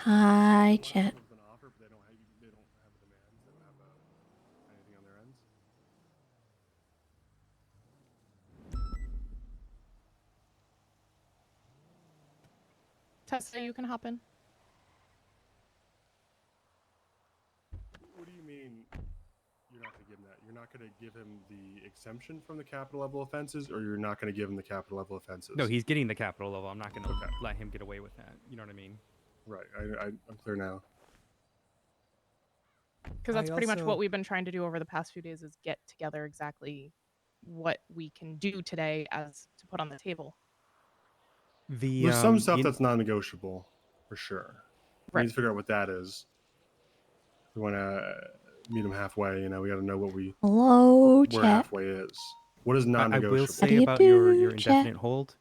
Hi, A lot of chat. people have been offered, but they don't have demands. They don't have anything on their ends. Tessa, you can hop in. What do you mean you're not going to give him that? You're not going to give him the exemption from the capital level offenses, or you're not going to give him the capital level offenses? No, he's getting the capital level. I'm not going to Okay. let him get away with that. You know what I mean? Right. I'm clear now. Because that's pretty much what we've been trying to do over the past few days is get together exactly what we can do today as to put on the table. There's some stuff that's non-negotiable, for sure. We Right. need to figure out what that is. If we want to meet him halfway, you know, we got to know what Hello, where chat. halfway is. What is I non-negotiable? will How say do you about do, your chat? indefinite hold,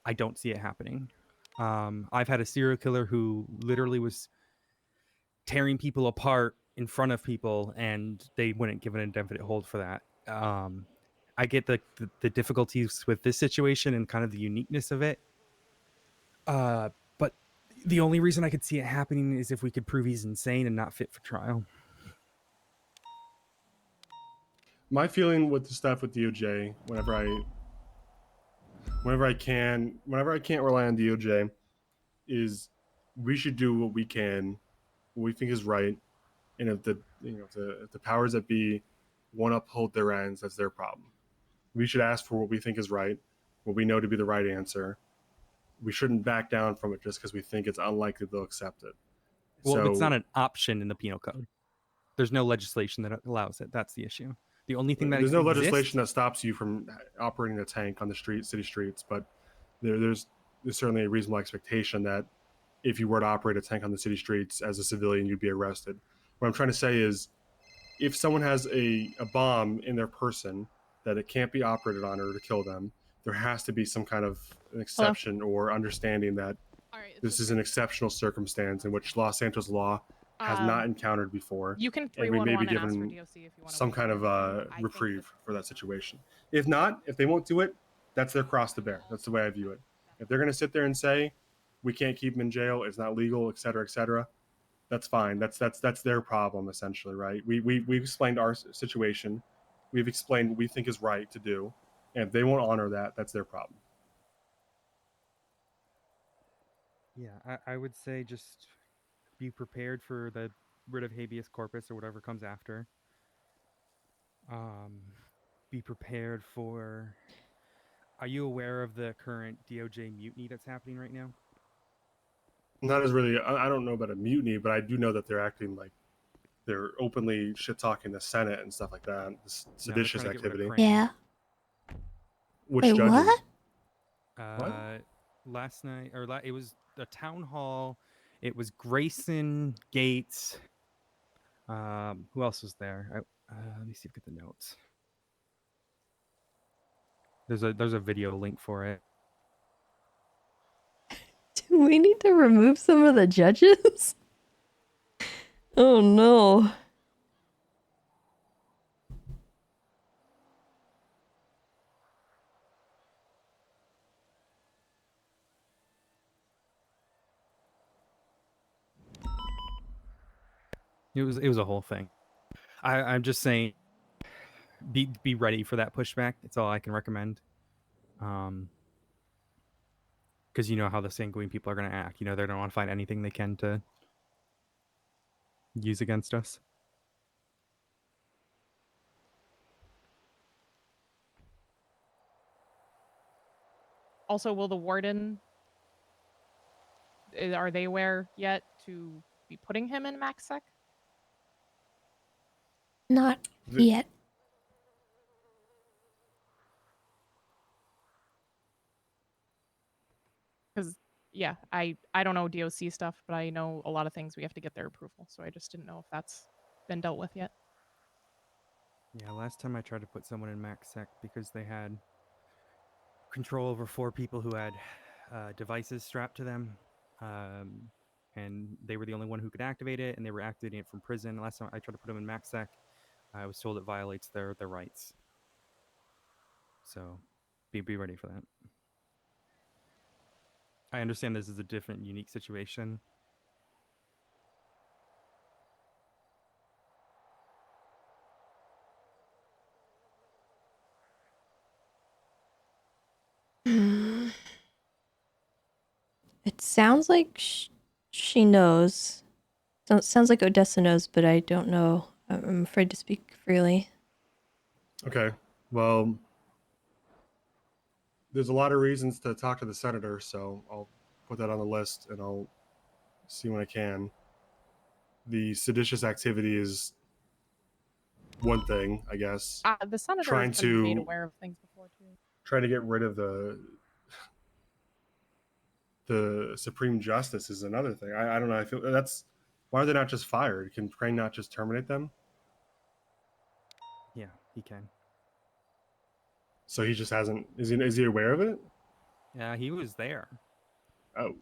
I don't see it happening. I've had a serial killer who literally was tearing people apart in front of people, and they wouldn't give an indefinite hold for that. I get the difficulties with this situation and kind of the uniqueness of it. But the only reason I could see it happening is if we could prove he's insane and not fit for trial. My feeling with the stuff with DOJ, whenever I can't rely on DOJ, is we should do what we can, what we think is right, and if the powers that be won't uphold their ends, that's their problem. We should ask for what we think is right, what we know to be the right answer. We shouldn't back down from it just because we think it's unlikely they'll accept it. Well, so, it's not an option in the penal code. There's no legislation that allows it. That's the issue. The only thing that there's no exists, legislation that stops you from operating a tank on the city streets, but there's certainly a reasonable expectation that if you were to operate a tank on the city streets as a civilian, you'd be arrested. What I'm trying to say is, if someone has a bomb in their person that it can't be operated on or to kill them, there has to be some kind of an exception or understanding that this is an exceptional circumstance in which Los Santos law has not encountered before. You can And we may be 311 and ask for given DOC if you want to some kind of reprieve for that situation. If not, if they won't do it, that's their cross to bear. That's the way I view it. If they're going to sit there and say, we can't keep him in jail, it's not legal, et cetera, that's fine. That's their problem, essentially, right? We've explained our situation. We've explained what we think is right to do. And if they won't honor that, that's their problem. yeah, I would say just be prepared for the writ of habeas corpus or whatever comes after. Be prepared for. Are you aware of the current DOJ mutiny that's happening right now? Not as really, I don't know about a mutiny, but I do know that they're acting like they're openly shit talking the Senate and stuff like that. This seditious activity. Yeah. Which Wait, judges? what? What? Last night, or it was a town hall. It was Grayson Gates. Who else was there? Let me see if I get the notes. There's a video link for it. Do we need to remove some of the judges? Oh no. It was a whole thing. I'm just saying, be ready for that pushback. That's all I can recommend. Because you know how the sanguine people are going to act. You know, they're going to want to find anything they can to use against us. Also, will the warden, are they aware yet to be putting him in max sec? Not yet. Because yeah, I don't know DOC stuff, but I know a lot of things we have to get their approval. So I just didn't know if that's been dealt with yet. Yeah, last time I tried to put someone in max sec because they had control over 4 people who had devices strapped to them, and they were the only one who could activate it, and they were activating it from prison. Last time I tried to put them in max sec, I was told it violates their rights. So be ready for that. I understand this is a different, unique situation, It sounds like she knows. Sounds like Odessa knows, but I don't know. I'm afraid to speak freely. Okay. Well, there's a lot of reasons to talk to the senator, so I'll put that on the list and I'll see when I can. The seditious activity is one thing, I guess. The senator Trying has been made to- aware of things before too. Trying to get rid of the Supreme Justice is another thing. I don't know. I feel that's why are they not just fired? Can Crane not just terminate them? Yeah, he can. So he just hasn't. Is he aware of it? Yeah, he was there. Oh,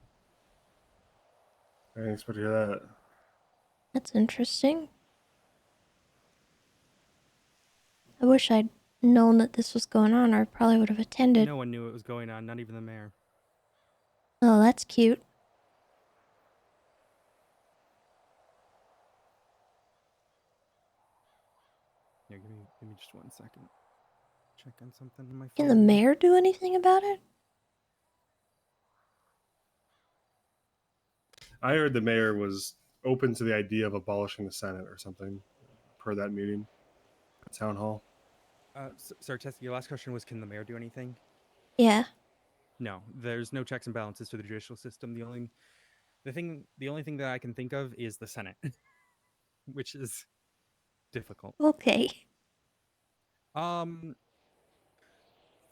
I didn't expect to hear that. That's interesting. I wish I'd known that this was going on, or I probably would have attended. No one knew it was going on, not even the mayor. Oh, that's cute. Here, give me just 1 second. Check on something on my phone. Can the mayor do anything about it? I heard the mayor was open to the idea of abolishing the Senate or something, per that meeting at town hall. Sorry, Tessa, your last question was, can the mayor do anything? Yeah. No, there's no checks and balances to the judicial system. The only thing that I can think of is the Senate, which is difficult. Okay.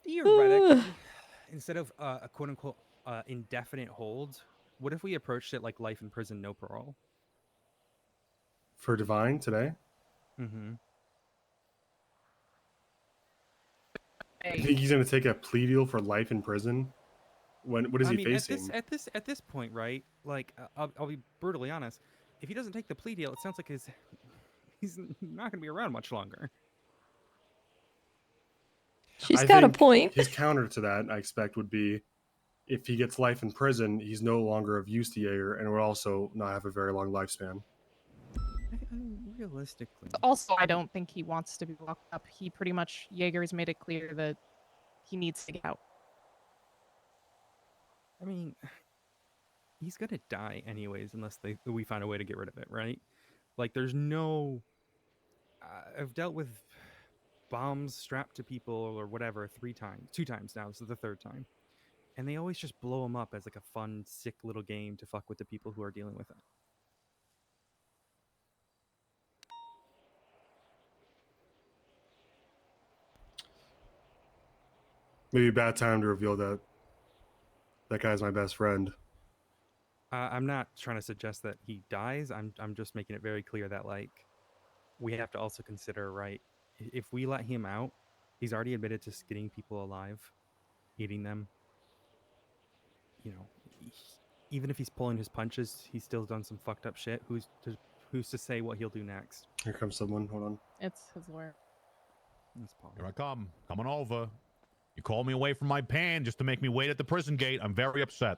Theoretically, instead of a quote unquote indefinite hold, what if we approached it like life in prison, no parole? For Divine today? Mm-hmm. You think he's going to take a plea deal for life in prison? What is he facing? At this point, right? Like, I'll be brutally honest. If he doesn't take the plea deal, it sounds like he's not going to be around much longer. She's I got a think point. His counter to that, I expect, would be if he gets life in prison, he's no longer of use to Jaeger and would also not have a very long lifespan. Realistically, Also, I don't think he wants to be locked up. He pretty much, Jaeger's made it clear that he needs to get out. I mean, he's gonna die anyways unless we find a way to get rid of it, right? Like, there's no. I've dealt with bombs strapped to people or whatever 2 times now. This is the 3rd time, and they always just blow them up as like a fun, sick little game to fuck with the people who are dealing with it. Maybe a bad time to reveal that guy's my best friend. I'm not trying to suggest that he dies. I'm just making it very clear that, like, we have to also consider, right, if we let him out, he's already admitted to skinning people alive, eating them. You know, even if he's pulling his punches, he's still done some fucked up shit. Who's to say what he'll do next? Here comes someone. Hold on. It's his lawyer. That's Paul. Here I come. Coming over. You called me away from my pan just to make me wait at the prison gate. I'm very upset.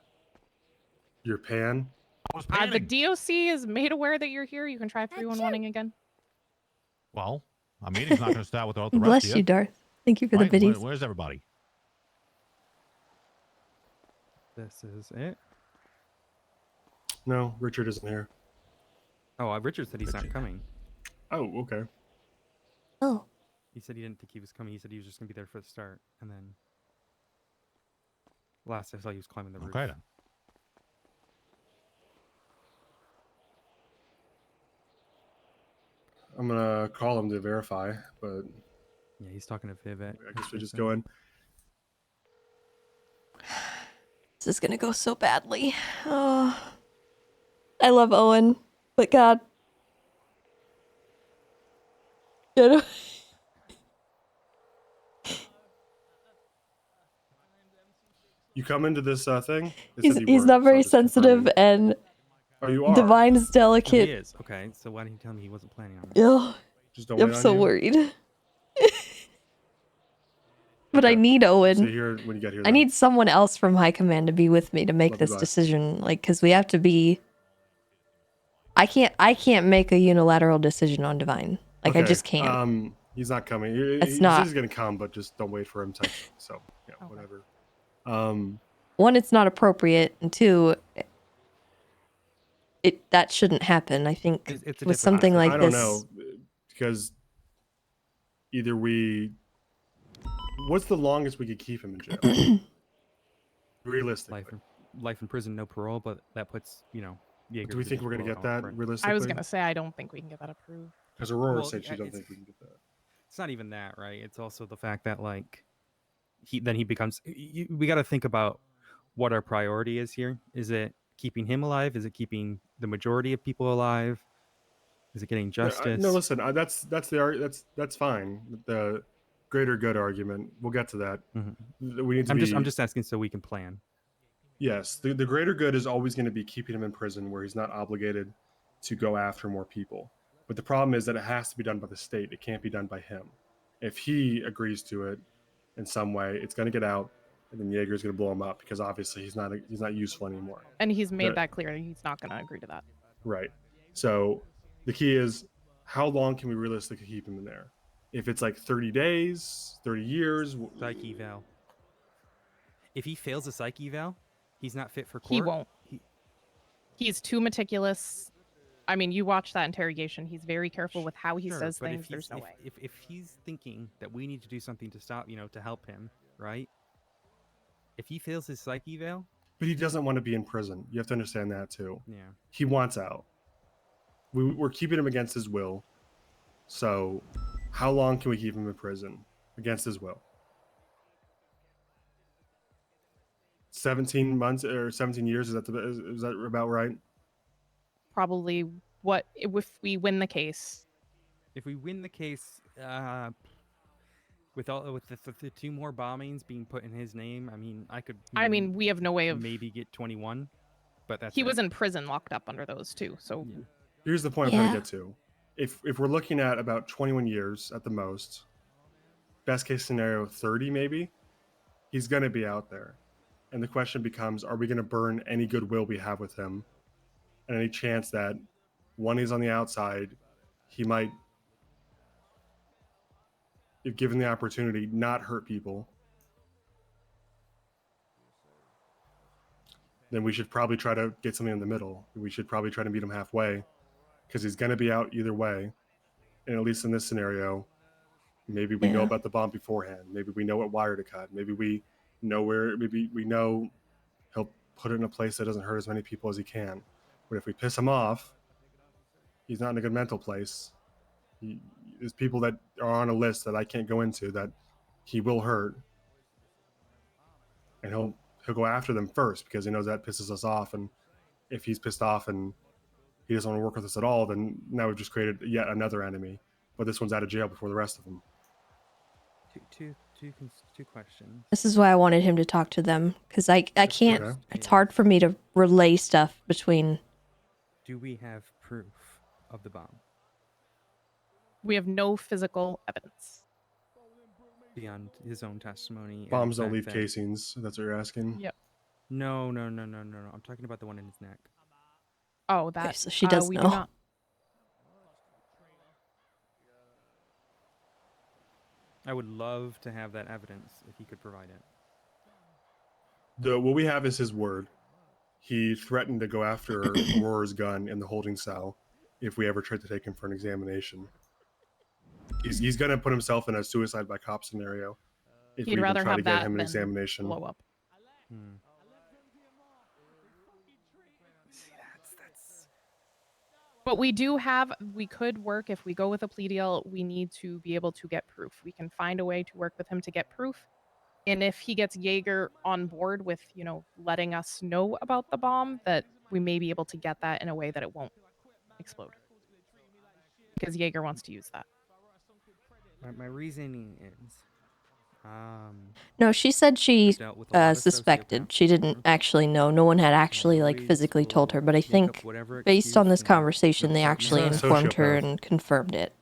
Your pan? I was The panning. DOC is made aware that you're here. You can try 311 again. Well, our meeting's not going to start without the rest Bless of you, you. Darth. Thank you for Right? the biddies. Where's everybody? This is it. No, Richard isn't here. Oh, Richard said he's not Richard. coming. Oh, okay. Oh. He said he didn't think he was coming. He said he was just gonna be there for the start, and then last I saw he was climbing the roof. Okay then. I'm gonna call him to verify, but Yeah, he's talking to Viv. I guess we just go in. This is gonna go so badly. Oh. I love Owen, but God. Get away. You come into this thing? It He's said you he's weren't, not so very just sensitive, confirming. and Oh, you are. Divine's Oh, he delicate. is. Okay, so why didn't he tell me he wasn't planning on it? Ugh, Just don't I'm wait on so you? worried. But I Okay. need Owen. So here when you get here. I then. need someone else from high command to be with me to make Love you, this bye. decision, like, because we have to be. I can't make a unilateral decision on Divine. Like, I Okay, just can't. He's not coming. It's he not. says he's gonna come, but just don't wait for him to. So yeah, Okay. whatever. one, it's not appropriate, and two, that shouldn't happen. I think It's a with different something mindset. like I don't this, know, because either what's the longest we could keep him in jail? Realistically, Life in prison, no parole, but that puts Jaeger do we to think the we're gonna parole get that front. realistically? I was gonna say I don't think we can get that approved. Because Aurora Well, said she yeah, doesn't it's- think we can get that. It's not even that, right? It's also the fact that like he becomes. We got to think about what our priority is here. Is it keeping him alive? Is it keeping the majority of people alive? Is it getting justice? No, listen, that's fine. The greater good argument. We'll get to that. Mhm. We need to I'm just asking so we can plan. Yes, the greater good is always going to be keeping him in prison where he's not obligated to go after more people. But the problem is that it has to be done by the state. It can't be done by him. If he agrees to it in some way, it's going to get out, and then Jaeger's going to blow him up because obviously he's not useful anymore. And he's made The- that clear. He's not gonna agree to that. Right. So the key is how long can we realistically keep him in there? If it's like 30 days, 30 years, Psych eval. If he fails a psych eval, he's not fit for court. He won't. He's too meticulous. I mean, you watch that interrogation. He's very careful with how he Sure, says but things. if There's no way. if he's thinking that we need to do something to stop, to help him, right? If he fails his psych eval, but he doesn't want to be in prison. You have to understand that too. yeah. He wants out. We're keeping him against his will. So, how long can we keep him in prison against his will? 17 months or 17 years? Is that about right? Probably what if we win the case? If we win the case, with the two more bombings being put in his name, I mean, I could. I mean, we have no way of. maybe get 21, but that's He it. was in prison, locked up under those too. So Yeah. Here's the point I'm trying to Yeah. get to. If we're looking at about 21 years at the most, best case scenario 30 maybe, he's going to be out there. And the question becomes, are we going to burn any goodwill we have with him? And any chance that one he's on the outside, he might, if given the opportunity, not hurt people, then we should probably try to get something in the middle. We should probably try to meet him halfway because he's going to be out either way. And at least in this scenario, maybe we know Yeah. about the bomb beforehand. Maybe we know what wire to cut. Maybe we know where, maybe we know he'll put it in a place that doesn't hurt as many people as he can. But if we piss him off, he's not in a good mental place. There's people that are on a list that I can't go into that he will hurt. And he'll go after them first because he knows that pisses us off. And if he's pissed off and he doesn't want to work with us at all, then now we've just created yet another enemy. But this one's out of jail before the rest of them. Two questions. This is why I wanted him to talk to them, because I can't. Okay. It's hard for me to relay stuff between. Do we have proof of the bomb we have no physical evidence. beyond his own testimony? and the Bombs don't fact leave that- casings. That's what you're asking. Yep. No. I'm talking about the one in his neck. Oh, that. so she does we know. Do not. I would love to have that evidence if he could provide it. What we have is his word. He threatened to go after Aurora's gun in the holding cell if we ever tried to take him for an examination. He's going to put himself in a suicide by cop scenario if He'd we even rather try to have get that him an than examination. blow up. Hmm. See, that's. But we could work if we go with a plea deal. We need to be able to get proof. We can find a way to work with him to get proof. And if he gets Jaeger on board with, letting us know about the bomb, that we may be able to get that in a way that it won't explode. Because Jaeger wants to use that. My reasoning is, No, she said she dealt with a lot of suspected. sociopaths She didn't before. actually know. No one had and they actually like always physically told her. will But I make up think whatever based on excuse this and conversation, they start actually He's not a informed her sociopath. and confirmed it.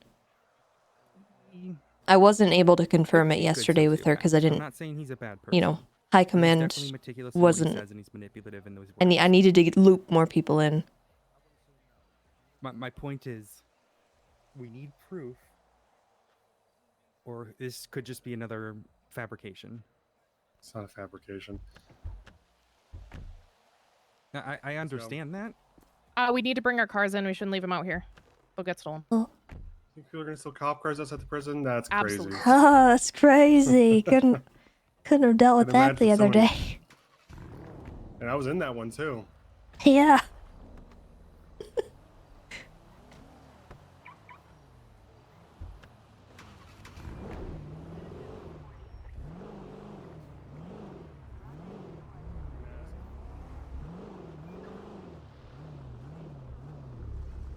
He I wasn't able to confirm could it be a good yesterday with her sociopath. because I I'm didn't, not saying he's a bad person. high He's command. definitely meticulous in what he wasn't- says, and he's manipulative in those words. I needed to loop more people in. My point is, we need proof, or this could just be another fabrication. It's not a fabrication. I understand that. We need to bring our cars in. We shouldn't leave them out here. They'll get stolen. Oh, Think people are gonna steal cop cars outside the prison? That's Absolutely. crazy. oh that's crazy. Couldn't have dealt with Can that the imagine other someone- day. And I was in that one too. Yeah.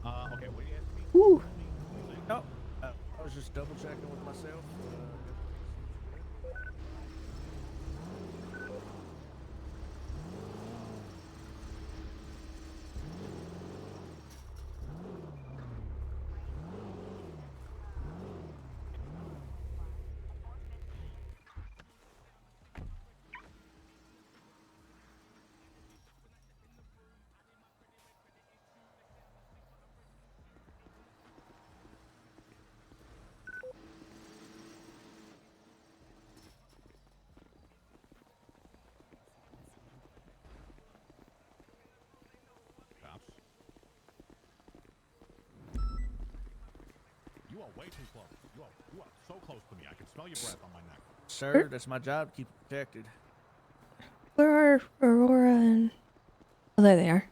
Okay, what do you ask me? Ooh. No, I was just double checking with myself. Cops. You are way too close. You are so close to me. I can smell your breath on my neck. Sir, that's my job to keep you protected. Where are Aurora and... Oh, there they are.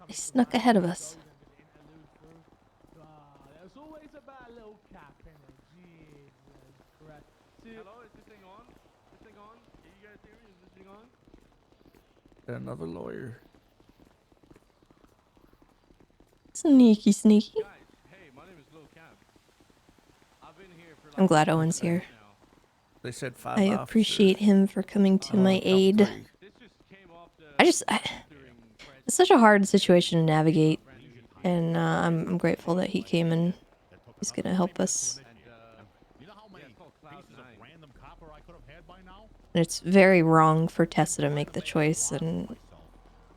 They snuck ahead of us. There's always about a little cap in it. Jesus Christ. Hello, is this thing on? This thing on? Can you guys hear me? Is this thing on? Another lawyer. Sneaky, sneaky. Guys, hey, my name is Lil Cap. I've been here for like I'm glad 2 Owen's here. days now. They said 5 I officers. appreciate him for coming to Oh, my count aid. 3. This just came off the during It's such a hard situation to navigate, and I'm grateful that he came and he's gonna help us. You know how many it's called Cloud pieces of 9. random copper I could have had by now? And it's very wrong for Tessa to make the choice, and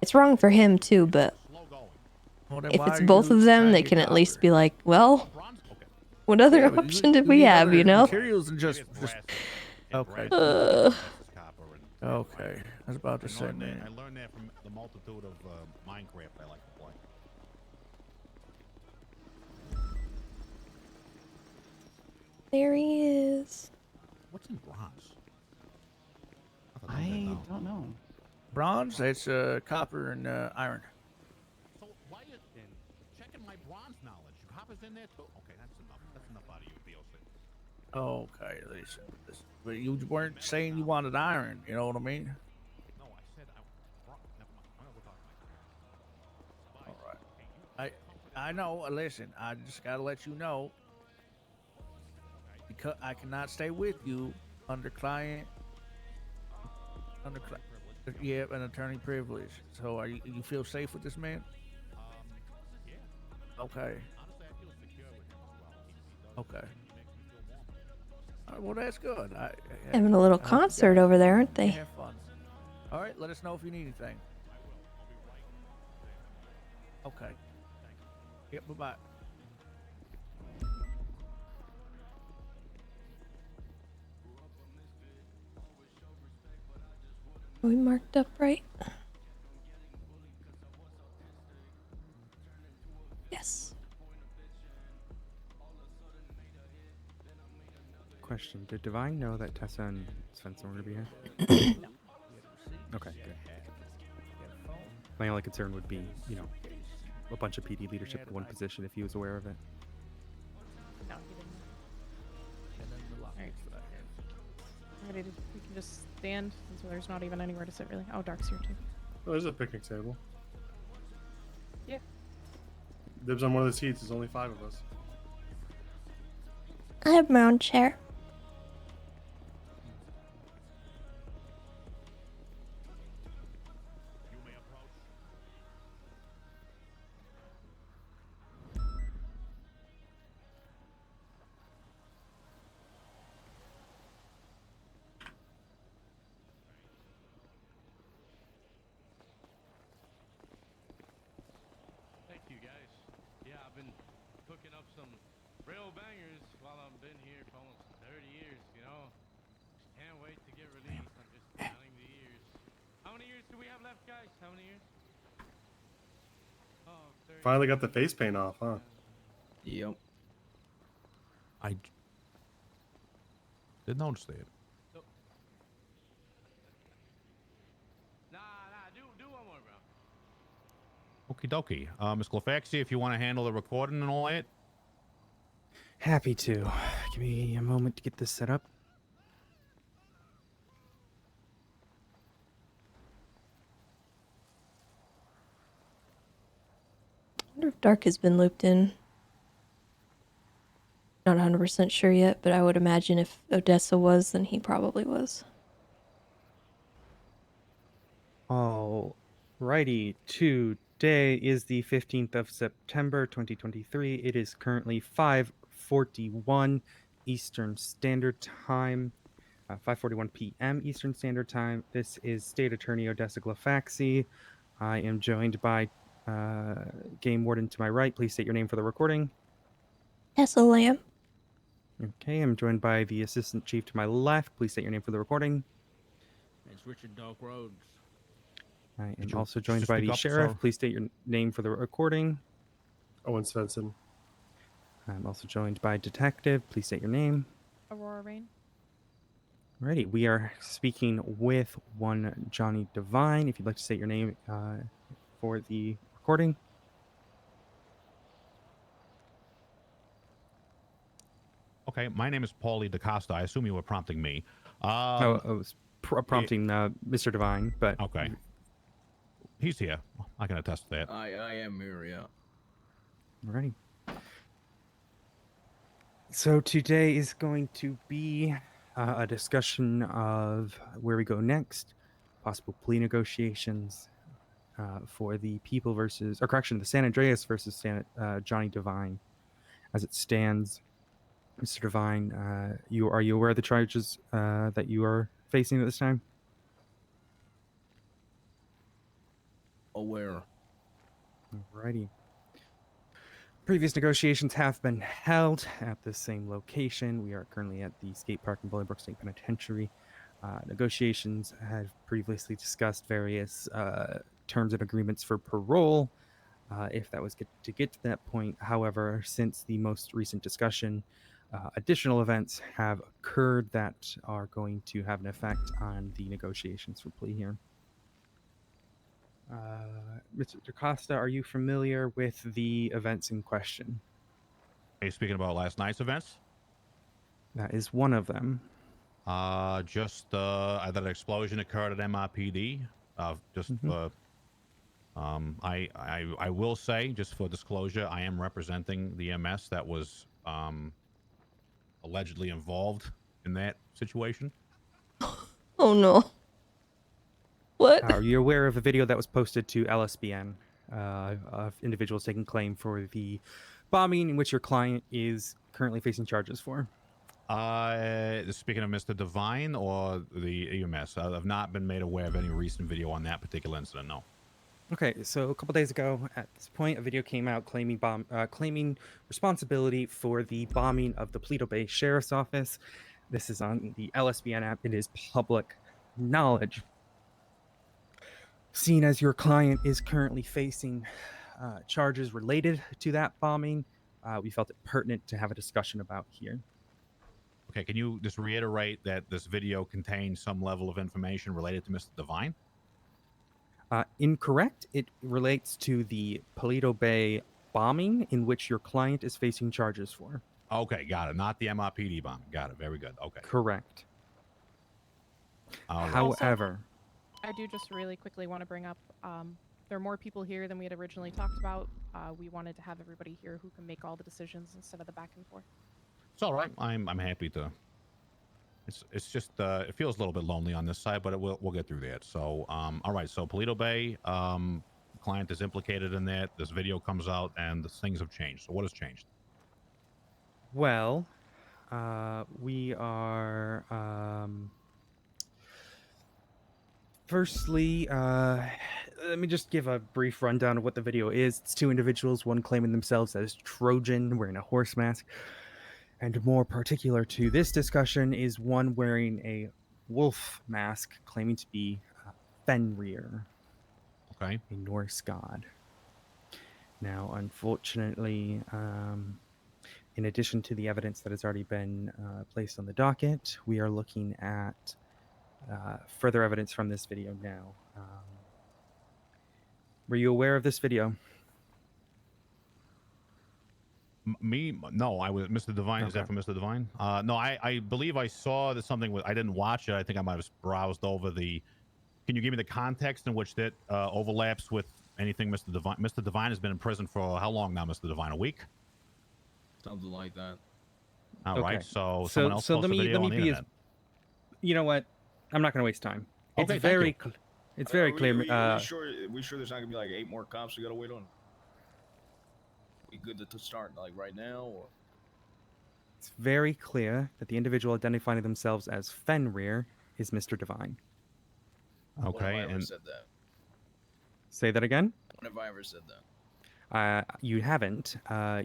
it's wrong for him too, but Slow going. Well, then if why it's are both you of them, trying they to can get at least copper? be like, well, Bronze? Okay. what other Yeah, but option did you we need have, other you know? materials and just Brass and okay. brass is copper and Okay. I was about to say, I man. learned that from the multitude of Minecraft I like to play. There he is. What's in bronze? I don't know. Bronze, it's copper and iron. So why you checking my bronze knowledge? Copper's in there too? Okay, that's enough. That's enough out of you, BOC. Okay, listen. But you weren't saying you wanted iron, you know what I mean? No, I said never mind. I'm gonna go talk to my All right. I know. Listen, I just gotta let you know because I cannot stay with you under yeah, an attorney privilege. So are you feel safe with this man? Yeah. Okay. Honestly, I feel secure with him as well. Okay. He makes me feel warm. All right, well, that's good. Having a little I hope you concert guys over there, aren't they? have fun. All right, let us know if you need anything. Okay. Yep. Bye bye. Are we marked up right? Yes. Question: did Divine know that Tessa and Spencer were gonna be here? Okay, good. My only concern would be, you know, a bunch of PD leadership in one position if he was aware of it. No, he didn't. And then the lock Alright. is that here. Ready to, we can just stand since there's not even anywhere to sit really. Oh, Dark's here too. Oh, there's a picnic table. Yeah. Dibs on one of the seats. There's only 5 of us. I have my own chair. You may approach. Thank you, guys. Yeah, I've been cooking up some real bangers while I've been here for almost 30 years, you know. Can't wait to get released. I'm just counting the years. How many years do we have left? left, guys? How many years? Oh, 30. Finally got the face paint off, huh? Yep. I didn't notice that. Nah, do one more, bro. Okie dokie. Miss Clefaxi, if you want to handle the recording and all that. Happy to. Give me a moment to get this set up. I wonder if Dark has been looped in. Not 100% sure yet, but I would imagine if Odessa was, then he probably was. Alrighty, today is the 15th of September 2023. It is currently 5:41 Eastern Standard Time, 5:41 p.m. Eastern Standard Time. This is State Attorney Odessa Glafaxi. I am joined by Game Warden to my right. Please state your name for the recording. Tessa Lamb. Okay, I'm joined by the Assistant Chief to my left. Please state your name for the recording. It's Richard Doc Rhodes. I am you also joined just by speak the up, Sheriff. sir? Please state your name for the recording. Owen Svensson. I'm also joined by Detective. Please state your name. Aurora Rain. Alrighty, we are speaking with one Johnny Devine. If you'd like to state your name for the recording. Okay, my name is Paulie DaCosta. I assume you were prompting me. I was prompting Mr. Devine, but Okay. He's here. I can attest to that. I am here, yeah. Alrighty. So today is going to be a discussion of where we go next, possible plea negotiations for the people versus, or correction, the San Andreas versus Johnny Devine. As it stands, Mr. Devine, are you aware of the charges that you are facing at this time? Aware. Alrighty. Previous negotiations have been held at the same location. We are currently at the skate park in Bolingbrook State Penitentiary. Negotiations have previously discussed various terms and agreements for parole, if that was to get to that point. However, since the most recent discussion, additional events have occurred that are going to have an effect on the negotiations for plea here. Mr. DaCosta, are you familiar with the events in question? Are you speaking about last night's events? That is one of them. Just that explosion occurred at MRPD. I will say, just for disclosure, I am representing the MS that was allegedly involved in that situation. Oh no. What? Are you aware of a video that was posted to LSBN of individuals taking claim for the bombing in which your client is currently facing charges for? Speaking of Mr. Devine or the EMS, I've not been made aware of any recent video on that particular incident, no. Okay, so a couple days ago, at this point, a video came out claiming responsibility for the bombing of the Paleto Bay Sheriff's Office. This is on the LSBN app. It is public knowledge. Seeing as your client is currently facing charges related to that bombing, we felt it pertinent to have a discussion about here. Okay, can you just reiterate that this video contains some level of information related to Mr. Devine? Incorrect. It relates to the Paleto Bay bombing in which your client is facing charges for. Okay, got it. Not the MRPD bombing. Got it. Very good. Okay. Correct. All right. However, I do just really quickly want to bring up, there are more people here than we had originally talked about. We wanted to have everybody here who can make all the decisions instead of the back and forth. It's all right. I'm happy to. It's just it feels a little bit lonely on this side, but we'll get through that. So all right. So Paleto Bay, client is implicated in that. This video comes out, and things have changed. So what has changed? well, we are. Firstly, let me just give a brief rundown of what the video is. It's two individuals, one claiming themselves as Trojan, wearing a horse mask. And more particular to this discussion is one wearing a wolf mask, claiming to be Fenrir. Okay. a Norse god. Now, unfortunately, in addition to the evidence that has already been placed on the docket, we are looking at further evidence from this video now. Were you aware of this video? Me? No, I was Mr. Divine. Is that Okay. for Mr. Divine? No, I believe I saw that something with. I didn't watch it. I think I might have browsed over the. Can you give me the context in which that overlaps with anything Mr. Divine? Mr. Divine has been in prison for how long now, Mr. Divine? A week? Something like that. All Okay. right. So someone else so posts a video on the be internet. you know what? I'm not going to waste time. It's Okay, thank very you. it's very clear. Are we sure there's not gonna be like 8 more cops we gotta wait on? We good to start like right now, or? It's very clear that the individual identifying themselves as Fenrir is Mr. Divine. When have Okay, I ever and said that? Say that again. When have I ever said that? You haven't.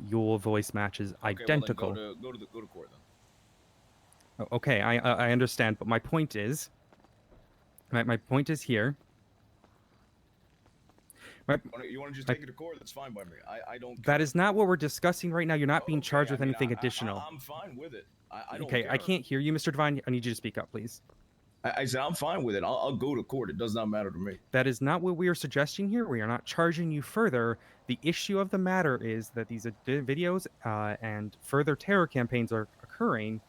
Your voice match is identical. Okay, well then go to court then. Okay, I understand, but my point is, my point is here. You want to just take it to court? That's fine by me. I don't. That is not what we're discussing right now. You're not being charged with anything additional. I'm fine with it. I don't Okay, care. I can't hear you, Mr. Divine. I need you to speak up, please. I said I'm fine with it. I'll go to court. It does not matter to me. That is not what we are suggesting here. We are not charging you further. The issue of the matter is that these videos and further terror campaigns are occurring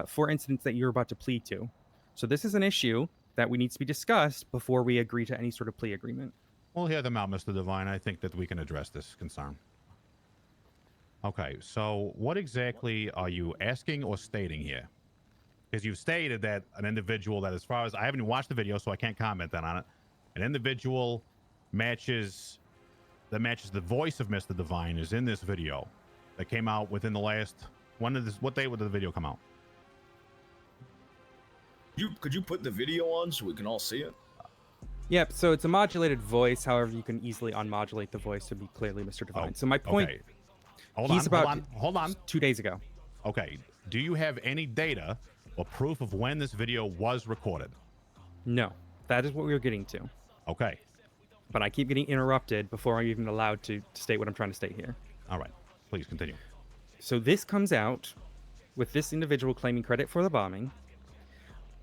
for incidents that you're about to plead to. So this is an issue that we need to be discussed before we agree to any sort of plea agreement. we'll hear them out, Mr. Divine. I think that we can address this concern. Okay, so what exactly are you asking or stating here? Because you've stated that an individual that, as far as I haven't even watched the video, so I can't comment on it. An individual matches the voice of Mr. Divine is in this video that came out within the last. What day would the video come out? Could you put the video on so we can all see it? Yep, so it's a modulated voice. However, you can easily unmodulate the voice to be clearly Mr. Divine. So my point, okay. Hold on. 2 days ago. Okay, do you have any data or proof of when this video was recorded? No, that is what we were getting to. Okay. But I keep getting interrupted before I'm even allowed to state what I'm trying to state here. All right, please continue. So this comes out with this individual claiming credit for the bombing.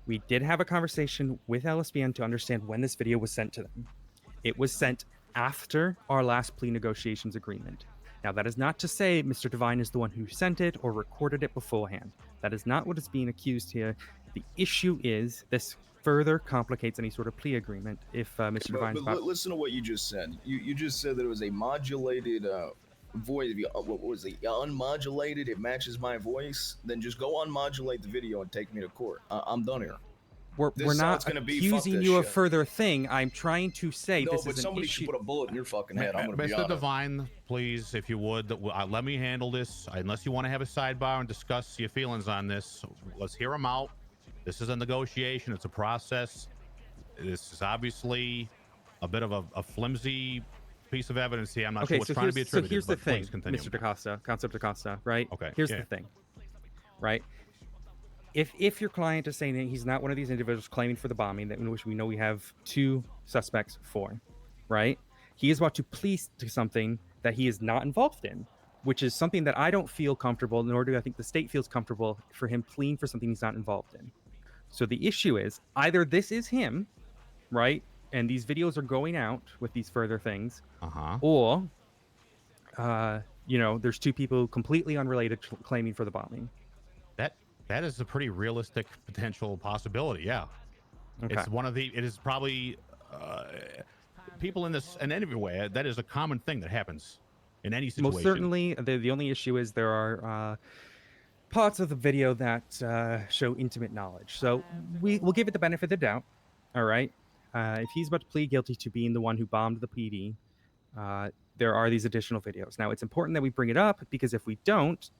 We did have a conversation with LSBN to understand when this video was sent to them. It was sent after our last plea negotiations agreement. Now, that is not to say Mr. Divine is the one who sent it or recorded it beforehand. That is not what is being accused here. The issue is this further complicates any sort of plea agreement if Mr. Divine's... But listen to what you just said. You just said that it was a modulated voice. What was it? Unmodulated, it matches my voice. Then just go unmodulate the video and take me to court. I'm done here. We're not accusing you of further thing. I'm trying to say no, this but is an somebody issue. should put a bullet in your fucking head. I'm gonna be Mr. honest. Divine, please, if you would, let me handle this. Unless you want to have a sidebar and discuss your feelings on this, let's hear them out. This is a negotiation. It's a process. This is obviously a bit of a flimsy piece of evidence here. I'm not sure what's trying to be attributed. So here's the thing, continue. Mr. DaCosta, Concept DaCosta, right? Okay. Here's the thing, right? If your client is saying that he's not one of these individuals claiming for the bombing, that in which we know we have 2 suspects for, right? He is about to plead to something that he is not involved in, which is something that I don't feel comfortable, nor do I think the state feels comfortable for him pleading for something he's not involved in. So the issue is either this is him, right? And these videos are going out with these further things, or, there's 2 people completely unrelated claiming for the bombing. That is a pretty realistic potential possibility. Yeah. Okay. It is probably people in this and everywhere. That is a common thing that happens in any situation. Most certainly. The only issue is there are parts of the video that show intimate knowledge. So we'll give it the benefit of the doubt. All right. If he's about to plead guilty to being the one who bombed the PD, there are these additional videos. Now, it's important that we bring it up because if we don't,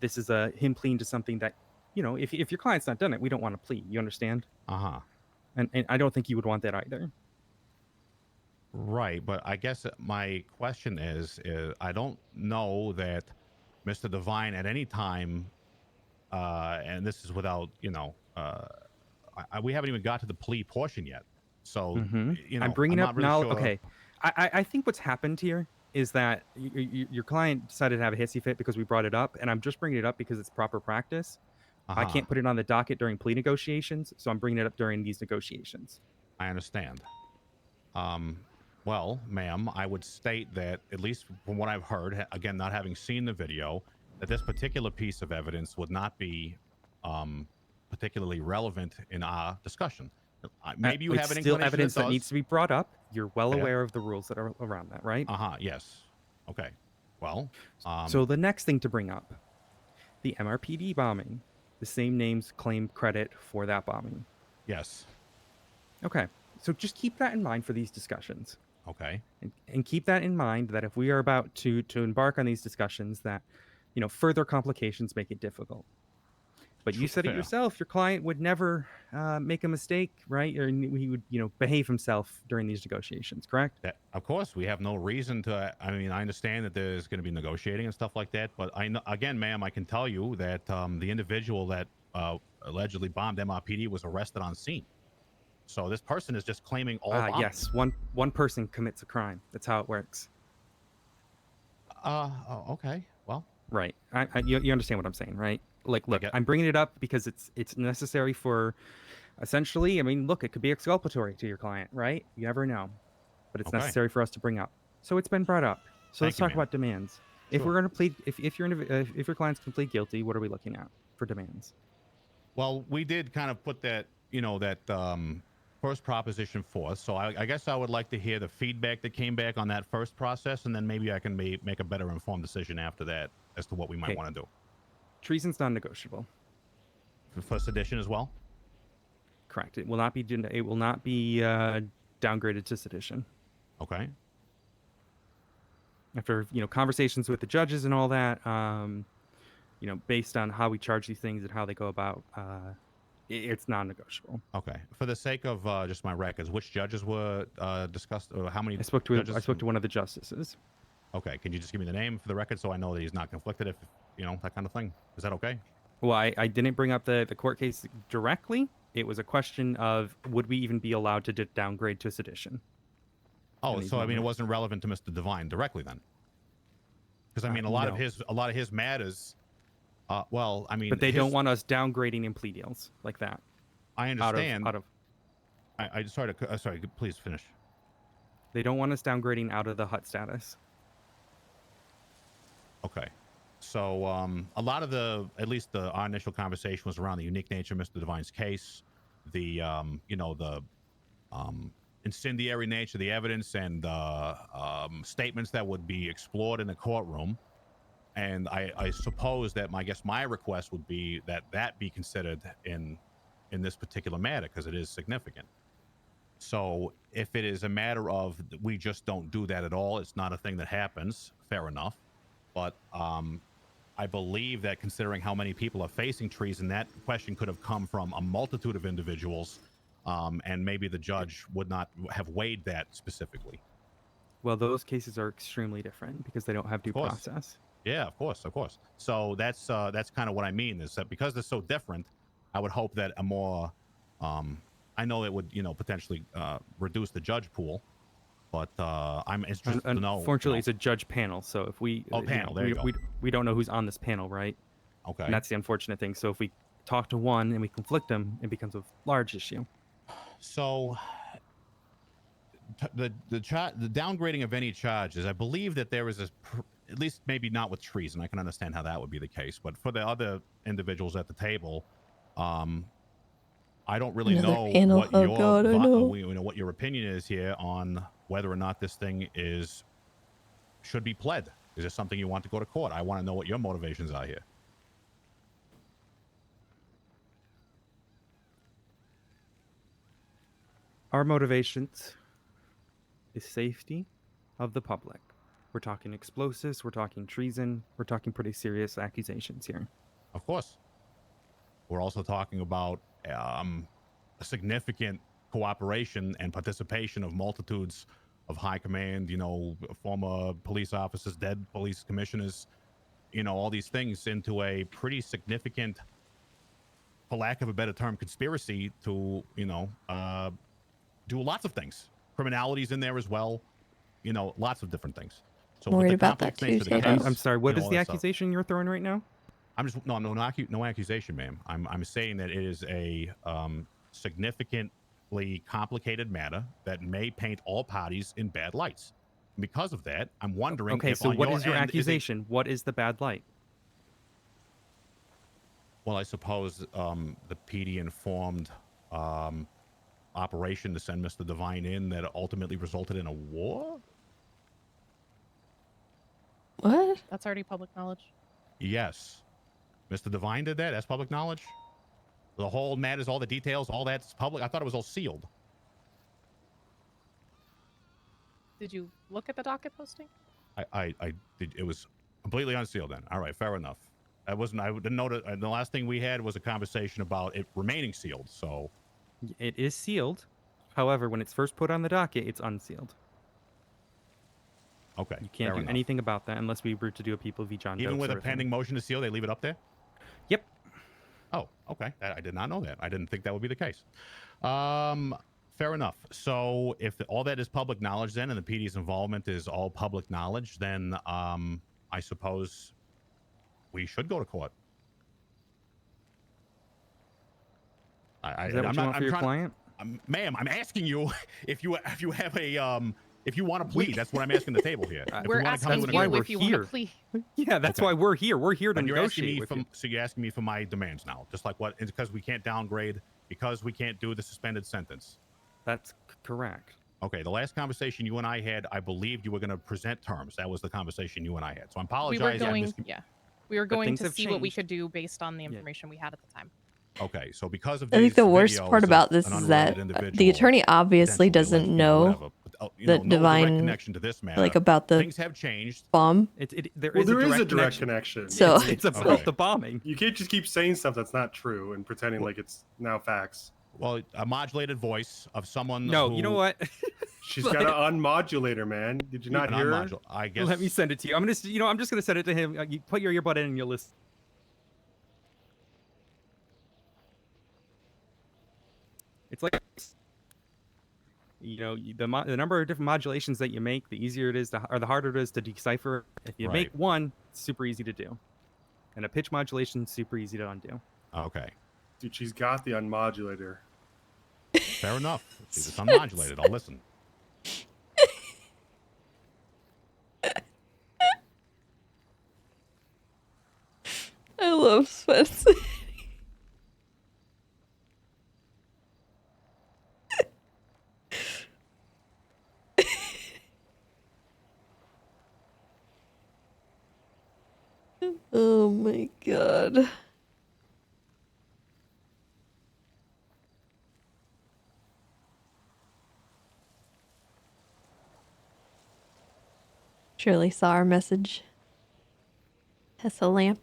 this is him pleading to something that, if your client's not done it, we don't want to plead. You understand? And I don't think you would want that either. Right, but I guess my question is I don't know that Mr. Divine at any time, and this is without, we haven't even got to the plea portion yet. So, you know, I'm bringing I'm up not really now. sure. Okay, I think what's happened here is that your client decided to have a hissy fit because we brought it up, and I'm just bringing it up because it's proper practice. I can't put it on the docket during plea negotiations, so I'm bringing it up during these negotiations. I understand. Well, ma'am, I would state that, at least from what I've heard, again, not having seen the video, that this particular piece of evidence would not be particularly relevant in our discussion. Maybe you It's have an still inclination evidence that needs does. to be brought up. You're well Fair. aware of the rules that are around that, right? Yes. Okay. Well, so the next thing to bring up, the MRPD bombing. The same names claim credit for that bombing. yes. Okay, so just keep that in mind for these discussions. Okay. And keep that in mind that if we are about to embark on these discussions, that further complications make it difficult. But you said it Fair. yourself. Your client would never make a mistake, right? Or he would, behave himself during these negotiations, correct? Of course, we have no reason to. I mean, I understand that there's going to be negotiating and stuff like that, but I know, again, ma'am, I can tell you that the individual that allegedly bombed MRPD was arrested on scene. So this person is just claiming all bombings. Yes, one person commits a crime. That's how it works. Okay. Well, right. You understand what I'm saying, right? Like, look, I'm bringing it up because it's necessary for, essentially. I mean, look, it could be exculpatory to your client, right? You never know, but it's necessary for us to bring up. So it's been brought up. So let's talk about demands. If we're going to plead, if your client's can plead guilty, what are we looking at for demands? Well, we did kind of put that, first proposition forth. So I guess I would like to hear the feedback that came back on that first process, and then maybe I can make a better informed decision after that as to what we might want to do. Treason's non-negotiable. For sedition as well? Correct. It will not be downgraded to sedition. Okay. After conversations with the judges and all that, based on how we charge these things and how they go about, it's non-negotiable. Okay. For the sake of just my records, which judges were discussed, or how many? I spoke to judges? I spoke to one of the justices. Okay. Can you just give me the name for the record so I know that he's not conflicted? If that kind of thing. Is that okay? Well, I didn't bring up the court case directly. It was a question of would we even be allowed to downgrade to sedition? Oh, so I mean, it wasn't relevant to Mr. Devine directly then, because I mean, a lot of his matters. Well, I mean, but they don't want us downgrading in plea deals like that. I understand. Sorry. Please finish. They don't want us downgrading out of the hut status. Okay. So a lot of at least our initial conversation was around the unique nature of Mr. Devine's case, the incendiary nature of the evidence, and statements that would be explored in the courtroom. And I suppose that my request would be that be considered in this particular matter, because it is significant. So if it is a matter of we just don't do that at all, it's not a thing that happens, fair enough. But I believe that considering how many people are facing treason, that question could have come from a multitude of individuals, and maybe the judge would not have weighed that specifically. Well, those cases are extremely different because they don't have due process. Yeah, of course. So that's kind of what I mean, is that because they're so different, I would hope that a more, I know it would potentially reduce the judge pool, but I'm interested to know. Unfortunately, it's a judge panel, so if we we don't know who's on this panel, right? Okay. And that's the unfortunate thing. So if we talk to one and we conflict them, it becomes a large issue. So the downgrading of any charges, I believe that there is at least maybe not with treason. I can understand how that would be the case, but for the other individuals at the table, I don't really know what what your opinion is here on whether or not this thing should be pled. Is this something you want to go to court? I want to know what your motivations are here. Our motivations is safety of the public. We're talking explosives, we're talking treason, we're talking pretty serious accusations here. Of course. We're also talking about a significant cooperation and participation of multitudes of high command, former police officers, dead police commissioners, all these things into a pretty significant, for lack of a better term, conspiracy to, do lots of things. Criminality's in there as well. You know, lots of different things. So I'm with worried the about that complex nature too, of the Tatum. case, I'm sorry. What you know, is all the that stuff. accusation you're throwing right now? I'm just no accusation, ma'am. I'm saying that it is a significantly complicated matter that may paint all parties in bad lights. And because of that, I'm wondering Okay, if so on what your is your end, accusation? What is the bad light? well, I suppose the PD informed operation to send Mr. Divine in that ultimately resulted in a war. What? That's already public knowledge. Yes, Mr. Divine did that. That's public knowledge. The whole matters, all the details, all that's public. I thought it was all sealed. Did you look at the docket posting? I did. It was completely unsealed. Then, all right, fair enough. I didn't know that. The last thing we had was a conversation about it remaining sealed. So It is sealed. However, when it's first put on the docket, it's unsealed. okay, You can't fair do enough. anything about that unless we were to do a People v. John Doe Even with a sort of thing. pending motion to seal, they leave it up there. Yep. Oh, okay. I did not know that. I didn't think that would be the case. Fair enough. So if all that is public knowledge then and the PD's involvement is all public knowledge, then I suppose we should go to court. Is that what you want for your client? Ma'am, I'm asking you if you have a if you want to plead. That's what I'm asking the table here. If We're you want to come asking to why you we're if you want here. to plea. Yeah, that's Okay. why we're here. We're here to But you're asking negotiate me with for, you. so you're asking me for my demands now, just like what? It's because we can't downgrade, because we can't do the suspended sentence. That's correct. Okay, the last conversation you and I had, I believed you were going to present terms. That was the conversation you and I had. So I apologize. We were going, we were going things to have see what we changed. could do based on the information we had at the time. Okay, so because of I think these the worst videos part of about this an is that unrelated the individual attorney obviously potentially doesn't alleged, you know, know whatever, but, you that know, no direct Divine, connection to this matter. like, about the Things have changed. bomb. There Well, is there a is direct a direct connection. So- it's about Okay. the bombing. You can't just keep saying stuff that's not true and pretending Well- like it's now facts. Well, a modulated voice of someone. No, who, you know what? She's got an unmodulator, man. Did you not an hear her? unmodul- I guess. Let me send it to you. I'm just gonna send it to him. You put your earbud in and you'll listen. It's like, you know, the number of different modulations that you make, the easier it is to, or the harder it is to decipher. If you make Right. one, it's super easy to do, and a pitch modulation is super easy to undo. Okay, Dude, she's got the unmodulator. fair enough. It's unmodulated. I'll listen. I love Spencer. Oh my god. Surely saw our message. Tessa Lamb.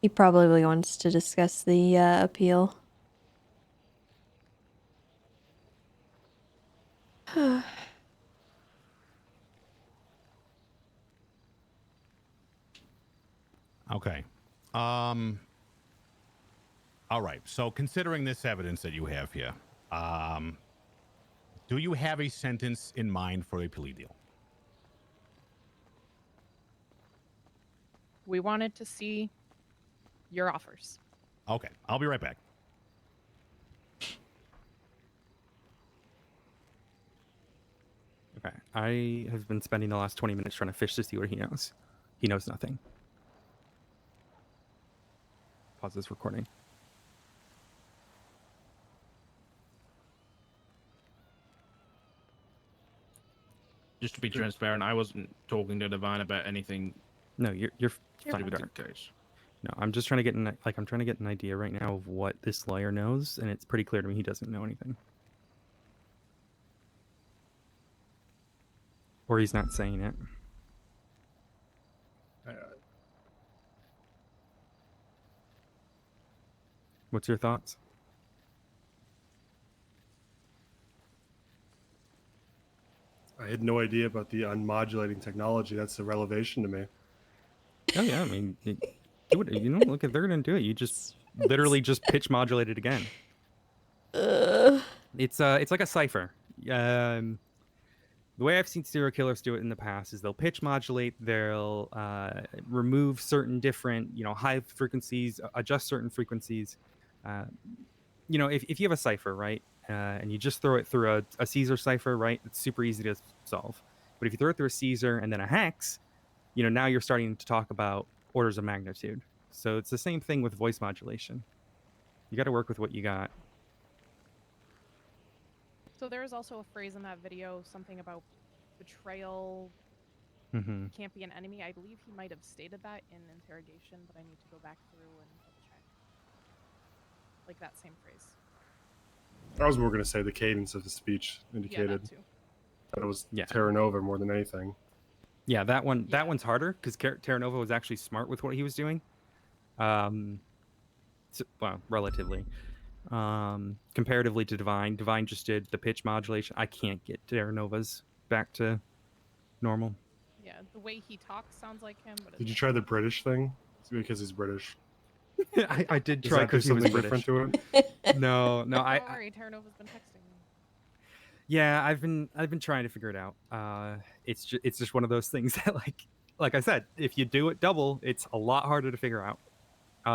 He probably wants to discuss the appeal. Okay. All right. So considering this evidence that you have here, do you have a sentence in mind for a plea deal? We wanted to see your offers. Okay. I'll be right back. Okay. I have been spending the last 20 minutes trying to fish to see what he knows. He knows nothing. Pause this recording. Just to be transparent, I wasn't talking to Divine about anything No, you're to fine. do with Dark. the case. No, I'm just trying to get I'm trying to get an idea right now of what this lawyer knows, and it's pretty clear to me he doesn't know anything. Or he's not saying it. What's your thoughts? I had no idea about the unmodulating technology. That's a revelation to me. Oh yeah, I mean, do it. You know, look, if they're gonna do it, you just literally just pitch modulate it again. It's like a cipher. The way I've seen serial killers do it in the past is they'll pitch modulate, they'll remove certain different, high frequencies, adjust certain frequencies. Uh, if you have a cipher, right, and you just throw it through a Caesar cipher, right, it's super easy to solve. But if you throw it through a Caesar and then a hex, now you're starting to talk about orders of magnitude. So it's the same thing with voice modulation. You got to work with what you got. So there is also a phrase in that video, something about betrayal Mm-hmm. can't be an enemy. I believe he might have stated that in interrogation, but I need to go back through and double check. Like that same phrase. I was more going to say the cadence of the speech indicated that too. that it was Yeah. Terra Nova more than anything. Yeah, that one's harder because Terra Nova was actually smart with what he was doing. Relatively. Comparatively to Divine. Divine just did the pitch modulation. I can't get Terra Nova's back to normal. Yeah, the way he talks sounds like him. But Did you try the British thing? It's because he's British. I did Does try that do because he was something British. different to it? No, Don't worry, Terranova's been texting me. Yeah, I've been trying to figure it out. It's just one of those things that like I said, if you do it double, it's a lot harder to figure out.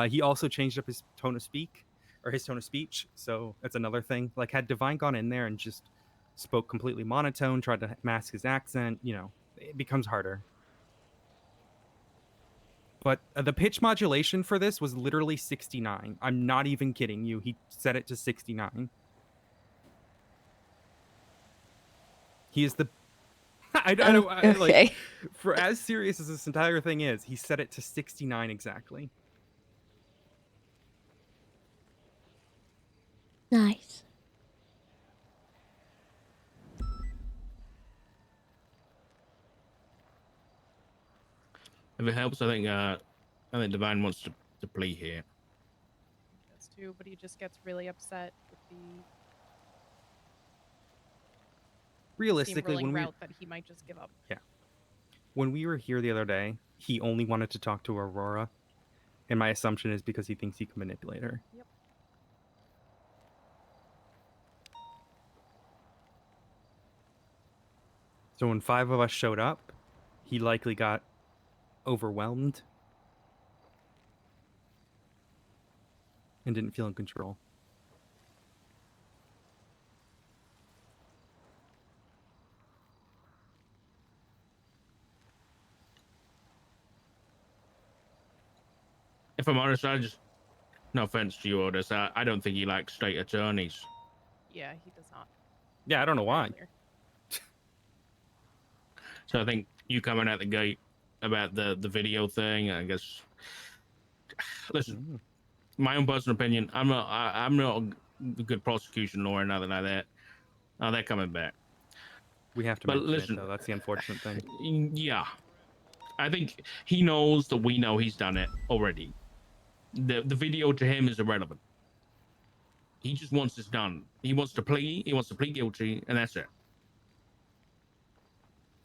He also changed up his tone of speech, so that's another thing. Like, had Divine gone in there and just spoke completely monotone, tried to mask his accent, it becomes harder. But the pitch modulation for this was literally 69. I'm not even kidding you. He set it to 69. He is the Okay. for as serious as this entire thing is, he set it to 69 exactly. Nice. If it helps, I think Divine wants to plea here. That's too, but he just gets really upset with the Realistically, steamrolling route that he might just give up. Yeah. When we were here the other day, he only wanted to talk to Aurora, and my assumption is because he thinks he can manipulate her. Yep. So when 5 of us showed up, he likely got overwhelmed and didn't feel in control. If I'm honest, no offense to you, Otis, I don't think he likes state attorneys. Yeah, he does not. Yeah, I don't know why. So I think you coming out the gate about the video thing, I guess. Listen, my own personal opinion, I'm not a good prosecution lawyer, nothing like that. Oh, they're coming back. We have to But mention listen, it, though. That's the unfortunate thing. Yeah. I think he knows that we know he's done it already. The video to him is irrelevant. He just wants this done. He wants to plead guilty, and that's it.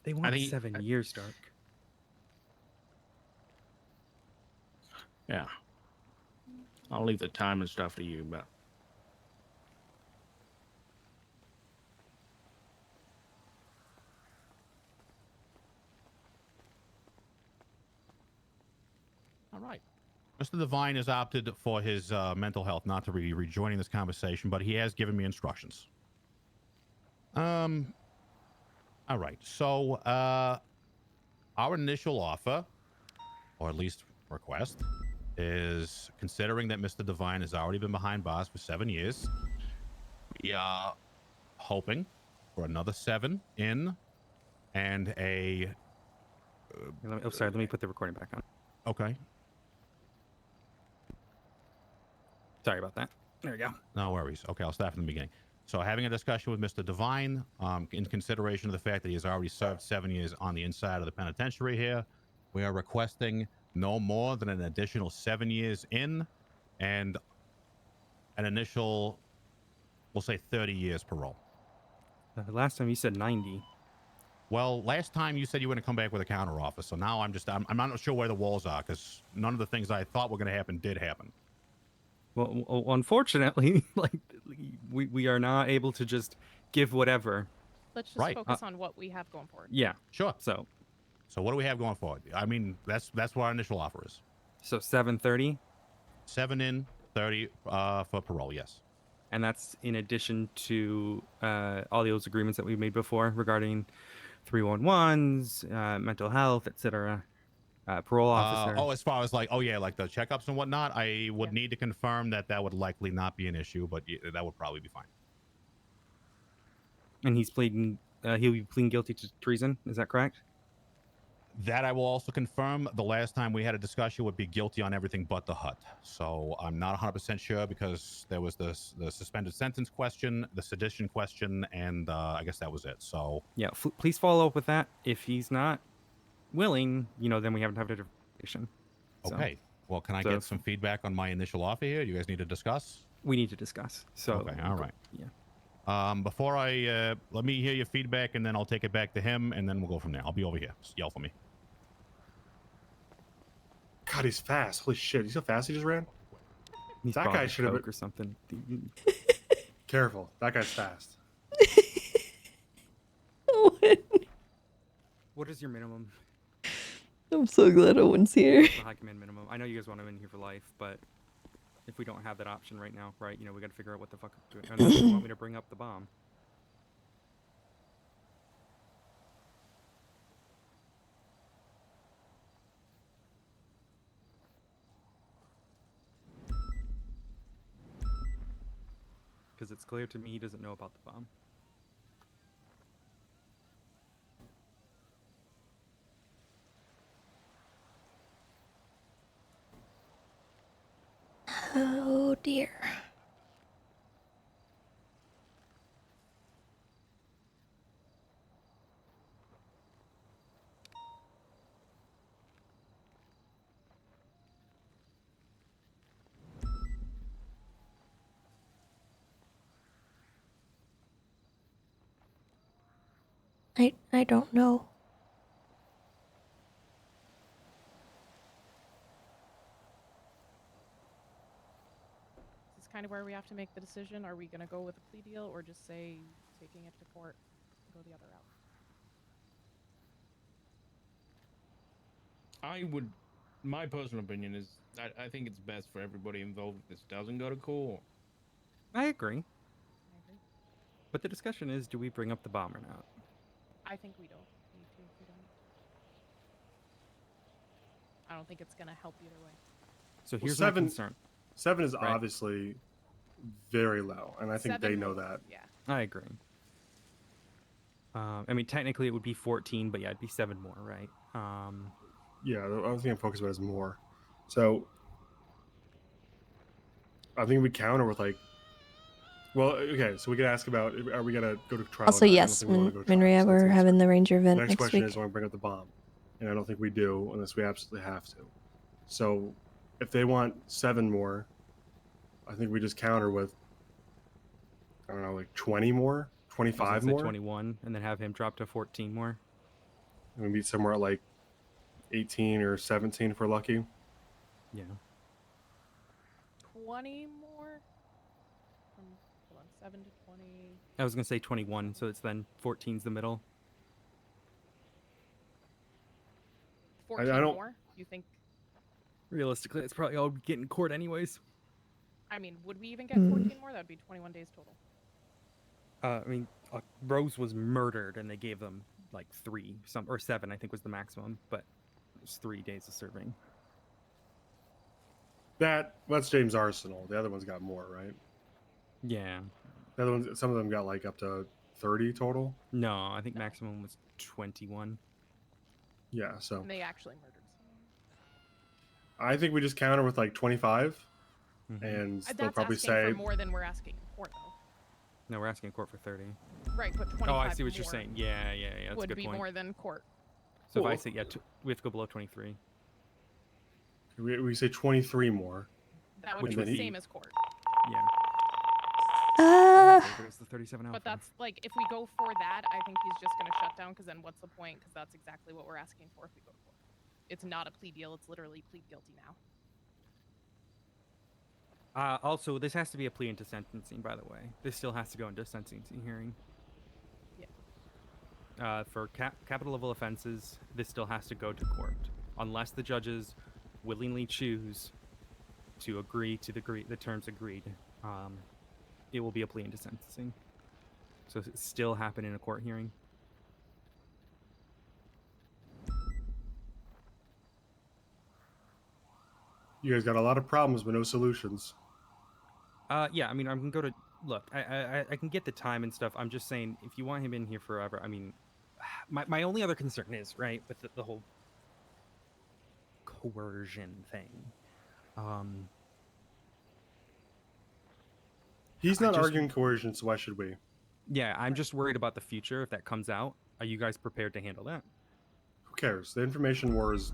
They want 7 years, Dark. Yeah. I'll leave the time and stuff to you, but All right. Mr. Divine has opted for his mental health not to be rejoining this conversation, but he has given me instructions. All right. So, our initial offer, or at least request, is considering that Mr. Divine has already been behind bars for 7 years. We are hoping for another 7 in and a... Let me put the recording back on. Okay. Sorry about that. There we go. No worries. Okay, I'll start from the beginning. So having a discussion with Mr. Divine, in consideration of the fact that he has already served 7 years on the inside of the penitentiary here, we are requesting no more than an additional 7 years in and an initial, we'll say 30 years parole. Last time you said 90. Well, last time you said you were going to come back with a counter offer, so now I'm not sure where the walls are because none of the things I thought were going to happen did happen. Well, unfortunately, like we are not able to just give whatever. Let's just Right. focus on what we have going forward. Yeah. Sure. So what do we have going forward? I mean, that's what our initial offer is. 730, 7 in, 30 for parole. Yes. and that's in addition to all those agreements that we made before regarding 311s, mental health, etc. Parole officer. As far as like the checkups and whatnot, I would need to confirm that would likely not be an issue, but that would probably be fine. And he's pleading. He'll be pleading guilty to treason. Is that correct? That I will also confirm. The last time we had a discussion would be guilty on everything but the hut. So I'm not 100% sure because there was the suspended sentence question, the sedition question, and I guess that was it. So yeah, please follow up with that. If he's not willing, then we haven't had a conversation. Okay. Well, can I get some feedback on my initial offer here? You guys need to discuss? We need to discuss. So okay, all right. Yeah. Before I let me hear your feedback, and then I'll take it back to him, and then we'll go from there. I'll be over here. Just yell for me. God, he's fast. Holy shit. You see how fast he just ran? He's that guy should have or something. Careful. That guy's fast. What is your minimum? I'm so glad Owen's here. The high command minimum. I know you guys want him in here for life, but if we don't have that option right now, right? We got to figure out what the fuck. Unless you want me to bring up the bomb. Because it's clear to me he doesn't know about the bomb. Oh dear. I don't know. This is kind of where we have to make the decision. Are we going to go with a plea deal or just say taking it to court, go the other route? My personal opinion is I think it's best for everybody involved if this doesn't go to court. I agree. But the discussion is, do we bring up the bomb or not? I think we don't need to. We don't. I don't think it's going to help either way. So here's my 7 concern. 7 is obviously very low, and I think they know that. Yeah. I agree. I mean, technically it would be 14, but yeah, it'd be 7 more, right? Yeah, I was thinking focus about is more. So I think we counter with like, well, okay, so we could ask about, are we gonna go to trial? Also, or not? I don't yes, think we wanna go to trial, Minria, so we're that's the having the Ranger event next next question week. is, when we bring up the bomb, and I don't think we do unless we absolutely have to. So if they want 7 more, I think we just counter with, I don't know, like 20 more, 25 more. 21, and then have him drop to 14 more. And we meet somewhere at like 18 or 17 if we're lucky. Yeah. 20 more? Hold on, 7 to 20. I was gonna say 21, so it's then 14's the middle. 14 I don't... more? You think? Realistically, it's probably all get in court anyways. I mean, would we even get 14 more? That would be 21 days total. I mean, Rose was murdered, and they gave them like 3, or 7, I think was the maximum, but it was 3 days of serving. That's James Arsenal. The other one's got more, right? Yeah. The other ones, some of them got like up to 30 total. No, I think maximum was 21. Yeah, so And they actually murdered someone. I think we just counter with like 25, and they'll probably say for more than we're asking in court, though. No, we're asking in court for 30. Right, but 25 Oh, I see what more you're saying. Yeah, that's would a good be point. more than court. So Well, if I say, yeah, we have to go below 23. we say 23 more. That would be the same as court. Yeah. There's the 37 alpha. But that's like, if we go for that, I think he's just going to shut down, because then what's the point? Because that's exactly what we're asking for if we go to court. It's not a plea deal. It's literally plead guilty now. Also, this has to be a plea into sentencing, by the way. This still has to go into sentencing hearing. Yeah. For capital level offenses, this still has to go to court. Unless the judges willingly choose to agree to the terms agreed, it will be a plea into sentencing. So it still happen in a court hearing. You guys got a lot of problems but no solutions. Yeah, I mean, I'm gonna go to look. I can get the time and stuff. I'm just saying, if you want him in here forever, I mean, my only other concern is right with the whole coercion thing. He's not arguing coercion, so why should we? Yeah, I'm just worried about the future if that comes out. Are you guys prepared to handle that? Who cares? The information war is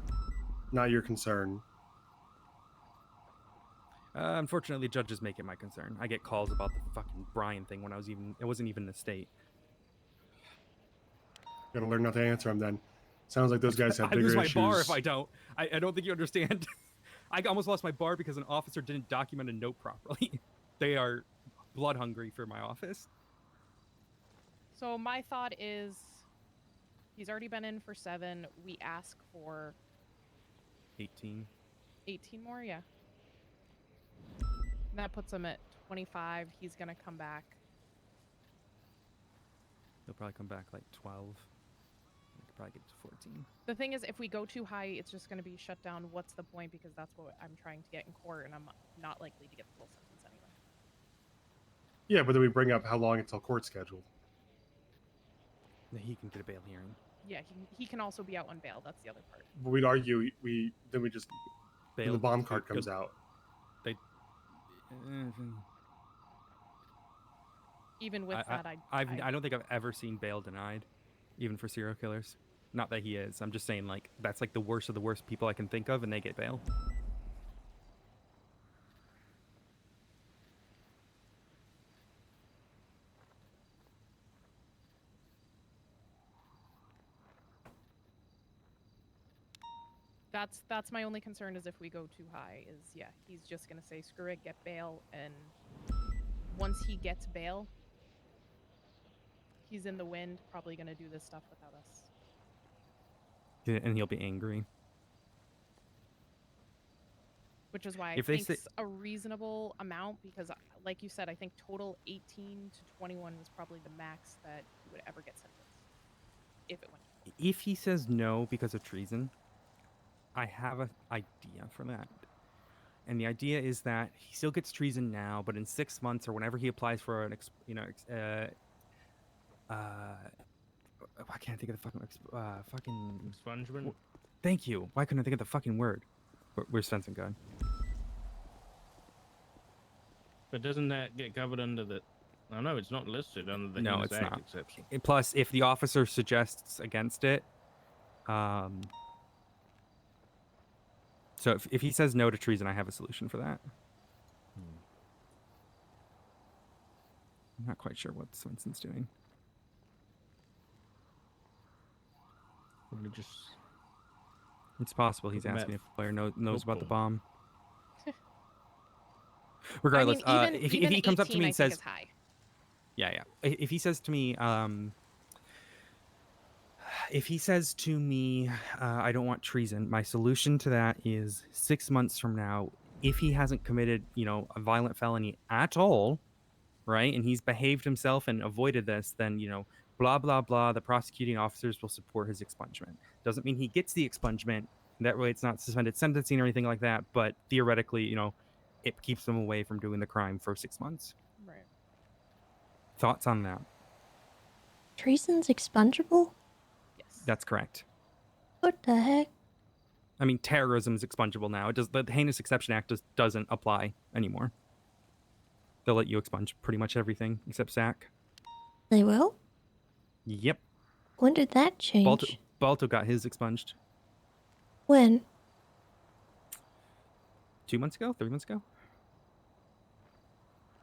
not your concern. Unfortunately, judges make it my concern. I get calls about the fucking Brian thing when it wasn't even in the state. Gotta learn not to answer them then. Sounds like those guys have bigger issues. I lose my bar if I don't. I don't think you understand. I almost lost my bar because an officer didn't document a note properly. They are blood hungry for my office. So my thought is, he's already been in for 7. We ask for 18. 18 more, yeah. And that puts him at 25. He's gonna come back. He'll probably come back like 12. I could probably get to 14. The thing is, if we go too high, it's just gonna be shut down. What's the point? Because that's what I'm trying to get in court, and I'm not likely to get the full sentence anyway. Yeah, but then we bring up how long until court scheduled. He can get a bail hearing. Yeah, he can also be out on bail. That's the other part. But we'd argue we just Bail, when the bomb card comes out. Even with that, I don't think I've ever seen bail denied, even for serial killers. Not that he is. I'm just saying, like, that's like the worst of the worst people I can think of, and they get bail. That's my only concern, is if we go too high, is yeah, he's just gonna say screw it, get bail, and once he gets bail, he's in the wind, probably gonna do this stuff without us. And he'll be angry. Which is why I If think it's a reasonable amount, because like you said, I think total 18 to 21 was probably the max that he would ever get sentenced, if it went. If he says no because of treason, I have an idea for that. And the idea is that he still gets treason now, but in 6 months or whenever he applies for an, why can't I think of the fucking expungement? Thank you. Why couldn't I think of the fucking word? Where's Svensson going? But doesn't that get covered under the? I know it's not listed under the No, it's Act not. exception. Plus, if the officer suggests against it, so if he says no to treason, I have a solution for that. I'm not quite sure what Svensson's doing. Just... It's possible he's asking if the player knows about the bomb. Regardless, I mean, if he comes up to me and says, high. yeah, if he says to me, I don't want treason, my solution to that is 6 months from now, if he hasn't committed, a violent felony at all, right, and he's behaved himself and avoided this, then, blah, blah, blah, the prosecuting officers will support his expungement. Doesn't mean he gets the expungement. That way it's not suspended sentencing or anything like that, but theoretically, it keeps them away from doing the crime for 6 months. Right. Thoughts on that? Treason's expungible? Yes. That's correct. What the heck? I mean, terrorism is expungible now. The Heinous Exception Act doesn't apply anymore. They'll let you expunge pretty much everything except SAC. They will? Yep. When did that change? Balto got his expunged. When? 2 months ago? 3 months ago?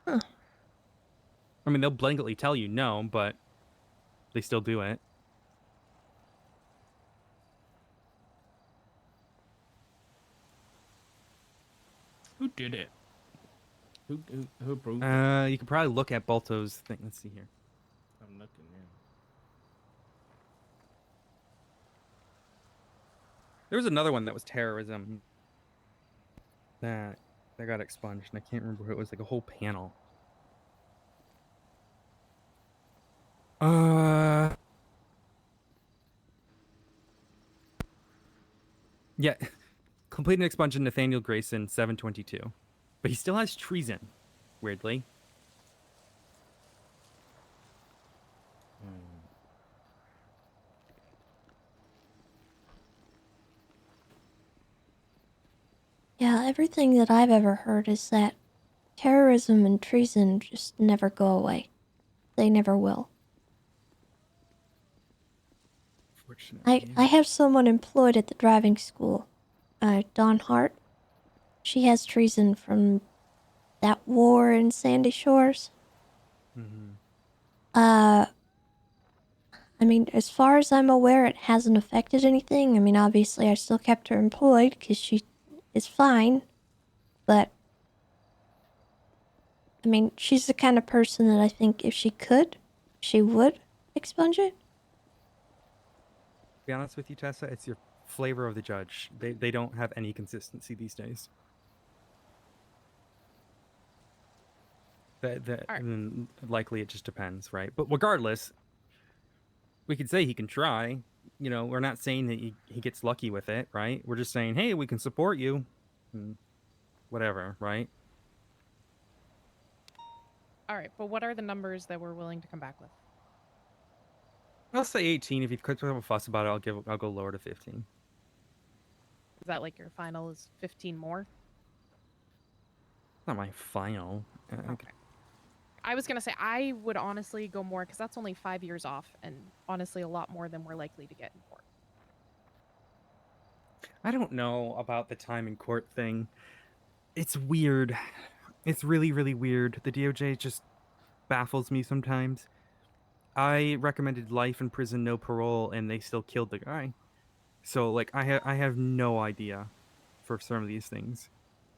Huh. I mean, they'll blanketly tell you no, but they still do it. Who did it? Who approved it? You can probably look at Balto's thing. Let's see here. I'm looking now. There was another one that was terrorism that got expunged, and I can't remember who it was. Like a whole panel. Yeah, complete an expunsion. Nathaniel Grayson, 722, but he still has treason. Weirdly. Yeah, everything that I've ever heard is that terrorism and treason just never go away. They never will. I have someone employed at the driving school, Dawn Hart. She has treason from that war in Sandy Shores. I mean, as far as I'm aware, it hasn't affected anything. I mean, obviously, I still kept her employed because she is fine. But, I mean, she's the kind of person that I think if she could, she would expunge it. To be honest with you, Tessa, it's your flavor of the judge. They don't have any consistency these days. I mean, likely it just depends, right? But regardless, we could say he can try. You know, we're not saying that he gets lucky with it, right? We're just saying, hey, we can support you. Whatever, right? All right, but what are the numbers that we're willing to come back with? I'll say 18. If you could have a fuss about it, I'll go lower to 15. Is that like your final is 15 more? Not my final. Okay. I was going to say, I would honestly go more because that's only 5 years off and honestly a lot more than we're likely to get in court. I don't know about the time in court thing. It's weird. It's really, really weird. The DOJ just baffles me sometimes. I recommended life in prison, no parole, and they still killed the guy. So, like, I have no idea for some of these things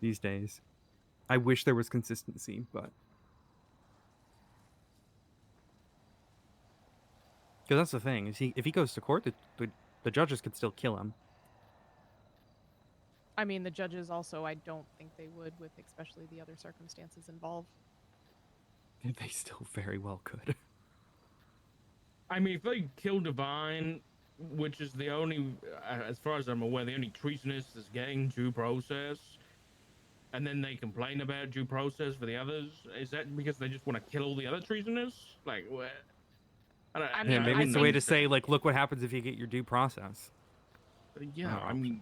these days. I wish there was consistency, but... Because that's the thing, is if he goes to court, the judges could still kill him. I mean, the judges also, I don't think they would with especially the other circumstances involved. They still very well could. I mean, if they kill Divine, which is the only, as far as I'm aware, the only treasonous that's getting due process, and then they complain about due process for the others, is that because they just want to kill all the other treasonous? Like, what? Yeah, maybe it's a way to say, like, look what happens if you get your due process. Yeah, I mean,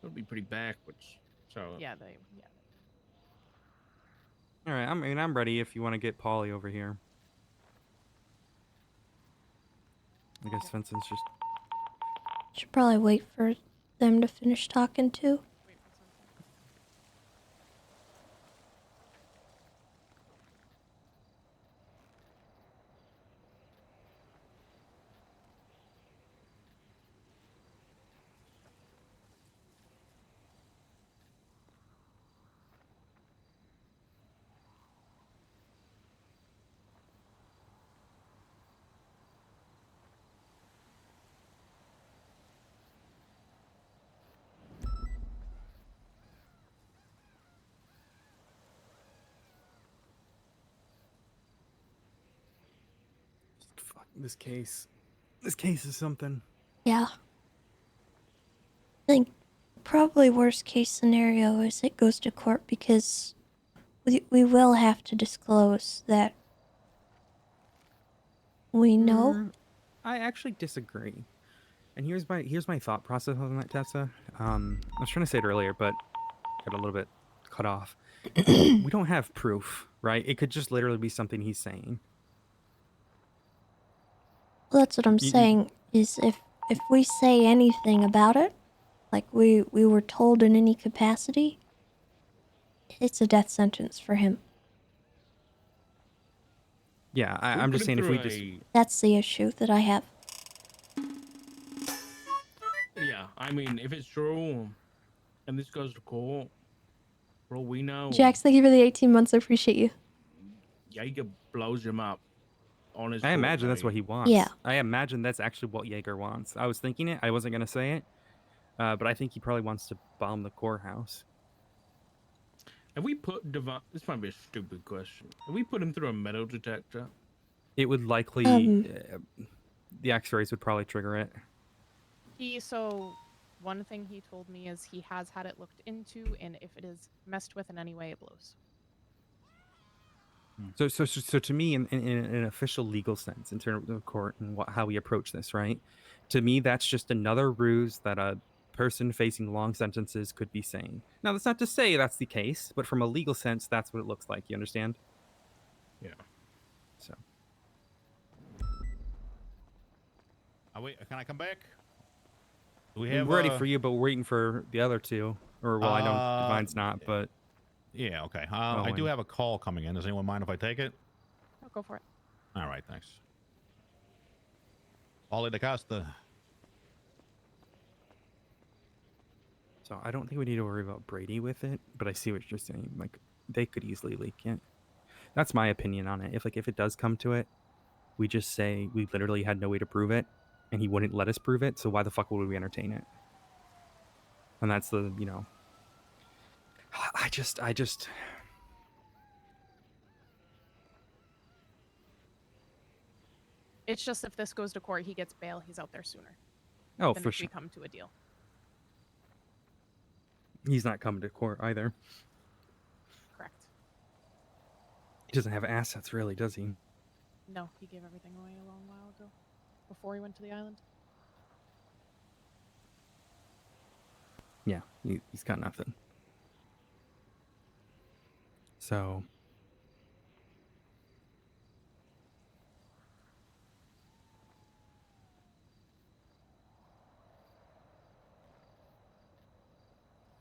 it would be pretty backwards. So yeah. All right, I'm ready if you want to get Polly over here. I guess Vincent's just... Should probably wait for them to finish talking too. Fuck, this case is something. Yeah. I think probably worst case scenario is it goes to court because we will have to disclose that we know. I actually disagree. And here's my thought process on that, Tessa. I was trying to say it earlier, but got a little bit cut off. We don't have proof, right? It could just literally be something he's saying. Well, that's what I'm saying, is if we say anything about it, like we were told in any capacity, it's a death sentence for him. Yeah, We'll I'm put just him saying if through we just That's the issue that I have. Yeah, I mean, if it's true, and this goes to court, for all we know, Jax, thank you for the 18 months. I appreciate you. Jaeger blows him up on his I court imagine that's what day. he wants. Yeah. I imagine that's actually what Jaeger wants. I was thinking it. I wasn't gonna say it, but I think he probably wants to bomb the courthouse. Have we put Devon? This might be a stupid question. Have we put him through a metal detector? It would likely Um. the X-rays would probably trigger it. So one thing he told me is he has had it looked into, and if it is messed with in any way, it blows. So to me, in an official legal sense, in terms of court and how we approach this, right? To me, that's just another ruse that a person facing long sentences could be saying. Now, that's not to say that's the case, but from a legal sense, that's what it looks like. You understand? Yeah. So. Can I come back? Do we I mean, have we're ready for you, but we're waiting for the other two. Or well, I know Divine's not, but yeah, okay. I do have a call coming in. Does anyone mind if I take it? Oh, go for it. All right, thanks. Ollie DaCosta. So I don't think we need to worry about Brady with it, but I see what you're saying. Like, they could easily leak it. That's my opinion on it. If it does come to it, we just say we literally had no way to prove it, and he wouldn't let us prove it. So why the fuck would we entertain it? And that's the, I just. It's just if this goes to court, he gets bail. He's out there sooner. Oh, than for if sure. we come to a deal. He's not coming to court either. Correct. He doesn't have assets, really, does he? No, he gave everything away a long while ago, before he went to the island. Yeah, he's got nothing. So.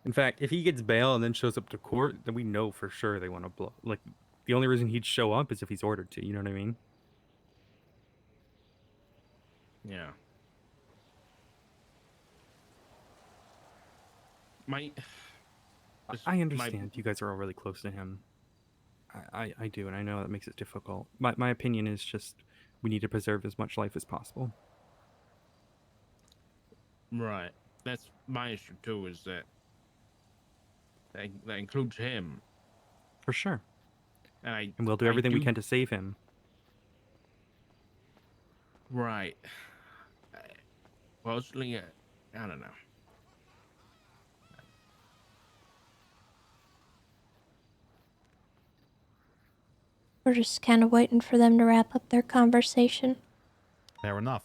In fact, if he gets bail and then shows up to court, then we know for sure they want to blow. Like, the only reason he'd show up is if he's ordered to. You know what I mean? Yeah. I understand you guys are all really close to him. I do, and I know that makes it difficult. My opinion is just we need to preserve as much life as possible. Right. That's my issue too. Is that includes him. For sure. And we'll do everything we can to save him. Right. Mostly, I don't know. We're just kind of waiting for them to wrap up their conversation. Fair enough.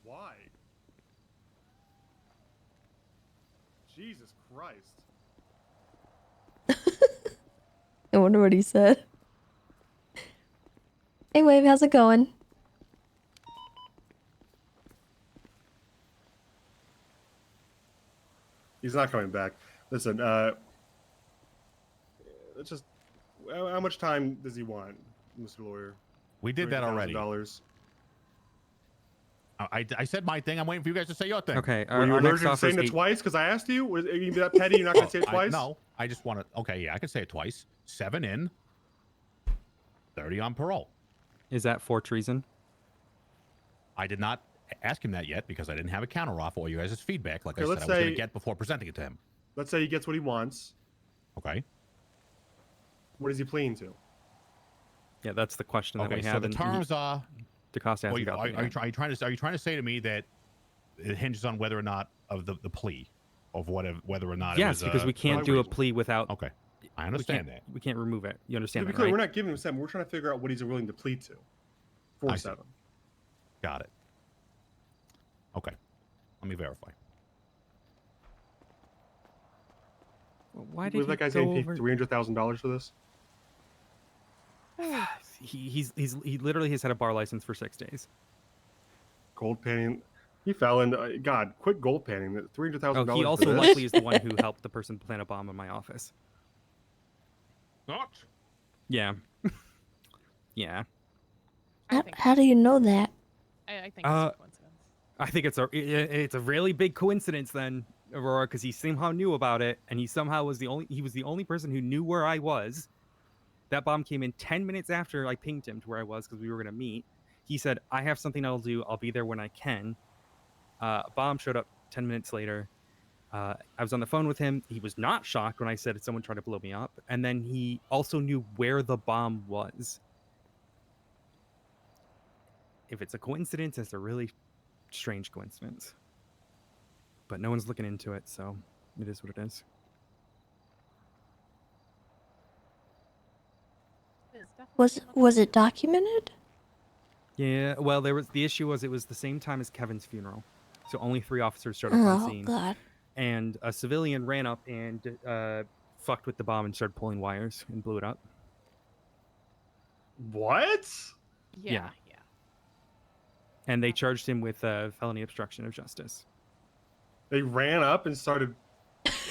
Why? Jesus Christ. I wonder what he said. Hey, Wave, how's it going? He's not coming back. Listen, let's just. How much time does he want, Mr. Lawyer? We did that already. $30,000. I said my thing. I'm waiting for you guys to say your thing. Okay. Were you allergic to saying it twice? Because I asked you. Are you gonna be that petty? You're not gonna say it twice? No, I just want to. Okay, yeah, I can say it twice. 7 in, 30 on parole. Is that for treason? I did not ask him that yet because I didn't have a counter offer or you guys' feedback like I said let's I was going to say- get before presenting it to him. Let's say he gets what he wants. Okay. What is he pleading to? Yeah, that's the question that Okay, we so have. the and terms are. DaCosta hasn't got Are them yet. you trying to say to me that it hinges on whether or not of the plea of whether or not Yes, it was because we can't do a reasonable? plea without. Okay, I understand that. We can't remove it. You understand To be that, clear, right? we're not giving him 7. We're trying to figure out what he's willing to plead to. I 4 see. 7. Got it. Okay, let me verify. Why I did believe that guy's getting paid $300,000 for this. He literally has had a bar license for 6 days. Gold panning. He fell into God. Quit gold panning. $300,000. Oh, he also for this? likely is the one who helped the person plant a bomb in my office. What? Yeah. Yeah. How do you know that? I think it's a coincidence. I think it's a really big coincidence then, Aurora, because he somehow knew about it, and he somehow was the only person who knew where I was. That bomb came in 10 minutes after I pinged him to where I was because we were gonna meet. He said, "I have something I'll do. I'll be there when I can." A bomb showed up 10 minutes later. I was on the phone with him. He was not shocked when I said someone tried to blow me up, and then he also knew where the bomb was. If it's a coincidence, it's a really strange coincidence. But no one's looking into it, so it is what it is. Was it documented? Yeah, well, the issue was it was the same time as Kevin's funeral, so only 3 officers showed up on scene. Oh God! And a civilian ran up and fucked with the bomb and started pulling wires and blew it up. What? Yeah. And they charged him with felony obstruction of justice. They ran up and started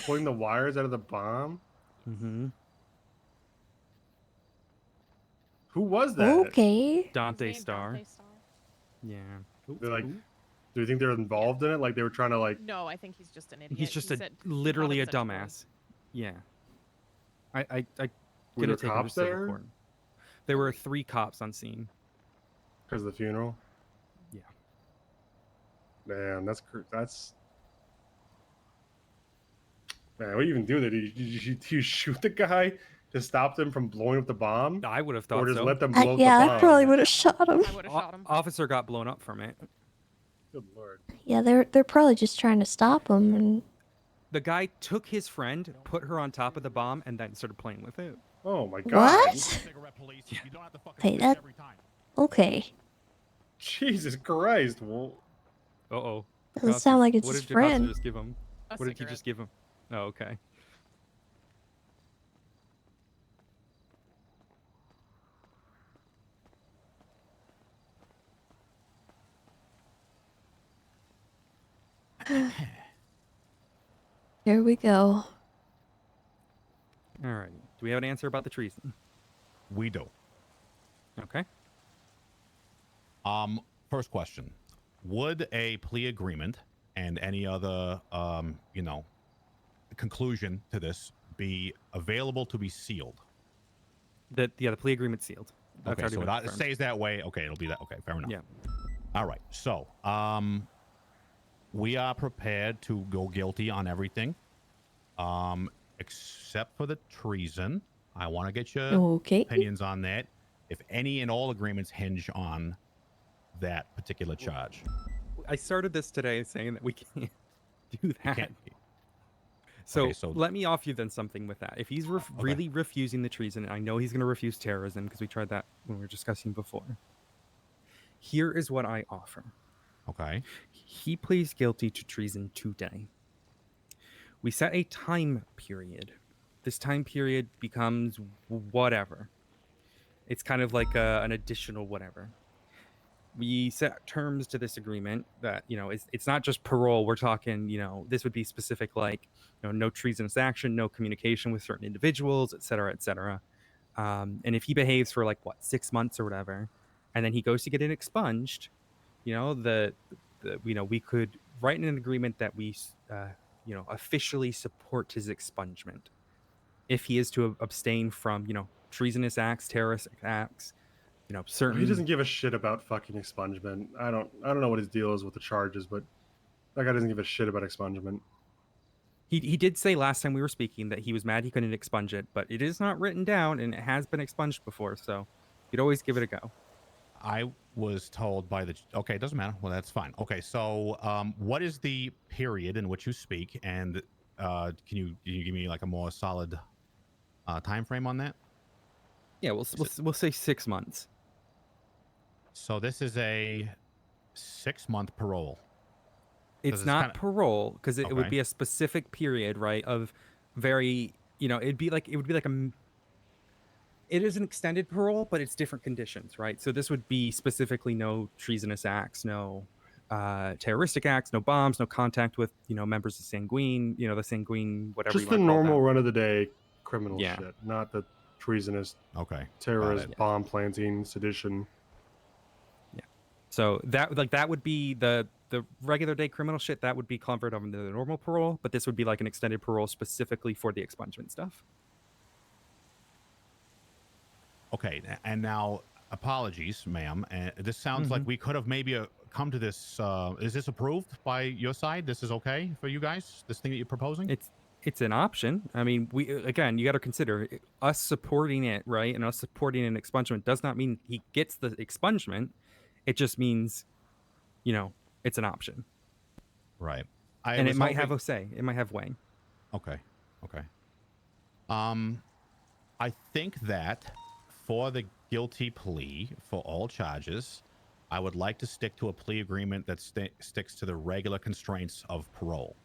pulling the wires out of the bomb. Mm-hmm. Who was that? Okay. Dante Star. Yeah. They're like, do you think they're involved in it? Like they were trying to like? No, I think he's just an idiot. He's just He said- he literally a wanted such dumbass. Yeah. I Were gonna there take him to cops civil there? court. There were 3 cops on scene. Because of the funeral. Yeah. Man, that's. Man, what do you even do there? Do you shoot the guy to stop them from blowing up the bomb? I would have thought or just so. let them blow up Yeah, the I bomb? probably would have shot him. I would have shot him. Officer got blown up from it. Good lord. Yeah, they're probably just trying to stop him, and The guy took his friend, put her on top of the bomb, and then started playing with it. Oh my god. what? Hey, that. Okay. Jesus Christ. Well, Uh-oh. Doesn't sound like it's what his did Jacasa friend. just give him? A What did you cigarette. just give him? Oh, okay. Here we go. All right. Do we have an answer about the treason? We do. Okay. First question: would a plea agreement and any other, conclusion to this be available to be sealed? The plea agreement's sealed. That's Okay, already so been it confirmed. stays that way. Okay, it'll be that. Okay, fair enough. Yeah. All right. So, we are prepared to go guilty on everything, except for the treason. I want to get your Okay. opinions on that. If any and all agreements hinge on that particular charge. I started this today saying that we can't do that. Can't- So, Okay, so- let me offer you then something with that. If he's really refusing the treason, I know he's going to refuse terrorism because we tried that when we were discussing before. Here is what I offer. Okay. He pleads guilty to treason today. We set a time period. This time period becomes whatever. It's kind of like an additional whatever. We set terms to this agreement that, it's not just parole. We're talking, this would be specific, like, no treasonous action, no communication with certain individuals, et cetera, et cetera. And if he behaves for 6 months or whatever, and then he goes to get it expunged, we could write in an agreement that we, officially support his expungement. If he is to abstain from, treasonous acts, terrorist acts, certain. he doesn't give a shit about fucking expungement. I don't know what his deal is with the charges, but that guy doesn't give a shit about expungement. He did say last time we were speaking that he was mad he couldn't expunge it, but it is not written down and it has been expunged before, so you'd always give it a go. I was told by the... Okay, it doesn't matter. Well, that's fine. Okay, so what is the period in which you speak, and can you give me a more solid time frame on that? Yeah, we'll say 6 months. So this is a 6-month parole. It's not parole because it would Okay. be a specific period, right? Of very, it would be like it is an extended parole, but it's different conditions, right? So this would be specifically no treasonous acts, no terroristic acts, no bombs, no contact with members of Sanguine, the Sanguine, whatever. Just you the wanna call normal them. run of the day criminal Yeah. shit, not the treasonous, Okay. terrorist, it. bomb planting, sedition. So that would be the regular day criminal shit. That would be covered under the normal parole, but this would be like an extended parole specifically for the expungement stuff. Okay, and now apologies, ma'am. This sounds like we could have maybe come to this. Is this approved by your side? This is okay for you guys? This thing that you're proposing? It's an option. I mean, we again, you got to consider us supporting it, right? And us supporting an expungement does not mean he gets the expungement. It just means, it's an option. Right. And it might have a say. It might have weighing. Okay. Okay. I think that for the guilty plea for all charges, I would like to stick to a plea agreement that sticks to the regular constraints of parole.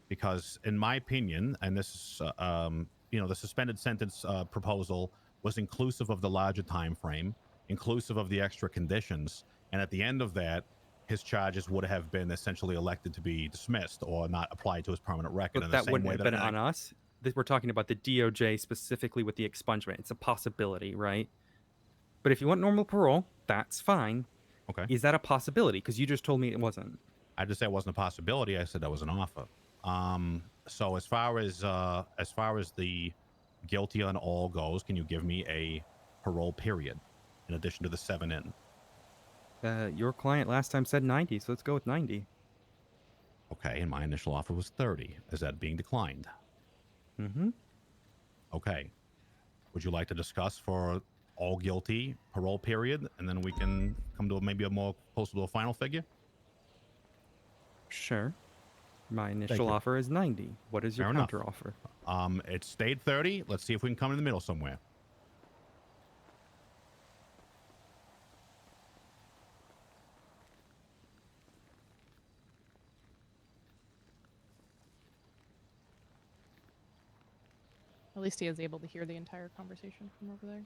Because in my opinion, and this is, the suspended sentence proposal was inclusive of the larger time frame, inclusive of the extra conditions, and at the end of that, his charges would have been essentially elected to be dismissed or not applied to his permanent record. But in the that same wouldn't way have that been on us. We're talking about the DOJ specifically with the expungement. It's a possibility, right? But if you want normal parole, that's fine. Okay. Is that a possibility? Because you just told me it wasn't. I just said it wasn't a possibility. I said that was an offer. So as far as the guilty on all goes, can you give me a parole period in addition to the 7 in? Your client last time said 90, so let's go with 90. Okay, and my initial offer was 30. Is that being declined? Mm-hmm. Okay. Would you like to discuss for all guilty parole period, and then we can come to maybe a more closer to a final figure? Sure. My initial offer is 90. What is your Fair enough. counter offer? It stayed 30. Let's see if we can come in the middle somewhere. At least he is able to hear the entire conversation from over there.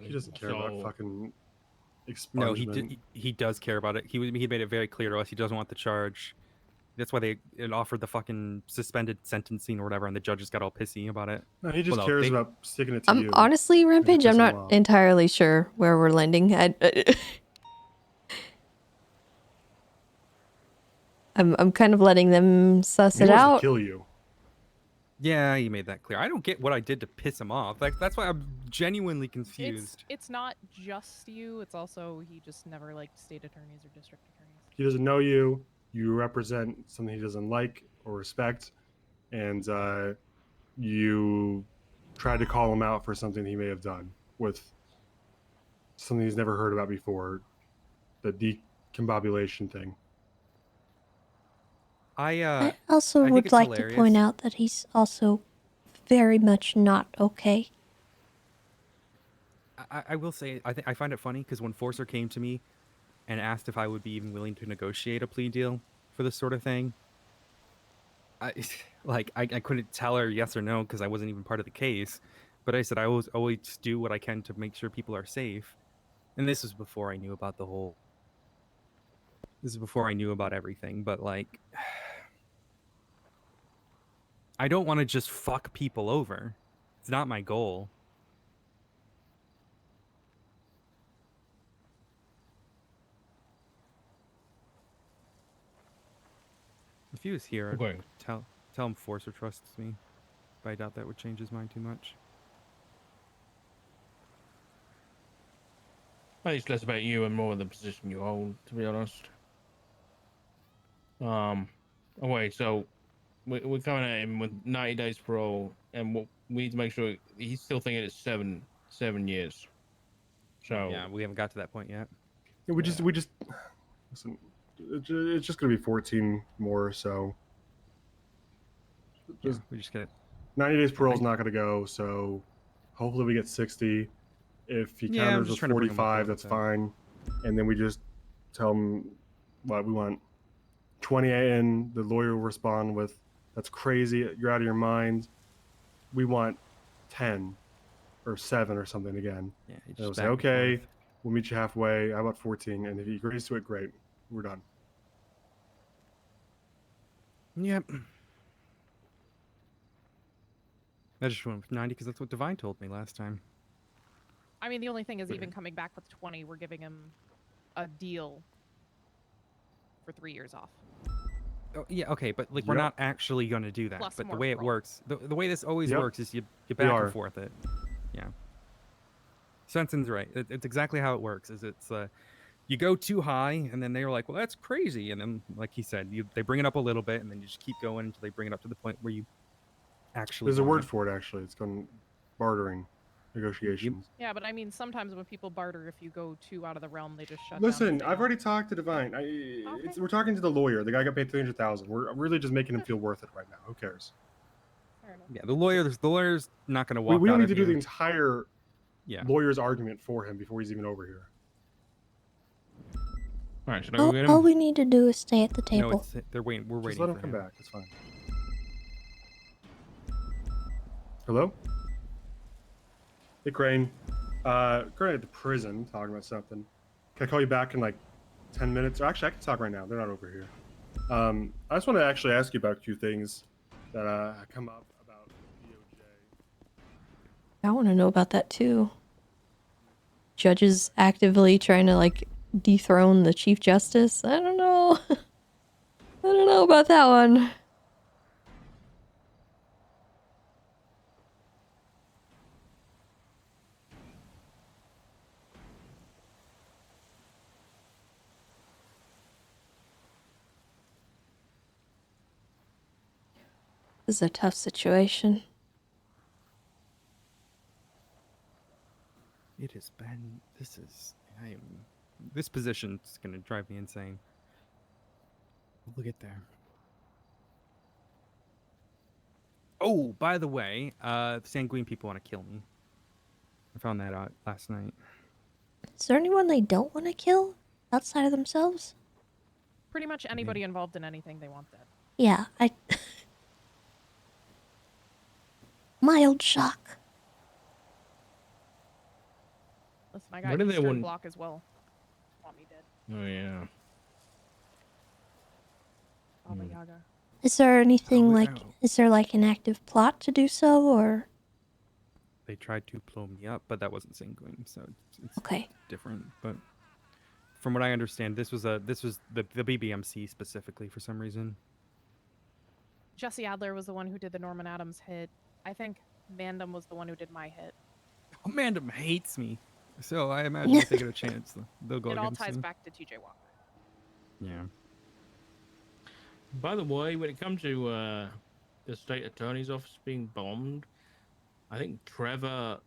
He doesn't care about fucking expungement. No, he does care about it. He made it very clear to us he doesn't want the charge. That's why it offered the fucking suspended sentencing or whatever, and the judges got all pissy about it. No, he just cares about sticking it to you. Honestly, Rampage, I'm not entirely sure where we're landing. I'm kind of letting them suss it out. To kill you. Yeah, he made that clear. I don't get what I did to piss him off. That's why I'm genuinely confused. It's not just you. It's also he just never liked state attorneys or district attorneys. He doesn't know you. You represent something he doesn't like or respect, and you tried to call him out for something he may have done with something he's never heard about before, the decombobulation thing. I also would like to point out that he's also very much not okay. I will say, I find it funny because when Forcer came to me and asked if I would be even willing to negotiate a plea deal for this sort of thing, I couldn't tell her yes or no because I wasn't even part of the case. But I said I always do what I can to make sure people are safe. And this was before I knew about This is before I knew about everything. But I don't want to just fuck people over. It's not my goal. If he was here, Okay. tell him Forcer trusts me. But I doubt that would change his mind too much. I think it's less about you and more the position you hold, to be honest. Wait, so we're coming at him with 90 days parole, and we need to make sure he's still thinking it's seven years. So yeah, we haven't got to that point yet. Yeah, we just listen. It's just gonna be 14 more, so We just get 90 days parole is not gonna go. So hopefully we get 60. If he Yeah, I'm counters just with trying to bring him up a 45, little that's bit. fine. And then we just tell him what we want. 20 in, the lawyer will respond with, "That's crazy. You're out of your mind. We want 10." or 7 or something again. Yeah, And just it'll say, back and okay, forth. we'll meet you halfway. How about 14? And if he agrees to it, great. We're done. Yep. I just went with 90 because that's what Divine told me last time. I mean, the only thing is, even coming back with 20, we're giving him a deal for 3 years off. Oh, yeah, okay, but like we're Yep. not actually going to do that. Plus But the more way it parole. works, the way this always Yep. works is you We back are. and forth it. Yeah. Senson's right. It's exactly how it works. Is it's you go too high, and then they're like, well, that's crazy, and then like he said, they bring it up a little bit, and then you just keep going until they bring it up to the point where you actually. There's a want word it. for it, actually. It's called bartering negotiations. Yeah, but I mean, sometimes when people barter, if you go too out of the realm, they just shut down. Listen, I've already talked to Divine. We're talking to the lawyer. The guy got paid 300,000. We're really just making him feel worth it right now. Who cares? Yeah, the lawyer's not going to walk We out don't need of to do the here. entire Yeah. lawyer's argument for him before he's even over here. All right, should I go get him? All we need to do is stay at the No, table. they're waiting. We're Just waiting let him for come him. back. It's fine. Hello? Hey, Crane. Currently at the prison talking about something. Can I call you back in like 10 minutes? Or actually, I can talk right now. They're not over here. I just want to actually ask you about a few things that come up about DOJ. I want to know about that too. Judges actively trying to like dethrone the Chief Justice. I don't know. I don't know about that one. This is a tough situation. It has been. This position's gonna drive me insane. We'll get there. Oh, by the way, the Sanguine people want to kill me. I found that out last night. Is there anyone they don't want to kill outside of themselves? Pretty much anybody involved in anything they want dead. Yeah, Mild shock. Listen, I Where got do they Eastern want- Bloc as well. Want me dead. Oh yeah. Baba Yaga. Is there anything Oh, like, ow. is there like an active plot to do so, or? They tried to blow me up, but that wasn't Sanguine, so it's Okay. different. But from what I understand, this was the BBMC specifically for some reason. Jesse Adler was the one who did the Norman Adams hit. I think Mandem was the one who did my hit. Amanda hates me, so I imagine if they get a chance, they'll go It all against ties me. back to TJ Walker. Yeah. By the way, when it comes to the state attorney's office being bombed, I think Trevor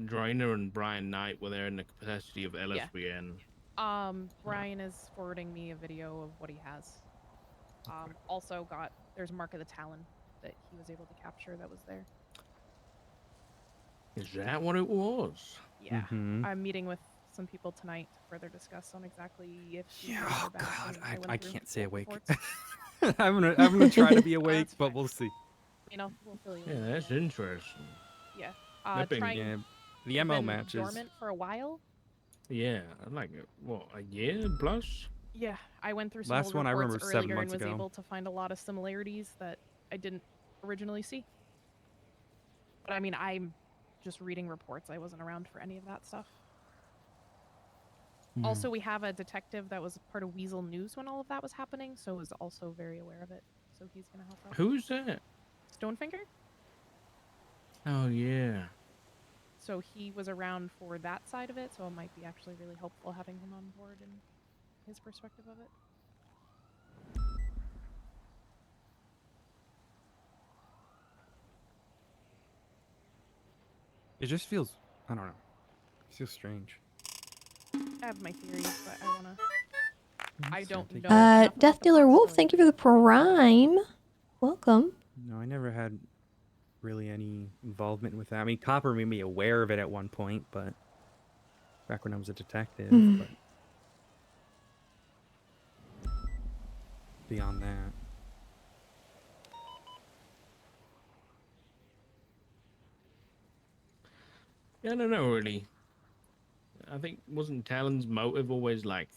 Drainer and Brian Knight were there in the capacity of LSBN. Brian is forwarding me a video of what he has. Also there's Mark of the Talon that he was able to capture that was there. Is that what it was? Yeah. Mhm. I'm meeting with some people tonight to further discuss on exactly if Yeah. these Oh are back, God, and I went through can't stay both awake. reports. I'm gonna try to be awake, That's but fine. we'll see. You know, we'll fill you Yeah, in. that's interesting. Yeah. That being- Trying Yeah, the has MO been matches. dormant for a while. Yeah, like what, a year plus? Yeah, I went through some Last old one I remember reports was 7 earlier and months was ago. able to find a lot of similarities that I didn't originally see. But I mean, I'm just reading reports. I wasn't around for any of that stuff. Also, we have a detective that was part of Weasel News when all of that was happening, so was also very aware of it. So he's gonna help out. Who's that? Stonefinger? Oh yeah. So he was around for that side of it, so it might be actually really helpful having him on board and his perspective of it. It just feels, I don't know. It feels strange. I have my theories, but I don't know. Death enough about the Dealer Wolf, backstory. thank you for the prime. Welcome. No, I never had really any involvement with that. I mean, Copper made me aware of it at one point, but back when I was a detective, but beyond that. Yeah, I don't know really. I think wasn't Talon's motive always like,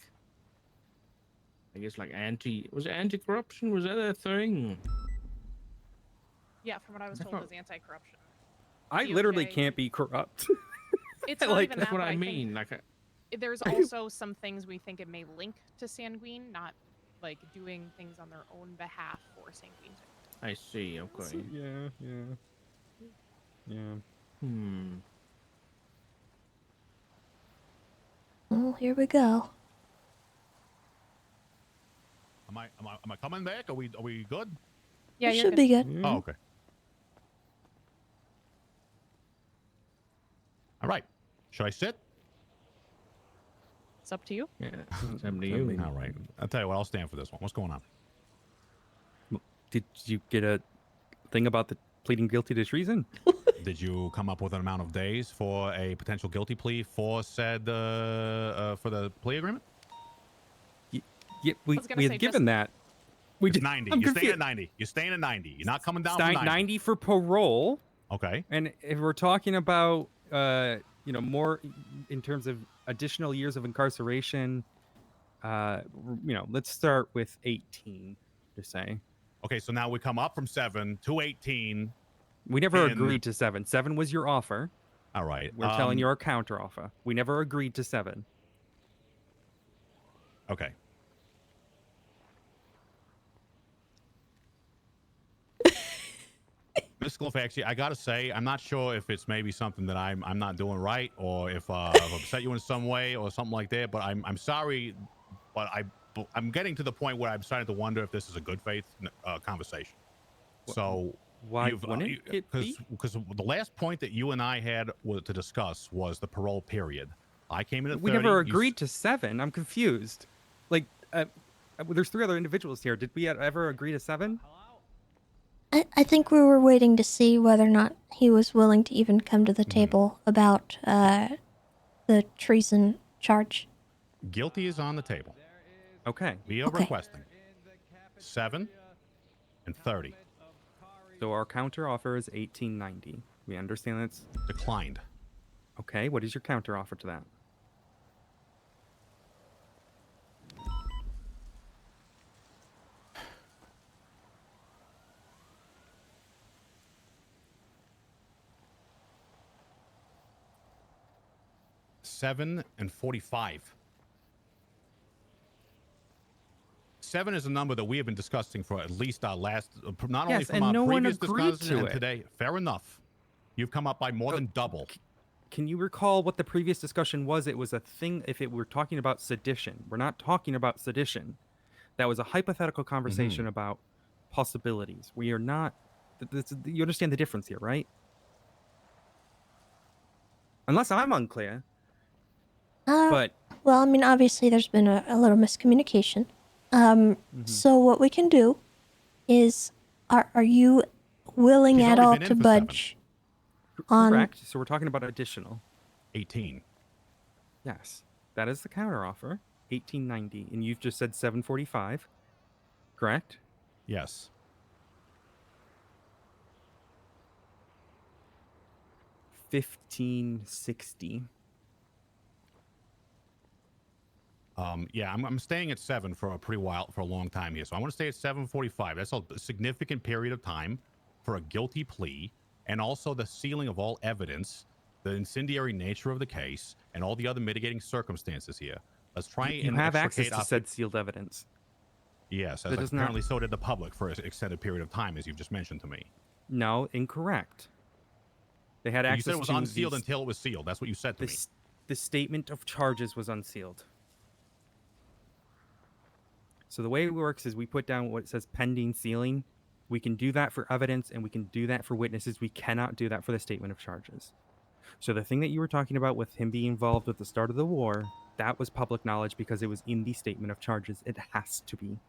I guess like was it anti-corruption? Was that a thing? Yeah, from what I was I told, thought- is anti-corruption. I literally DOJ can't be corrupt. It's not like even That's that, what but I I mean. Like, think there's also some things we think it may link to Sanguine, not like doing things on their own behalf for Sanguine. I see. Okay. Yeah. Hmm. Well, here we go. Am I coming back? Are we good? Yeah, You you're should good. be good. Oh, okay. All right. Should I sit? It's up to you. Yeah. It's up to you. All right. I'll tell you what. I'll stand for this one. What's going on? Did you get a thing about the pleading guilty to treason? Did you come up with an amount of days for a potential guilty plea for said for the plea agreement? Yeah, we was gonna we say had given that. We It's did 90. I'm You're staying confused. at 90. You're staying at 90. You're not coming down Staying from 90. 90 for parole. Okay. And if we're talking about more in terms of additional years of incarceration, let's start with 18 to say. Okay, so now we come up from 7 to 18. We never And- agreed to 7. 7 was your offer. All right. We're telling you our counter offer. We never agreed to 7. Okay. Miss Cliff, actually, I gotta say, I'm not sure if it's maybe something that I'm not doing right, or if I've upset you in some way or something like that. But I'm sorry, but I'm getting to the point where I'm starting to wonder if this is a good faith conversation. So Why wouldn't it be? Because the last point that you and I had to discuss was the parole period. I came in at 30. We never agreed to 7. I'm confused. Like, there's 3 other individuals here. Did we ever agree to 7? I think we were waiting to see whether or not he was willing to even come to the table about the treason charge. Guilty is on the table. Okay. We are requesting 7 and 30. So our counter offer is 1890. We understand that's declined. Okay, what is your counter offer to that? $7 and $45. 7 is a number that we have been discussing for at least our last, not only Yes, from and our no one previous agreed discussion to and it. today. Fair enough. You've come up by more than double. Can you recall what the previous discussion was? It was a thing if it were talking about sedition. We're not talking about sedition. That was a hypothetical conversation about possibilities. We are not... You understand the difference here, right? Unless I'm unclear. But Well, I mean, obviously there's been a little miscommunication. So what we can do is, are you willing She's at already all been in to for 7. budge on... Correct. So we're talking about additional. 18. Yes. That is the counter offer. 1890. And you've just said 745. Correct? Yes. $1560. Yeah, I'm staying at 7 for a long time here. So I want to stay at 745. That's a significant period of time for a guilty plea, and also the sealing of all evidence, the incendiary nature of the case, and all the other mitigating circumstances here. Let's try You and have access extricate to said sealed evidence. Yes, That as does apparently not- so did the public for an extended period of time, as you've just mentioned to me. No, incorrect. They had But you access said it was to unsealed the- until it was sealed. That's what you said to me. The statement of charges was unsealed. So the way it works is we put down what it says pending sealing. We can do that for evidence and we can do that for witnesses. We cannot do that for the statement of charges. So the thing that you were talking about with him being involved with the start of the war, that was public knowledge because it was in the statement of charges. It has to be.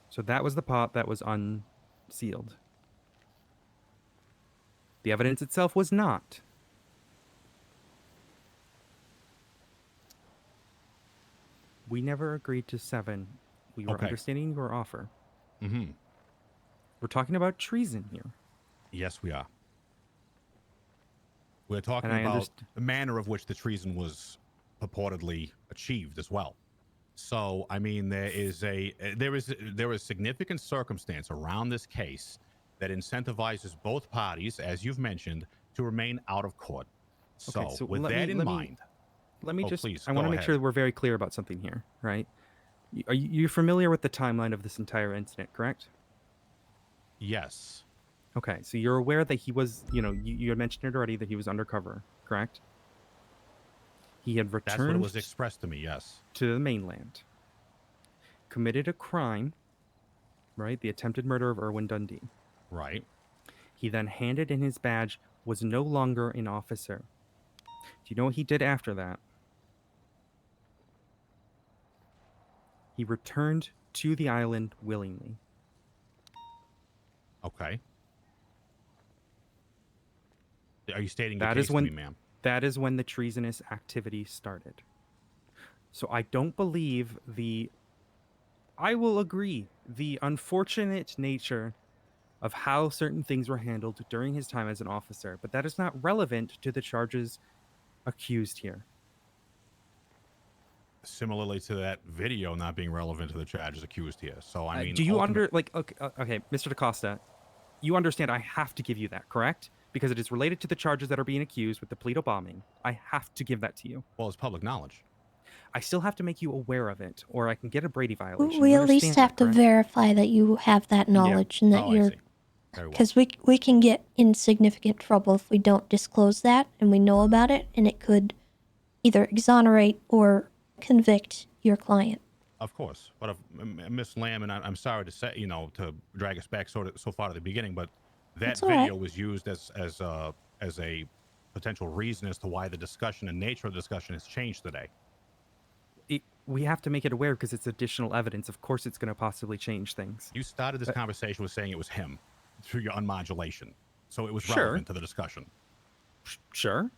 So that was the part that was unsealed. The evidence itself was not. We never agreed to 7. We were Okay. understanding your offer. Mm-hmm. We're talking about treason here. Yes, we are. We're talking And I about underst- the manner of which the treason was purportedly achieved as well. So, I mean, there is significant circumstance around this case that incentivizes both parties, as you've mentioned, to remain out of court. So, Okay, so with let that me- in let me- mind, Let me Oh, just, please, I want go to make ahead. sure that we're very clear about something here, right? You're familiar with the timeline of this entire incident, correct? yes, Okay, so you're aware that he was, you had mentioned it already, that he was undercover, correct? He had that's what it returned was expressed to me. Yes, to the mainland, committed a crime, right? The attempted murder of Erwin Dundee. right. He then handed in his badge, was no longer an officer. Do you know what he did after that? He returned to the island willingly. Okay. Are you stating the That case is when to me, ma'am? that is when the treasonous activity started. So I don't believe I will agree, the unfortunate nature of how certain things were handled during his time as an officer, but that is not relevant to the charges accused here. Similarly to that video not being relevant to the charges accused here. So, I mean, Do you okay, Mr. DaCosta, you understand I have to give you that, correct? Because it is related to the charges that are being accused with the Plea bombing. I have to give that to you. Well, it's public knowledge. I still have to make you aware of it, or I can get a Brady violation. We You at least understand have that, to correct? verify that you have that knowledge and that Oh, I you're, see. Very well. because we can get in significant trouble if we don't disclose that and we know about it, and it could either exonerate or convict your client. Of course, but if Miss Lamb, and I'm sorry to say, to drag us back so far to the beginning, but that That's all right. video was used as a potential reason as to why the discussion and nature of the discussion has changed today. We have to make it aware because it's additional evidence. Of course, it's going to possibly change things. You started this conversation with saying it was him through your unmodulation, so it was Sure. relevant to the discussion. Sure.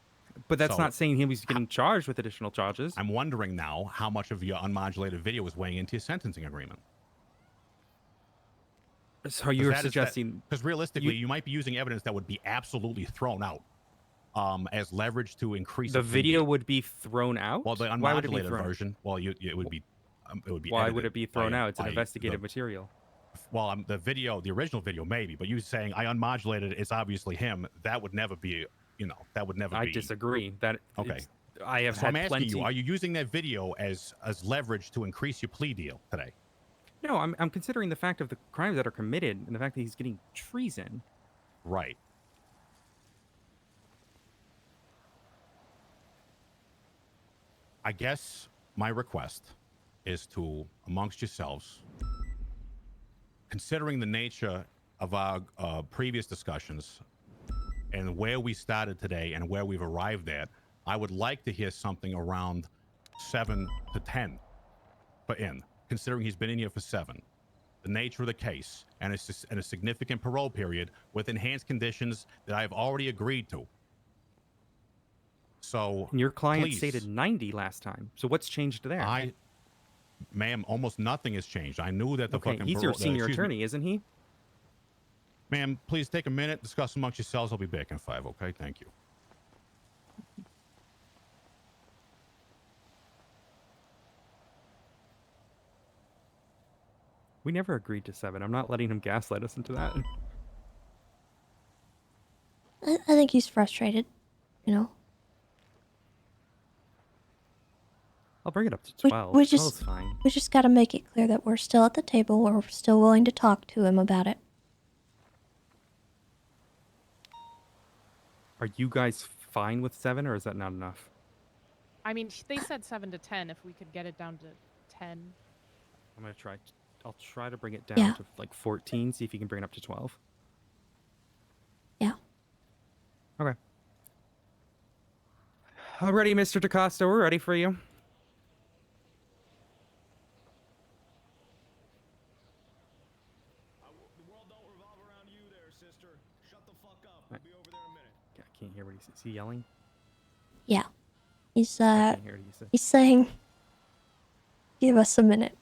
But that's So- not saying he was getting charged with additional charges. I'm wondering now how much of your unmodulated video was weighing into your sentencing agreement. So you're suggesting... Because realistically, you might be using evidence that would be absolutely thrown out as leverage to increase The a plea video deal. would be thrown out? Well, the Why would it be unmodulated thrown? version, well, it would be Why would edited it be thrown by- out? It's an by investigative the- material. Well, the original video maybe, but you saying I unmodulated it's obviously him. That would never be, that would never I be. disagree. Okay. I have So had I'm asking plenty... you: are you using that video as leverage to increase your plea deal today? No, I'm considering the fact of the crimes that are committed and the fact that he's getting treason. Right. I guess my request is to, amongst yourselves, considering the nature of our previous discussions and where we started today and where we've arrived at, I would like to hear something around 7 to 10 for in, considering he's been in here for 7. The nature of the case and a significant parole period with enhanced conditions that I've already agreed to. So, And your client please, stated 90 last time. So what's changed there? Ma'am, almost nothing has changed. I knew that the Okay, fucking he's your parole- senior excuse me. attorney, isn't he? Ma'am, please take a minute, discuss amongst yourselves. I'll be back in 5, okay? Thank you. We never agreed to 7. I'm not letting him gaslight us into that. I think he's frustrated, I'll bring it up to We- 12. we 12's just- fine. We just gotta make it clear that we're still at the table, we're still willing to talk to him about it. Are you guys fine with 7, or is that not enough? I mean, they said 7 to 10. If we could get it down to 10. I'm gonna try. I'll try to bring it down Yeah. to like 14. See if you can bring it up to 12. Yeah. Okay. Alrighty, Mr. DaCosta, we're ready for you. The world don't revolve around you there, sister. Shut the fuck up. We'll be over there in a minute. I can't hear what he's. Is he yelling? Yeah. He's I can't hear what he said. he's saying, give us a minute.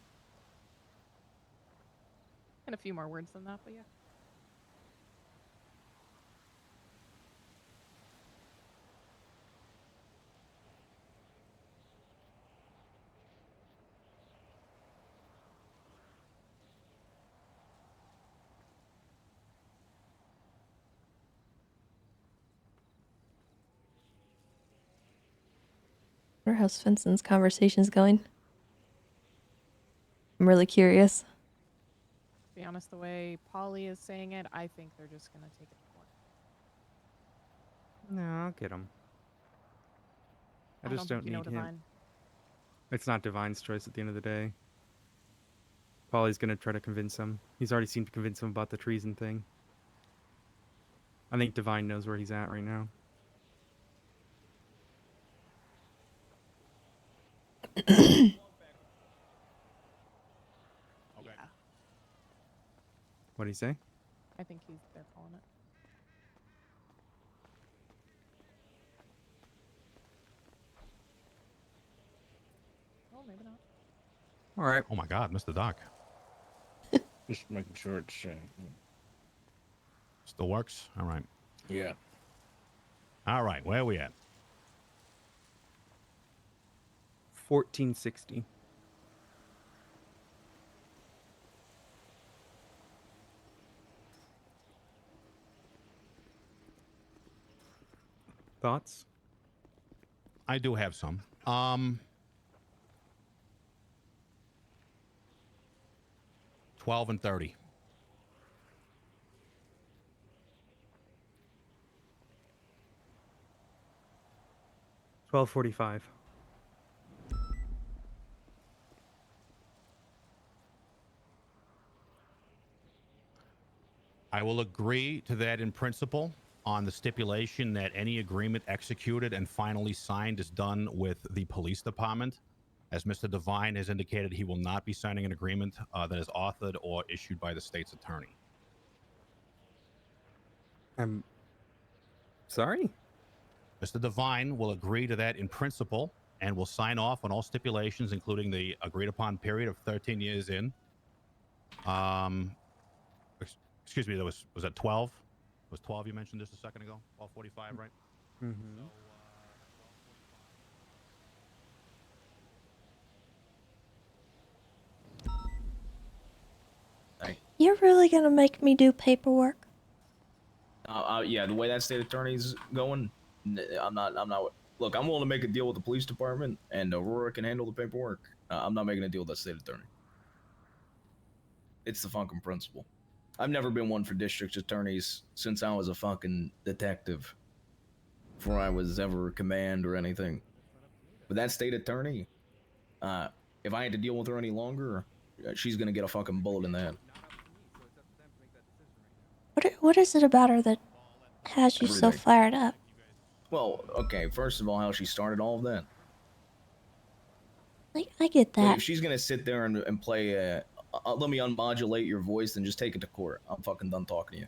And a few more words than that, but yeah. wonder how Svensson's conversation's going. I'm really curious. To be honest, the way Polly is saying it, I think they're just gonna take it to court. No, I'll get him. I just think don't you know need him. Divine. It's not Divine's choice at the end of the day. Polly's gonna try to convince him. He's already seemed to convince him about the treason thing. I think Divine knows where he's at right now. Okay. Yeah, What do you say? I think they're calling it. Oh, maybe not. All right. Oh my God, Mr. Doc. Just making sure it's Still works? All right. yeah. All right, where are we at? 1460. Thoughts? I do have some. 12 and 30. $12.45. I will agree to that in principle on the stipulation that any agreement executed and finally signed is done with the police department. As Mr. Devine has indicated, he will not be signing an agreement that is authored or issued by the state's attorney. I'm sorry? Mr. Devine will agree to that in principle and will sign off on all stipulations, including the agreed upon period of 13 years in. Excuse me, was that 12? Was 12 you mentioned just a second ago? 12:45, right? Mm-hmm. You're really gonna make me do paperwork? Yeah, the way that state attorney's going, I'm not. Look, I'm willing to make a deal with the police department, and Aurora can handle the paperwork. I'm not making a deal with that state attorney. It's the fucking principle. I've never been one for district attorneys since I was a fucking detective, before I was ever command or anything. But that state attorney, if I had to deal with her any longer, she's gonna get a fucking bullet in the head. What is it about her that has you so Everything. fired up? Well, okay, first of all, how she started all of that. Like, I get But that. if she's gonna sit there and play, let me unmodulate your voice and just take it to court. I'm fucking done talking to you.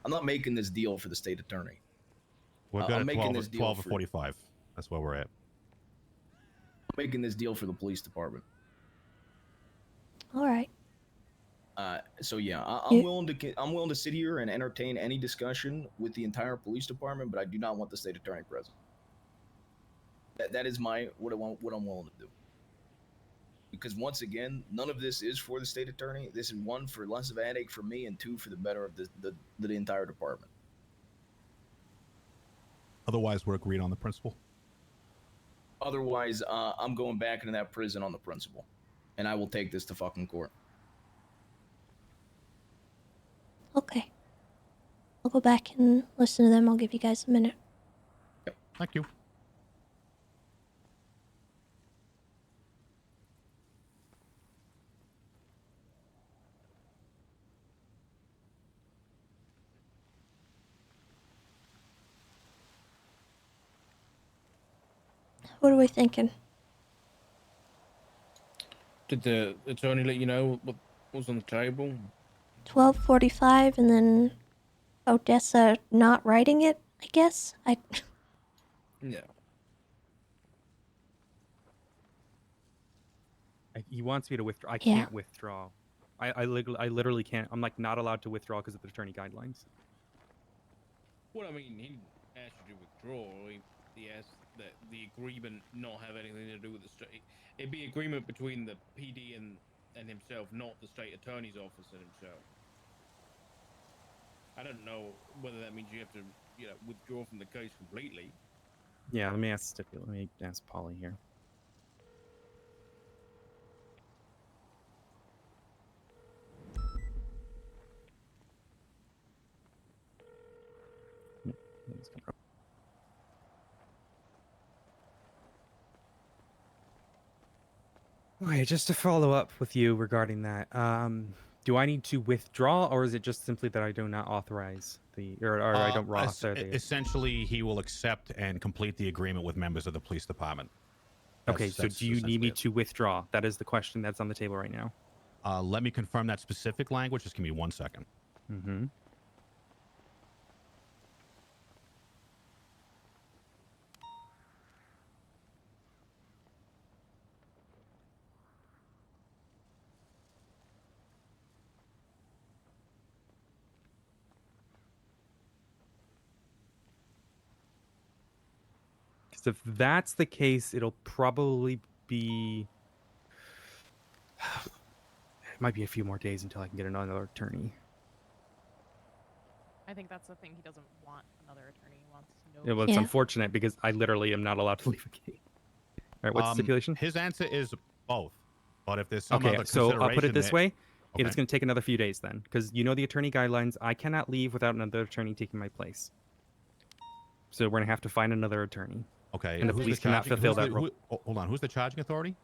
I'm not making this deal for the state attorney. We're good I'm at making 12, this deal 12 or for 45. That's where we're at. I'm making this deal for the police department. All right. So yeah, I'm willing to sit here and entertain any discussion with the entire police department, but I do not want the state attorney present. That is what I'm willing to do. Because once again, none of this is for the state attorney. This is one, for less of a headache for me, and two, for the better of the entire department. Otherwise, we're agreed on the principle. Otherwise, I'm going back into that prison on the principle, and I will take this to fucking court. Okay. I'll go back and listen to them. I'll give you guys a minute. Yep. Thank you. What are we thinking? Did the attorney let you know what was on the table? 12:45, and then Odessa not writing it, I guess? Yeah. He wants me to withdraw. I Yeah. can't withdraw. I literally can't. I'm like not allowed to withdraw because of the attorney guidelines. Well, I mean, he asked you to withdraw. He asked that the agreement not have anything to do with the state. It'd be agreement between the PD and himself, not the state attorney's office and himself. I don't know whether that means you have to, withdraw from the case completely. Yeah, let me ask Polly here. Okay, just to follow up with you regarding that, do I need to withdraw, or is it just simply that I do not authorize the, or I don't author the? Essentially, he will accept and complete the agreement with members of the police department. Okay, so do you need me to withdraw? That is the question that's on the table right now. Let me confirm that specific language. Just give me 1 second. Mm-hmm. Because if that's the case, it'll probably be... It might be a few more days until I can get another attorney. I think that's the thing. He doesn't want another attorney. He wants no. Yeah, well, it's unfortunate because I literally am not allowed to leave a gate. All right, what's the stipulation? His answer is both. But if there's some Okay, other so I'll put it this way. Okay. It's going to take another few days then, because you know the attorney guidelines. I cannot leave without another attorney taking my place. So we're going to have to find another attorney. Okay. And the police cannot fulfill that role. Hold on. Who's the charging authority?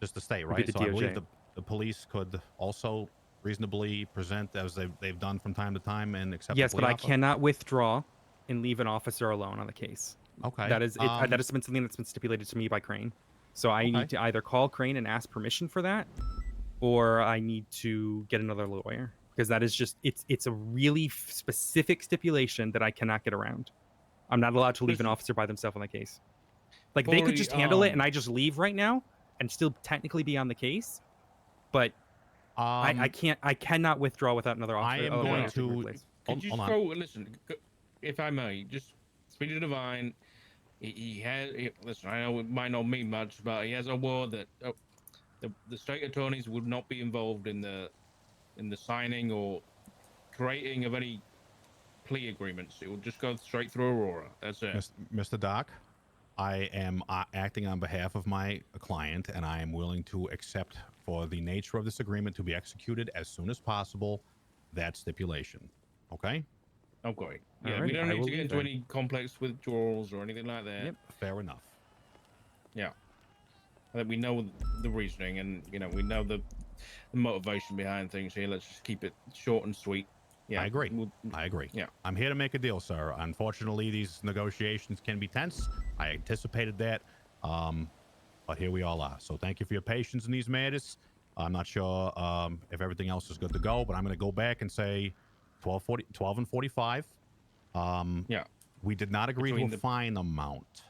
Just the state, Would be right? the So I believe DOJ. the police could also reasonably present as they've done from time to time and accept. Yes, the but plea I offer? cannot withdraw and leave an officer alone on the case. Okay. That is that has been something that's been stipulated to me by Crane. So I need to either call Crane and ask permission for that, or I need to get another lawyer, because that is just it's a really specific stipulation that I cannot get around. I'm not allowed to leave an officer by themselves on the case. Like they could just handle it and I just leave right now and still technically be on the case, but I cannot withdraw without another officer. I am going to. Could you go listen? If I may, just speak to Divine. He has. Listen, I know it might not mean much, but he has a word that the state attorneys would not be involved in the signing or creating of any plea agreements. It will just go straight through Aurora. That's it. Mr. Doc, I am acting on behalf of my client, and I am willing to accept for the nature of this agreement to be executed as soon as possible that stipulation. Okay? Okay. Yeah, we don't need to get into any complex withdrawals or anything like that. Yep. Fair enough. Yeah. I think we know the reasoning, and we know the motivation behind things here. Let's just keep it short and sweet. Yeah, I agree. I agree. Yeah. I'm here to make a deal, sir. Unfortunately, these negotiations can be tense. I anticipated that. But here we all are. So thank you for your patience in these matters. I'm not sure if everything else is good to go, but I'm going to go back and say 12 and 45. Yeah. We did not agree to a fine amount.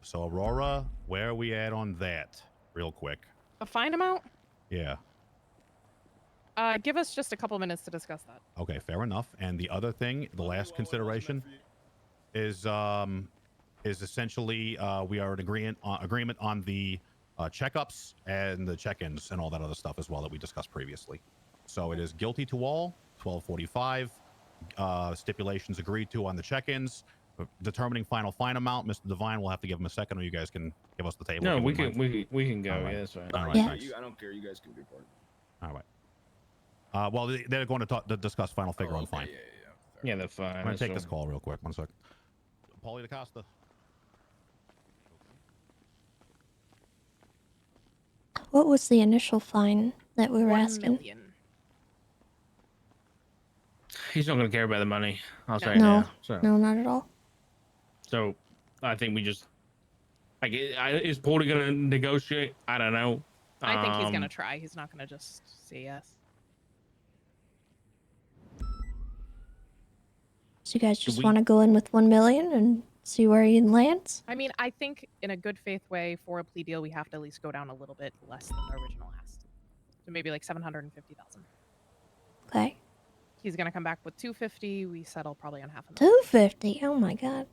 So Aurora, where are we at on that? Real quick. A fine amount? Yeah. Give us just a couple minutes to discuss that. Okay, fair enough. And the other thing, the last consideration is essentially we are in agreement on the checkups and the check-ins and all that other stuff as well that we discussed previously. So it is guilty to all, 1245, stipulations agreed to on the check-ins, determining final fine amount. Mr. Divine will have to give him a second, or you guys can give us the table. No, we can go. All right. Yeah, that's right. All right, Yeah. thanks. I don't care. You guys can be part. All right. Well, they're going to discuss final figure on fine. Yeah, they're fine. I'm going to take this call real quick. 1 sec. Paulie DaCosta. What was the initial fine that we were 1 asking? million. He's not going to care about the money. I'll say No, now. So. no, not at all. So, I think we just is Paulie going to negotiate? I don't know. I think he's gonna try. He's not gonna just say yes. So you guys just want to go in with 1 million and see where he lands? I mean, I think in a good faith way for a plea deal, we have to at least go down a little bit less than the original ask. So maybe like 750,000. Okay. He's gonna come back with 250. We settle probably on half of that. 250. Oh my god.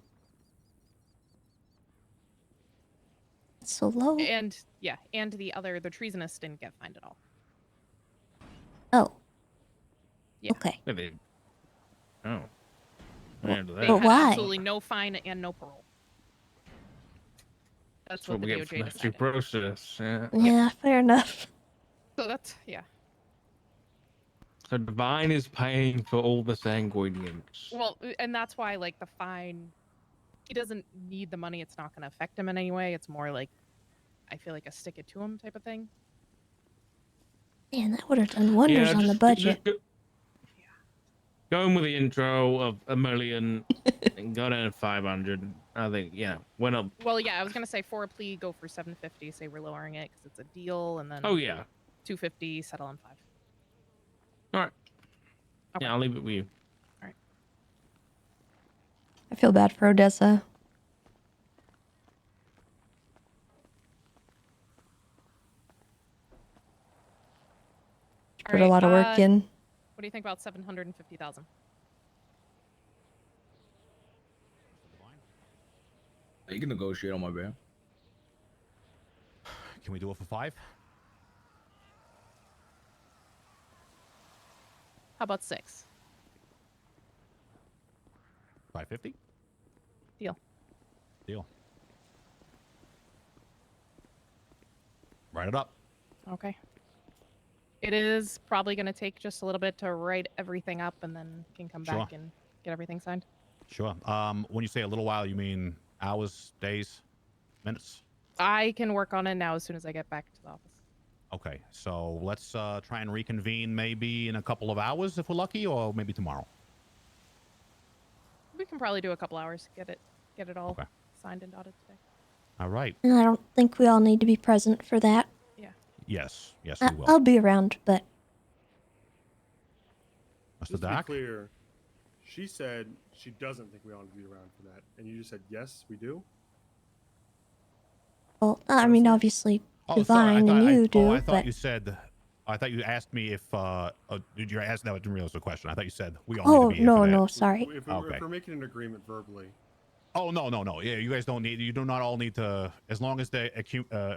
That's so low. And yeah, and the treasonous didn't get fined at all. Oh. Yeah. Okay. Oh. Well, They but had why? absolutely no fine and no parole. That's what what we the get for DOJ that due decided. process. Yeah. Yeah, fair enough. So that's yeah. So Divine is paying for all the Sanguinians. Well, and that's why like the fine, he doesn't need the money. It's not going to affect him in any way. It's more like I feel like a stick it to him type of thing. Man, that would have done wonders on the budget. Going with the intro of $1 million and go down to 500. I think, yeah, went up. Well, yeah, I was gonna say for a plea, go for 750. Say we're lowering it because it's a deal, and then Oh, yeah. 250, settle on 5. All right. Okay. Yeah, I'll leave it with you. I feel bad for Odessa. She put a lot of work in. What do you think about 750,000? You can negotiate on my behalf. Can we do it for 5? How about 6? 550? Deal. Deal. Write it up. Okay. It is probably going to take just a little bit to write everything up, and then can come back and get everything signed. Sure. When you say a little while, you mean hours, days, minutes? I can work on it now as soon as I get back to the office. Okay, so let's try and reconvene maybe in a couple of hours if we're lucky, or maybe tomorrow. We can probably do a couple hours. Get it all signed and dotted today. All right. And I don't think we all need to be present for that. Yeah. Yes, yes, we will. I'll be around, but... Mr. Just to be Doc? clear, she said she doesn't think we ought to be around for that, and you just said yes, we do. Well, I mean, obviously, Oh, Divine and you do, I thought but... you said... I thought you asked me if... did you ask? No, I didn't realize the question. I thought you said we all need to be here for that. No, sorry. If we're making an agreement verbally. Oh, no. Yeah, you guys don't need... You do not all need to... As long as the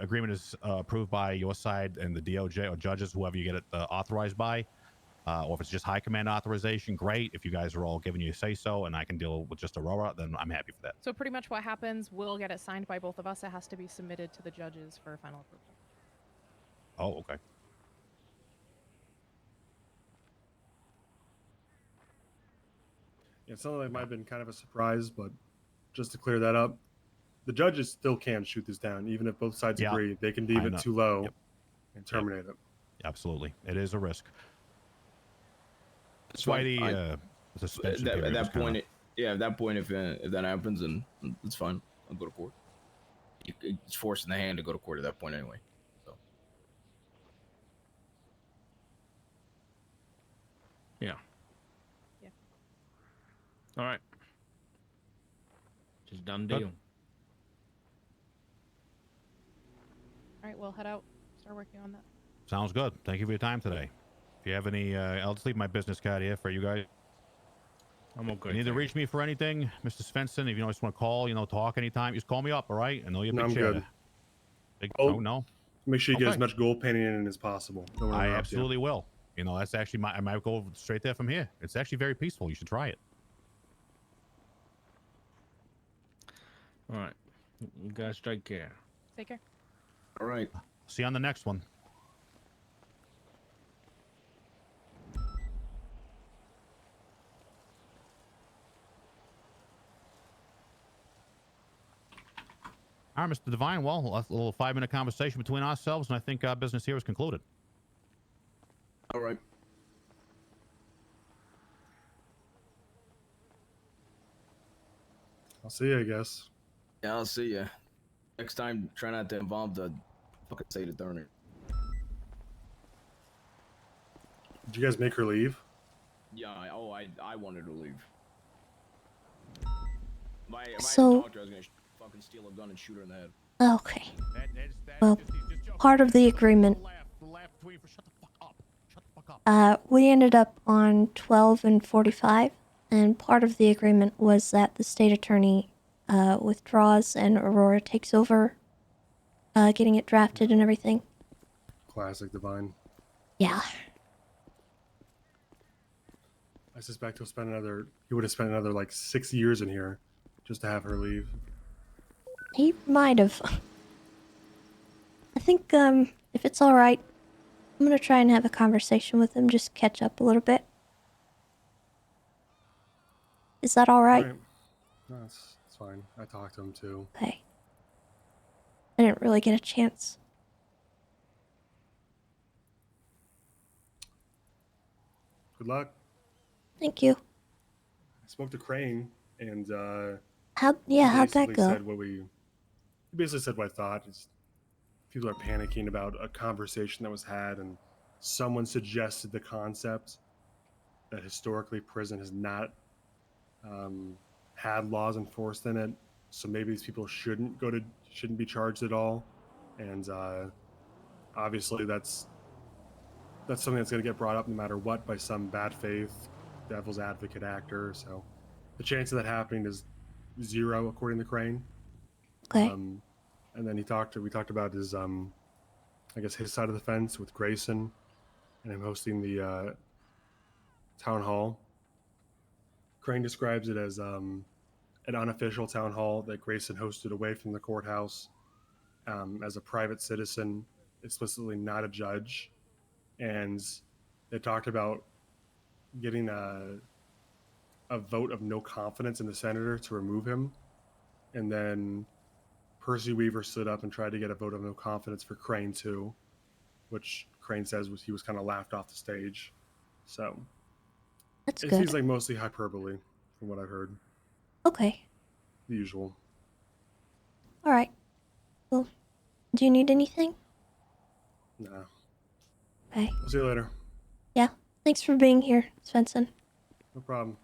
agreement is approved by your side and the DOJ or judges, whoever you get it authorized by, or if it's just high command authorization, great. If you guys are all giving you a say-so and I can deal with just Aurora, then I'm happy for that. So pretty much what happens, we'll get it signed by both of us. It has to be submitted to the judges for final approval. Oh, okay. It sounded like it might have been kind of a surprise, but just to clear that up, the judges still can shoot this down, even if both sides agree. They can deem it too low and terminate it. Absolutely. It is a risk. That's why the suspension period at that was point, kinda... at that point, if that happens, then it's fine. I'll go to court. It's forcing the hand to go to court at that point anyway. So. Yeah. All right. Just done deal. All right, we'll head out. Start working on that. Sounds good. Thank you for your time today. If you have any, I'll just leave my business card here for you guys. I'm okay. You need to reach me for anything, Mr. Svensson. If you just want to call, talk anytime, just call me up, all right? I know you're a big I'm chair. good. No? Make sure you get as much gold painting in as possible. I absolutely will. That's actually I might go straight there from here. It's actually very peaceful. You should try it. All right. You guys take care. Take care. All right. See you on the next one. All right, Mr. Devine. Well, a little 5-minute conversation between ourselves, and I think our business here is concluded. All right. I'll see you, I guess. Yeah, I'll see you. Next time, try not to involve the fucking state attorney. Did you guys make her leave? Yeah, I wanted to leave. If I So- talked to her, I was gonna fucking steal a gun and shoot her in the head. Okay. Well, part of the agreement... we ended up on 12 and 45, and part of the agreement was that the state attorney withdraws and Aurora takes over getting it drafted and everything. Classic Divine. Yeah. I suspect he would have spent another like 6 years in here just to have her leave. He might have. think if it's all right, I'm gonna try and have a conversation with him, just catch up a little bit. Is that all right? All right. No, it's fine. I talked to him too. Okay. I didn't really get a chance. Good luck. Thank you. I spoke to Crane, and How'd that basically go? said he basically said what I thought. Is people are panicking about a conversation that was had, and someone suggested the concept that historically prison has not had laws enforced in it, so maybe these people shouldn't be charged at all, and obviously that's something that's going to get brought up no matter what by some bad faith devil's advocate actor. So the chance of that happening is 0 according to Crane. Okay. And then we talked about his I guess his side of the fence with Grayson and him hosting the town hall. Crane describes it as an unofficial town hall that Grayson hosted away from the courthouse, as a private citizen, explicitly not a judge. And they talked about getting a vote of no confidence in the senator to remove him. And then Percy Weaver stood up and tried to get a vote of no confidence for Crane too, which Crane says he was kind of laughed off the stage. So That's it good. seems like mostly hyperbole from what I've heard. Okay. The usual. All right. Well, do you need anything? Nah. Okay. I'll see you later. Yeah. Thanks for being here, Svensson. No problem.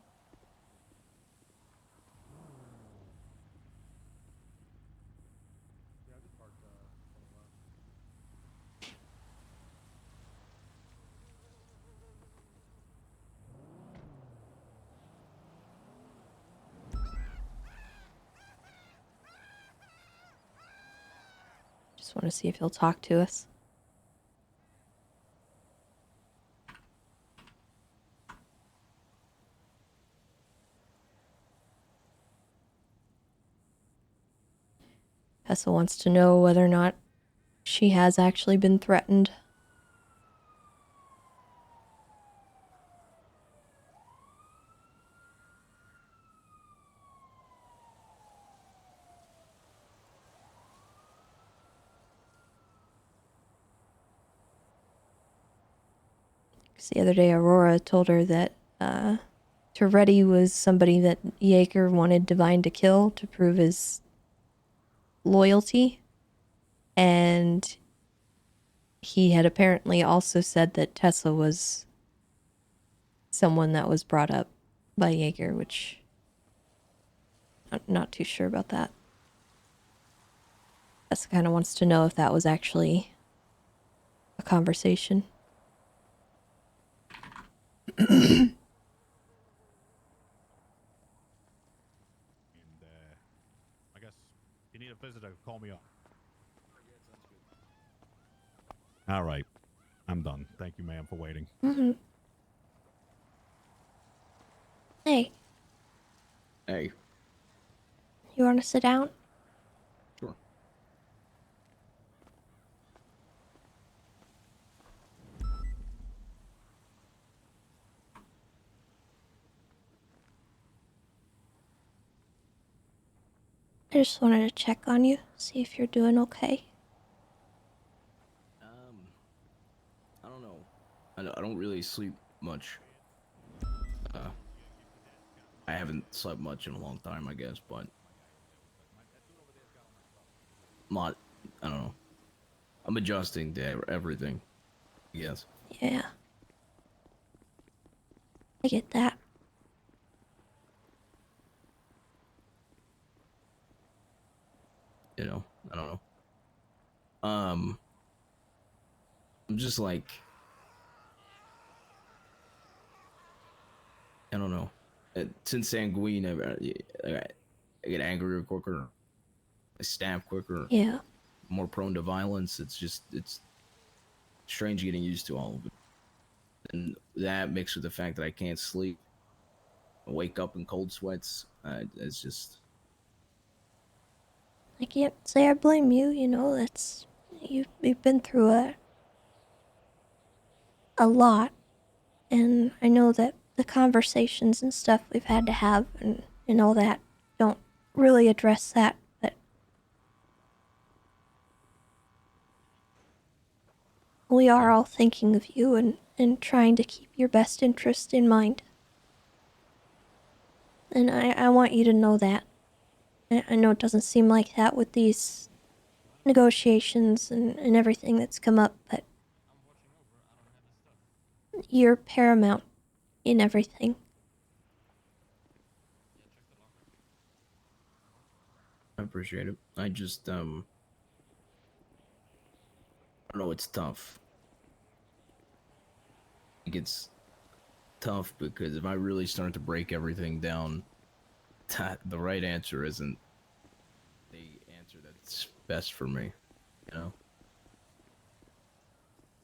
Just want to see if he'll talk to us. Tessa wants to know whether or not she has actually been threatened. The other day, Aurora told her that Toretti was somebody that Yeager wanted Divine to kill to prove his loyalty. And he had apparently also said that Tessa was someone that was brought up by Yeager, which I'm not too sure about that. Tessa kind of wants to know if that was actually a conversation. And I guess if you need a visitor, call me up. All right. I'm done. Thank you, ma'am, for waiting. Mm-hmm. Hey. Hey. You want to sit down? Sure. I just wanted to check on you, see if you're doing okay. I don't know. I don't really sleep much. I haven't slept much in a long time, I guess, but I don't know. I'm adjusting to everything. Yes. Yeah. I get that. You know, I don't know. I'm just like, I don't know. Since Sanguine, I get angrier quicker. I snap quicker. Yeah. More prone to violence. It's strange getting used to all of it. And that mixed with the fact that I can't sleep, I wake up in cold sweats. It's just. I can't say I blame you, you've been through a lot, and I know that the conversations and stuff we've had to have and all that don't really address that, but we are all thinking of you and trying to keep your best interest in mind. And I want you to know that. I know it doesn't seem like that with these negotiations and everything that's come up, but you're paramount in everything. I appreciate it. I just, I don't know, it's tough. I think it's tough because if I really start to break everything down, the right answer isn't the answer that's best for me, you know?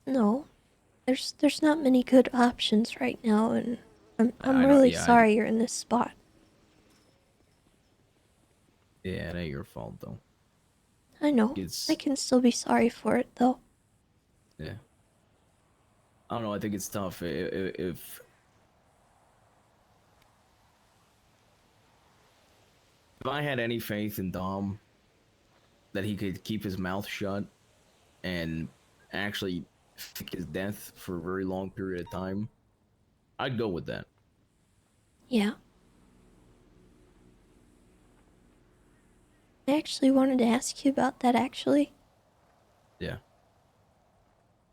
No, there's not many good options right now, and I'm I know, really yeah, sorry you're in this spot. Yeah, it ain't your fault, though. I know. It's, I can still be sorry for it, though. yeah. I don't know, I think it's tough. If I had any faith in Dom that he could keep his mouth shut and actually fake his death for a very long period of time, I'd go with that. Yeah. I actually wanted to ask you about that, actually. Yeah.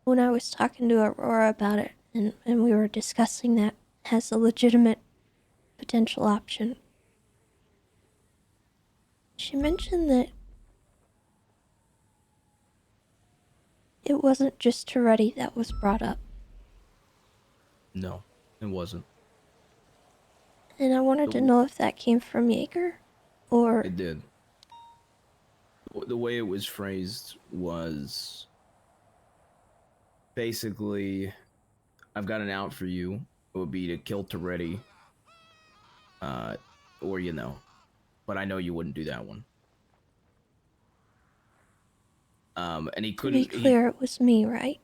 When I was talking to Aurora about it, and we were discussing that as a legitimate potential option, she mentioned that it wasn't just Toretti that was brought up. No, it wasn't. And I wanted to know if that came from Jaeger, or... It did. The way it was phrased was basically, I've got an out for you. It would be to kill Toretti, or you know, but I know you wouldn't do that one. And he To be couldn't. clear, it was me, right?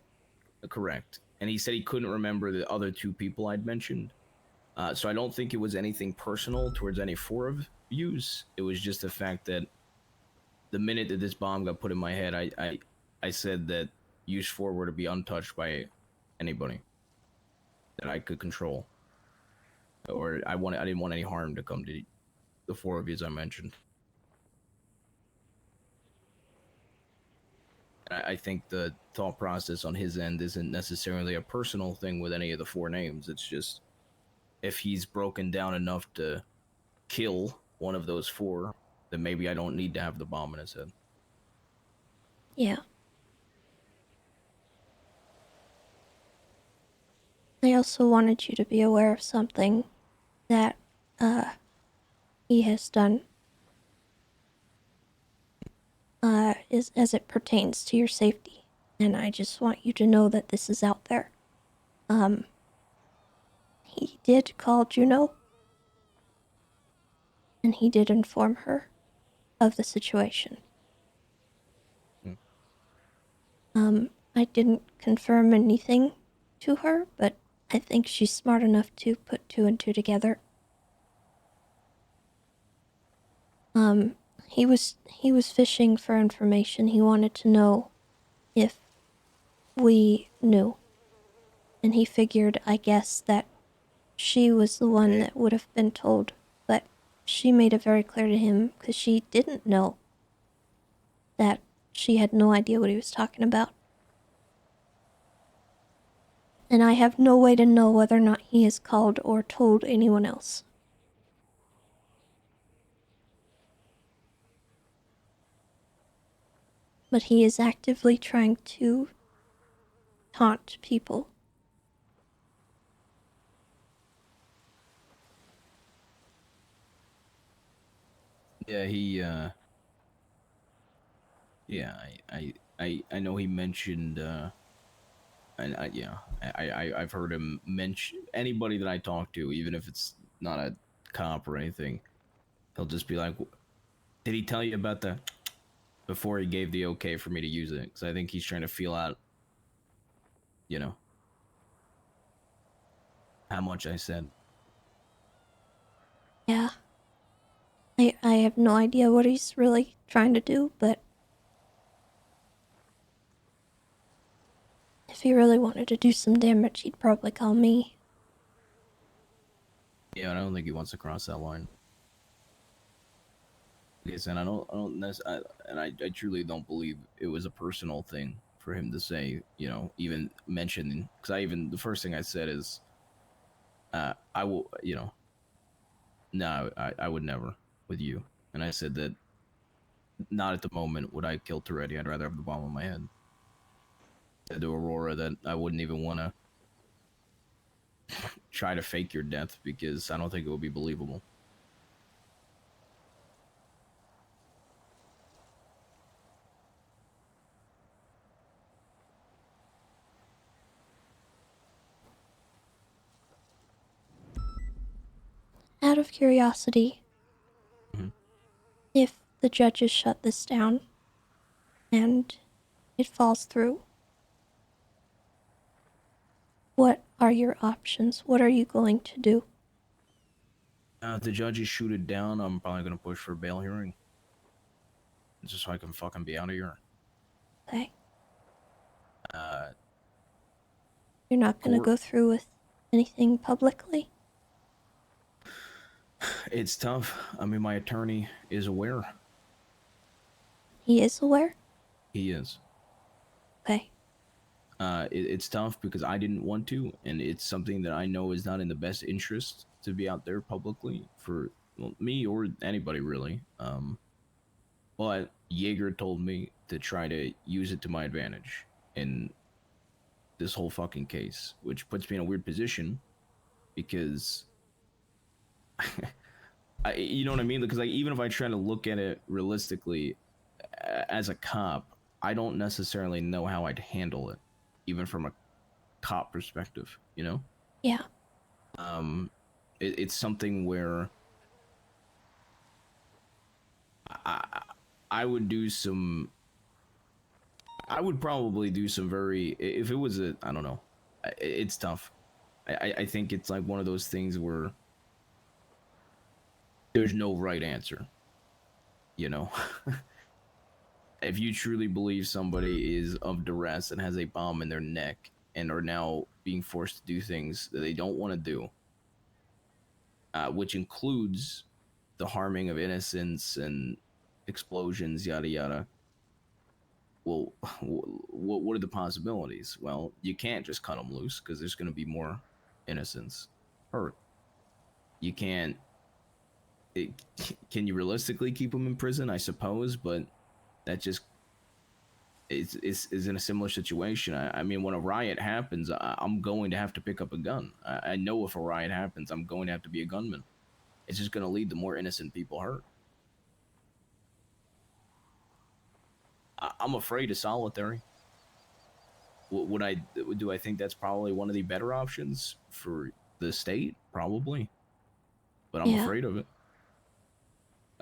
Correct. And he said he couldn't remember the other two people I'd mentioned. So I don't think it was anything personal towards any four of yous. It was just the fact that the minute that this bomb got put in my head, I said that use four were to be untouched by anybody that I could control, or I didn't want any harm to come to the four of yous I mentioned. I think the thought process on his end isn't necessarily a personal thing with any of the four names. It's just if he's broken down enough to kill one of those four, then maybe I don't need to have the bomb in his head. Yeah. I also wanted you to be aware of something that, he has done, is as it pertains to your safety. And I just want you to know that this is out there. He did call Juno, and he did inform her of the situation. I didn't confirm anything to her, but I think she's smart enough to put two and two together. He was fishing for information. He wanted to know if we knew. And he figured, I guess, that she was the one that would have been told, but she made it very clear to him, because she didn't know, that she had no idea what he was talking about. And I have no way to know whether or not he has called or told anyone else. But he is actively trying to taunt people. Yeah, yeah, I know he mentioned, and I've heard him mention anybody that I talk to, even if it's not a cop or anything. He'll just be like, "Did he tell you about the before he gave the okay for me to use it, because I think he's trying to feel out, you know, how much I said. Yeah. I have no idea what he's really trying to do, but if he really wanted to do some damage, he'd probably call me. Yeah, I don't think he wants to cross that line. Like I said, I truly don't believe it was a personal thing for him to say, you know, even mention, because the first thing I said is, I will, you know, no, I would never with you. And I said that not at the moment would I kill Toretti. I'd rather have the bomb on my head. I said to Aurora that I wouldn't even want to try to fake your death because I don't think it would be believable. Out of curiosity, Mhm. if the judges shut this down and it falls through, what are your options? What are you going to do? If the judges shoot it down, I'm probably going to push for a bail hearing. Just so I can fucking be out of here. Okay. Uh, You're not going to Court. go through with anything publicly? It's tough. I mean, my attorney is aware. He is aware? He is. Okay. It's tough because I didn't want to, and it's something that I know is not in the best interest to be out there publicly for me or anybody really. But Jaeger told me to try to use it to my advantage in this whole fucking case, which puts me in a weird position because you know what I mean? Because like even if I try to look at it realistically as a cop, I don't necessarily know how I'd handle it, even from a cop perspective, you know? Yeah. It's something where I would do some. I would probably do some very. If it was a, I don't know, it's tough. I think it's like one of those things where there's no right answer. You know, if you truly believe somebody is of duress and has a bomb in their neck and are now being forced to do things that they don't want to do, which includes the harming of innocents and explosions, yada yada. Well, what are the possibilities? Well, you can't just cut them loose because there's going to be more innocents hurt. You can't. Can you realistically keep them in prison? I suppose, but that just is in a similar situation. I mean, when a riot happens, I'm going to have to pick up a gun. I know if a riot happens, I'm going to have to be a gunman. It's just going to lead to more innocent people hurt. I'm afraid of solitary. Do I think that's probably one of the better options for the state? Probably, but I'm afraid of it.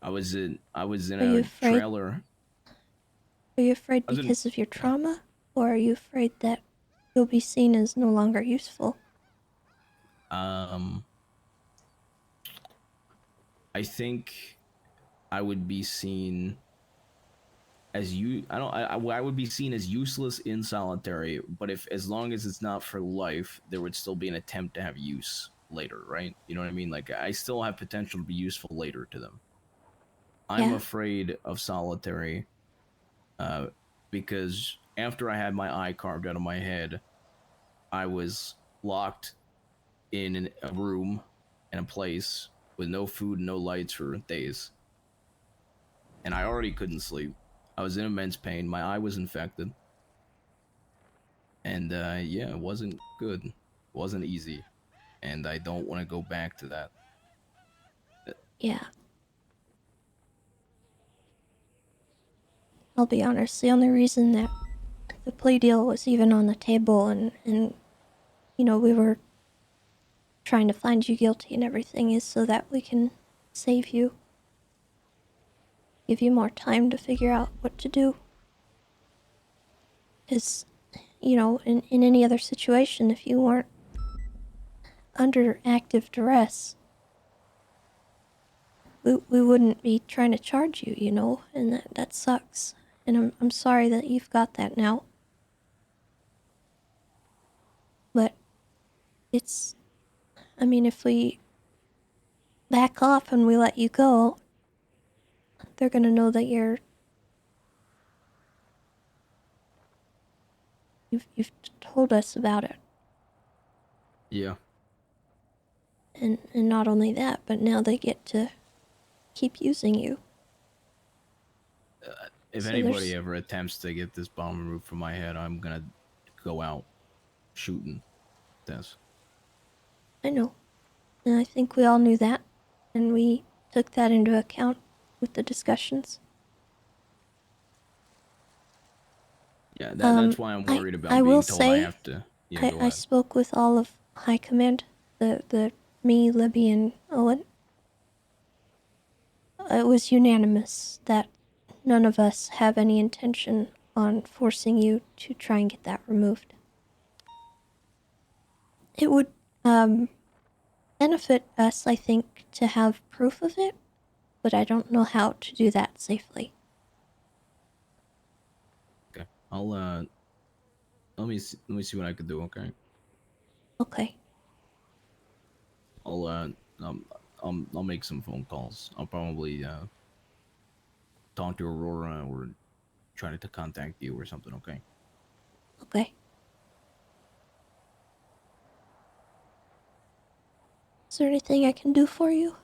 I was in Are you a afraid? trailer. Are you afraid because of your trauma? Or are you afraid that you'll be seen as no longer useful? I think I would be seen as I would be seen as useless in solitary, but as long as it's not for life, there would still be an attempt to have use later, right? You know what I mean? Like I still have potential to be useful later to them. I'm afraid of solitary because after I had my eye carved out of my head, I was locked in a room in a place with no food, no lights for days. And I already couldn't sleep. I was in immense pain. My eye was infected. And yeah, it wasn't good. It wasn't easy. And I don't want to go back to that. Yeah. I'll be honest, the only reason that the plea deal was even on the table and you know, we were trying to find you guilty and everything is so that we can save you. give you more time to figure out what to do. Because, you know, in any other situation, if you weren't under active duress, we wouldn't be trying to charge you, you know, and that sucks. And I'm sorry that you've got that now. But it's, I mean, if we back off and we let you go, they're gonna know that you've told us about it. Yeah. And not only that, but now they get to keep using you. If So anybody there's- ever attempts to get this bomb removed from my head, I'm gonna go out shooting this. I know. And I think we all knew that. And we took that into account with the discussions. Yeah, that's why I'm worried about being will told I say, have to. Yeah, go I ahead. spoke with all of High Command, me, Libby, and Owen. It was unanimous that none of us have any intention on forcing you to try and get that removed. It would benefit us, I think, to have proof of it, but I don't know how to do that safely. Okay, I'll let me see what I can do. Okay, Okay. I'll make some phone calls. I'll probably talk to Aurora or try to contact you or something. Okay. Okay. Is there anything I can do for you?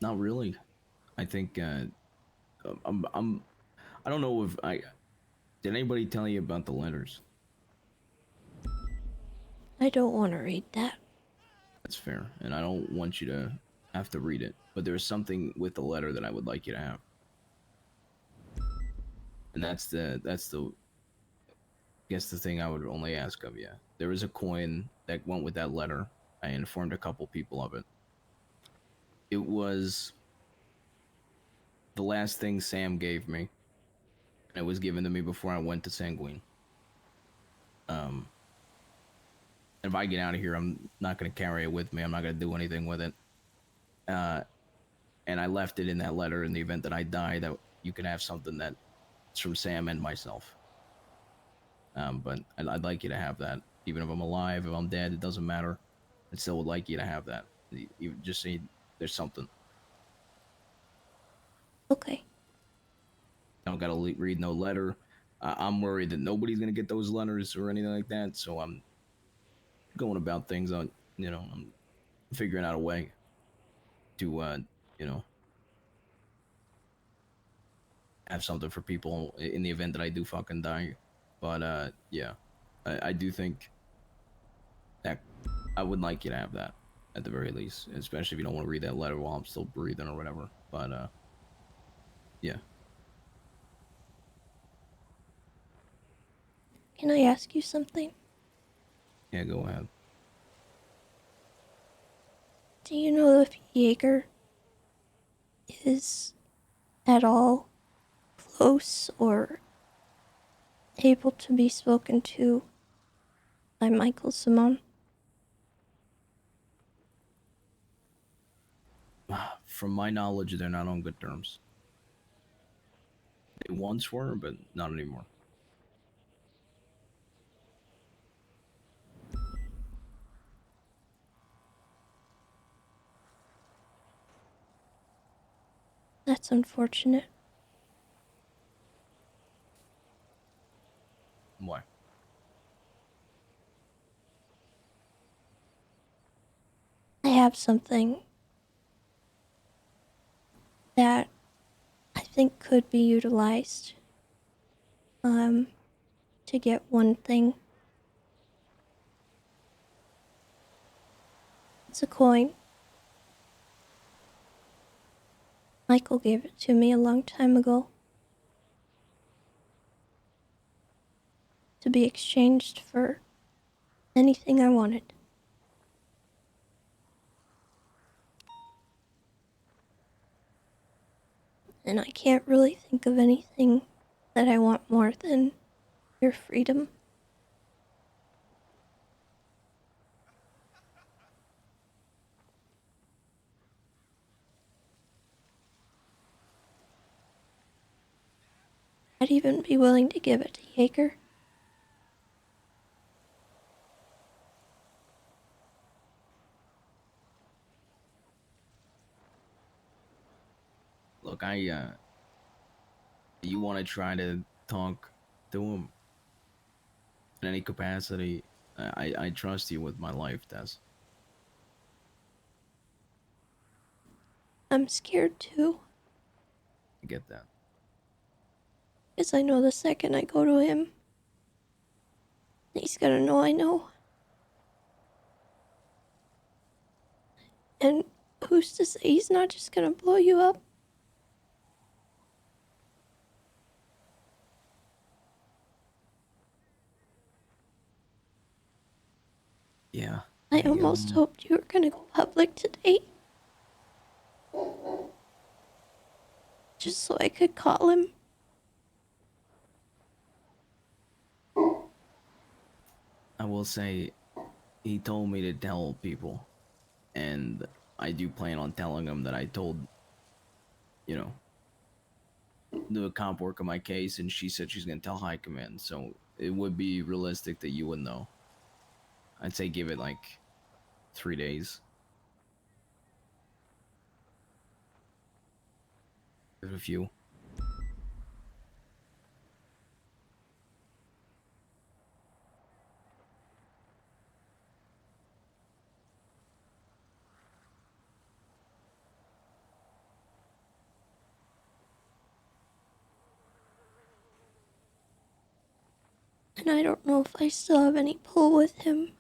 Not really. I think I don't know if I did anybody tell you about the letters. I don't want to read that. That's fair, and I don't want you to have to read it. But there's something with the letter that I would like you to have, and that's the I guess the thing I would only ask of you. There was a coin that went with that letter. I informed a couple people of it. It was the last thing Sam gave me. And it was given to me before I went to Sanguine. If I get out of here, I'm not gonna carry it with me. I'm not gonna do anything with it. And I left it in that letter in the event that I die, that you can have something that's from Sam and myself. But I'd like you to have that. Even if I'm alive, if I'm dead, it doesn't matter. I still would like you to have that. You just say there's something. Okay. I don't gotta read no letter. I'm worried that nobody's gonna get those letters or anything like that, so I'm going about things on, I'm figuring out a way to, have something for people in the event that I do fucking die. But, yeah, I do think that I would like you to have that at the very least, especially if you don't want to read that letter while I'm still breathing or whatever. But, yeah. Can I ask you something? Yeah, go ahead. Do you know if Jaeger is at all close or able to be spoken to by Michael Simone? From my knowledge, they're not on good terms. They once were, but not anymore. That's unfortunate. Why? I have something that I think could be utilized to get one thing. It's a coin. Michael gave it to me a long time ago to be exchanged for anything I wanted. And I can't really think of anything that I want more than your freedom. I'd even be willing to give it to Jaeger. Look, you want to try to talk to him in any capacity, I trust you with my life, Tess. I'm scared too, I get that. because I know the second I go to him, he's gonna know I know. And who's to say he's not just gonna blow you up? Yeah. I almost hoped you were gonna go public today. Just so I could call him. I will say, he told me to tell people, and I do plan on telling him that I told, you know, the comp work on my case, and she said she's gonna tell High Command, so it would be realistic that you would know. I'd say give it like 3 days. Give it a few. And I don't know if I still have any pull with him.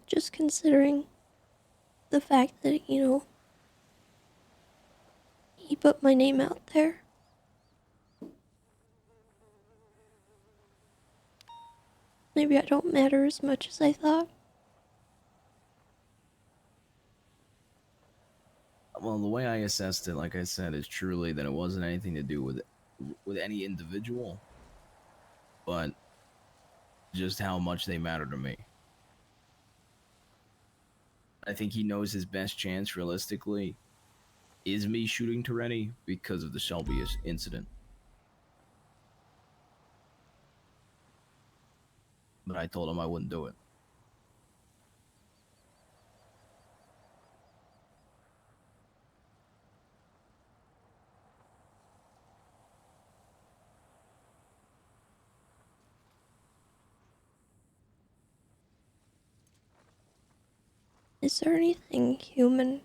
Just considering the fact that, you know, he put my name out there. Maybe I don't matter as much as I thought. Well, the way I assessed it, like I said, is truly that it wasn't anything to do with any individual, but just how much they matter to me. I think he knows his best chance, realistically, is me shooting Toretti because of the Shelby incident. But I told him I wouldn't do it. Is there anything human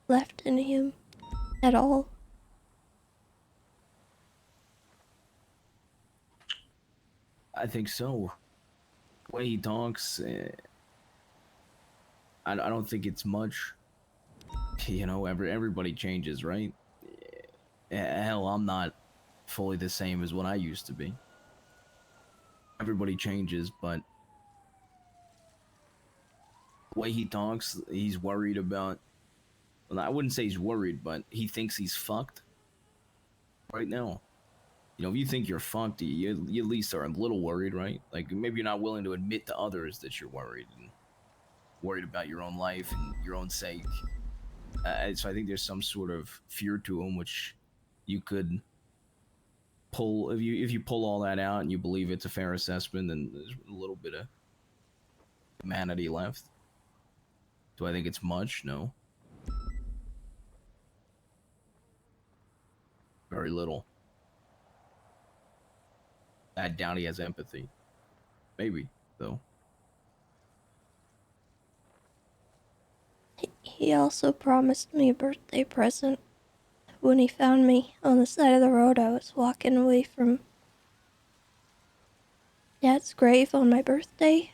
left in him at all? I think so. The way he talks, I don't think it's much. You know, everybody changes, right? Hell, I'm not fully the same as what I used to be. Everybody changes, but the way he talks, he's worried about. Well, I wouldn't say he's worried, but he thinks he's fucked right now. You know, if you think you're fucked, you at least are a little worried, right? Like, maybe you're not willing to admit to others that you're worried and worried about your own life and your own sake. So I think there's some sort of fear to him, which you could pull if you pull all that out and you believe it's a fair assessment, then there's a little bit of humanity left. Do I think it's much? No. Very little. I doubt he has empathy. Maybe, though. He also promised me a birthday present. When he found me on the side of the road, I was walking away from Dad's grave on my birthday.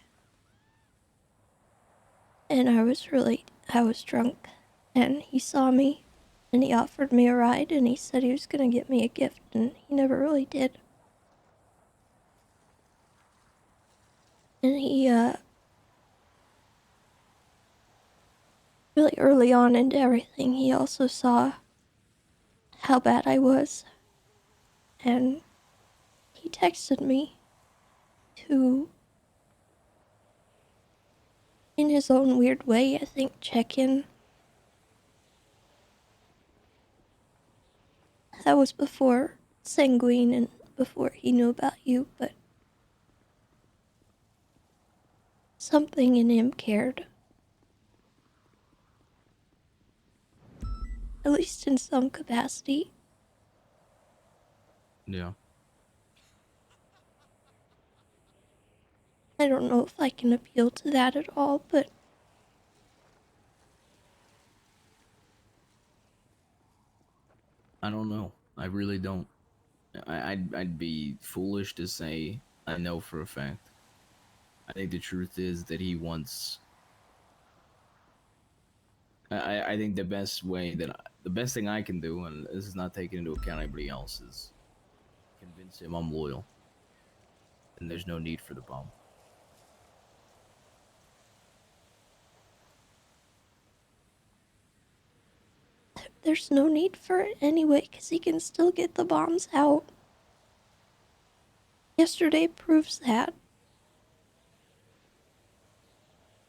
And I was drunk. And he saw me, and he offered me a ride, and he said he was gonna get me a gift, and he never really did. And really early on into everything, he also saw how bad I was. And he texted me to, in his own weird way, I think, check in. That was before Sanguine and before he knew about you, but something in him cared. At least in some capacity. Yeah. I don't know if I can appeal to that at all, but I don't know. I really don't. I'd be foolish to say I know for a fact. I think the truth is that he wants. I think the best way the best thing I can do, and this is not taking into account anybody else, is convince him I'm loyal, and there's no need for the bomb. there's no need for it anyway, because he can still get the bombs out. Yesterday proves that.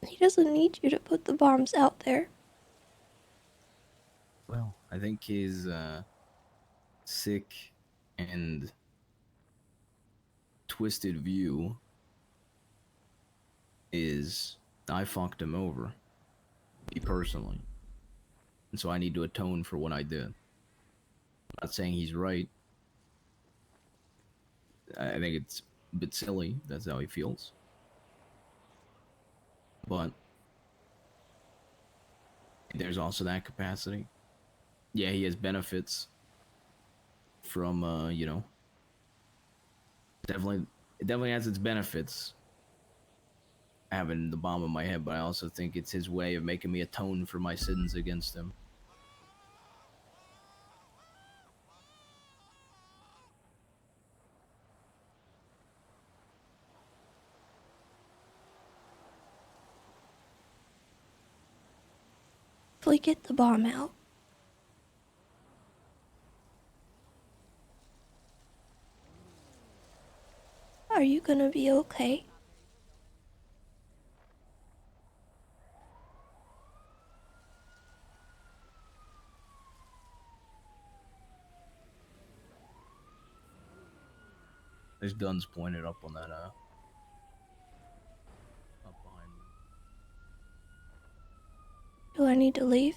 He doesn't need you to put the bombs out there. Well, I think his sick and twisted view is I fucked him over, me personally, and so I need to atone for what I did. I'm not saying he's right. I think it's a bit silly. That's how he feels. But there's also that capacity. Yeah, he has benefits from, you know, it definitely has its benefits having the bomb in my head, but I also think it's his way of making me atone for my sins against him. If we get the bomb out, are you gonna be okay? There's guns pointed up on that, up behind me. Do I need to leave?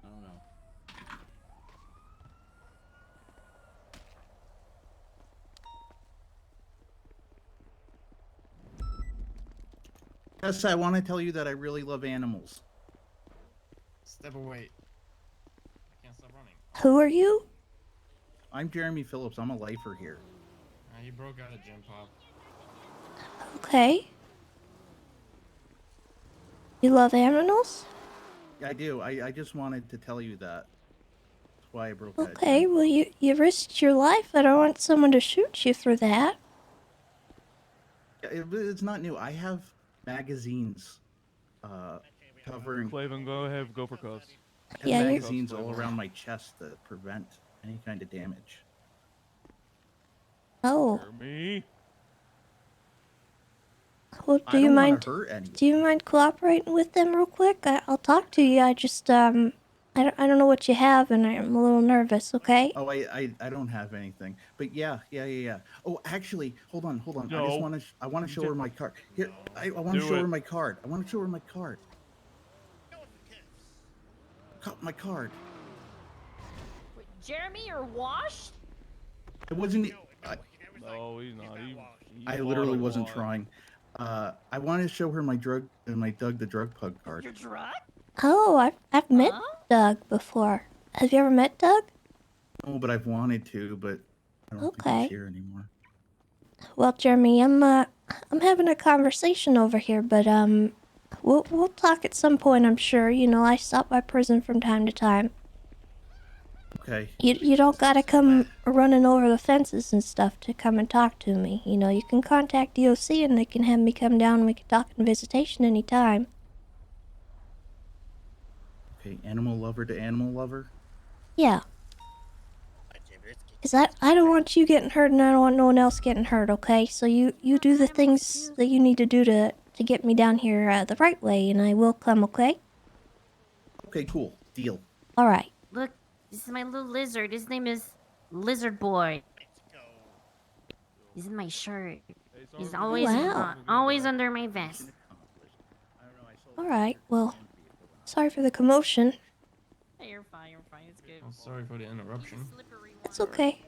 I don't know. Yes, I want to tell you that I really love animals. Step away. I can't stop running. Who are you? I'm Jeremy Phillips. I'm a lifer here. You broke out a gym pop. Okay. You love animals? I do. I just wanted to tell you that. That's why I broke that. Okay, well you risked your life. I don't want someone to shoot you for that. It's not new. I have magazines covering. Flavin, go ahead, go for cuffs. I have Yeah, you're- magazines all around my chest that prevent any kind of damage. Oh. Jeremy. Well, I don't wanna hurt anyone. Do you mind cooperating with them real quick? I'll talk to you. I just I don't know what you have, and I'm a little nervous. Okay. Oh, I don't have anything. But yeah. Oh, actually, hold on. No. I want to show her my card. Here, I want to Do show it. her my card. My card. Wait, Jeremy, you're washed? It wasn't. No, he's not. I literally wasn't trying. I want to show her my Doug the drug pug card. Your drug? Oh, I've met Doug before. Have you ever met Doug? Oh, but I've wanted to, but I don't think Okay. he's here anymore. Well, Jeremy, I'm having a conversation over here, but we'll talk at some point. I'm sure. You know, I stop by prison from time to time. Okay. You don't gotta come running over the fences and stuff to come and talk to me. You know, you can contact DOC and they can have me come down and we can talk in visitation anytime. Okay, animal lover to animal lover. Yeah. Because I don't want you getting hurt and I don't want no one else getting hurt, okay? So you do the things that you need to do to get me down here the right way and I will come, okay? Okay, cool. Deal. Alright. Look, this is my little lizard. His name is Lizard Boy. He's in my shirt. He's always Wow. always under my vest. Alright, well, sorry for the commotion. Hey, you're fine. You're fine. It's good. I'm sorry for the interruption. It's okay.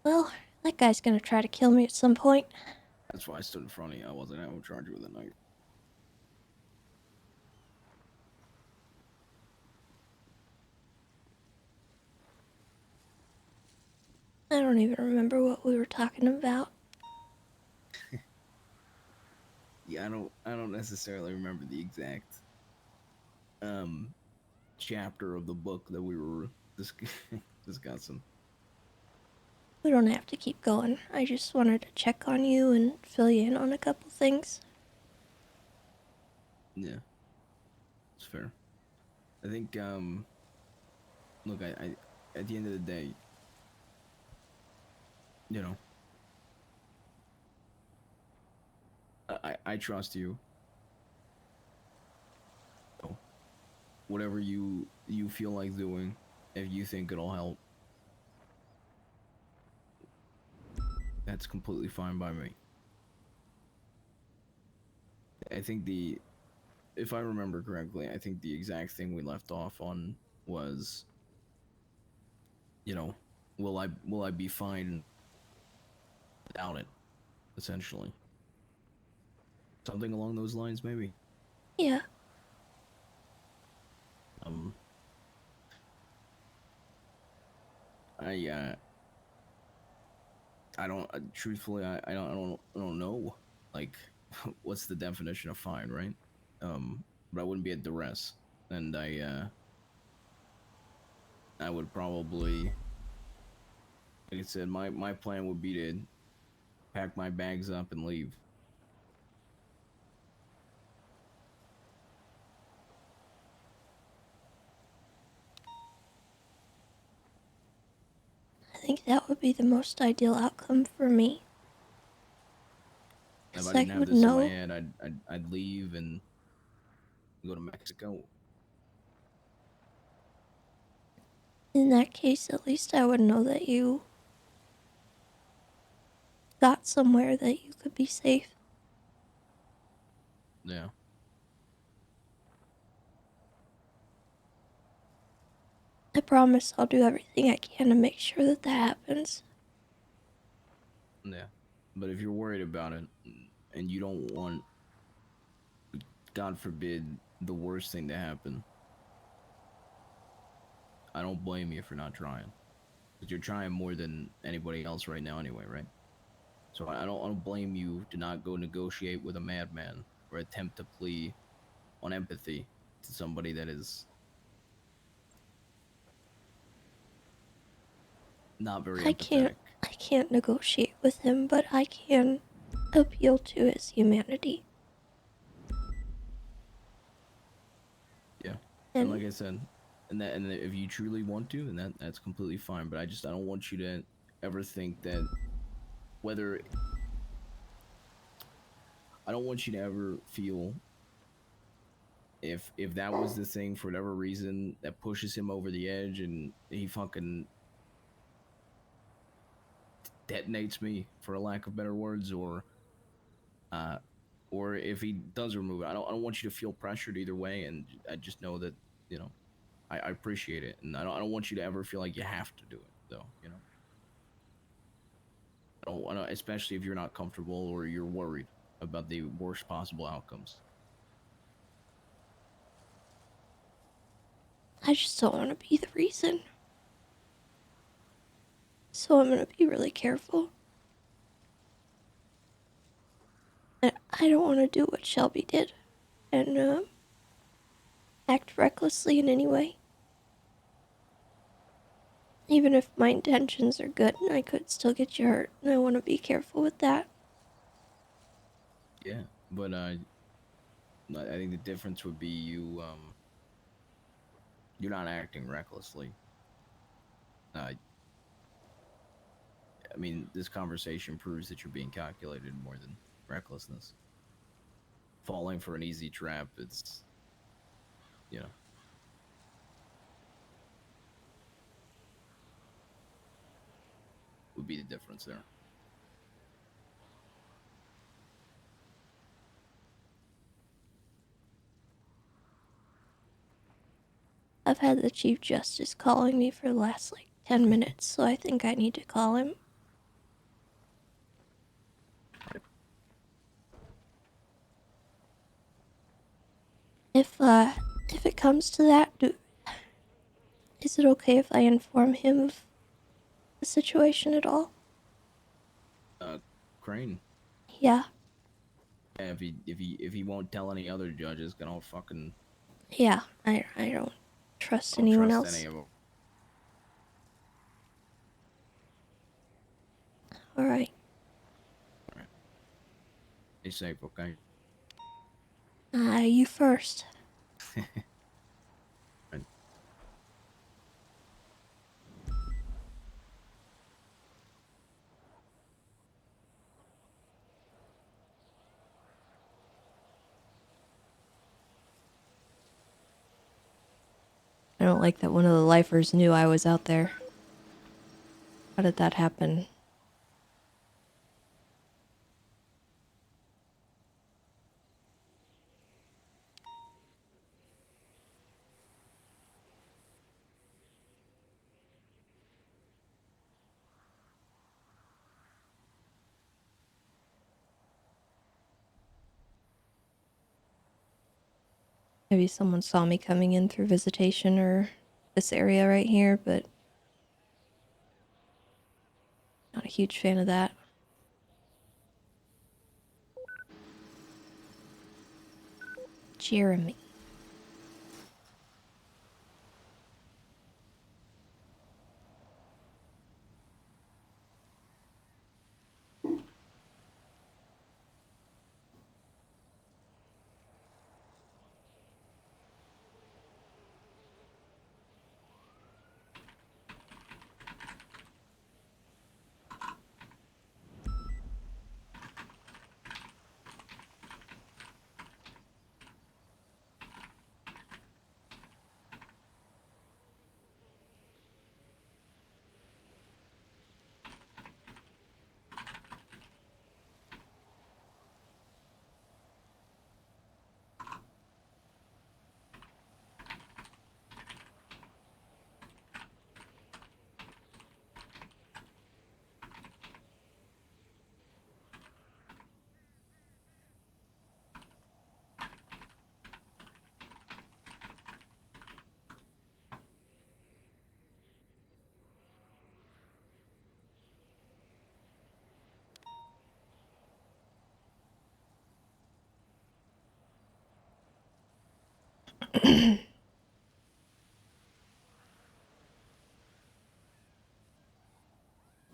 Well, that guy's gonna try to kill me at some point. That's why I stood in front of you. I wasn't out to charge you with a knife. I don't even remember what we were talking about. Yeah, I don't necessarily remember the exact chapter of the book that we were discussing. We don't have to keep going. I just wanted to check on you and fill you in on a couple things. Yeah, it's fair. I think look, I at the end of the day, you know, I trust you. So, whatever you feel like doing, if you think it'll help, that's completely fine by me. I think if I remember correctly, I think the exact thing we left off on was, you know, will I be fine without it, essentially. Something along those lines, maybe. Yeah. I don't truthfully I don't know, like what's the definition of fine, right? But I wouldn't be at duress, and I would probably, like I said, my plan would be to pack my bags up and leave. I think that would be the most ideal outcome for me. If I 'Cause didn't I have would this in my know. head, I'd leave and go to Mexico. In that case, at least I would know that you got somewhere that you could be safe. Yeah. I promise I'll do everything I can to make sure that happens. Yeah. But if you're worried about it and you don't want, God forbid, the worst thing to happen, I don't blame you for not trying. Because you're trying more than anybody else right now anyway, right? So I don't blame you to not go negotiate with a madman or attempt to plea on empathy to somebody that is not very empathetic. I can't negotiate with him, but I can appeal to his humanity. Yeah. And like I said, and if you truly want to, and that's completely fine, but I don't want you to ever think that I don't want you to ever feel if that was the thing for whatever reason that pushes him over the edge and he fucking detonates me, for a lack of better words, or if he does remove it, I don't want you to feel pressured either way, and I just know that, you know, I appreciate it, and I don't want you to ever feel like you have to do it, though, you know. I don't want to, especially if you're not comfortable or you're worried about the worst possible outcomes. I just don't want to be the reason. So I'm gonna be really careful. And I don't want to do what Shelby did and act recklessly in any way. Even if my intentions are good, I could still get you hurt, and I want to be careful with that. Yeah, but I think the difference would be you're not acting recklessly. I mean, this conversation proves that you're being calculated more than recklessness. Falling for an easy trap, it's, you know. Would be the difference there. I've had the Chief Justice calling me for the last, 10 minutes, so I think I need to call him. If it comes to that, is it okay if I inform him of the situation at all? Crane. Yeah. Yeah, if he won't tell any other judges, then I'll fucking Yeah, I don't trust don't anyone trust else. any of them. Alright. Stay safe, okay? You first. I don't like that one of the lifers knew I was out there. How did that happen? Maybe someone saw me coming in through visitation or this area right here, but not a huge fan of that. Jeremy.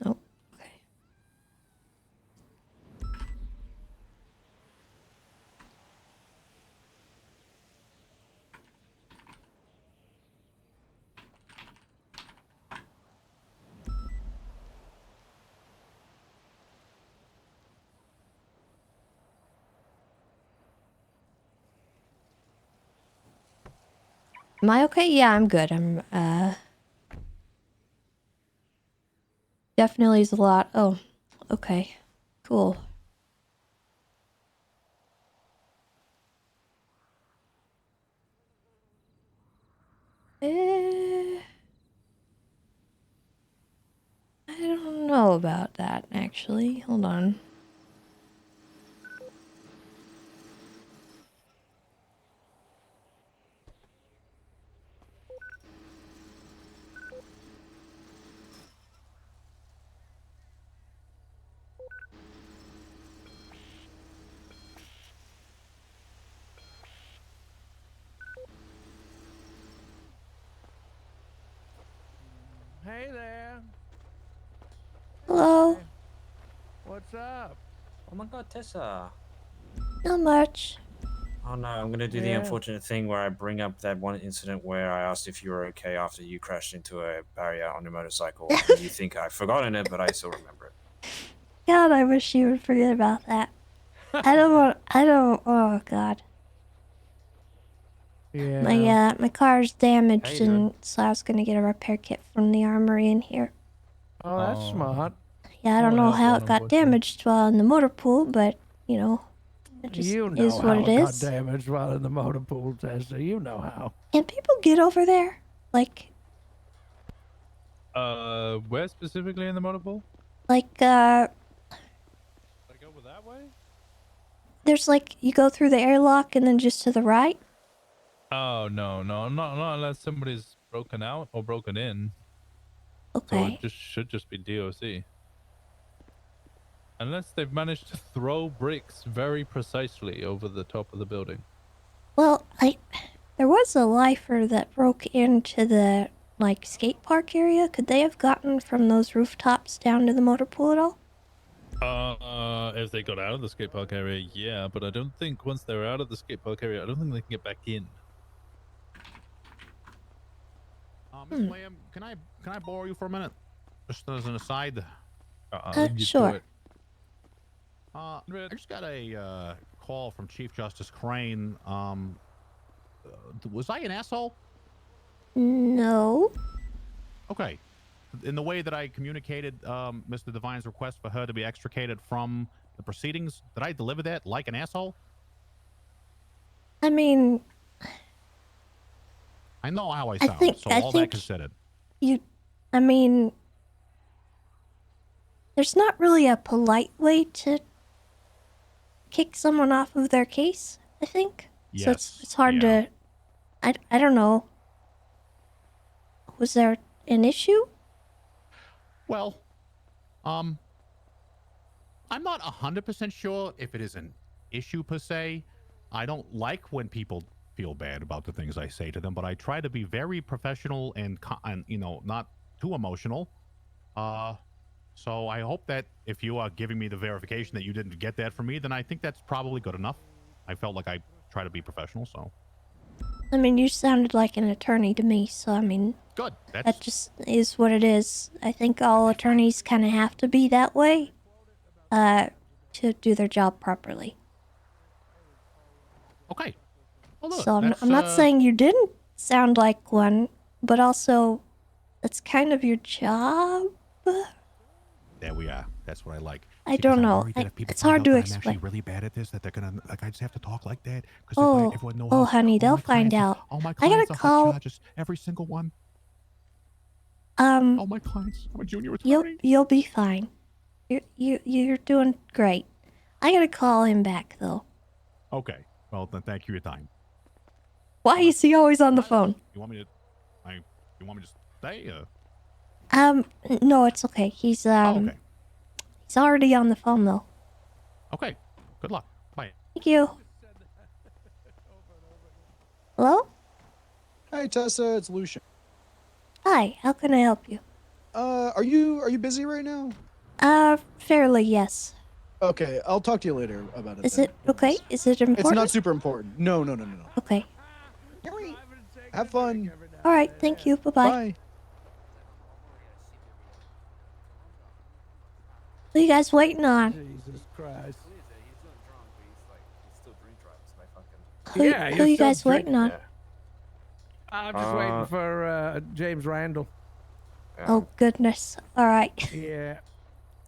Oh, okay. Am I okay? Yeah, I'm good. I'm, definitely is a lot. Oh, okay. Cool. I don't know about that, actually. Hold on. Hey there. Hello. Hey. What's up? Oh my god, Tessa. Not much. Oh no, I'm gonna do the Yeah. unfortunate thing where I bring up that one incident where I asked if you were okay after you crashed into a barrier on your motorcycle. And you think I've forgotten it, but I still remember it. God, I wish you would forget about that. Oh god. Yeah. My car's damaged, How you doing? and so I was gonna get a repair kit from the armory in here. Oh, that's smart. Yeah, I don't know how it got damaged while in the motor pool, but, you know, it just You know is what how it it got is. damaged while in the motor pool, Tessa. You know how. Can people get over there? Like, Where specifically in the motor pool? like, Like over that way? there's like, you go through the airlock and then just to the right? Oh no, not unless somebody's broken out or broken in. So Okay. it should just be DOC. Unless they've managed to throw bricks very precisely over the top of the building. Well, there was a lifer that broke into the, like, skate park area. Could they have gotten from those rooftops down to the motor pool at all? If they got out of the skate park area, yeah, but I don't think once they're out of the skate park area, I don't think they can get back in. Miss Lamb, can I borrow you for a minute? Just as an aside. Sure. I just got a call from Chief Justice Crane. Was I an asshole? No. Okay. In the way that I communicated Mr. Devine's request for her to be extricated from the proceedings, did I deliver that like an asshole? I mean, I know how I sound, I all think that considered. I mean, there's not really a polite way to kick someone off of their case, I think. Yes. So it's hard to, I don't know. Was there an issue? Well, I'm not 100% sure if it is an issue per se. I don't like when people feel bad about the things I say to them, but I try to be very professional and you know, not too emotional. So I hope that if you are giving me the verification that you didn't get that from me, then I think that's probably good enough. I felt like I try to be professional, so. I mean, you sounded like an attorney to me, so I mean, good. That just is what it is. I think all attorneys kind of have to be that way, to do their job properly. Okay. Well, look, So I'm not saying you didn't sound like one, but also, that's kind of your job. There we are. That's what I like. I don't know. It's hard to I'm explain. actually really bad at this, that they're gonna, like, I just have to talk like that. Oh, honey, they'll find out. All my I gotta clients are hot call. charges, every single one. All my clients. I'm a junior attorney. You'll be fine. You're doing great. I gotta call him back though. Okay. Well, then thank you for your time. Why is he always on the phone? You want me to? You want me to stay? No, it's okay. He's okay. He's already on the phone though. Okay. Good luck. Bye. Thank you. Hello? Hi, Tessa. It's Lucian. Hi. How can I help you? Are you busy right now? Fairly, yes. Okay, I'll talk to you later about it. Is then. it okay? Is it important? It's not super important. No. Okay. Have fun. All right. Thank you. Bye-bye. Bye. What are you guys waiting on? Jesus Christ. Who are you guys waiting on? I'm just waiting for James Randall. Oh goodness. All right. Yeah.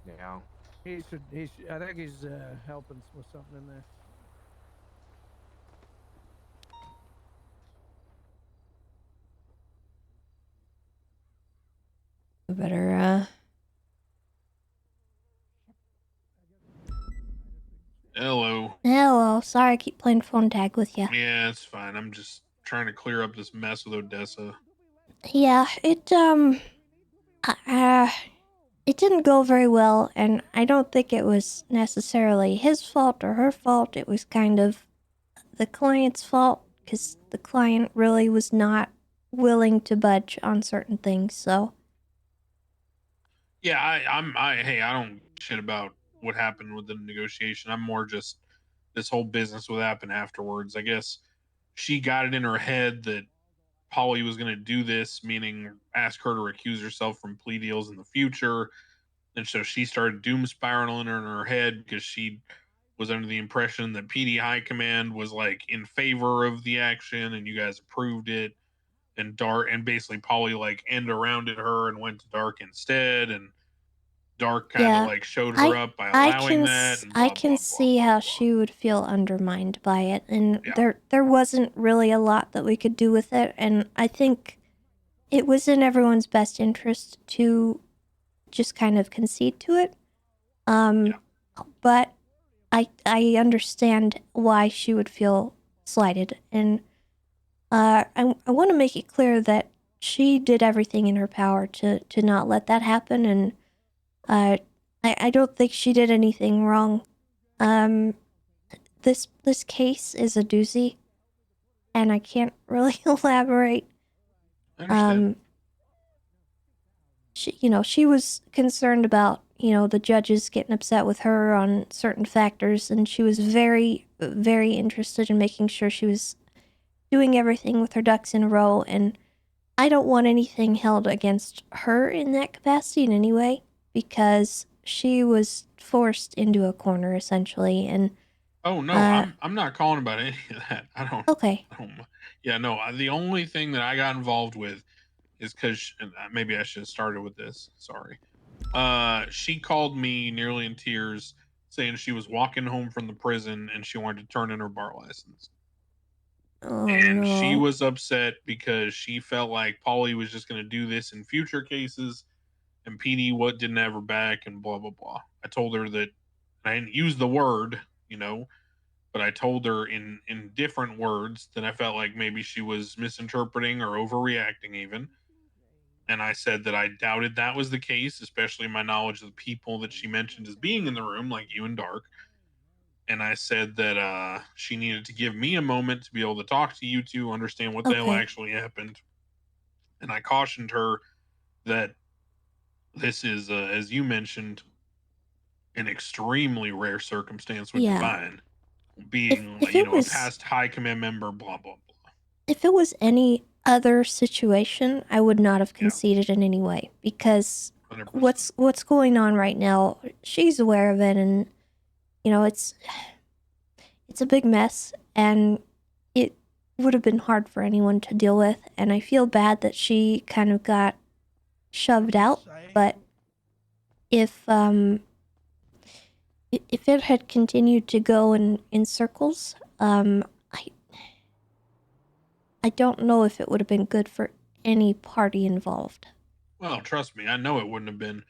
Yeah. He should. I think he's helping with something in there. We better Hello. Hello. Sorry, I keep playing phone tag with you. Yeah, it's fine. I'm just trying to clear up this mess with Odessa. Yeah, it didn't go very well, and I don't think it was necessarily his fault or her fault. It was kind of the client's fault, because the client really was not willing to budge on certain things, so Yeah, hey, I don't shit about what happened with the negotiation. I'm more just this whole business what happened afterwards. I guess she got it in her head that Polly was going to do this, meaning ask her to recuse herself from plea deals in the future. And so she started doom spiraling in her head because she was under the impression that PD High Command was like in favor of the action and you guys approved it. And Dark and basically Polly like end arounded her and went to Dark instead. And Dark kind of Yeah, like showed her up by I allowing that. And I can see how she would feel undermined by it, and there wasn't really a lot that we could do with it, and I think it was in everyone's best interest to just kind of concede to it. But I understand why she would feel slighted, and I want to make it clear that she did everything in her power to not let that happen, and I don't think she did anything wrong. This case is a doozy, and I can't really elaborate. I understand. She was concerned about, the judges getting upset with her on certain factors, and she was very, very interested in making sure she was doing everything with her ducks in a row, and I don't want anything held against her in that capacity in any way, because she was forced into a corner, essentially, and Oh no, I'm not calling about any of that. I don't. Okay. Yeah, no. The only thing that I got involved with is because maybe I should have started with this. Sorry. She called me nearly in tears, saying she was walking home from the prison and she wanted to turn in her bar license. Oh, And she no. was upset because she felt like Polly was just going to do this in future cases, and PD didn't have her back, and blah blah blah. I told her that I didn't use the word, but I told her in different words that I felt like maybe she was misinterpreting or overreacting even. And I said that I doubted that was the case, especially my knowledge of the people that she mentioned as being in the room, like you and Dark. And I said that she needed to give me a moment to be able to talk to you two, understand what the hell Okay. actually happened. And I cautioned her that this is, as you mentioned, an extremely rare circumstance with Yeah. Divine being, If it a was past high command member, blah, blah, blah. if it was any other situation, I would not have conceded in any way, because 100%. what's going on right now, she's aware of it, and it's a big mess, and it would have been hard for anyone to deal with, and I feel bad that she kind of got shoved out, but if it had continued to go in circles, I don't know if it would have been good for any party involved. Well, trust me, I know it wouldn't have been.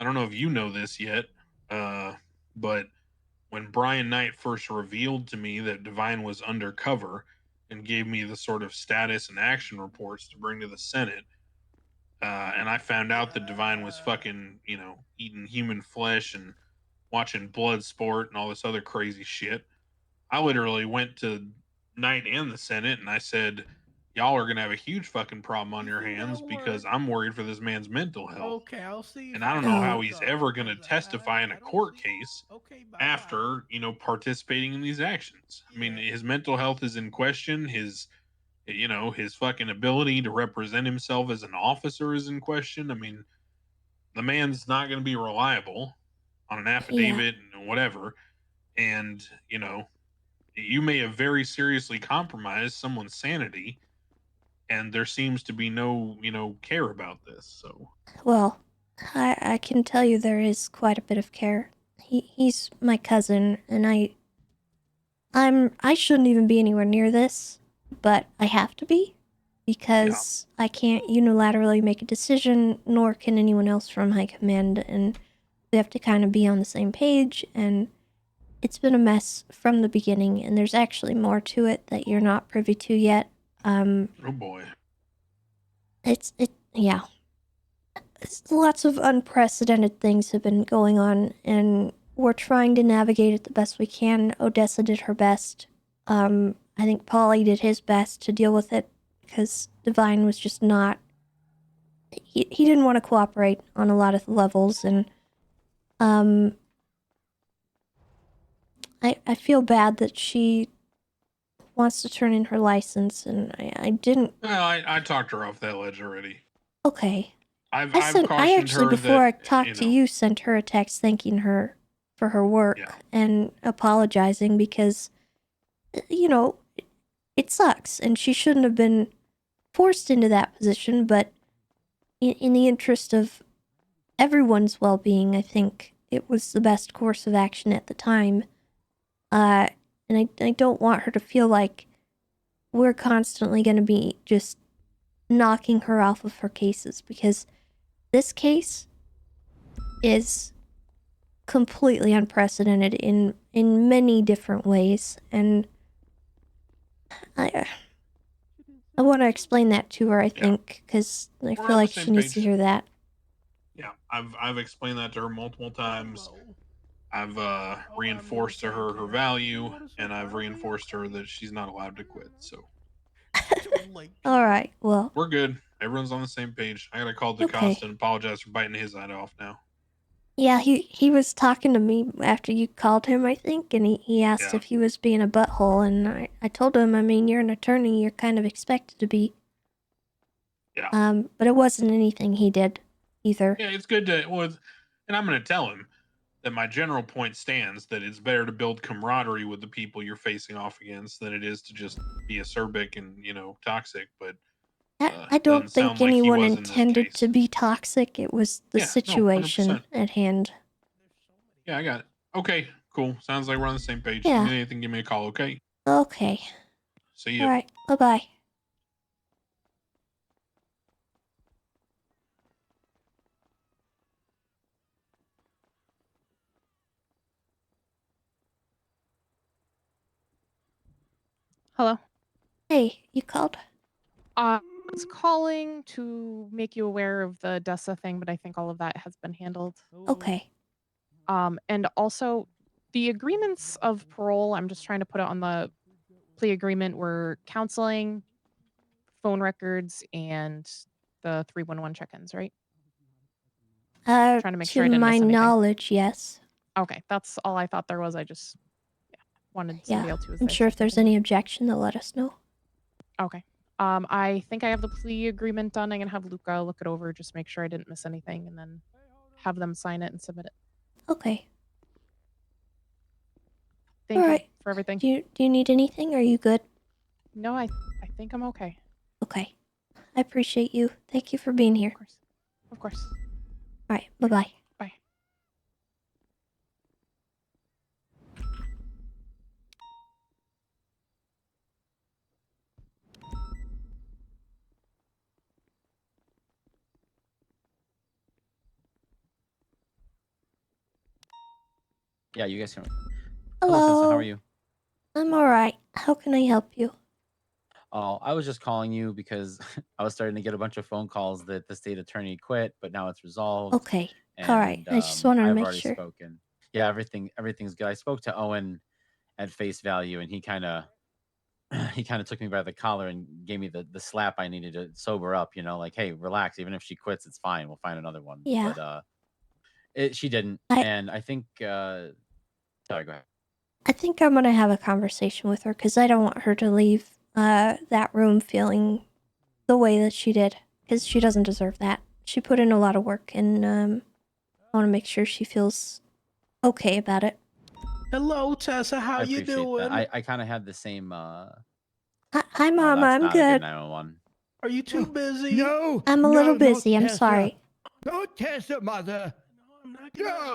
I don't know if you know this yet, but when Brian Knight first revealed to me that Divine was undercover and gave me the sort of status and action reports to bring to the Senate, and I found out that Divine was fucking, eating human flesh and watching blood sport and all this other crazy shit, I literally went to Knight and the Senate and I said, y'all are going to have a huge fucking problem on your hands because I'm worried for this man's mental health. Okay, I'll see. And I don't know how he's ever going to testify in a court case after, participating in these actions. I mean, his mental health is in question. His fucking ability to represent himself as an officer is in question. I mean, the man's not going to be reliable on an affidavit and whatever. And, you may have very seriously compromised someone's sanity, and there seems to be no, care about this. So, Well, I can tell you there is quite a bit of care. He's my cousin, and I shouldn't even be anywhere near this, but I have to be, because I can't unilaterally make a decision, nor can anyone else from High Command, and we have to kind of be on the same page, and it's been a mess from the beginning, and there's actually more to it that you're not privy to yet. Oh boy. Yeah. Lots of unprecedented things have been going on, and we're trying to navigate it the best we can. Odessa did her best. I think Polly did his best to deal with it, because Divine was just not... he didn't want to cooperate on a lot of levels, and I feel bad that she wants to turn in her license, and I didn't. Well, I talked her off that ledge already. Okay. I've I cautioned actually, her before I that, talked to you, sent her a text thanking her for her work and apologizing because, you know, it sucks and she shouldn't have been forced into that position, but in the interest of everyone's well-being, I think it was the best course of action at the time. And I don't want her to feel like we're constantly going to be just knocking her off of her cases, because this case is completely unprecedented in many different ways, and I want to explain that to her, I think, because I We're feel on the like same she needs to page. hear that. Yeah, I've explained that to her multiple times. I've reinforced to her her value, and I've reinforced to her that she's not allowed to quit. So All right, well, we're good. Everyone's on the same page. I gotta call DaCosta Okay. and apologize for biting his eye off now. yeah, he was talking to me after you called him, I think, and he asked if he was being a butthole, and I told him, I mean, you're an attorney, you're kind of expected to be. Yeah. But it wasn't anything he did either. Yeah, it's good to and I'm gonna tell him that my general point stands that it's better to build camaraderie with the people you're facing off against than it is to just be acerbic and toxic. But I don't doesn't think sound like he anyone was in this intended case. to be toxic. It was the Yeah, no, situation 100%. at hand. Yeah, I got it. Okay, cool. Sounds like we're on the same page. If Yeah. you need anything, give me a call, okay? Okay. See you. All right. Bye-bye. Hello. Hey, you called? I was calling to make you aware of the DESA thing, but I think all of that has been handled. Okay. And also the agreements of parole, I'm just trying to put it on the plea agreement, were counseling, phone records, and the 311 check-ins, right? Trying to make sure I didn't my miss anything. knowledge, yes. Okay, that's all I thought there was. I just wanted somebody Yeah. else who was I'm there. sure if there's any objection, they'll let us know. Okay. I think I have the plea agreement done. I'm gonna have Luca look it over, just make sure I didn't miss anything, and then have them sign it and submit it. Okay. Thank All you right. for everything. Do you need anything? Are you good? No, I think I'm okay. Okay. I appreciate you. Thank you for being here. Of course. All right. Bye-bye. Bye. Yeah, you guys can. Hello. Tessa, how are you? I'm all right. How can I help you? Oh, I was just calling you because I was starting to get a bunch of phone calls that the state attorney quit, but now it's resolved. Okay. All right. And I just wanted to I've make already sure. spoken. Yeah, everything's good. I spoke to Owen at face value, and he kind of took me by the collar and gave me the slap I needed to sober up. You know, like, hey, relax. Even if she quits, it's fine. We'll find another one. Yeah. But she didn't, and I think. Sorry, go ahead. I think I'm gonna have a conversation with her because I don't want her to leave that room feeling the way that she did, because she doesn't deserve that. She put in a lot of work, and I want to make sure she feels okay about it. Hello, Tessa. How I you appreciate doing? that. I kind of had the same. Hi, Mama. That's I'm not a good good. 911. Are you too busy? No. I'm a no, little not busy. I'm Tessa. sorry. Don't Tessa, mother. I'm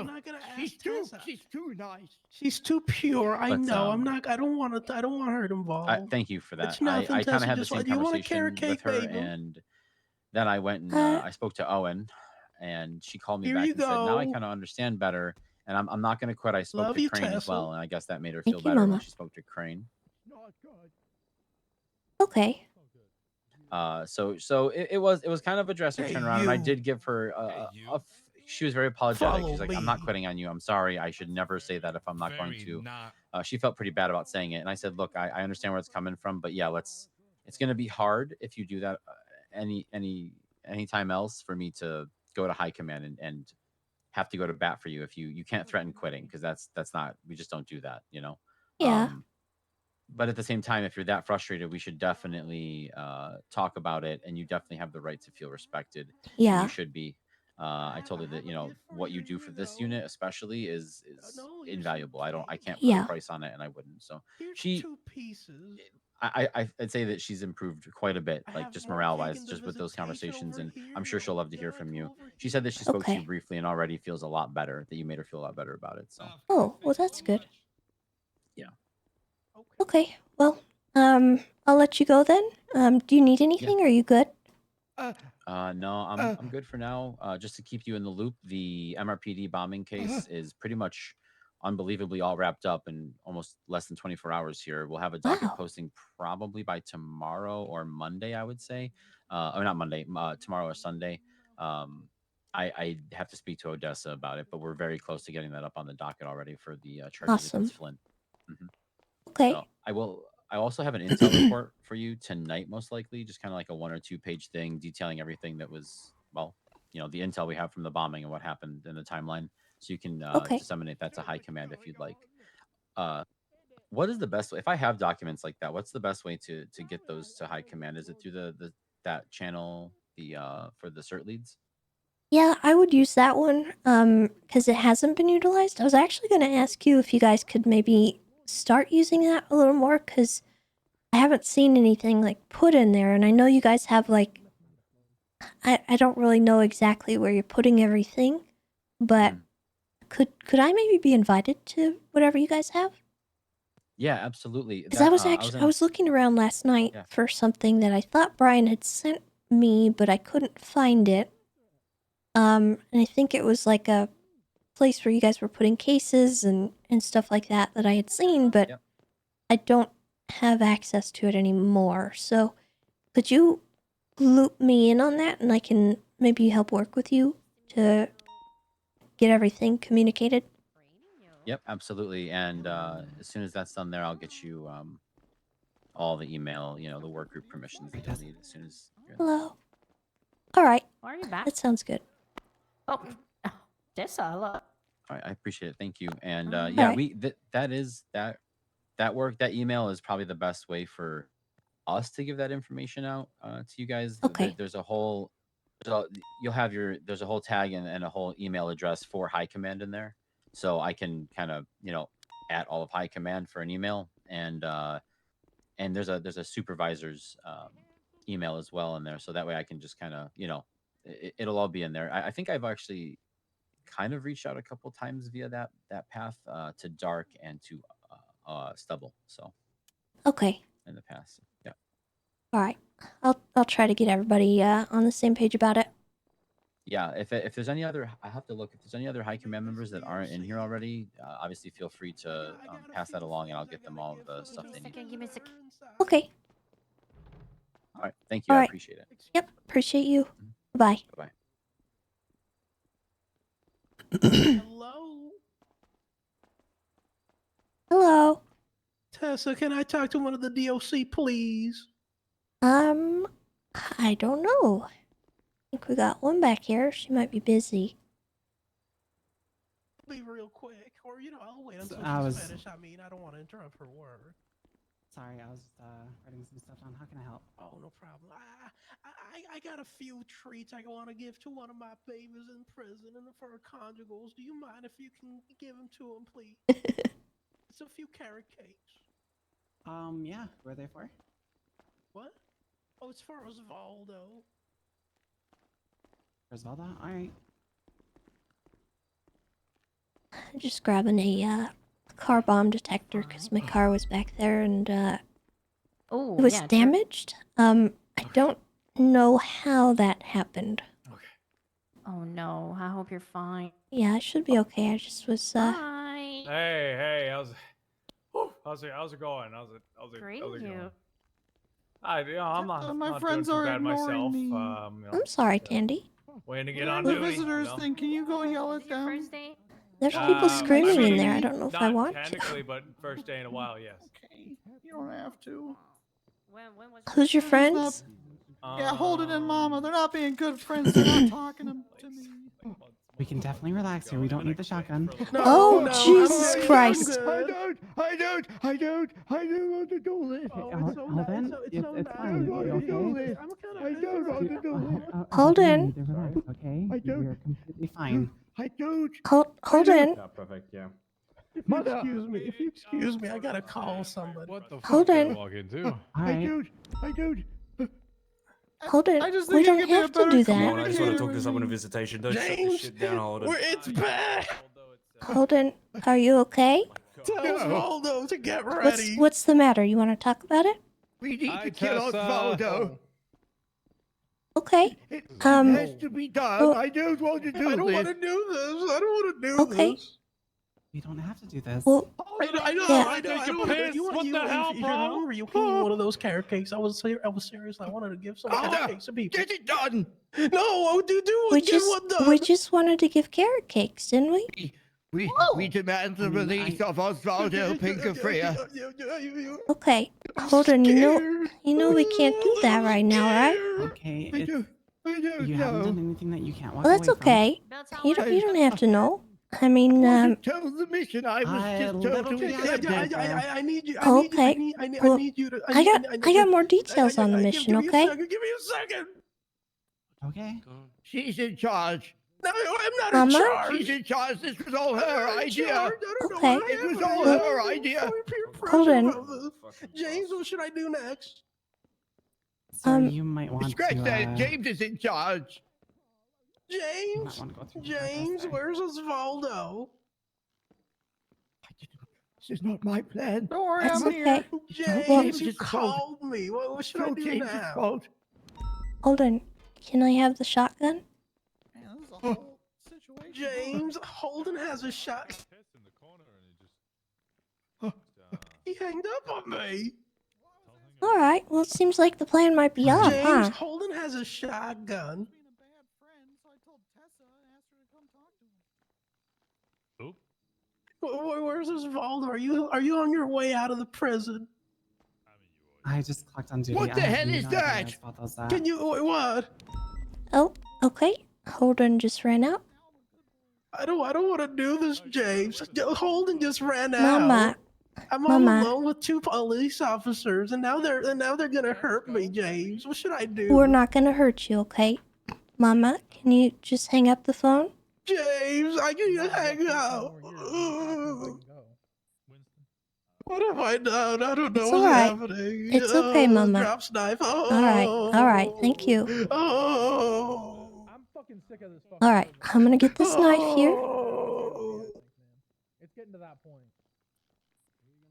not gonna She's ask too. Tessa. She's too nice. She's too pure. I But, know. I don't want to. I don't want her involved. Thank you for that. It's nothing, I kind Tessa. of had the Just same you want a conversation carrot cake, with her, baby? and then I went and I spoke to Owen, and she called me Here back you and said, "Now I go. kind of understand better, and I'm not going to quit." I spoke Love to you, Crane as Tessa. well, and I guess that made her Thank feel you, better when Mama. she spoke to Crane. Okay. So it was kind of a drastic Hey, turnaround, and I you. did give her she was very apologetic. Follow She's like, "I'm not me. quitting on you. I'm sorry. I should never say that if I'm not going to." She felt pretty bad about saying it, and I said, "Look, I understand where it's coming from, but yeah, it's going to be hard if you do that any anytime else for me to go to high command and have to go to bat for you if you can't threaten quitting, because that's not, we just don't do that, you know. Yeah. But at the same time, if you're that frustrated, we should definitely talk about it, and you definitely have the right to feel respected. And Yeah. you should be. I told her that, you know, what you do for this unit especially is invaluable. I can't put Yeah. a price on it, and I wouldn't. So Here's she, 2 pieces. I'd say that she's improved quite a bit, like just morale wise, just with those conversations, and I'm sure she'll love to hear from you. She said that she spoke to you Okay. briefly and already feels a lot better, that you made her feel a lot better about it. So Oh, well, that's good. yeah. Okay. Well, I'll let you go then. Do you need anything? Or are you good? No, I'm good for now. Just to keep you in the loop, the MRPD bombing case is pretty much unbelievably all wrapped up in almost less than 24 hours here. We'll have a docket posting probably by tomorrow or Monday, I would say. Or not Monday, tomorrow or Sunday. I have to speak to Odessa about it, but we're very close to getting that up on the docket already for the charges Awesome. against Flint. Okay. So I also have an intel report for you tonight, most likely, just kind of like a 1 or 2 page thing detailing everything that was, well, you know, the intel we have from the bombing and what happened in the timeline. So you can disseminate that to high command if you'd like. What is the best way, if I have documents like that, what's the best way to get those to high command? Is it through the that channel, the for the cert leads? Yeah, I would use that one, because it hasn't been utilized. I was actually going to ask you if you guys could maybe start using that a little more, because I haven't seen anything, like, put in there, and I know you guys have, like, I don't really know exactly where you're putting everything, but could I maybe be invited to whatever you guys have? Yeah, absolutely. Because I was looking around last night for something that I thought Brian had sent me, but I couldn't find it. And I think it was like a place where you guys were putting cases and stuff like that I had seen, but I don't have access to it anymore. So could you loop me in on that, and I can maybe help work with you to get everything communicated? Yep, absolutely. And as soon as that's done there, I'll get you all the email, you know, the work group permissions that you'll need as soon as you're in. Hello. All right. Why are you back? That sounds good. Oh, Tessa, hello. All right, I appreciate it. Thank you. And All yeah, right. that work, that email is probably the best way for us to give that information out to you guys. Okay. There's a whole, you'll have there's a whole tag and a whole email address for high command in there. So I can kind of, you know, at all of high command for an email, and there's a supervisor's email as well in there. So that way I can just kind of, you know, it'll all be in there. I think I've actually kind of reached out a couple times via that path to Dark and to Stubble. So Okay. in the past, yeah. All right. I'll try to get everybody on the same page about it. Yeah, if there's any other, I have to look. If there's any other high command members that aren't in here already, obviously feel free to pass that along, and I'll get them all the stuff they need. Give me a second. Okay. All right, thank you. All I right. appreciate it. Yep. Appreciate you. Bye. Bye. Hello? Hello. Tessa, can I talk to one of the DOC, please? I don't know. I think we got one back here. She might be busy. Be real quick, or I'll wait until I she's was- finished. I mean, I don't want to interrupt her work. Sorry, I was writing some stuff down. How can I help? Oh, no problem. I got a few treats I want to give to one of my babies in prison and for her conjugals. Do you mind if you can give them to him, please? It's a few carrot cakes. Yeah. Who are they for? What? Oh, it's for Osvaldo. Osvaldo? All right. Just grabbing a car bomb detector because my car was back there and Oh, it was yeah, sure. damaged. I don't know how that happened. Oh no, I hope you're fine. Yeah, I should be okay. I just was Hi. Hey, how's it going? How's it Great, going? you. I'm not, my not friends doing are too bad ignoring myself. me. I'm sorry, Tandy. Waiting to get Yeah, on the duty. visitors you know? thing. Can you go yell at them? First date? There's people screaming in there. I mean, don't know if I not want to. technically, but first day in a while, yes. Okay, you don't have to. When was Who's your friends? Yeah, Holden and Mama, they're not being good friends. They're not talking to me. We can definitely relax here. We don't need the shotgun. Oh, Jesus Christ. I don't want to do this. Hold on. It's fine. You okay? I don't want to do this. Holden. Relax, okay? You're completely fine. I don't. Holden. Yeah, perfect. Yeah. If you excuse me, I gotta call somebody. What the fuck Holden. did I walk into? I don't. Holden, I just we think you don't could be a have to better do Come on, that. I just want to talk to someone in visitation. Don't shut this James, shit down, Holden. it's bad. Holden, are you okay? Tell Osvaldo to get ready. What's the matter? You want to talk about it? We need to kill Osvaldo. Okay. It has to be done. well- I don't want to do this. I don't want to do this. I don't want to do Okay. this. You don't have to do this. Well, I know. Yeah. I don't want to. You What the hell, if you're bro? hungry, you can eat one of those carrot cakes. I was serious. I wanted to give some carrot cakes to people. Get it done. No, do we get one done. we just wanted to give carrot cakes, didn't we? We demand the release of Osvaldo Pinkafria. Okay. Holden, you know we can't do that right now, right? Okay, I don't you haven't know. done anything that you can't walk Well, that's away from. okay. You don't have to know. I mean, Tell the mission. I was just told to accept it. I need you. Okay. I Well, need you to. I got more details on the mission, okay? Give me a second. Okay. She's in charge. No, I'm not Mama? in charge. She's in charge. This was all her idea. Okay. It was all her idea. Holden. James, what should I do next? So you might want Scratch to. that. James is in charge. James, James, where's Osvaldo? This is not my plan. Don't worry, That's I'm okay. here. Well- James, you called me. What should I do James' now? fault. Holden, can I have the shotgun? James, Holden has a shot. He hanged up on me. All right. Well, it seems like the plan might be off, James, huh? Holden has a shotgun. Where's Osvaldo? Are you on your way out of the prison? I just clocked on duty. What the I have hell is no idea that? where Osvaldo's at. Can you what? Oh, okay. Holden just ran out. I don't want to do this, James. Holden just ran out. Mama. I'm all Mama. alone with two police officers, and now they're gonna hurt me, James. What should I do? We're not gonna hurt you, okay? Mama, can you just hang up the phone? James, I need to hang out. What have I done? I don't know It's what's all right. happening. It's okay, Mama. Drops knife. All right. Thank you. Oh. I'm fucking sick of this. All right, I'm gonna get this knife here. It's getting to that point.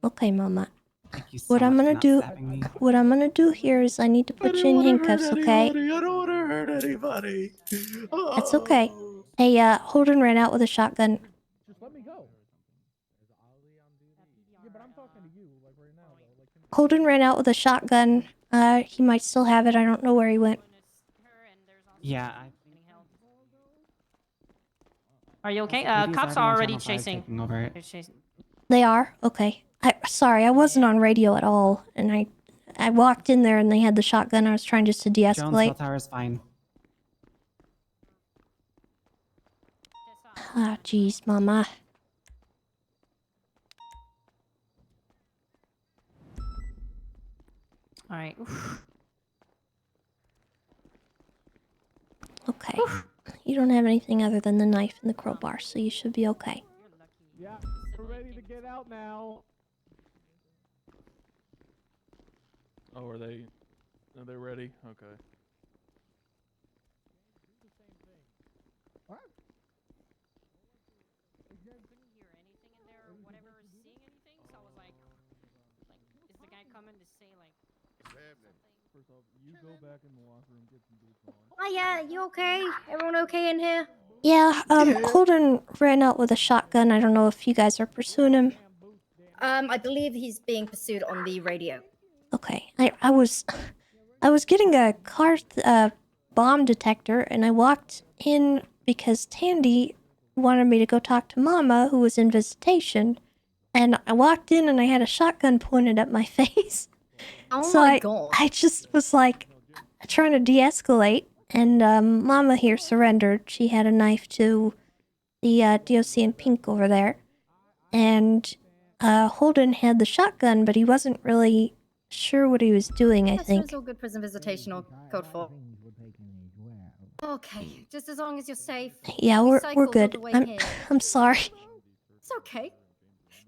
Okay, Mama. Thank you so What I'm much gonna for do, not stabbing me. what I'm gonna do here is I need to put you in handcuffs, okay? I don't want to hurt anybody. That's okay. Hey, Holden ran out with a shotgun. Just let me go. Yeah, but I'm talking to you, like right now, though. Like, Holden ran out with a shotgun. He might still have it. I don't know where he went. Yeah. Are you okay? Ladies Cops on are already Channel 5 chasing. taking over it. They're chasing. They are? Okay. Sorry, I wasn't on radio at all, and I walked in there and they had the shotgun. I was trying just to Jonesville de-escalate. Tower is fine. Ah, jeez, Mama. All right. Okay. You don't have anything other than the knife and the crowbar, so you should be okay. yeah, we're ready to get out now. Oh, are they ready? Okay. First off, you go back in the locker room, get some boots on. Oh yeah, you okay? Everyone okay in here? Yeah, Holden ran out with a shotgun. I don't know if you guys are pursuing him. I believe he's being pursued on the radio. Okay, I was getting a car bomb detector, and I walked in because Tandy wanted me to go talk to Mama, who was in visitation, and I walked in and I had a shotgun pointed at my face. Oh So my god. I just was like, trying to de-escalate, and Mama here surrendered. She had a knife to the DOC in pink over there, and Holden had the shotgun, but he wasn't really sure what he was doing. I think. That's all good prison visitation or code 4. Okay, just as long as you're safe. Yeah, We we're cycled all good. the way I'm here. I'm sorry. It's okay.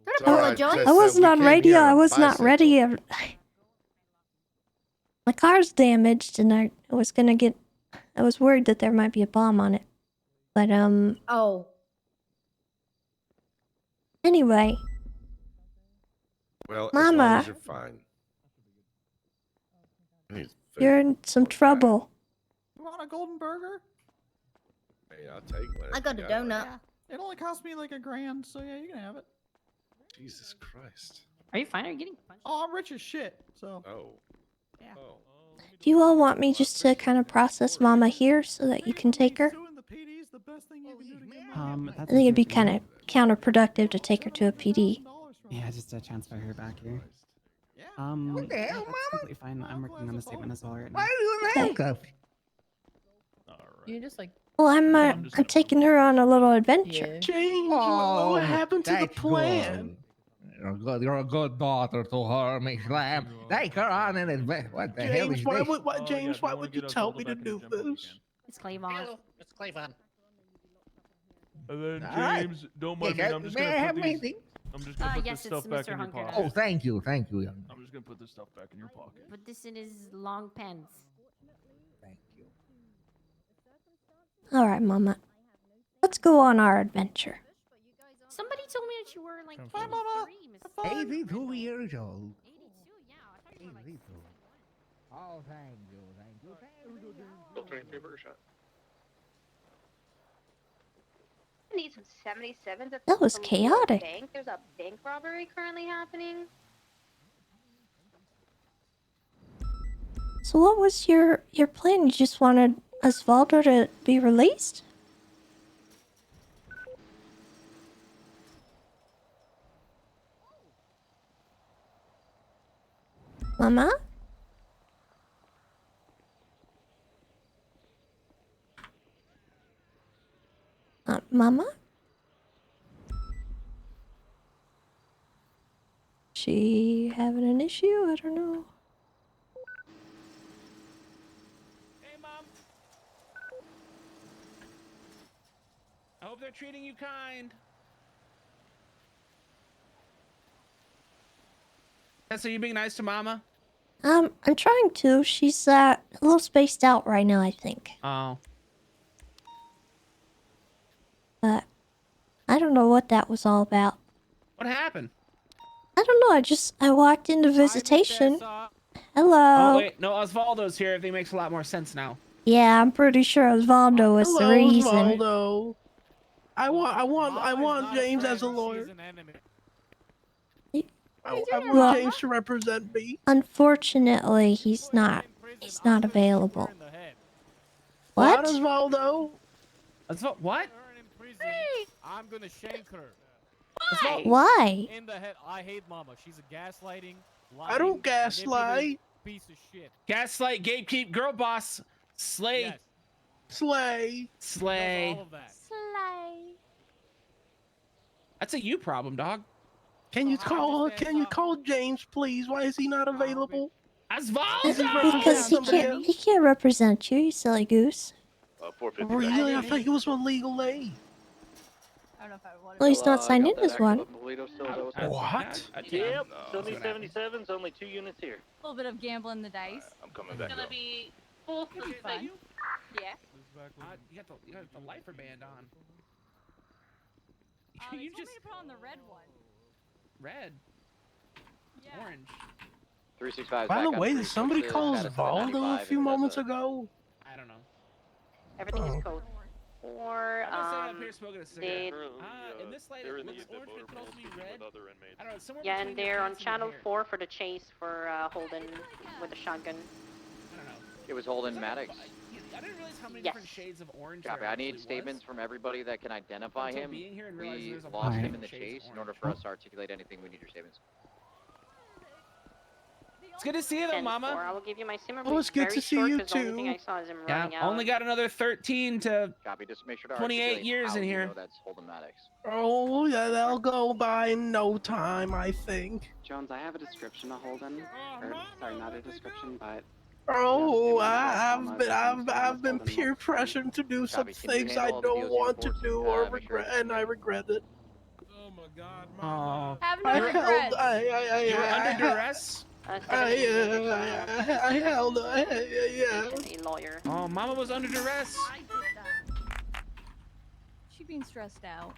Don't It's all right, apologize. Tessa, I wasn't we on came radio. here on I a was not bicycle. ready. My car's damaged, and I was gonna get. I was worried that there might be a bomb on it, but Oh. Anyway, Well, as long Mama, as you're fine. He's you're in some trouble. You want a golden burger? Hey, I'll take one. I got a donut. Yeah. It only cost me like $1,000, so yeah, you can have it. Jesus Christ. Are you fine? Are you getting punched? Oh, I'm rich as shit, so. Oh. Yeah. Oh. Do you all want me just to kind of process Mama here so that you can take her? That's I think it'd be kind of counterproductive to take her to a PD. Yeah, just to transfer her back here. What the hell, that's completely fine. I'm working on the statement as well right now. Why are you in handcuffs? You just like. Well, I'm taking her on a little adventure. James, what happened to the plan? You're a good daughter to her, Miss Lamb. Take her on an adventure. What the hell James, is why this? would James? Why would you tell me to do this? It's Clavon. It's Clavon. And then All right. James, don't mind me. Yes, I'm just may I gonna have put my these. thing? I'm just gonna put yes, this stuff it's back Mr. in your Hunker. pocket. Oh, thank you, young. I'm just gonna put this stuff back in your pocket. Put this in his long pants. Thank you. All right, Mama. Let's go on our adventure. Somebody told me that you were like Bye, Mama. 83, Miss 82 years old. 82, yeah. I thought you were like 82. Oh, thank you, thank you. Still 23 burger shot. I need some 77s at That was the chaotic. bank. There's a bank robbery currently happening. So what was your plan? You just wanted Osvaldo to be released? Mama? Mama? She having an issue? I don't know. Hey, Mom. I hope they're treating you kind. Tessa, you being nice to Mama? I'm trying to. She's a little spaced out right now, I think. Oh. But I don't know what that was all about. What happened? I don't know. I walked into visitation. Oh, Hello. wait. No, Osvaldo's here. Everything makes a lot more sense now. Yeah, I'm pretty sure Osvaldo was the reason. Osvaldo. I want James as a lawyer. I want James to represent me. Unfortunately, he's not available. What? Osvaldo? What? Hey. I'm gonna shank her. Why? In the head. I hate Mama. She's a gaslighting. I don't lying, gaslight. manipulative Piece of shit. Gaslight, gatekeep, girl boss, slay. Yes. Slay. Slay. All of that. Slay. That's a you problem, dog. Can you call James, please? Why is he not available? Osvaldo! Because he can't represent you, you silly goose. Really? I thought he was on legal aid. Well, he's not signed in as one. What? Yep, still need 77s, only 2 units here. A little bit of gambling the dice. I'm coming back. It's gonna be full fun. Yeah. You got the lifer band on. You just put on the red one. Red. Orange. 365. By the way, did somebody call Osvaldo a few moments ago? I don't know. Everything is code 4. I'm here smoking a cigarette. They- In this light, it looks orange, but it could also be red. I don't know, somewhere Yeah, between and the they're on pants and channel hair. 4 for the chase for Holden with a shotgun. I don't know. It was Holden Maddox. I didn't realize how many Yes. different shades of orange Copy. there I need actually statements from everybody that can identify Until him. being here and realizing We there's a lost lot of him in the shades of chase. In order for us to articulate anything, we need your statements. It's good to see you, though, 10-4. Mama. I will give you my simmer. Oh, it's good very to see short, you 'cause the only thing I too. saw is him Yeah, running out. only got another 13 to Copy. Just make sure to 28 articulate years how in you here. know that's Holden Maddox. Oh, yeah, that'll go by in no time, I think. Jones, I have a description of Holden. Or, sorry, not a description, but Oh, I've I've been peer pressured to do some Copy. Can you things handle I all the don't DOC want to reports? do or Make sure regret, everything's and I good. regret it. Oh my God, Oh, Have I no held, regrets. you were under duress? I held, yeah. A lawyer. Oh, Mama was under duress. I did that. She being stressed out.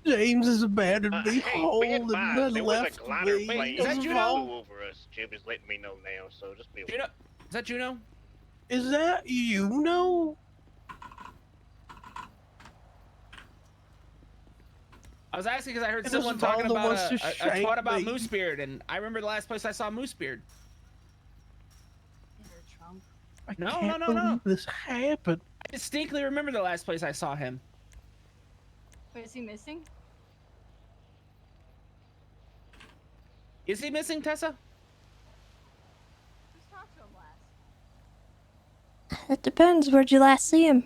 James has abandoned me, Hey, be Holden advised, there was a left glider me. plane Is that that Juno? flew over us. Jim is letting me know now, so just be aware. Juno? Is that Juno? Is that you know? I was asking because I heard It someone is talking Valdo about wants to a shake twat about me. Moosebeard, and I remember the last place I saw Moosebeard. Is there a trunk? I No, can't no. believe this happened. I distinctly remember the last place I saw him. Wait, is he missing? Is he missing, Tessa? Who's talked to him last? It depends. Where'd you last see him?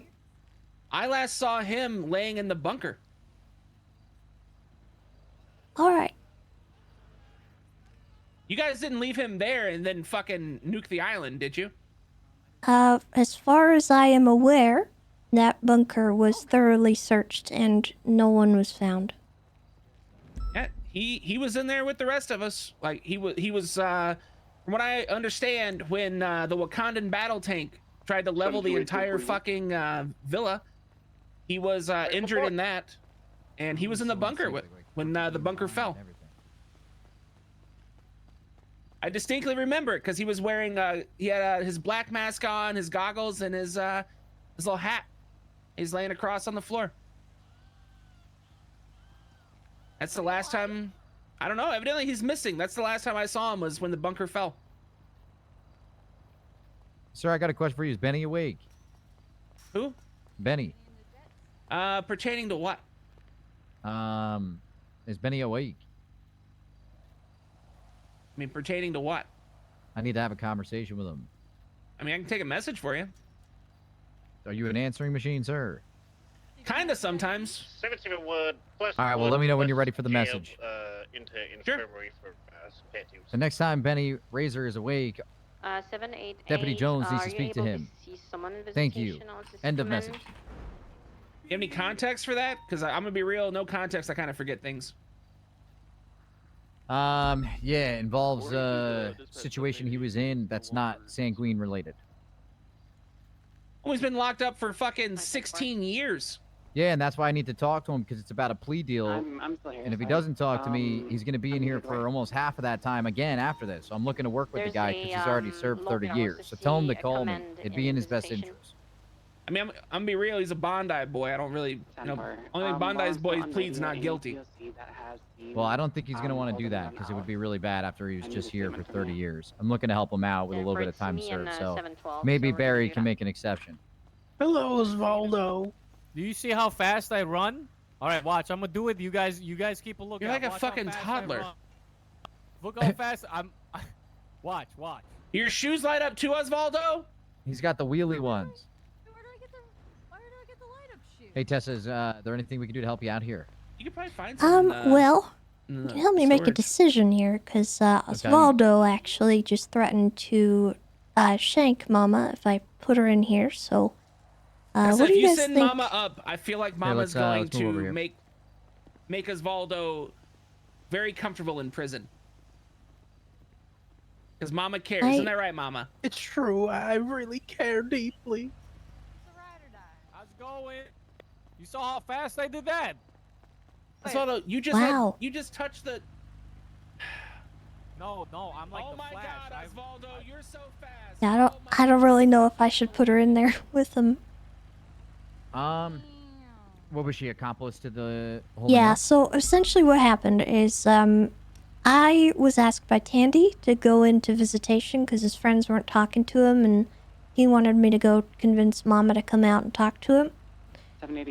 I last saw him laying in the bunker. All right. You guys didn't leave him there and then fucking nuke the island, did you? As far as I am aware, that bunker was thoroughly searched and no one was found. Yeah, he was in there with the rest of us. Like he was from what I understand, when the Wakandan battle tank tried to level the entire fucking villa, he was injured in that, and he was in the bunker when the bunker fell. I distinctly remember it because he was wearing he had his black mask on, his goggles, and his little hat. He's laying across on the floor. That's the last time. I don't know. Evidently, he's missing. That's the last time I saw him was when the bunker fell. Sir, I got a question for you. Is Benny awake? Who? Benny. Pertaining to what? Is Benny awake? I mean, pertaining to what? I need to have a conversation with him. I mean, I can take a message for you. Are you an answering machine, sir? Kinda sometimes. 77 word plus. All right, well, let me know when you're ready for the jail, message. Into infirmary for some pet use. The next time Benny Razor is awake, 788. Deputy Jones needs to are you speak to able him. see someone in Thank you. visitation? I'll just End of come in. message. You have any context for that? Because I'm gonna be real, no context, I kind of forget things. Yeah, it involves a situation he was in that's not sanguine related. Oh, he's been locked up for fucking 16 years. Yeah, and that's why I need to talk to him, because it's about a plea deal. I'm still here. And if he sorry. doesn't talk to me, he's going to be in here for almost half of that time again after this. So I'm looking to work with the guy because he's already served 30 years. So tell him to call me. It'd be in his best interest. I mean, I'm gonna be real, he's a Bondi boy. I don't really, you know, only thing Bondi's boy pleads not guilty. Well, I don't think he's going to want to do that because it would be really bad after he was just here for 30 years. I'm looking to help him out with a little bit of time served. So maybe Barry can make an exception. Hello, Osvaldo. Do you see how fast I run? All right, watch. I'm gonna do it. You guys keep a look. You're like a fucking toddler. Look how fast I'm. Watch. Your shoes light up too, Osvaldo? He's got the wheelie ones. Where did I get the light up shoe? Hey, Tessa, is there anything we can do to help you out here? You could probably find some. Well, you can help me make a decision here, because Osvaldo actually just threatened to shank Mama if I put her in here, so what if do you you guys send think? Mama up, I feel like Mama's going let's move over to here. make Osvaldo very comfortable in prison. Because Mama cares, isn't that right, Mama? It's true. I really care deeply. How's it going? You saw how fast I did that? Osvaldo, you just Wow. you just touched the. No, I'm like the my Flash. God, Osvaldo, you're so fast. Yeah, I don't really know if I should put her in there with him. What was she, accomplice to the whole Yeah, mess? so essentially what happened is I was asked by Tandy to go into visitation because his friends weren't talking to him, and he wanted me to go convince Mama to come out and talk to him.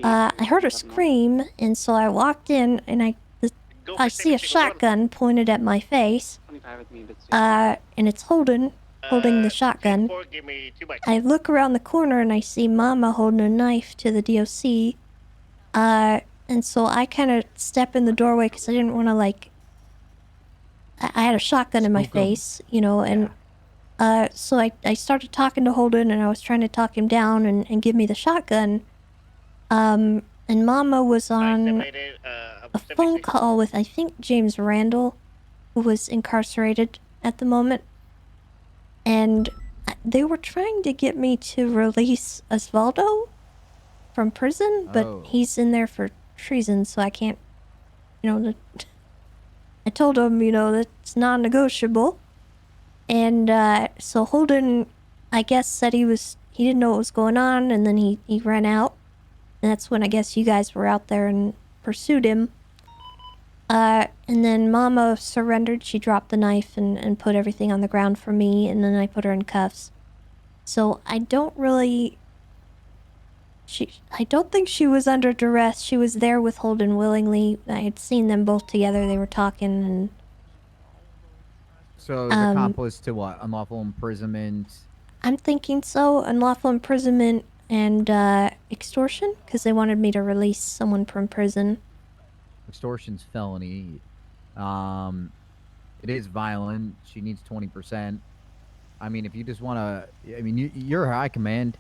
I heard her scream, and so I walked in, and I see a shotgun pointed at my face. And it's holding the shotgun. I look around the corner and I see Mama holding a knife to the DOC. And so I kind of step in the doorway because I didn't want to, like... I had a shotgun in my face, you know, and... So I started talking to Holden and I was trying to talk him down and give me the shotgun. And Mama was on a phone call with, I think, James Randall, who was incarcerated at the moment. And they were trying to get me to release Osvaldo from prison, but he's in there for treason, so I can't, you know, I told him, you know, that's non-negotiable. And so Holden, I guess, said he didn't know what was going on, and then he ran out. And that's when I guess you guys were out there and pursued him. And then Mama surrendered. She dropped the knife and put everything on the ground for me, and then I put her in cuffs. So I don't really... I don't think she was under duress. She was there with Holden willingly. I had seen them both together. They were talking and... So the accomplice to what? Unlawful imprisonment? I'm thinking so. Unlawful imprisonment and extortion, because they wanted me to release someone from prison. Extortion's felony. It is violent. She needs 20%. I mean, if you just want to... I mean, you're high command.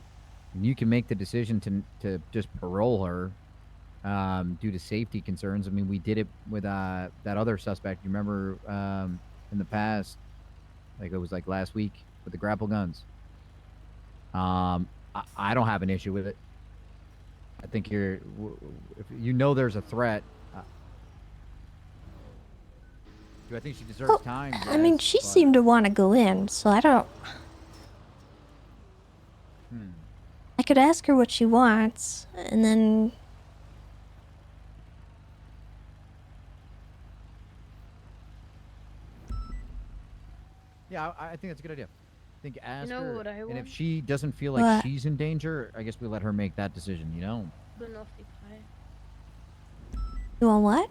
And you can make the decision to just parole her due to safety concerns. I mean, we did it with that other suspect. You remember in the past, like it was like last week with the grapple guns. I don't have an issue with it. I think if you know there's a threat. Do I think she deserves time? Yes, I mean, she seemed to want to go in, so I don't... I could ask her what she wants, and then... Yeah, I think that's a good idea. I think ask know her, what I and if want? she doesn't feel like she's in danger, I guess we let her make that decision, you know? Banoffee pie. You want what?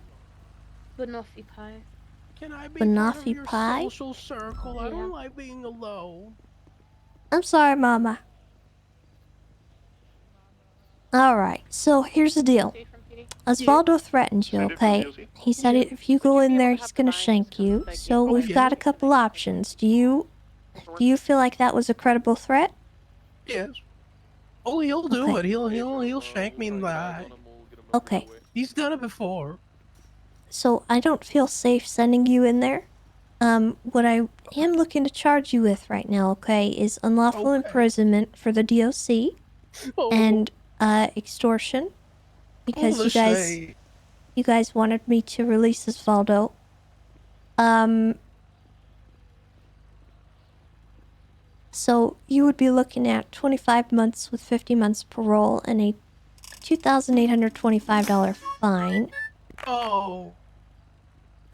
Banoffee pie. Can I be part of Banoffee your pie? social circle? I don't like being alone. I'm sorry, Mama. Alright, so here's the deal. Osvaldo threatened you, okay? He said if you go in there, he's gonna shank you. So we've got a couple options. Do you feel like that was a credible threat? Yes. Oh, he'll do it. He'll shank me in the eye. Okay. He's done it before. So I don't feel safe sending you in there. What I am looking to charge you with right now, okay, is unlawful imprisonment for the DOC and extortion, because you guys wanted me to release Osvaldo. So you would be looking at 25 months with 50 months parole and a $2,825 fine. Oh.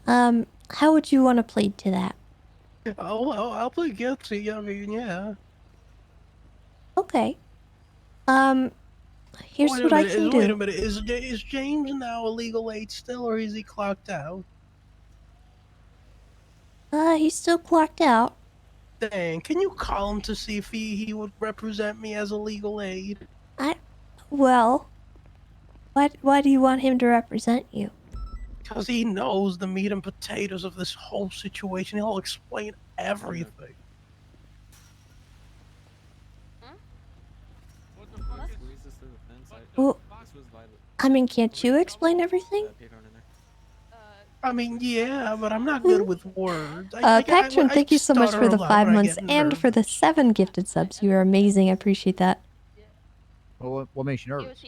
How would you want to plead to that? Oh, I'll plead guilty. I mean, yeah. Okay. Here's what I can do. Wait a minute. Is James now a legal aid still, or is he clocked out? He's still clocked out. Dang, can you call him to see if he would represent me as a legal aid? Well, why do you want him to represent you? Because he knows the meat and potatoes of this whole situation. He'll explain everything. Well, I mean, can't you explain everything? I mean, yeah, but I'm not good with words. Patron, thank you so much for the 5 months and for the 7 gifted subs. You are amazing. I appreciate that. Well, what makes you nervous?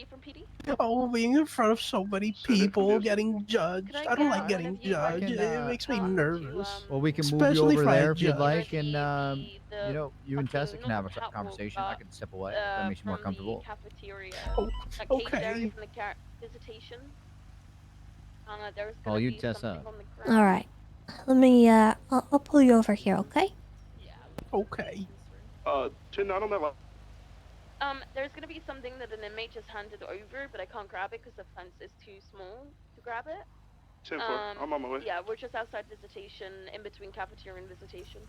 Oh, being in front of so many people, getting judged. I don't like getting judged. It makes me nervous. Well, we can move Especially you over if I there if you'd judge. like, and you know, you and Tessa can have a conversation. I can step away. That makes you more comfortable. Okay. Call you Tessa. All right. Let me, I'll pull you over here, okay? Okay. Chin, I don't have a... There's gonna be something that an inmate just handed over, but I can't grab it because the fence is too small to grab it. 10-4. I'm on my way. Yeah, we're just outside visitation, in between cafeteria and visitation.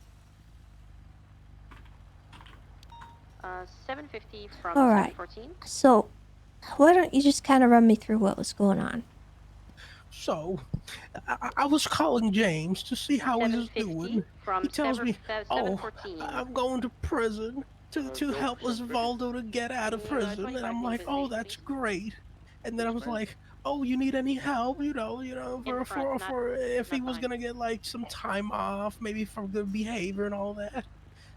750 from All right. 714. So, why don't you just kind of run me through what was going on? So, I was calling James to see how he's 750 doing. from He tells me, oh, 714. I'm going to prison to help Osvaldo to get out of prison. And I'm like, oh, that's great. And then I was like, oh, you need any help? For if he was gonna get like some time off, maybe for good behavior and all that.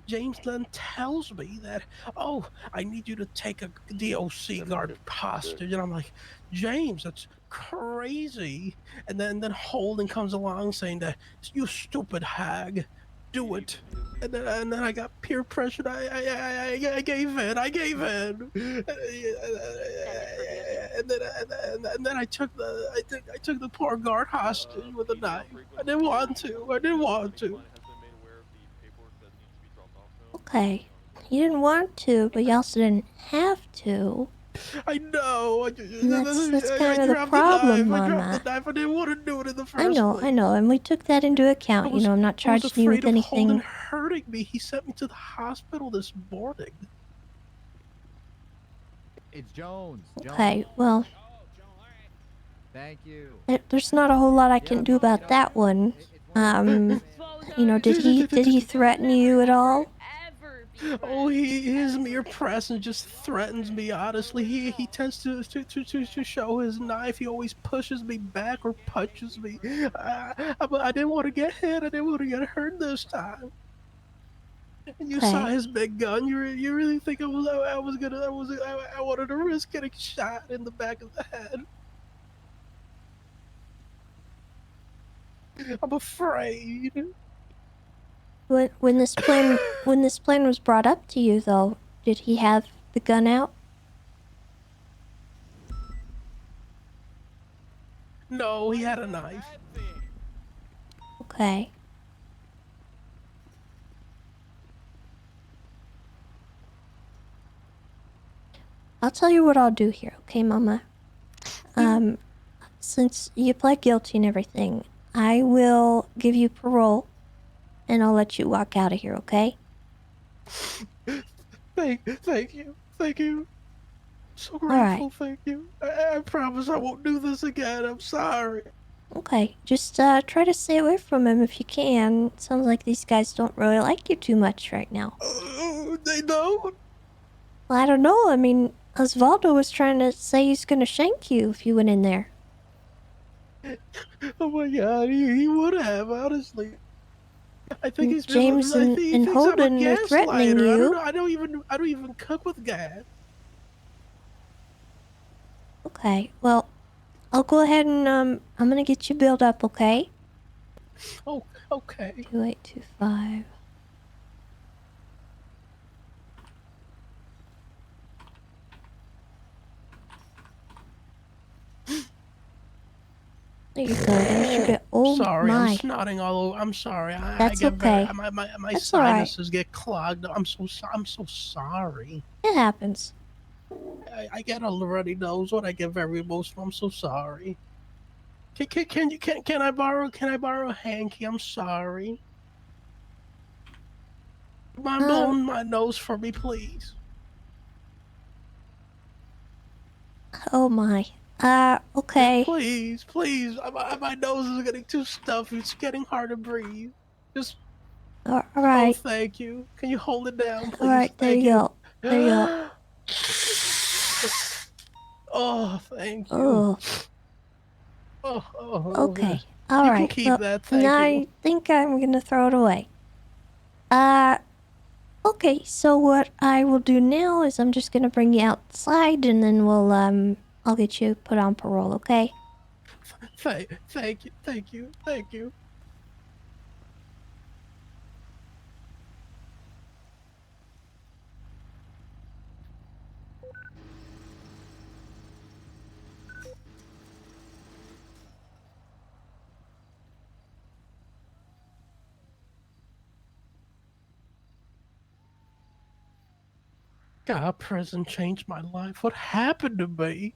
James then tells me that, oh, I need you to take a DOC guard hostage. And I'm like, James, that's crazy. And then Holden comes along saying that, you stupid hag, do it. And then I got peer pressured. I gave in. I gave in. And then I took the poor guard hostage with a knife. I didn't want to. Okay. You didn't want to, but you also didn't have to. I know. And that's kind of the problem, I dropped Mama. the knife. I didn't want to do it in the first I know, and we took that into account. You know, I'm not I was charging you afraid with of Holden anything. hurting me. He sent me to the hospital this morning. It's Jones. Okay, well, Thank you. there's not a whole lot I can do about that one. You know, did he threaten you at all? Oh, his mere presence just threatens me. Honestly, he tends to show his knife. He always pushes me back or punches me. I didn't want to get hit. I didn't want to get hurt this time. And you saw his big gun. You really think I wanted to risk getting shot in the back of the head? I'm afraid. When this plan was brought up to you, though, did he have the gun out? No, he had a knife. Okay. I'll tell you what I'll do here, okay, Mama? Since you pled guilty and everything, I will give you parole, and I'll let you walk out of here, okay? Thank you. So grateful, Alright. thank you. I promise I won't do this again. I'm sorry. Okay, just try to stay away from him if you can. It sounds like these guys don't really like you too much right now. They don't? Well, I don't know. I mean, Osvaldo was trying to say he's gonna shank you if you went in there. Oh my god, he would have, honestly. I think he's James I think he and thinks Holden I'm a are threatening gaslighter. I don't you. know. I don't even cook with gas. Okay, well, I'll go ahead and I'm gonna get you built up, okay? Oh, okay. 2825. There you go. There's your bit. Oh Sorry, my. I'm snotting all over. I'm sorry. That's I get okay. my That's all right. sinuses get clogged. I'm so sorry. It happens. I get a runny nose when I get very emotional. I'm so sorry. Can I borrow a hanky? I'm sorry. Mind blowing my nose for me, please. Oh my. Okay. Please. My nose is getting too stuffy. It's getting hard to breathe. Just. Oh, Alright. thank you. Can you hold it down, please? Alright, there Thank you go. There you go. Oh, thank you. Oh. Okay. Yes. Alright. You can keep well, that. Thank now you. I think I'm gonna throw it away. Okay, so what I will do now is I'm just gonna bring you outside and then we'll, I'll get you put on parole, okay? Thank you. God, prison changed my life. What happened to me?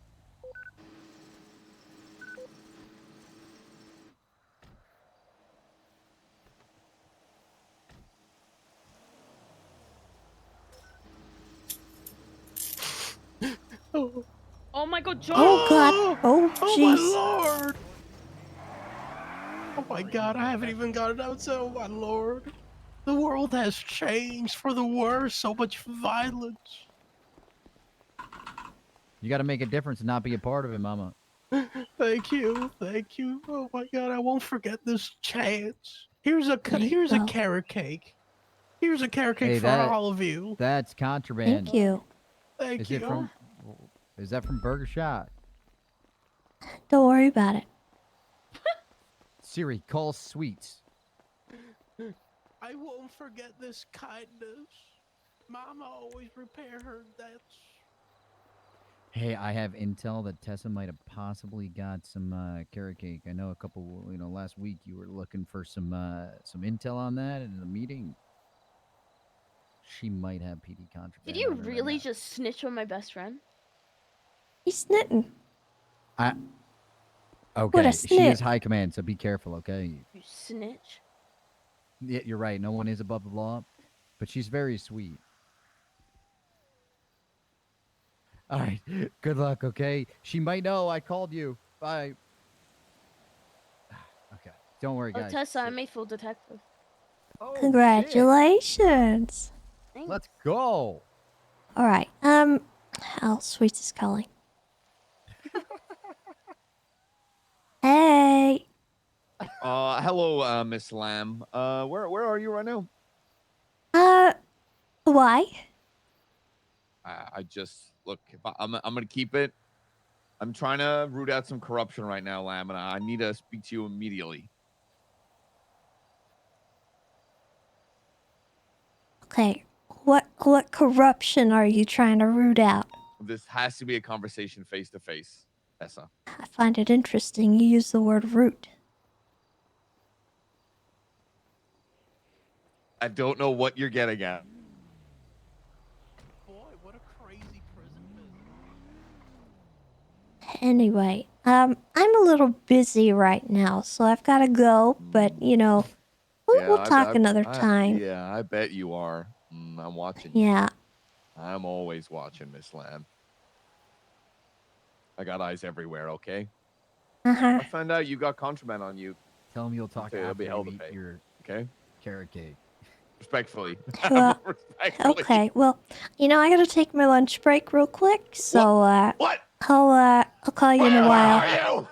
Oh my god, John! Oh god. Oh Oh jeez. my lord! Oh my god, I haven't even got it outside. Oh my lord. The world has changed for the worse. So much violence. You got to make a difference and not be a part of it, Mama. Thank you. Thank you. Oh my god, I won't forget this chance. Here's a There you here's a go. carrot cake. Here's a carrot cake Hey, for all of you. That's contraband. Thank you. Thank Is you. it from? Is that from Burger Shot? Don't worry about it. Siri, call Sweets. I won't forget this kindness. Mama always repair her debts. Hey, I have intel that Tessa might have possibly got some carrot cake. I know a couple, last week you were looking for some intel on that in the meeting. She might have PD contraband. Did you on her right really now. just snitch on my best friend? He's snitting. Okay, a she is snitch. high command, so be careful, okay? You snitch. Yeah, you're right. No one is above the law, but she's very sweet. All right, good luck, okay? She might know I called you. Bye. Okay, don't worry, Oh, guys. Tessa, I'm a full detective. Oh, Congratulations. shit. Let's go. All right. Oh, Sweets is calling. Hey. Hello, Miss Lamb. Where are you right now? Why? I just look. I'm gonna keep it. I'm trying to root out some corruption right now, Lamb, and I need to speak to you immediately. Okay. What corruption are you trying to root out? This has to be a conversation face to face, Tessa. I find it interesting you use the word root. I don't know what you're getting at. Boy, what a crazy prison visit. Anyway, I'm a little busy right now, so I've got to go, but we'll talk another time. Yeah, I bet you are. I'm watching. Yeah. I'm always watching, Miss Lamb. I got eyes everywhere, okay? Uh-huh. I found out you got contraband on you. Tell him you'll talk It'll be after hell you to eat pay. your Okay? carrot cake. Respectfully. Well, Respectfully. okay, well, I gotta take my lunch break real quick, so, What? I'll call you in a while. Where are you?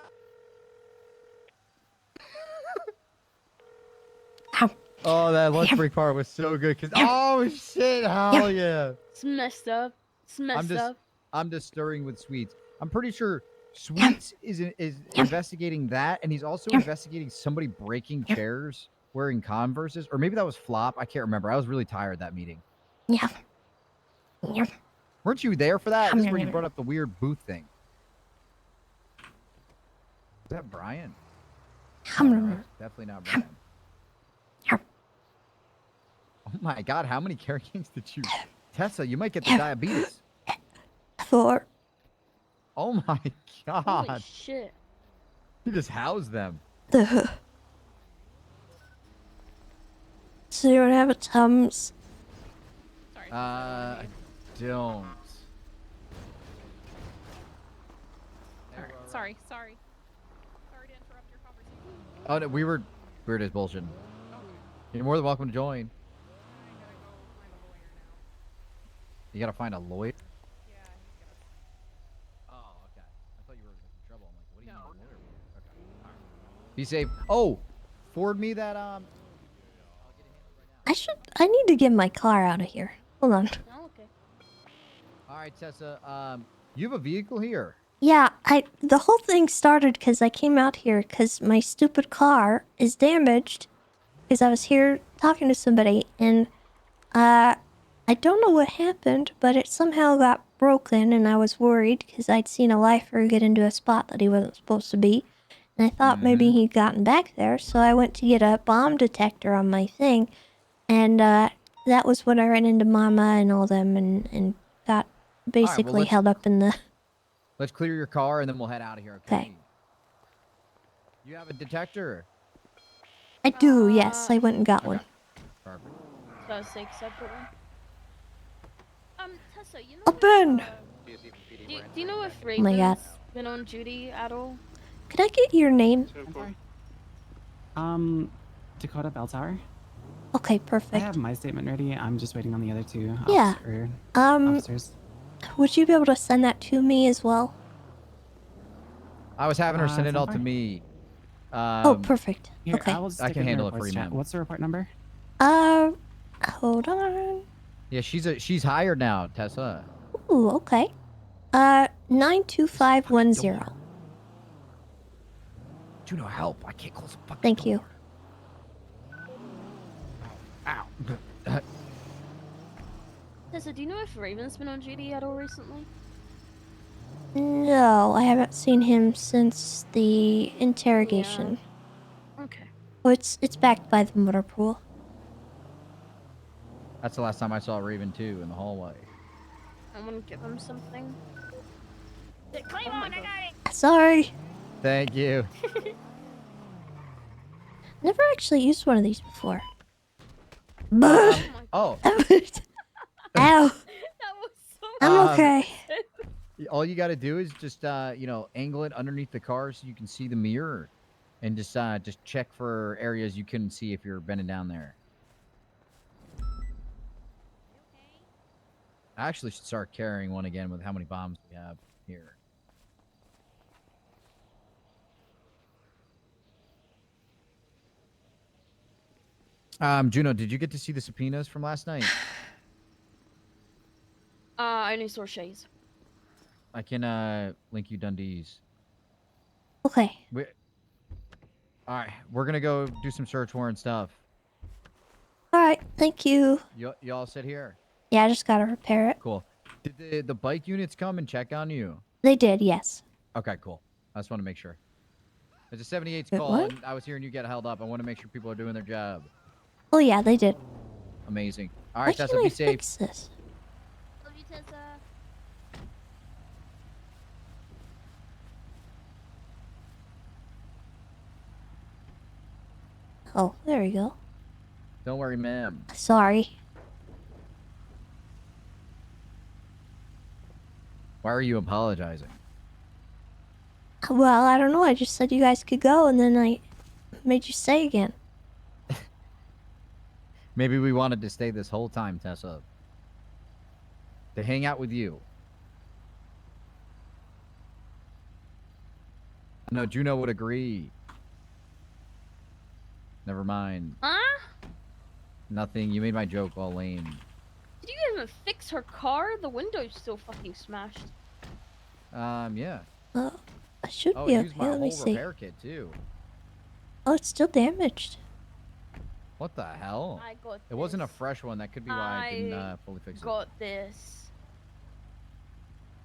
Oh, that lunch break part was so good. Oh, shit. Hell yeah. It's messed up. It's messed up. I'm just stirring with Sweets. I'm pretty sure Sweets is investigating that, and he's also investigating somebody breaking chairs wearing Converses. Or maybe that was Flop. I can't remember. I was really tired that meeting. Yeah. Weren't you there for that? This is where you brought up the weird booth thing. Is that Brian? No, definitely not Brian. Oh my god, how many carrot cakes did you... Tessa, you might get the diabetes. 4. Oh my god. Holy shit. You just housed them. So you don't have a Tums? I don't. Sorry to interrupt your conversation. Oh, no, we were just bullshitting. You're more than welcome to join. You gotta find a lawyer? Yeah, he's got Oh, okay. I thought you were in trouble. I'm like, what do you need a lawyer for? Okay. All right. Be safe. Oh, forward me that, I need to get my car out of here. Hold on. Oh, okay. All right, Tessa, you have a vehicle here. Yeah, the whole thing started because I came out here because my stupid car is damaged because I was here talking to somebody and I don't know what happened, but it somehow got broken and I was worried because I'd seen a lifer get into a spot that he wasn't supposed to be and I thought maybe he'd gotten back there, so I went to get a bomb detector on my thing and that was when I ran into Mama and all them and got basically held up in the... Let's clear your car and then we'll head out of here, okay? Okay. You have a detector? I do, yes. I went and got one. Perfect. So I'll take separate one. Tessa, you know. Open! Do you know if Oh my god. Raven's been on duty at all? Can I get your name? I'm sorry. Dakota Belltower. Okay, I perfect. have my statement ready. I'm just waiting on the other two Yeah. officers. Would you be able to send that to me as well? I was having her send it all to 10-4. me. Oh, perfect. Here, Okay. I will just I stick can it in the handle it for reports you, chat. ma'am. What's the report number? Hold on. Yeah, she's hired now, Tessa. Ooh, okay. 92510. Juno, help! I can't close the fucking Thank you. Ow. Tessa, do you know if Raven's been on duty at all recently? No, I haven't seen him since the interrogation. Okay. Oh, it's backed by the motor pool. That's the last time I saw Raven too in the hallway. I want to give him something. Claymore, I got it. Sorry. Thank you. Never actually used one of these before. Oh. Ow. I'm okay. All you got to do is just, angle it underneath the car so you can see the mirror, and just check for areas you couldn't see if you're bending down there. I actually should start carrying one again with how many bombs we have here. Juno, did you get to see the subpoenas from last night? I only saw Shays. I can link you Dundee's. Okay. All right, we're gonna go do some search warrant stuff. All right. Thank you. You all sit here. Yeah, I just gotta repair it. Cool. Did the bike units come and check on you? They did, yes. Okay, cool. I just want to make sure. There's a 78's Wait, call, what? and I was hearing you get held up. I want to make sure people are doing their job. Oh yeah, they did. Amazing. All Why right, can't Tessa, I be safe. fix this? Love you, Tessa. Oh, there we go. Don't worry, ma'am. Sorry. Why are you apologizing? Well, I don't know. I just said you guys could go, and then I made you stay again. Maybe we wanted to stay this whole time, Tessa. To hang out with you. No, Juno would agree. Never mind. Huh? Nothing. You made my joke all lame. Did you even fix her car? The window's still fucking smashed. Yeah. I should Oh, be it okay. used my Let me whole see. repair kit, too. Oh, it's still damaged. What the hell? I got It wasn't a this. fresh one. That could be why I didn't fully fix it. Got this.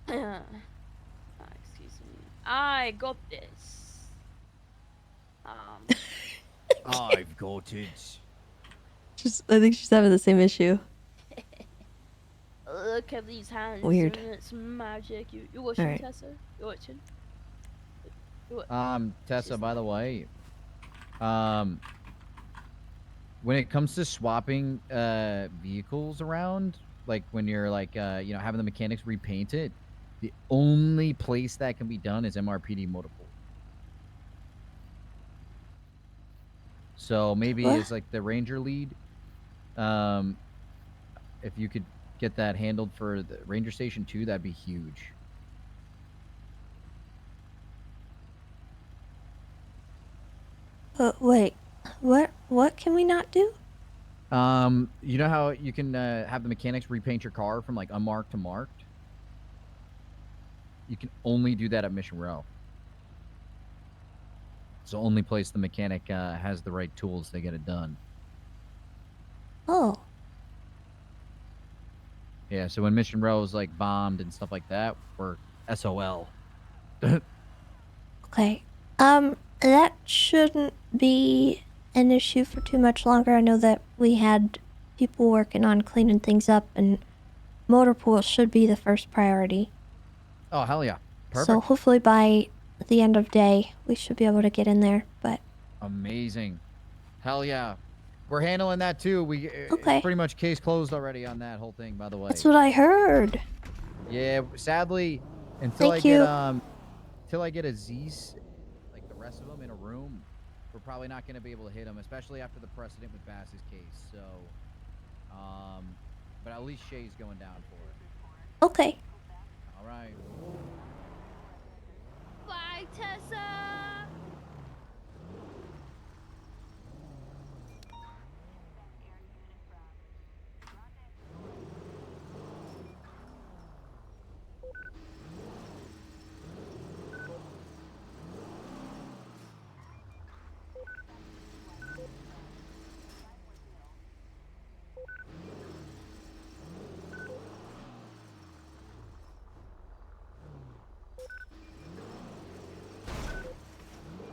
Excuse me. I got this. I've got it. I think she's having the same issue. Look at these hands. Weird. It's magic. You watching, Alright. Tessa? You watching? Tessa, by the way, when it comes to swapping vehicles around, like when you're like having the mechanics repaint it, the only place that can be done is MRPD motor pool. So maybe What? as like the ranger lead, if you could get that handled for the ranger station 2, that'd be huge. Wait. What can we not do? You know how you can have the mechanics repaint your car from like unmarked to marked? You can only do that at Mission Row. It's the only place the mechanic has the right tools to get it done. Oh. Yeah, so when Mission Row is like bombed and stuff like that, we're SOL. Okay. That shouldn't be an issue for too much longer. I know that we had people working on cleaning things up, and motor pool should be the first priority. Oh, hell yeah. Perfect. So hopefully by the end of day, we should be able to get in there, but... Amazing. Hell yeah. We're handling that too. Okay. It's pretty much case closed already on that whole thing, by the way. That's what I heard. Yeah, sadly, until Thank you. until I get a Z's, like the rest of them in a room, we're probably not going to be able to hit them, especially after the precedent with Bass's case. So, but at least Shay's going down for it. Okay. All right. Bye, Tessa.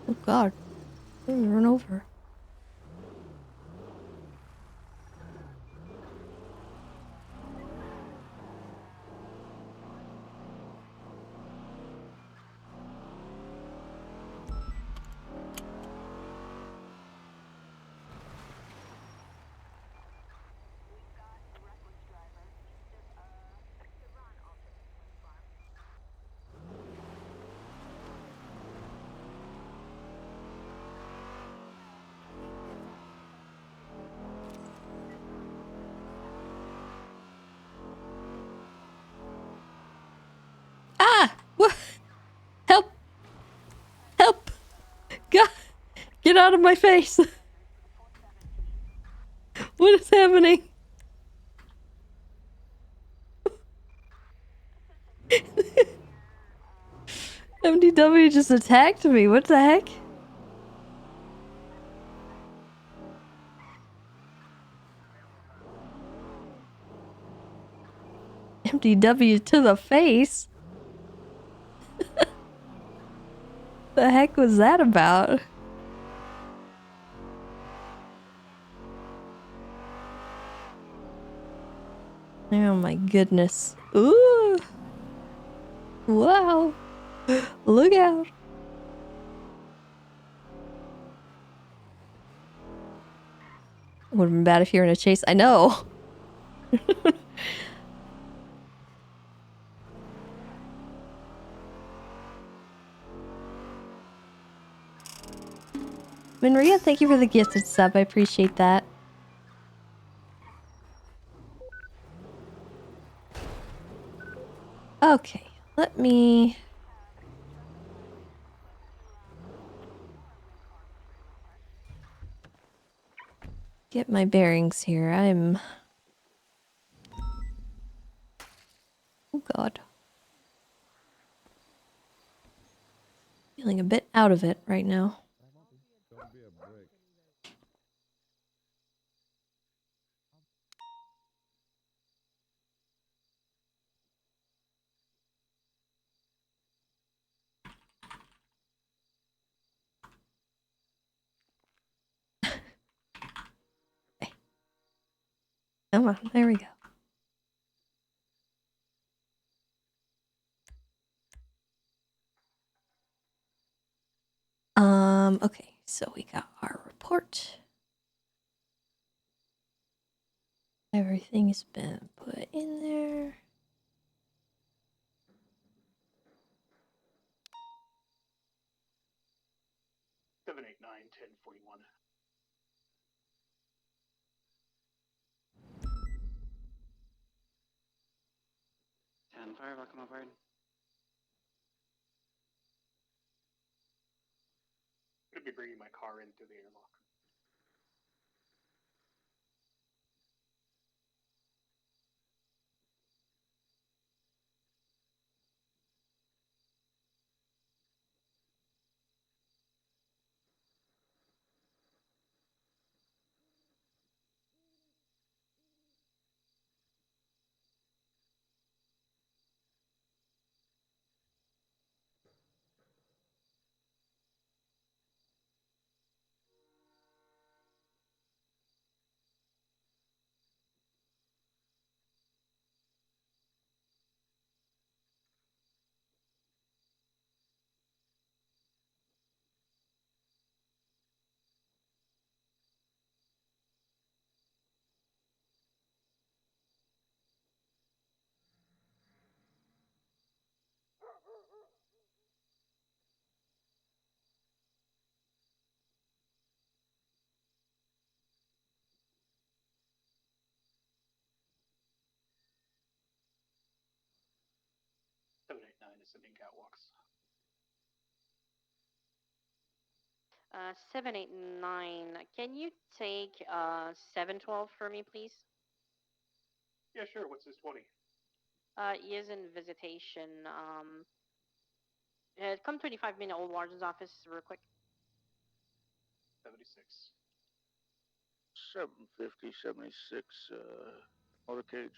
Oh God. I'm gonna run over. Ah! What? Help! Help! God! Get out of my face! What is happening? MDW just attacked me. What the heck? MDW to the face? The heck was that about? Oh my goodness. Ooh. Wow. Look out. Would have been bad if you're in a chase. I know. Minria, thank you for the gifted sub. I appreciate that. Okay, let me... get my bearings here. I'm... oh God. Feeling a bit out of it right now. Come on, there we go. Okay, so we got our report. Everything's been put in there. Seven, 8, 9, 10, 41. 10-5, welcome aboard. I'm gonna be bringing my car in through the airlock. descending catwalks. 789. Can you take 712 for me, please? Yeah, sure. What's this 20? He is in visitation. Come 25-minute old warden's office real quick. 76. 750, 76, motor cage.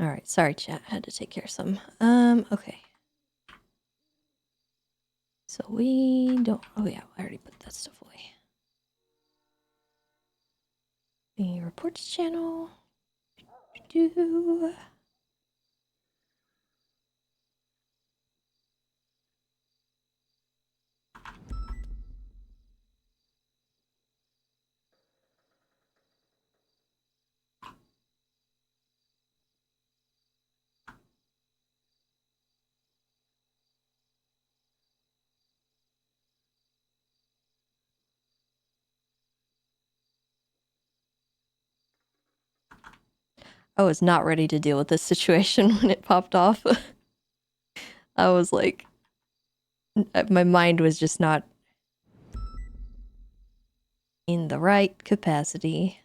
All right, sorry, chat. I had to take care of some. Okay. So we don't. Oh yeah, I already put that stuff away. The reports channel. Do. I was not ready to deal with this situation when it popped off. I was like, my mind was just not in the right capacity.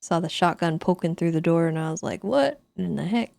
Saw the shotgun poking through the door and I was like, what in the heck?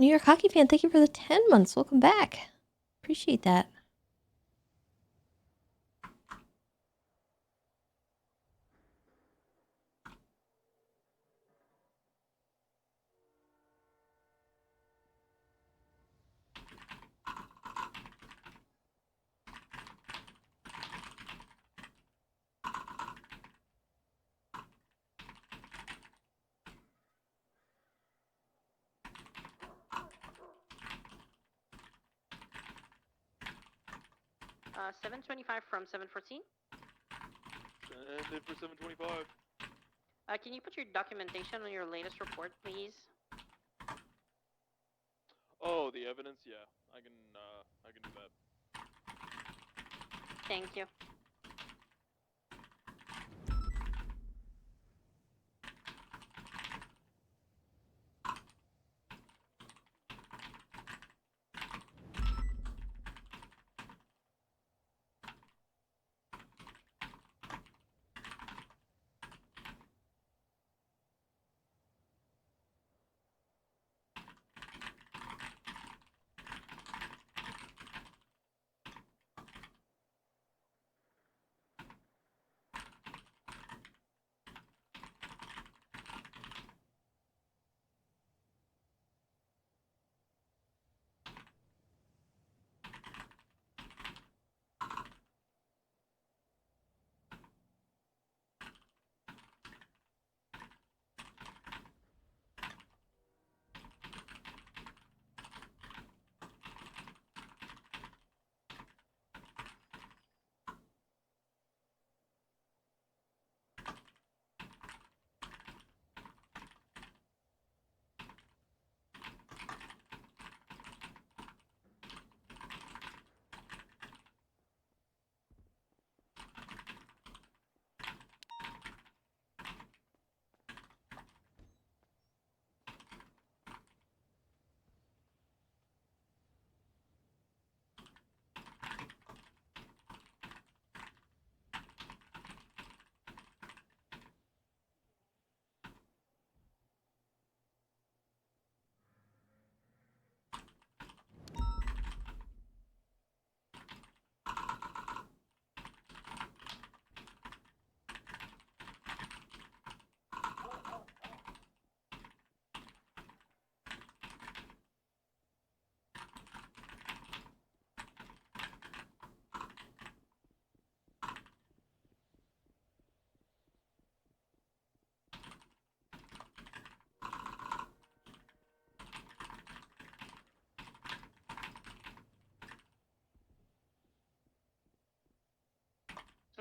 New York hockey fan, thank you for the 10 months. Welcome back. Appreciate that. Uh, 725 from 714. And then for 725. Can you put your documentation on your latest report, please? Oh, the evidence? Yeah, I can do that. Thank you.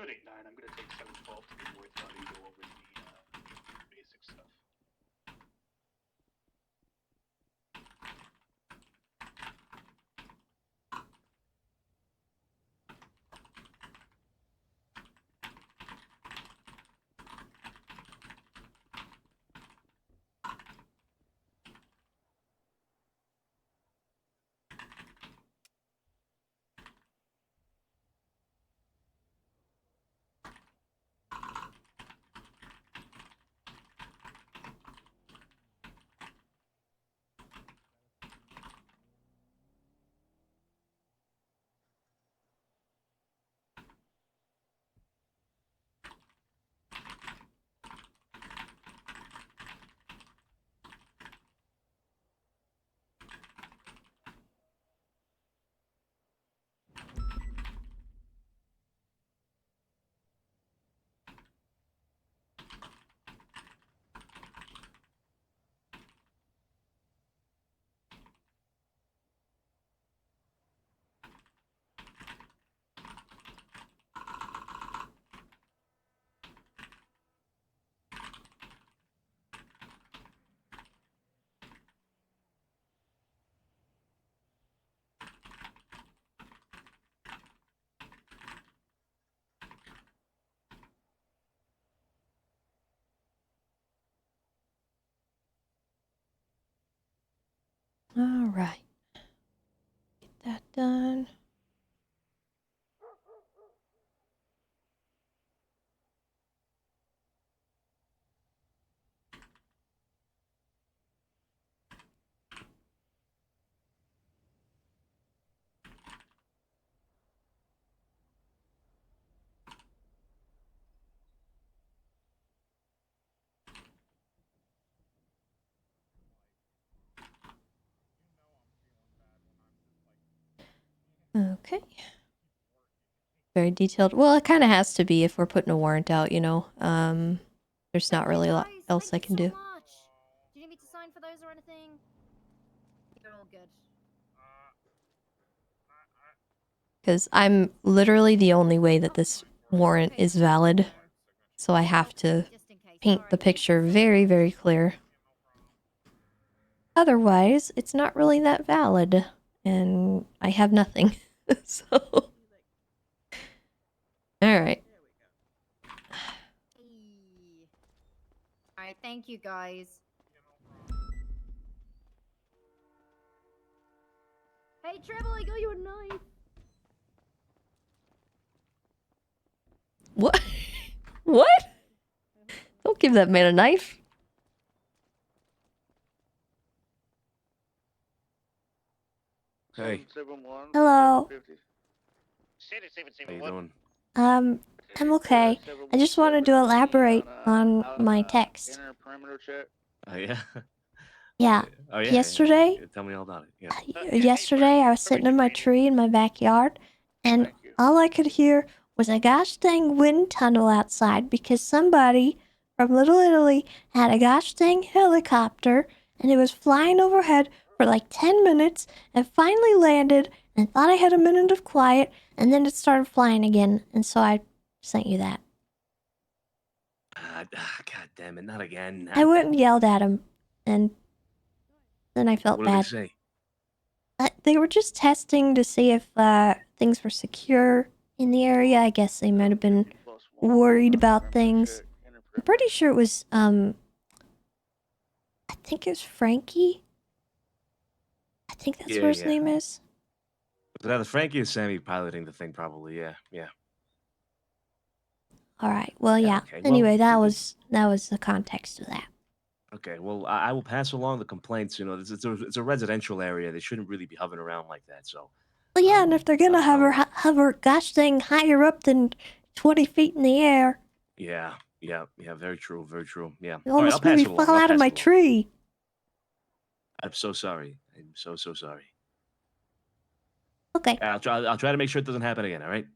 So at 8-9, I'm going to take 712 to the void body and go over the basic stuff. All right. Get that done. Okay. Very detailed. Well, it kind of has to be if we're putting a warrant out, you know. There's not really a lot else I can do. Do you need me to sign for those or anything? You're all good. Because I'm literally the only way that this warrant is valid. So I have to paint the picture very, very clear. Otherwise, it's not really that valid. And I have nothing. So. Alright. Alright, thank you guys. Hey Trevor, I got you a knife. What? What? Don't give that man a knife. Hey. Hello. How you doing? I'm okay. I just wanted to elaborate on my text. Oh yeah. Yeah. Oh yeah. Yesterday, Yeah. Tell me all about it. Yeah. yesterday I was sitting in my tree in my backyard, and all I could hear was a gosh dang wind tunnel outside because somebody from Little Italy had a gosh dang helicopter, and it was flying overhead for like 10 minutes and finally landed and thought I had a minute of quiet, and then it started flying again, and so I sent you that. God damn it! Not again. I went and yelled at him, and then I felt What did bad. they say? They were just testing to see if things were secure in the area. I guess they might have been worried about things. I'm pretty sure it was, I think it was Frankie. I think that's Yeah, what his yeah. name is. But either Frankie or Sammy piloting the thing, probably. Yeah, yeah. All right. Well, yeah. okay. Well, Anyway, that was the context of that. Okay. Well, I will pass along the complaints. You know, it's a residential area. They shouldn't really be hovering around like that. So. Well, yeah, and if they're gonna hover, gosh dang, higher up than 20 feet in the air, Yeah, yeah, yeah. Very true. Very true. Yeah. it All right, I'll almost made pass me it along. fall I'll out of pass my it along. tree. I'm so sorry. I'm so sorry. Okay. I'll try to make sure it doesn't happen again. All right.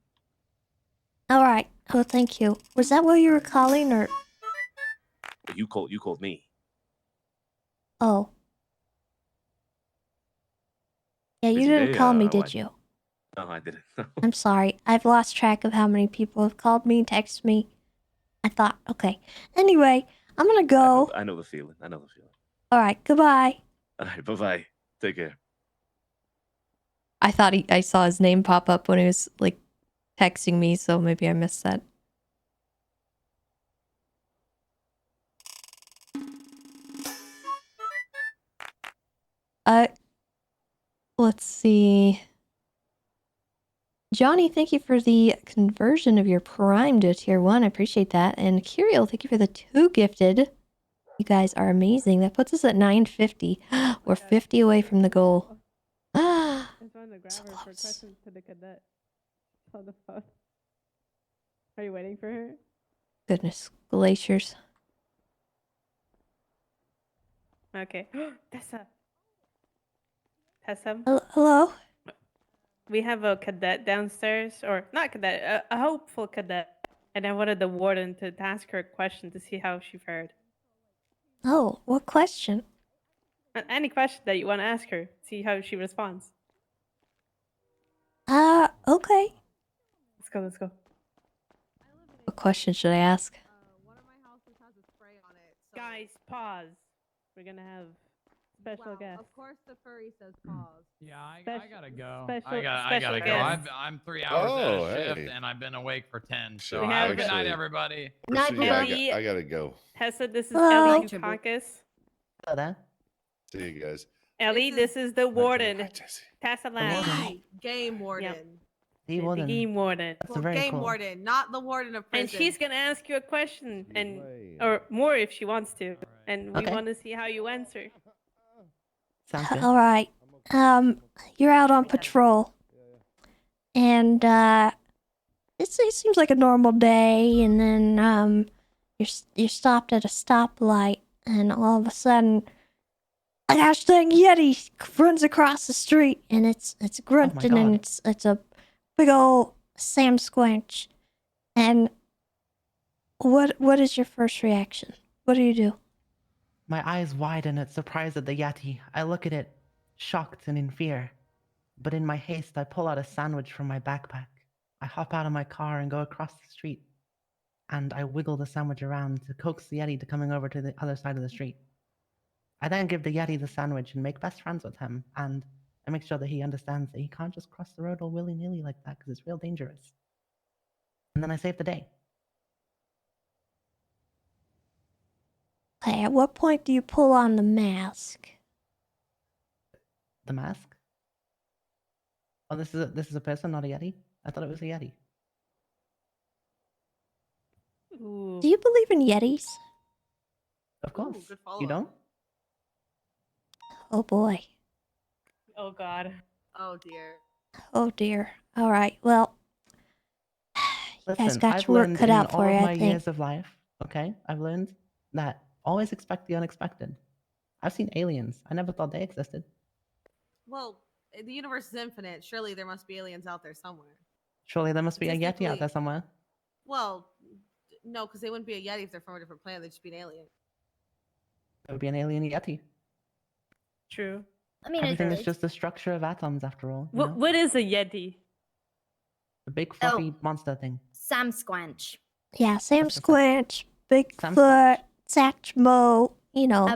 All right. Oh, thank you. Was that what you were calling, or? You called me. Oh. Yeah, you Busy didn't day, call me, or did what? you? No, I didn't. I'm sorry. I've lost track of how many people have called me, texted me. I thought, okay. Anyway, I'm gonna go. I know the feeling. I know the feeling. All right. Goodbye. All right. Bye. Take care. I thought I saw his name pop up when he was like texting me, so maybe I missed that. Let's see. Johnny, thank you for the conversion of your Prime to Tier 1. I appreciate that. And Kiriel, thank you for the 2 gifted. You guys are amazing. That puts us at 950. We're 50 away from the goal. I just wanted to grab So her for close. questions to the cadet. On the phone. Are you waiting for her? Goodness, glaciers. Okay. Tessa. Tessa. Hello? We have a cadet downstairs, or not cadet, a hopeful cadet. And I wanted the warden to ask her a question to see how she fared. Oh, what question? Any question that you want to ask her, see how she responds. Okay. Let's go. What question should I ask? Guys, pause. We're gonna have special guests. Of course the furry says pause. Yeah, I Special- gotta go. special- I gotta special go. guest. I'm 3 hours out Oh, of shift, hey. and I've been awake for 10. So We have- good night, Actually- everybody. Night, See, I gotta go. Tessa, this is Hello. LU caucus. Hello there. See you guys. Ellie, this is the warden. Tessa Lamb. The game warden. The game warden. Well, game warden, not the warden of prison. And she's gonna ask you a question, or more if she wants to, and we want to see how you answer. Sounds good. All right. You're out on patrol, and it seems like a normal day, and then you're stopped at a stoplight, and all of a sudden, a gosh dang Yeti runs across the street, and it's grunting, and it's a big old Sam Squanch. And what is your first reaction? What do you do? My eyes widen at surprise at the Yeti. I look at it, shocked and in fear. But in my haste, I pull out a sandwich from my backpack. I hop out of my car and go across the street. And I wiggle the sandwich around to coax the Yeti to coming over to the other side of the street. I then give the Yeti the sandwich and make best friends with him. And I make sure that he understands that he can't just cross the road all willy-nilly like that because it's real dangerous. And then I save the day. Okay, at what point do you pull on the mask? The mask? Oh, this is a person, not a Yeti? I thought it was a Yeti. Ooh. Do you believe in Yetis? Of course. You don't? Oh boy. Oh God. Oh dear. Oh dear. All right. Well, you guys Listen, got I've your work learned cut in out for all you, of I my think. years of life, okay? I've learned that always expect the unexpected. I've seen aliens. I never thought they existed. Well, the universe is infinite. Surely there must be aliens out there somewhere. Surely there must be a Yeti out Statistically- there somewhere. Well, no, because they wouldn't be a Yeti if they're from a different planet. They'd just be an alien. There would be an alien Yeti. True. I mean, Everything is just the structure of atoms, after all. you know? What is a Yeti? The big fluffy monster thing. Sam Squanch. Yeah, Sam Squanch, Bigfoot, Satchmo, you know.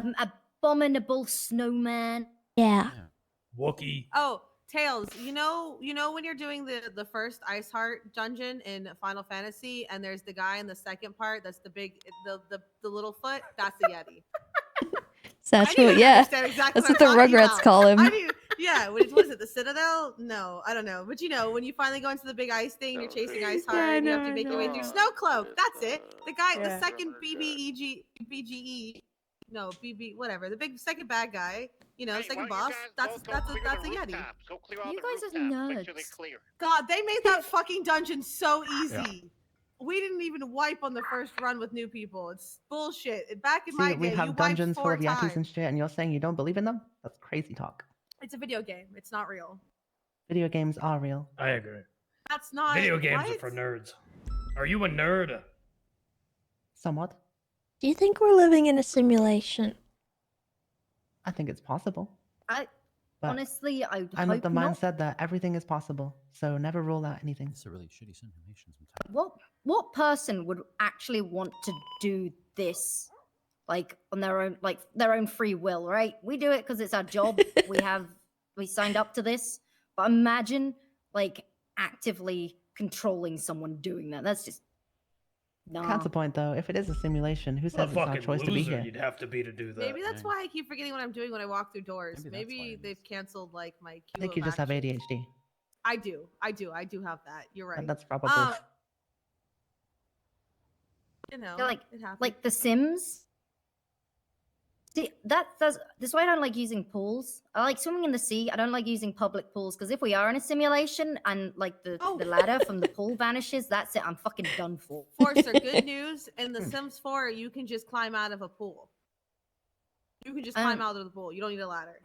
Abominable snowman. Yeah. Wookie. Oh, Tails, you know when you're doing the first Ice Heart dungeon in Final Fantasy, and there's the guy in the second part that's the big the little foot. That's the Yeti. Satchmo, yeah. Exactly That's what the Rugrats call him. Yeah, what is it? The Citadel? No, I don't know. But you know, when you finally go into the big ice thing, you're chasing Ice Heart, you have to make your way through Snow Cloak. That's it. The guy, the second BGE, no BB, whatever. The big second bad guy. You know, second boss. That's a Yeti. You guys are nerds. God, they made that fucking dungeon so easy. We didn't even wipe on the first run with new people. It's bullshit. Back in my See, day, we you have wiped dungeons full 4 of Yetis times. and shit, and you're saying you don't believe in them? That's crazy talk. It's a video game. It's not real. Video games are real. I agree. That's not Video games what? are for nerds. Are you a nerd? Somewhat. Do you think we're living in a simulation? I think it's possible. But Honestly, I I'm of the hope not. mindset that everything is possible, so never rule out anything. It's a really shitty simulation sometimes. What person would actually want to do this, like on their own free will, right? We do it because it's our job. we signed up to this. But imagine like actively controlling someone doing that. That's just Counterpoint though, if it is a simulation, who What a says it's our fucking choice to be loser here? you'd have to be to do that. Maybe that's why I keep forgetting what I'm doing when I walk through doors. Maybe they've canceled like my queue I think of you just have action. ADHD. I do have that. You're right. That's probably. You know, it happens. like The Sims. See, that's why I don't like using pools. I like swimming in the sea. I don't like using public pools because if we are in a simulation and like the ladder from the pool vanishes, that's it. I'm fucking done for. Forcer, good news. In The Sims 4, you can just climb out of a pool. You can just climb out of the pool. You don't need a ladder.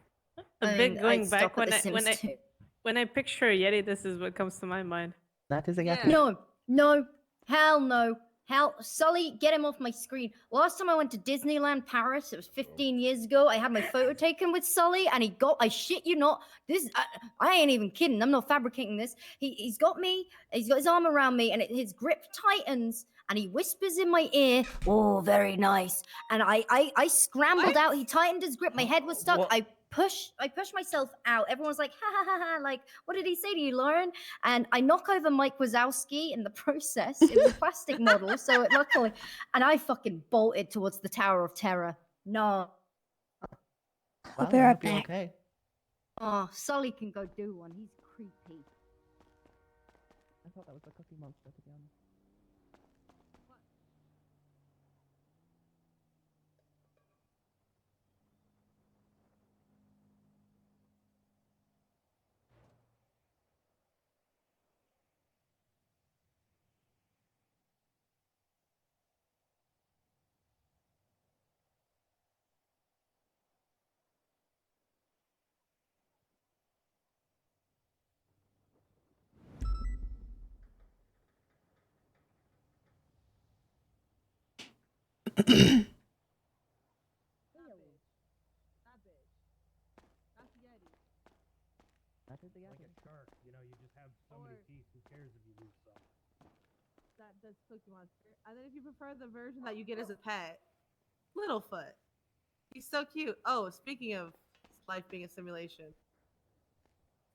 A bit going back when I picture a Yeti, this is what comes to my mind. That is a Yeti. No, hell no. Sully, get him off my screen. Last time I went to Disneyland Paris, it was 15 years ago. I had my photo taken with Sully, and I shit you not, I ain't even kidding. I'm not fabricating this. He's got me, he's got his arm around me, and his grip tightens, and he whispers in my ear, "Oh, very nice." And I scrambled out. He tightened his grip. My head was stuck. What? I pushed myself out. Everyone's like, ha ha ha ha, like, what did he say to you, Lauren? And I knock over Mike Wazowski in the process. It was a plastic model, so it luckily, and I fucking bolted towards the Tower of Terror. No. Well, be I right hope you're back. okay. Oh, Sully can go do one. He's creepy. I thought that was a cookie monster, to be honest. Like a shark, you know, you just have so many teeth. Who cares if you lose some? That's Cookie Monster. And then if you prefer the version that you get as a pet, Littlefoot. He's so cute. Oh, speaking of life being a simulation.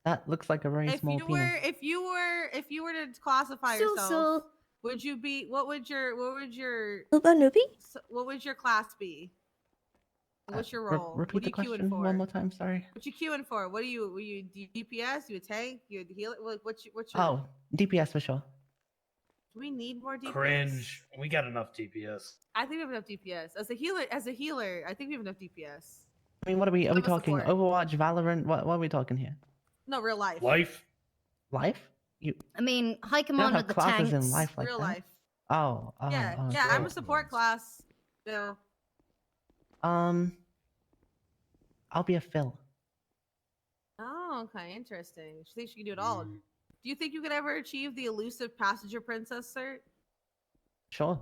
That looks like a very If small you were penis. if you were to classify So, yourself, would you be what would your class be? What's your role? Repeat What are the you queuing question for? one more time, sorry. What you queuing for? What are you? Were you DPS? You a tank? You a healer? What's your? Oh, DPS for sure. Do we need more DPS? Cringe. We got enough DPS. I think we have enough DPS. As a healer, I think we have enough DPS. I mean, what are we I'm a talking? support. Overwatch, Valorant? What are we talking here? No, real life. Life? Life? I mean, High You don't Command have of the classes tanks. in life like Real that. life. Oh, Yeah, oh, yeah. I'm a okay. support class. No. I'll be a Phil. Oh, okay, interesting. She thinks she can do it all. Do you think you could ever achieve the elusive passenger princess cert? Sure.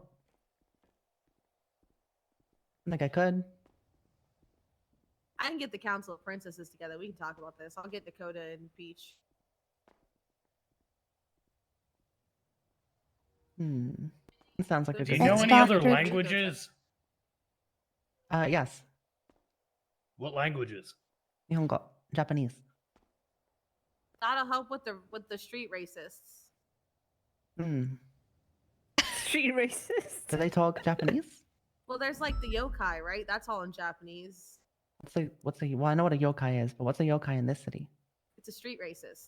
I think I could. I can get the council of princesses together. We can talk about this. I'll get Dakota and Peach. It sounds like a Do you good know plan. any other languages? Yes. What languages? Nihongo, Japanese. That'll help with the street racists. Street racists. Do they talk Japanese? Well, there's like the yokai, right? That's all in Japanese. Well, I know what a yokai is, but what's a yokai in this city? It's a street racist.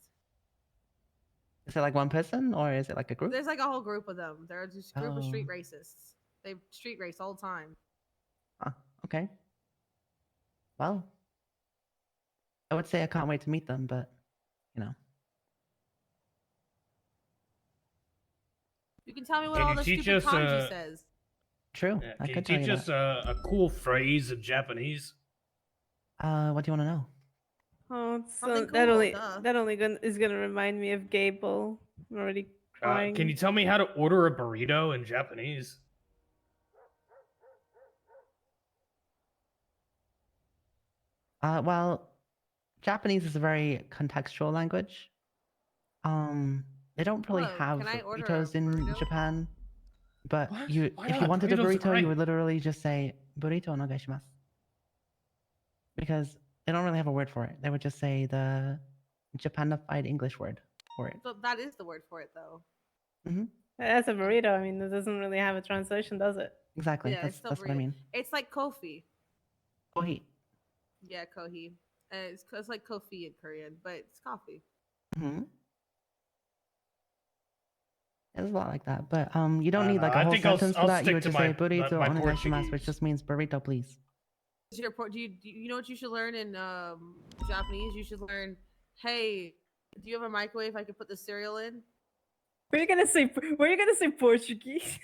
Is it like one person or is it like a group? There's like a whole group of them. They're just a group of street Oh. racists. They street race all the time. Okay. Well, I would say I can't wait to meet them, but you know. You can tell me what Can all you the teach stupid us, kanji says. True. Yeah, I can could you tell teach you us that. a cool phrase in Japanese? What do you want to know? Oh, Something so that cool, only duh. is gonna remind me of Gable. I'm already crying. Can you tell me how to order a burrito in Japanese? Well, Japanese is a very contextual language. They don't really Hello, have can I order burritos a in burrito? Japan, but What? if Why you not? wanted a Burritos are burrito, you great. would literally just say burrito onegaishimasu. Because they don't really have a word for it. They would just say the Japanified English word for it. So that is the word for it, though. That's a burrito. I mean, that doesn't really have a translation, does it? Exactly. Yeah, it's still That's what I burrito. mean. It's like kofi. Kohi. Yeah, kohi. It's like kofi in Korean, but it's coffee. It's a lot like that, but you don't need like I a whole think I'll sentence for I'll that. You stick would to just say my burrito my onegaishimasu, which Portuguese. just means burrito, please. Do you know what you should learn in Japanese? You should learn, hey, do you have a microwave I can put the cereal in? Were you gonna say Portuguese?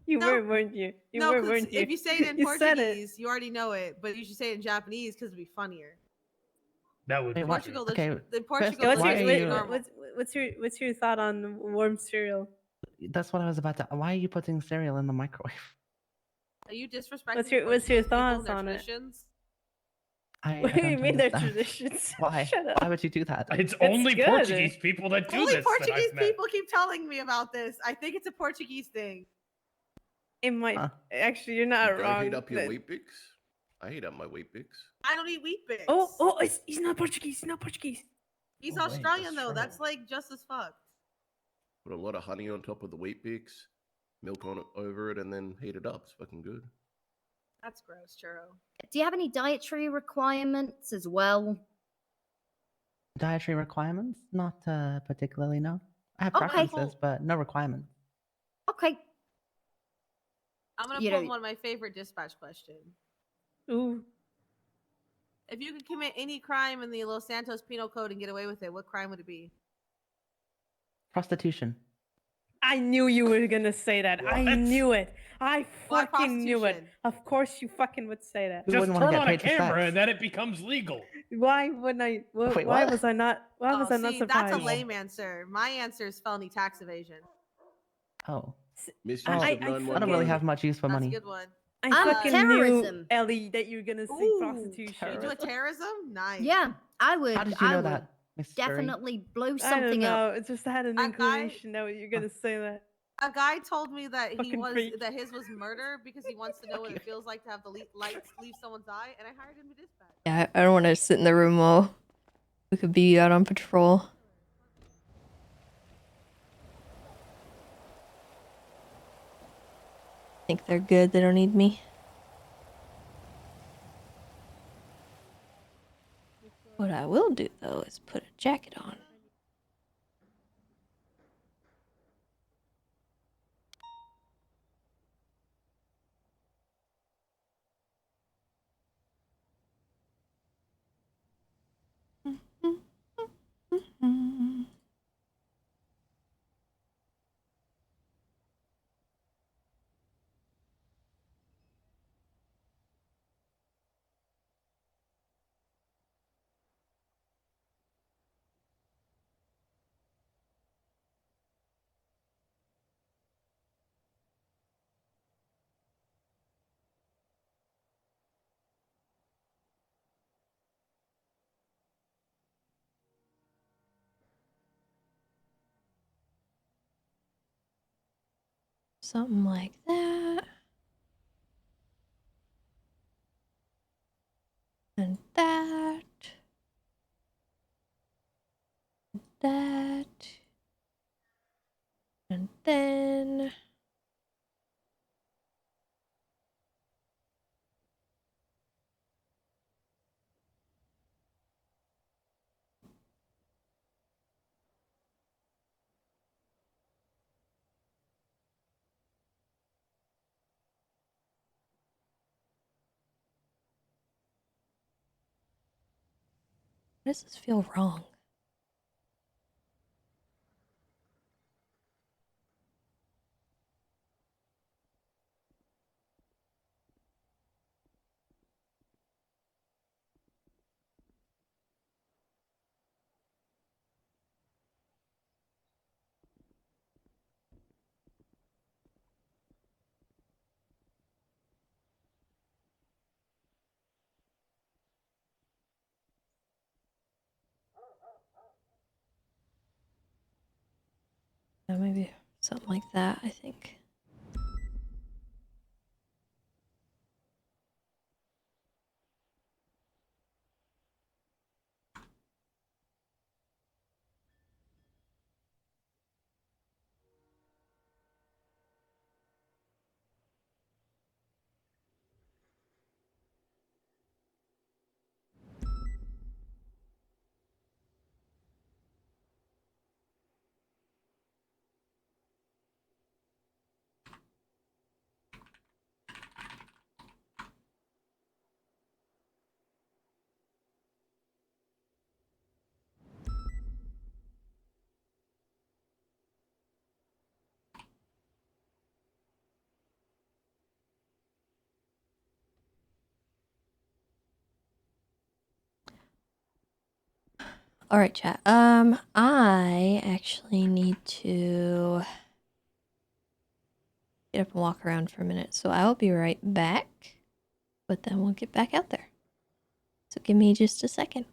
You were, weren't you? You No, were, 'cause weren't you? if you say it in You said it. Portuguese, you already know it, but you should say it in Japanese because it'd be funnier. That would Wait, be what? true. Portugal, Okay, in Portugal, first, the why are Japanese you? normal. What's your thought on warm cereal? That's what I was about to. Why are you putting cereal in the microwave? Are you disrespecting What's your Portuguese people and thoughts their on it? traditions? What do you don't mean their understand. traditions? Why? Shut up. Why would you do that? It's only good. Portuguese people that do Only this. that Portuguese I've met. people keep telling me about this. I think it's a Portuguese thing. It might. Actually, you're not You don't wrong. heat up your That- wheat bix? I heat up my wheat bix. I don't eat wheat bix. Oh, he's not Portuguese. He's not Portuguese. He's Oh, wait, Australian that's though. right. That's like just as fucked. Put a lot of honey on top of the wheat bix, milk on it over it, and then heat it up. It's fucking good. That's gross, churro. Do you have any dietary requirements as well? Dietary requirements? Not particularly, no. I have Okay. preferences, but no requirements. Okay. I'm gonna You pull know- one of my favorite dispatch questions. Ooh. If you could commit any crime in the Los Santos Penal Code and get away with it, what crime would it be? Prostitution. I knew you were gonna say that. I What? knew it. I Why fucking knew it. prostitution? Of course you fucking would say that. Who Just wouldn't want turn to get on a paid for camera sex? and then it becomes legal. Why wouldn't I? Wait, why what? was I not? Why was I not See, surprised? that's a lame answer. My answer is felony tax evasion. Oh. Misuse Well, of I I don't 911. really have much use for That's money. a good one. I I'm fucking terrorism. knew, Ellie, that you were gonna say Ooh, prostitution. You do a terrorism? Nice. Yeah, I would. How did you I know would that, Miss Furry? definitely blow I don't something know. up. It just had an A guy- inclination that you're gonna say that. A guy told me that Fucking freak. that his was murder because he wants to know what it feels like to have the lights leave someone's eye, and I hired him to dispatch. Yeah, I don't want to sit in the room while we could be out on patrol. Think they're good. They don't need me. What I will do though is put a jacket on. Something like that. And that. That. And then. Why does this feel wrong? Maybe something like that, I think. All right, chat. I actually need to get up and walk around for a minute, so I'll be right back. But then we'll get back out there. So give me just a second.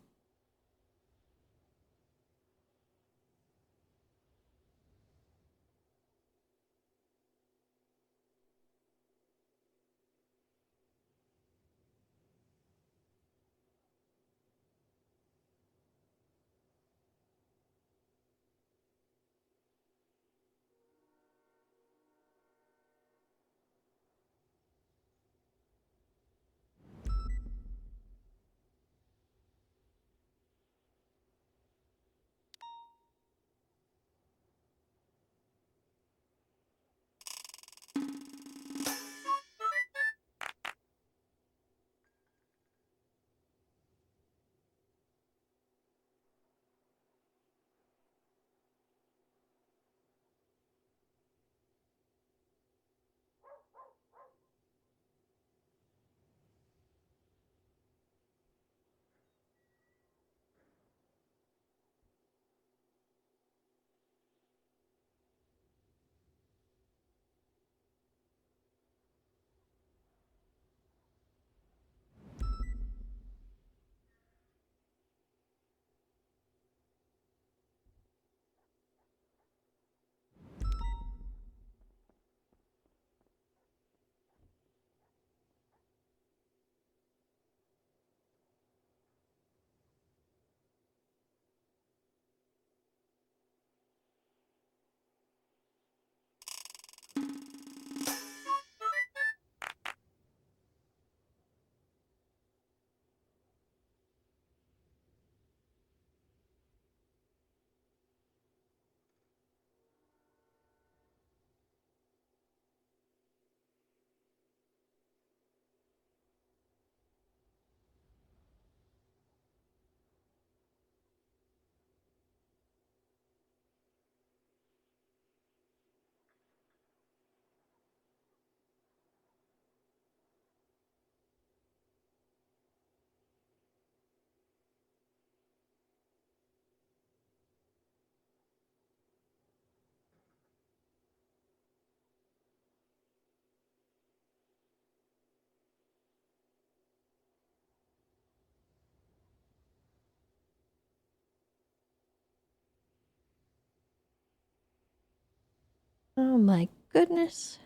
Oh my goodness.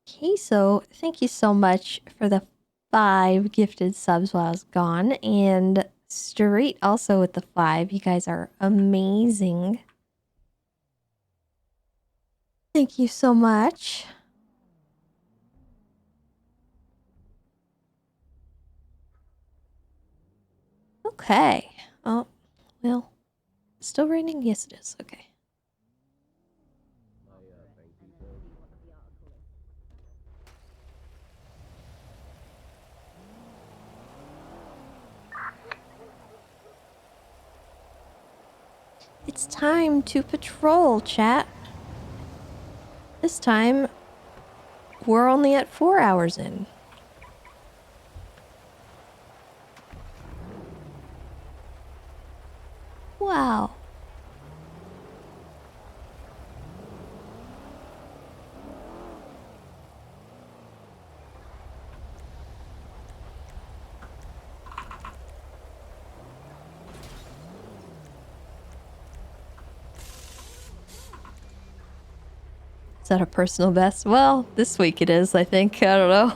Okay, so thank you so much for the 5 gifted subs while I was gone. And Street also with the 5. You guys are amazing. Thank you so much. Okay. Oh, well. Still raining? Yes, it is. Okay. It's time to patrol, chat. This time, we're only at 4 hours in. Wow. Is that a personal best? Well, this week it is, I think. I don't know.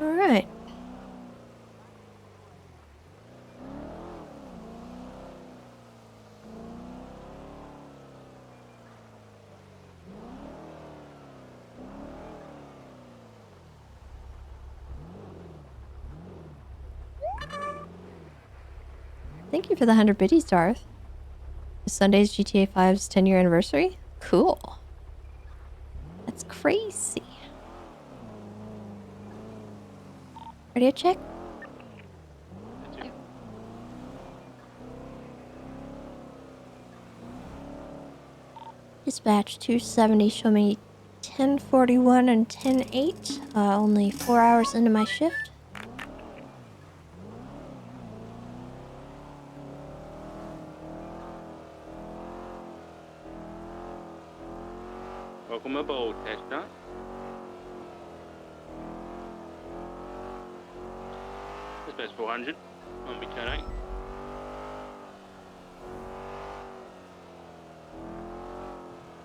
All right. Thank you for the 100 biddies, Darth. Is Sunday's GTA 5's 10-year anniversary? Cool. That's crazy. Ready to check? Dispatch 270 show me 10:41 and 10:08. Only 4 hours into my shift. Welcome aboard, Tessa. Dispatch 400 on return 8.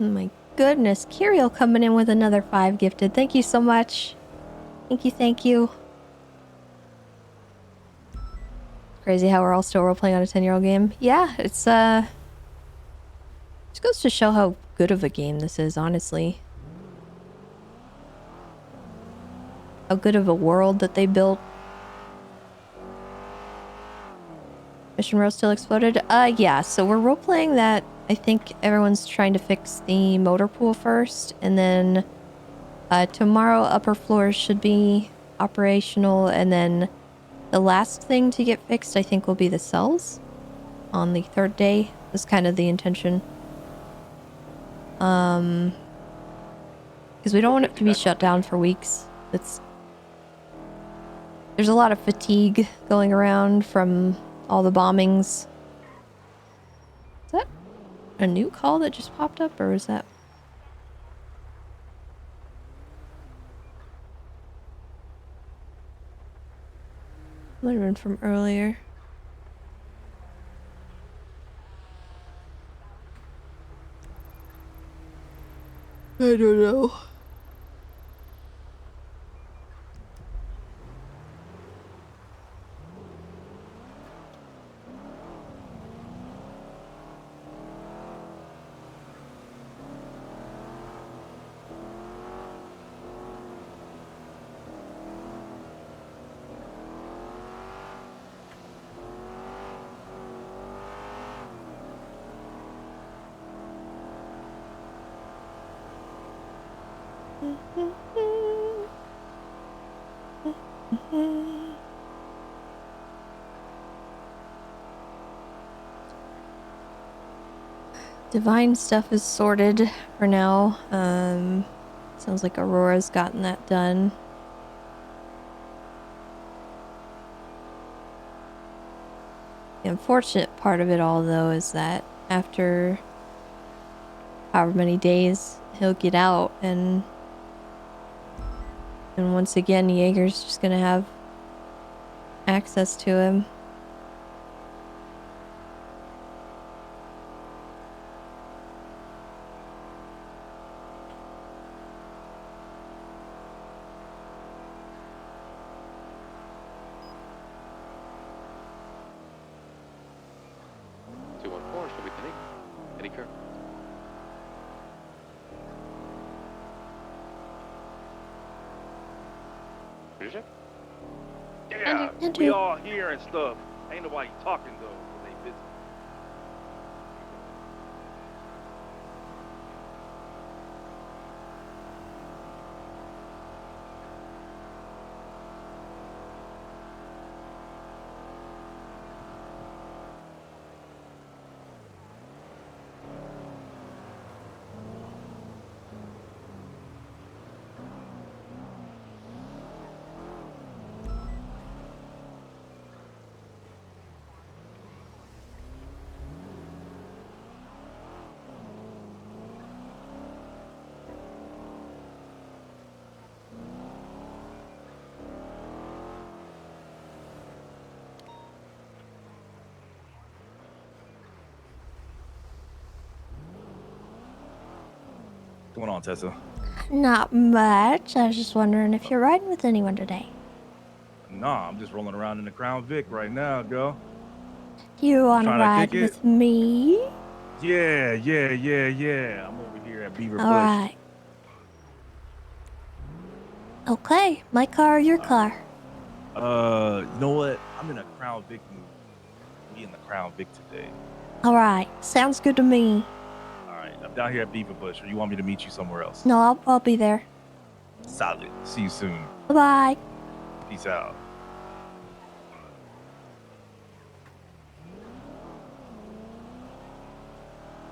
Oh my goodness. Kirill coming in with another 5 gifted. Thank you so much. Thank you, thank you. Crazy how we're all still role-playing on a 10-year-old game. Yeah, it's, just goes to show how good of a game this is, honestly. How good of a world that they built. Mission Row still exploded? Yeah, so we're role-playing that. I think everyone's trying to fix the motor pool first, and then tomorrow upper floors should be operational, and then the last thing to get fixed I think will be the cells on the 3rd day. Was kind of the intention. Because we don't want it to be shut down for weeks. There's a lot of fatigue going around from all the bombings. Is that a new call that just popped up, or is that... Might have been from earlier. I don't know. Divine stuff is sorted for now. Sounds like Aurora's gotten that done. The unfortunate part of it all, though, is that after however many days, he'll get out, and once again, Jaeger's just gonna have access to him. Yeah, we all here and stuff. Ain't nobody talking though, 'cause they busy. What's going on, Tessa? Not much. I was just wondering if you're riding with anyone today. Nah, I'm just rolling around in the Crown Vic right now, girl. Do you want to Trying to ride kick it? with me? Yeah. I'm over here at Beaver Bush. Alright. Okay, my car or your car? You know what? I'm in a Crown Vic mood. We in the Crown Vic today. Alright, sounds good to me. All right, I'm down here at Beaver Bush, or you want me to meet you somewhere else? No, I'll be there. Solid. See you soon. Bye-bye. Peace out.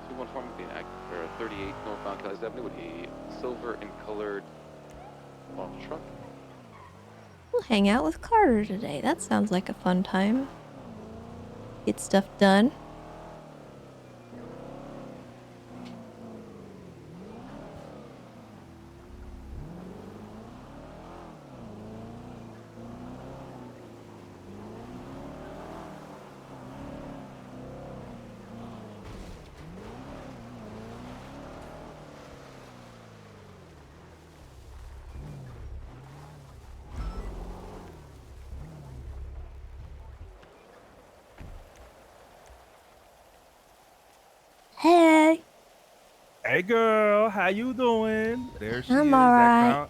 214 would be an Acura 38 northbound Calais Avenue with a silver and colored truck. We'll hang out with Carter today. That sounds like a fun time. Get stuff done. Hey. Hey, girl, how you doing? There she I'm is. alright.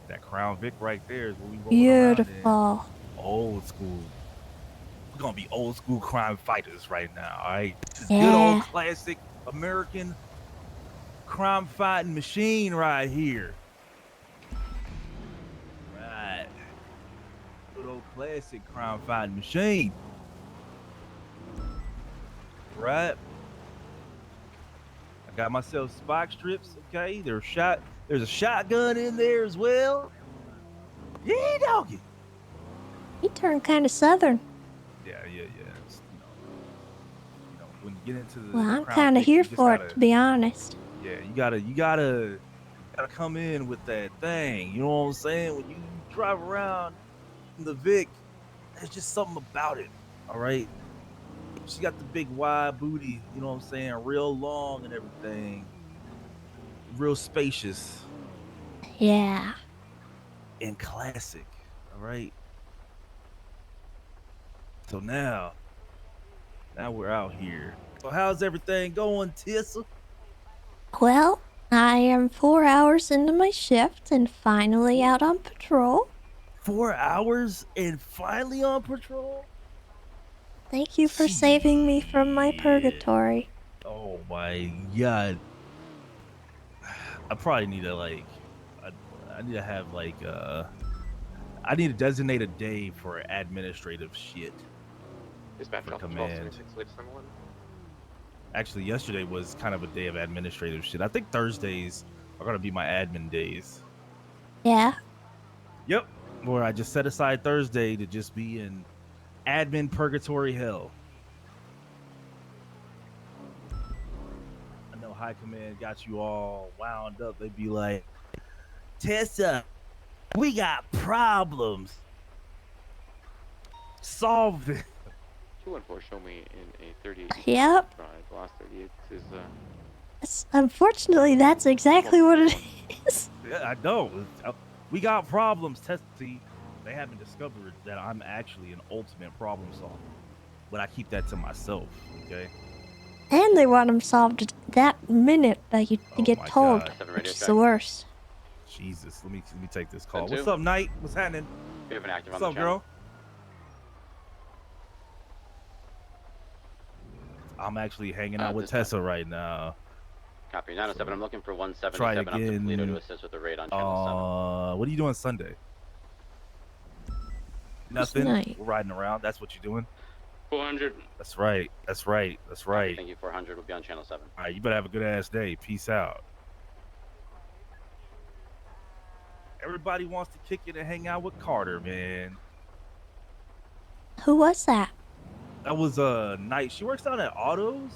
That Crown Vic right there is what we rolling Beautiful. around in. Old school. We're gonna be old school crime fighters right now, all right? This is good old Yeah. classic American crime fighting machine right here. Right. Good old classic crime fighting machine. Right. I got myself spike strips, okay? There's a shotgun in there as well. Yeah, doggy. You turned kind of southern. Yeah. It's, when you get into the Well, I'm Crown kind of Vic, here you just for gotta, it, to be honest. yeah, you gotta come in with that thing. You know what I'm saying? When you drive around in the Vic, there's just something about it. All right. She got the big wide booty, you know what I'm saying? Real long and everything. Real spacious Yeah. and classic. All right. So now we're out here. So how's everything going, Tessa? Well, I am 4 hours into my shift and finally out on patrol. 4 hours and finally on patrol? Thank you for saving me from my purgatory. Oh my god. I probably need to I need to have I need to designate a day for administrative shit. Dispatch For off command. 1276 Actually, yesterday was kind of a day of administrative shit. I think Thursdays are gonna be my admin days. Yeah. Yep. Where I just set aside Thursday to just be in admin purgatory hell. I know High Command got you all wound up. They'd be like, Tessa, we got problems. Solve it. 214, show me in a 38 Yep. drive. The last 38 is Unfortunately, that's exactly what it is. Yeah, I know. We got problems. Tessa, see, they haven't discovered that I'm actually an ultimate problem solver. But I keep that to myself, okay? And they want them solved that minute that you get my told, God. which is the worst. Jesus, let me take this call. 10-2. What's up, Knight? What's happening? We have an active What's on up, the channel. girl? I'm actually hanging out with Tessa right now. Copy 907. I'm looking for Try 177 up to again. Toledo to assist with the raid on channel What are you doing Sunday? Nothing. Night? We're riding around. That's what you're doing. 400. That's right. That's right. That's right. Thank you. 400 will be on channel 7. All right, you better have a good ass day. Peace out. Everybody wants to kick it and hang out with Carter, man. Who was that? That was Knight. She works down at Autos.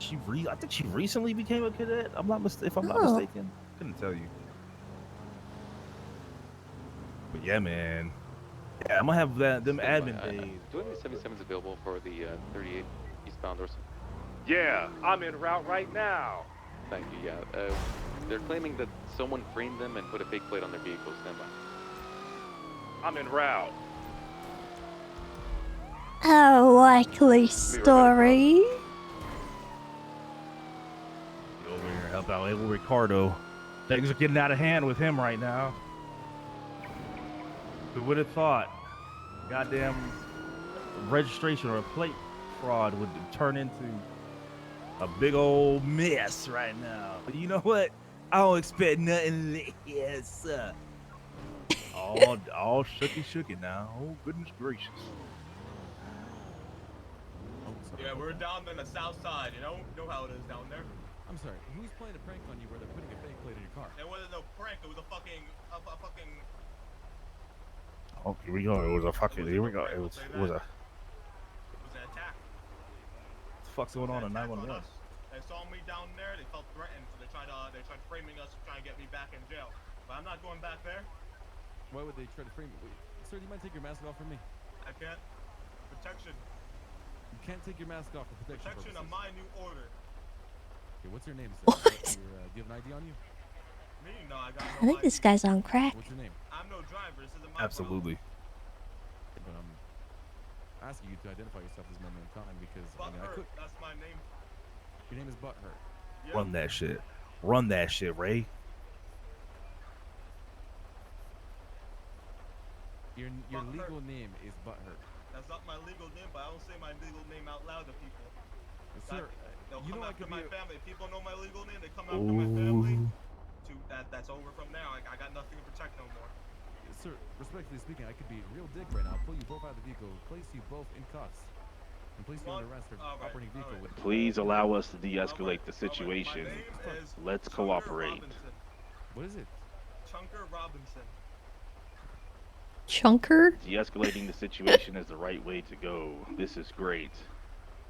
I think she recently became a cadet. If I'm not mistaken. Couldn't tell you. But yeah, man. Yeah, I'm gonna have them admin days. Do any 77s available for the 38 eastbound or? Yeah, I'm en route right now. Thank you. Yeah, they're claiming that someone framed them and put a fake plate on their vehicle. Stand by. I'm en route. A likely story. Go over here and help out with Ricardo. Things are getting out of hand with him right now. Who would have thought goddamn registration or a plate fraud would turn into a big old mess right now? But you know what? I don't expect nothing less. All shooky now. Oh, goodness gracious. Yeah, we're down in the south side, you know how it is down there. I'm sorry, who's playing a prank on you where they're putting a fake plate in your car? It wasn't no prank, it was a fucking Oh, here we go. It was a fucking. Here we go. It was a. it was an attack. What the fuck's going on in 911? They saw me down there, they felt threatened, so they tried framing us to try and get me back in jail. But I'm not going back there. Why would they try to frame you? Sir, do you mind taking your mask off for me? I can't. Protection. You can't take your mask off for protection Protection of purposes. my new order. Okay, what's your name, sir? What? Do you have an ID on you? Me? No, I got no I think this guy's on crack. What's your name? I'm no driver, this isn't my Absolutely. But I'm asking you to identify yourself as member in time because I could. That's my name. Your name is Butthurt. Yep. Run that shit. Run that shit, Ray. Your legal name is Butthurt. That's not my legal name, but I don't say my legal name out loud to people. Sir, They'll you come know I after could my be family. If people know my legal name, they come after my family. That's over from there. I got nothing to protect no more. Sir, respectfully speaking, I could be a real dick right now. Pull you both out of the vehicle, place you both in cuffs, and place you under arrest for operating vehicle with. Please allow us to de-escalate the situation. Let's cooperate. What is it? Chunker Robinson. Chunker? De-escalating the situation is the right way to go. This is great.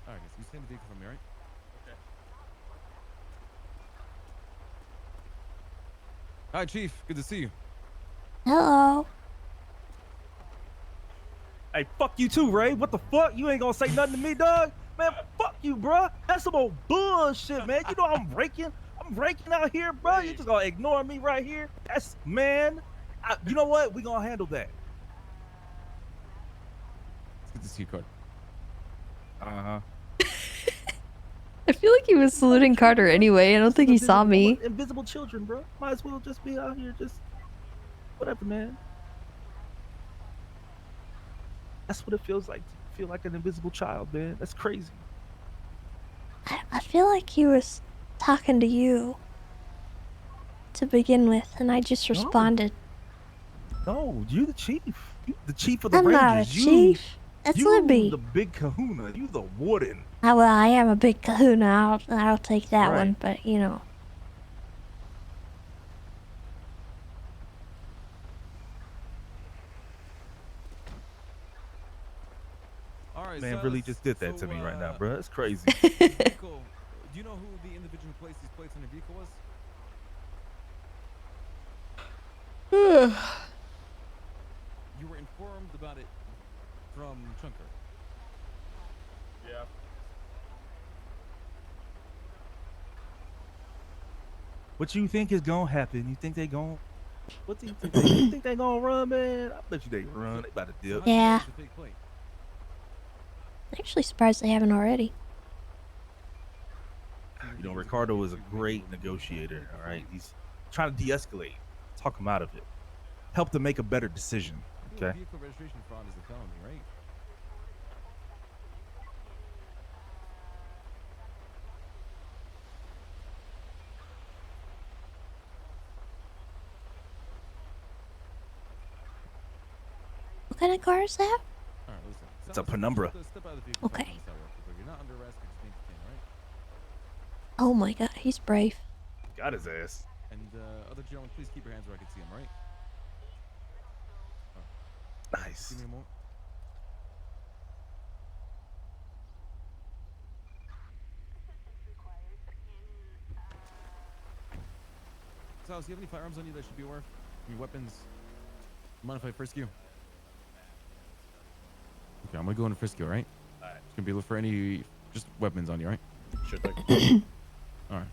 Alright, guys, you stand the vehicle from me, right? Okay. Hi, Chief. Good to see you. Hello. Hey, fuck you too, Ray. What the fuck? You ain't gonna say nothing to me, dog? Man, fuck you, bruh. That's some old bullshit, man. You know I'm breaking out here, bro. You just gonna ignore me right here? That's, man. You know what? We gonna handle that. It's good to see you, Carter. Uh-huh. I feel like he was saluting Carter anyway. I don't think he saw me. Invisible children, bro. Might as well just be out here, just whatever, man. That's what it feels like to feel like an invisible child, man. That's crazy. I feel like he was talking to you to begin with, and I just responded. No, you the chief. You the chief of the I'm Rangers. not a chief. That's Libby. You the big kahuna. You the warden. Well, I am a big kahuna. I'll take that Right. one, but you know. right, man so really just did that to me right now, bro. That's crazy. Vehicle. Do you know who the individual who placed these plates on your vehicle was? You were informed about it from Chunker. Yeah. What you think is gonna happen? You think they gonna? What do you think? You think they gonna run, man? I bet you they run. They about to dip. Yeah. Actually surprised they haven't already. You know, Ricardo is a great negotiator. All right, he's trying to de-escalate, talk him out of it, help them make a better decision. Okay. Vehicle registration fraud is a felony, right? What kind of car is that? All right, listen. It's a Penumbra. Step out of the vehicle. Okay. You're not under arrest. You're just being detained, all right? Oh my god, he's brave. Got his ass. And other gentlemen, please keep your hands where I can see them, all right? Nice. Give me a moment. Silas, do you have any firearms on you that I should be aware of? Any weapons? Mind if I frisk you? Okay, I'm gonna go into frisk you, all right? Alright. It's gonna be look for any just weapons on you, all right? Sure thing. All right.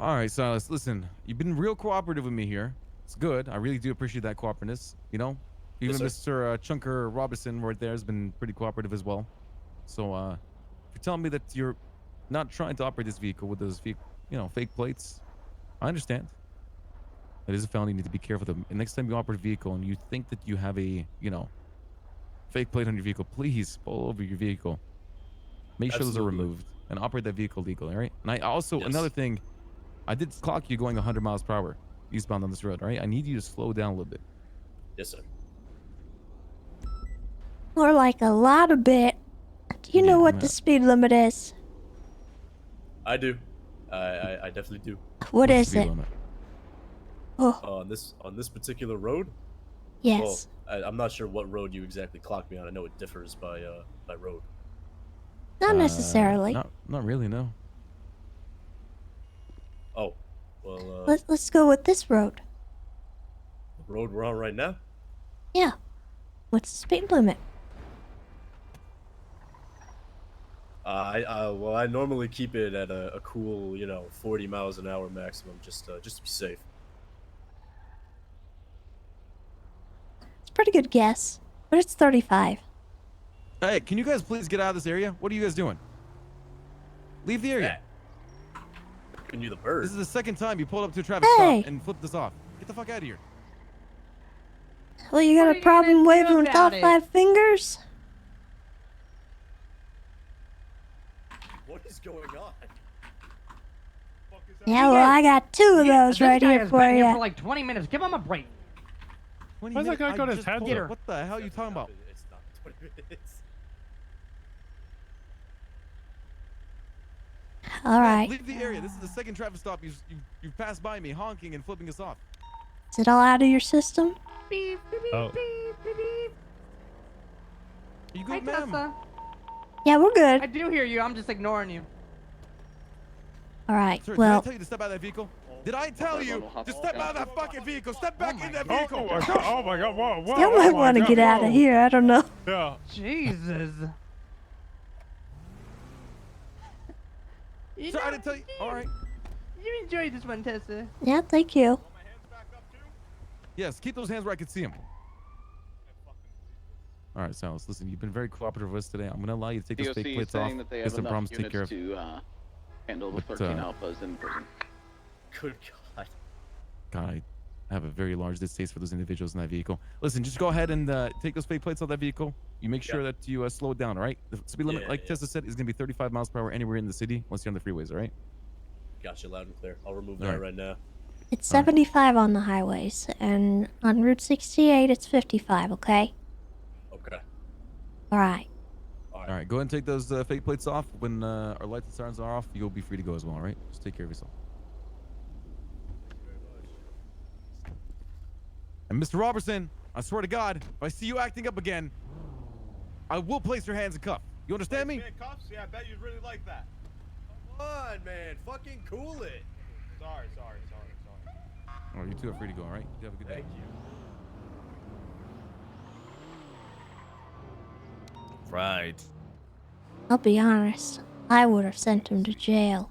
All right, Silas, listen, you've been real cooperative with me here. It's good. I really do appreciate that cooperativeness, you know? Even Yes, Mr. Chunker Robinson right there has been pretty cooperative as well. So, if you're telling me that you're not trying to operate this vehicle with those, you know, fake plates, I understand. It is a felony. You need to be careful. The next time you operate a vehicle and you think that you have a, you know, fake plate on your vehicle, please pull over your vehicle. Make sure those are Absolutely. removed and operate that vehicle legally, all right? And I also, Yes. another thing, I did clock you going 100 miles per hour eastbound on this road, all right? I need you to slow down a little bit. Yes, sir. More like a lot of bit. Do you know what the speed limit is? I do. I definitely do. What is it? Oh, On this particular road? yes. Well, I'm not sure what road you exactly clocked me on. I know it differs by road. Not necessarily. Not really, no. Oh, well, Let's go with this road. the road we're on right now? Yeah. What's the speed limit? Well, I normally keep it at a cool, 40 miles an hour maximum, just to be safe. It's a pretty good guess, but it's 35. Hey, can you guys please get out of this area? What are you guys doing? Leave the area. Can you the bird? This is the second time you pulled up to a traffic Hey. stop and flipped this off. Get the fuck out of here. Well, you got a problem waving with all 5 fingers? What is going on? Yeah, well, I got 2 of those right here for Here for you. like 20 minutes. Give him a break. Why's that guy got his head up? What the hell are you talking about? It's not 20 minutes. All right. Leave the area. This is the second traffic stop you've passed by me, honking and flipping us off. Is it all out of your system? Beep, beep, Oh. beep, beep, beep. You Hi, good, ma'am? Tessa. Yeah, we're good. I do hear you. I'm just ignoring you. All right, Sir, well, did I tell you to step out of that vehicle? Did I tell you to step out of that fucking vehicle? Step back in that vehicle. Oh my god, whoa, whoa. y'all might want to get out of here. I don't know. Yeah. Jesus. Sir, I didn't tell you. All right. You enjoyed this one, Tessa. Yeah, thank you. Yes, keep those hands where I can see them. All right, Silas, listen, you've been very cooperative with us today. I'm going to allow you to take those DOC fake is plates off. saying that they There's have some enough problems to take care units of. to handle the But, 13 alphas in prison. Good God. God, I have a very large distaste for those individuals in that vehicle. Listen, just go ahead and take those fake plates off that vehicle. You make sure that you slow it down, all right? The speed limit, like Tessa said, is going to be 35 miles per hour anywhere in the city, unless you're on the freeways, all right? Gotcha, loud and clear. I'll remove All that right. right now. It's 75 on the highways, and on Route 68, it's 55, okay? Okay. All right. All right, go ahead and take those fake plates off. When our lights and sirens are off, you'll be free to go as well, all right? Just take care of yourself. And Mr. Robertson, I swear to God, if I see you acting up again, I will place your hands in cuff. You understand me? Cuffs? Yeah, I bet you'd really like that. Come on, man. Fucking cool it. Sorry. Oh, you two are free to go, all right? You have a good day. Thank you. Right. I'll be honest. I would have sent him to jail.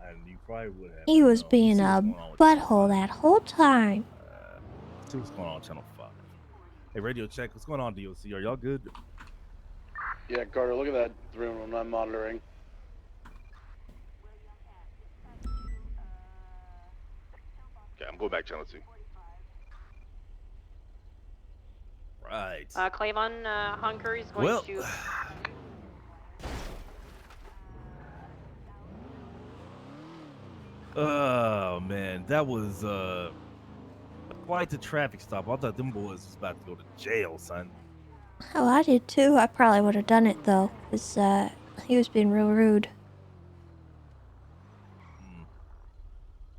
And you probably would have. He was being See a what's going on with butthole that whole time. See what's going on Channel 5. Hey, radio check. What's going on, DOC? Are y'all good? Yeah, Carter, look at that 319 monitoring. Okay, I'm going back channel 2. Right. Clavon, Hunker is going to. Oh man, that was quite the traffic stop. I thought them boys was about to go to jail, son. Oh, I did too. I probably would have done it though, because he was being real rude.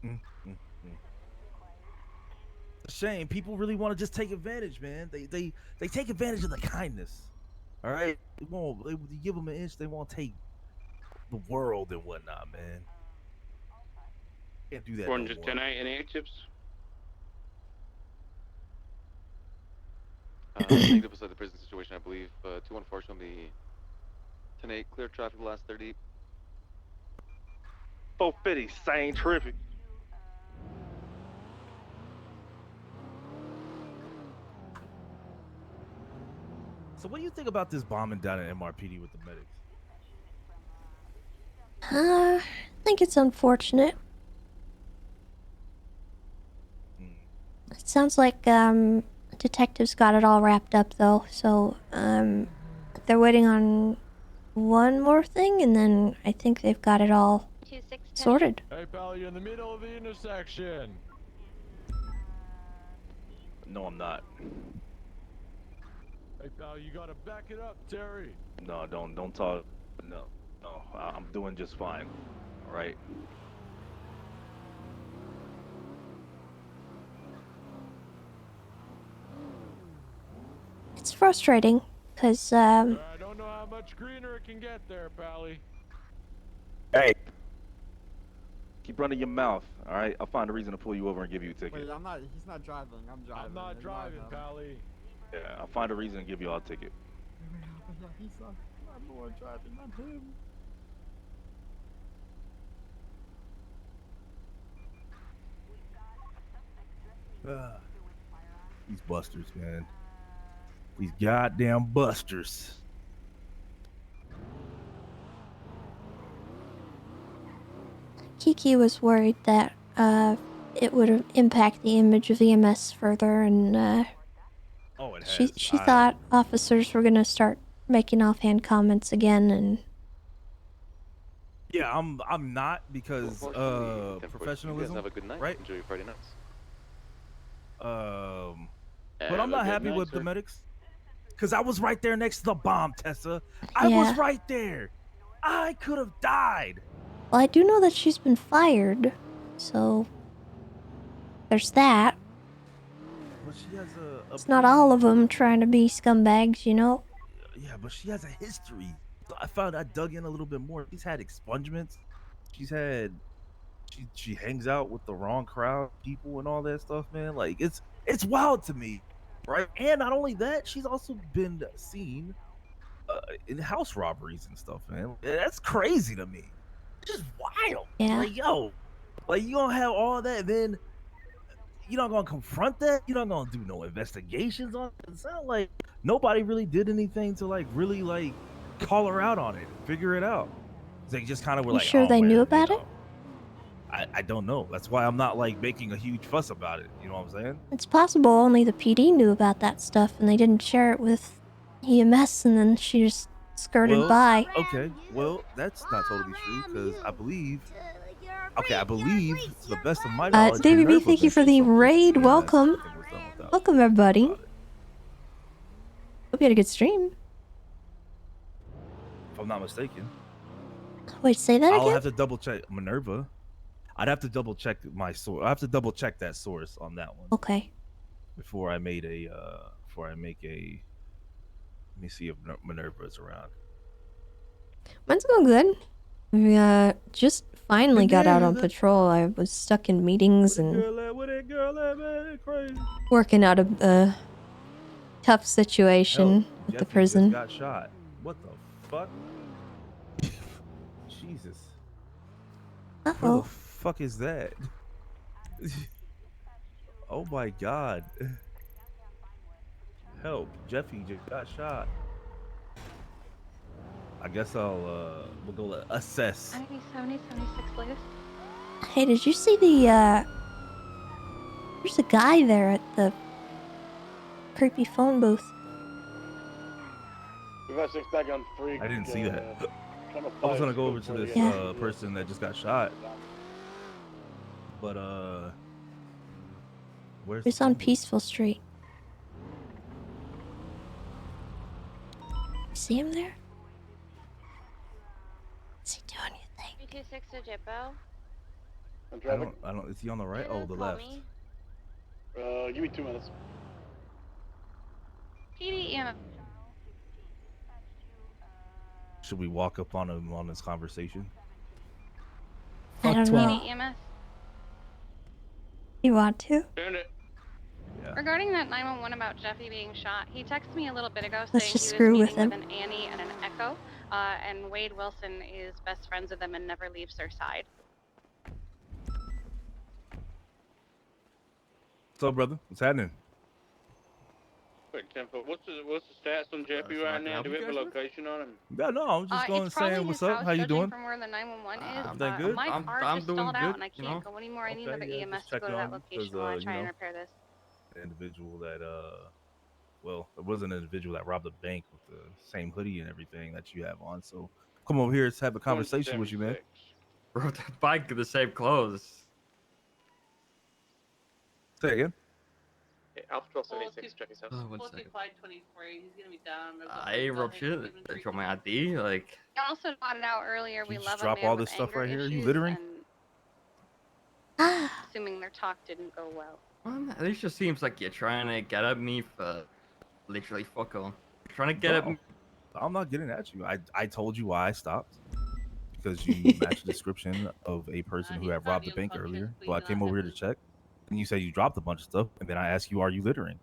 It's a shame. People really want to just take advantage, man. They take advantage of the kindness. All right, you give them an inch, they won't take the world and whatnot, man. Can't do that. 410 NA chips. Negative beside the prison situation, I believe. 214 on the 10-8, clear traffic the last 30. 450, same terrific. So what do you think about this bombing down at MRPD with the medics? I think it's unfortunate. It sounds like detectives got it all wrapped up though, so they're waiting on one more thing, and then I think they've got it all sorted. Hey, pal, you're in the middle of the intersection. No, I'm not. Hey, pal, you gotta back it up, Terry. No, don't talk. No, I'm doing just fine. All right. It's frustrating, because I don't know how much greener it can get there, Pally. Hey. Keep running your mouth, all right? I'll find a reason to pull you over and give you a ticket. Wait, he's not driving. I'm driving. I'm not driving, Pally. Yeah, I'll find a reason to give you all a ticket. He's not. I'm the one driving, not him. These busters, man. These goddamn busters. Kiki was worried that it would impact the image of EMS further, and she thought officers were gonna start making offhand comments again, and Yeah, I'm not because professionalism. You guys have a good night. Right? Enjoy your Friday nights. But I'm not happy with the medics. Because I was right there next to the bomb, Tessa. I Yeah. was right there. I could have died. well, I do know that she's been fired, so there's that. But she has It's not all of them trying to be scumbags, you know? Yeah, but she has a history. I dug in a little bit more. She's had expungements. She hangs out with the wrong crowd, people and all that stuff, man. Like it's wild to me, right? And not only that, she's also been seen in house robberies and stuff, man. That's crazy to me. It's just wild. Yeah. Like, yo, like you gonna have all that, and then you're not gonna confront that. You're not gonna do no investigations on it. It sounds like nobody really did anything to really call her out on it, figure it out. They just kind of were You like, sure oh, they man, knew about it? I don't know. That's why I'm not making a huge fuss about it. You know what I'm saying? It's possible only the PD knew about that stuff, and they didn't share it with EMS, and then she just skirted by. Okay, well, that's not totally true because I believe. Okay, I believe to the best of my knowledge. David B, Minerva thank you for the raid. Welcome. Welcome, everybody. Hope you had a good stream. If I'm not mistaken. Wait, say that I'll again? have to double check Minerva. I'd have to double check my source. I have to double check that source on that one. Okay. Before I make Let me see if Minerva's around. Mine's going good. We just finally got out on patrol. I was stuck in meetings and Where that girl at, man? Crazy. working out of a tough situation Hell, with the Jeffy prison. just got shot. What the fuck? Jesus. What the fuck is that? Oh my god. Help. Jeffy just got shot. I guess we'll go assess. 70, 76, please. Hey, did you see the, there's a guy there at the creepy phone booth. We've got 6 back on 3. I didn't see that. trying to I was gonna find go over before to they this get- person that just got shot. But where's It's the on phone booth? Peaceful Street. See him there? What's he doing, you think? 326 to Jippo. I'm I driving. don't. Is he on the right? Oh, the Call left. me. Give me 2 minutes. PD EMF. Should we walk up on him on this conversation? I don't know. PD EMS. You want to? Turn it. Regarding that 911 about Jeffy being shot, he texted me a little bit ago Let's saying just he was screw with meeting him. with an Annie and an Echo, and Wade Wilson is best friends with them and never leaves their side. What's up, brother? What's happening? Quick tempo. What's the stats on Jeffy right now? Do we have a location on him? Yeah, no, I'm just going It's probably saying his what's up. house, How you judging doing? from where the 911 is. Everything good? My car just doing stalled out good, and I you can't know? go anymore. I need Okay, another yeah, EMS just to go to checking that on you, location 'cause, while I you try and know, repair this. The individual that well, it was an individual that robbed a bank with the same hoodie and everything that you have on. So come over here to have a conversation with you, man. Bro, the bike the same clothes. Say again. Alpha 76, Jeffy's house. Oh, 1 second. 2523. He's gonna be down. I ain't robbed shit. They dropped my ID. Like, I also got it out earlier. We You love just a drop man all with this stuff anger right here. You issues, littering? and assuming their talk didn't go well. at least it seems like you're trying to get at me for literally fuck all. You're trying to get at No, me. I'm not getting at you. I told you why I stopped because you matched the description of a person who had robbed the bank earlier. So I came over here to check, and you said you dropped a bunch of stuff, and then I asked you, "Are you littering?"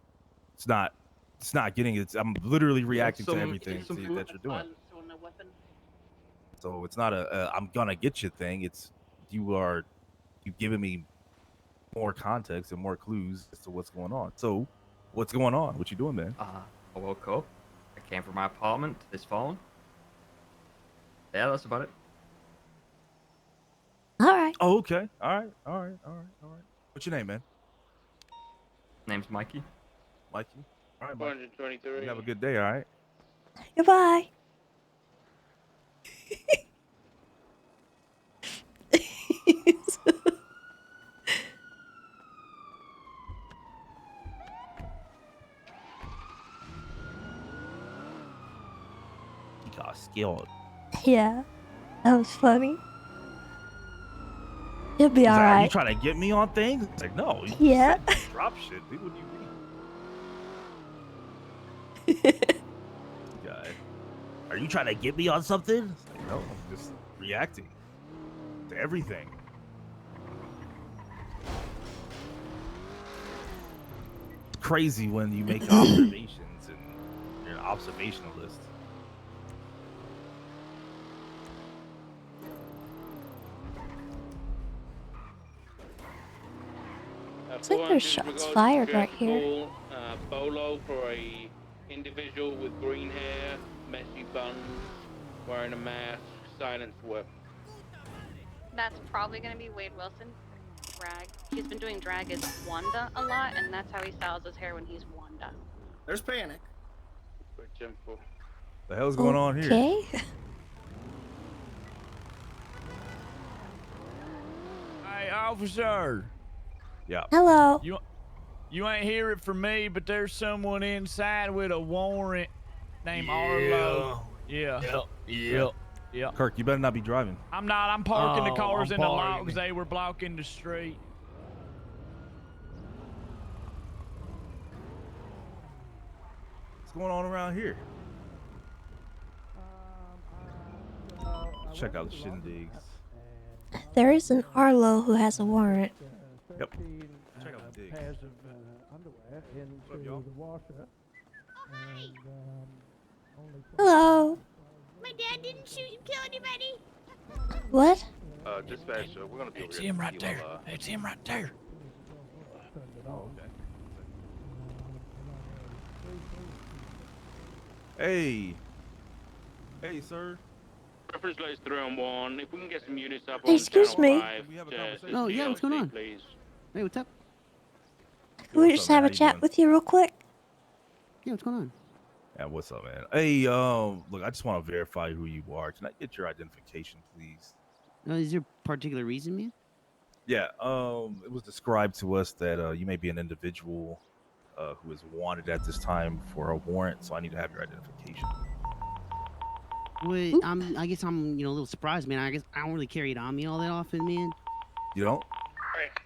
It's not getting it. I'm literally reacting to everything that you're doing. So it's not I'm gonna get you thing. It's you giving me more context and more clues as to what's going on. So what's going on? What you doing, man? I woke up. I came from my apartment to this phone. Yeah, that's about it. All right. Oh, okay. All right. What's your name, man? Name's Mikey. Mikey. All right, Mike. 423. You have a good day. All right. Goodbye. He got scared. Yeah, that was funny. You'll be He's like, Are you alright. trying to get me on things? It's like, no. You Yeah. said drop shit. Dude, what do you mean? God. Are you trying to get me on something? It's like, no, I'm just reacting to everything. It's crazy when you make observations and you're an observationalist. Looks like there's shots fired right here. Bolo for a individual with green hair, messy buns, wearing a mask, silenced weapon. That's probably gonna be Wade Wilson. Drag. He's been doing drag as Wanda a lot, and that's how he styles his hair when he's Wanda. There's panic. Quick tempo. The hell's going on here? Okay. Hey, officer. Yeah. Hello. You ain't hear it from me, but there's someone inside with a warrant named Arlo. Yeah. Yep. Kirk, you better not be driving. I'm not. I'm parking the cars I'm in the lot parking because they were blocking the street. What's going on around here? check out the shindigs. There is an Arlo who has a warrant. Yep. Check out the digs. Pairs of underwear into the washer. And, Hello. My dad didn't shoot and kill anybody. What? Dispatch, we're gonna be over It's here. him right there. It's him right there. Oh, okay. Hey. Hey, sir. Reference lights 3 on 1. If we can get some units up Excuse on me. channel 5. Oh, yeah, what's going on? Please. Hey, what's up? Can we what's just up, man? have a How you chat doing? with you real quick? Yeah, what's going on? Yeah, what's up, man? Hey, look, I just want to verify who you are. Can I get your identification, please? Is there a particular reason, man? Yeah, it was described to us that you may be an individual who is wanted at this time for a warrant, so I need to have your identification. Wait, I guess I'm, a little surprised, man. I guess I don't really carry it on me all that often, man. You don't?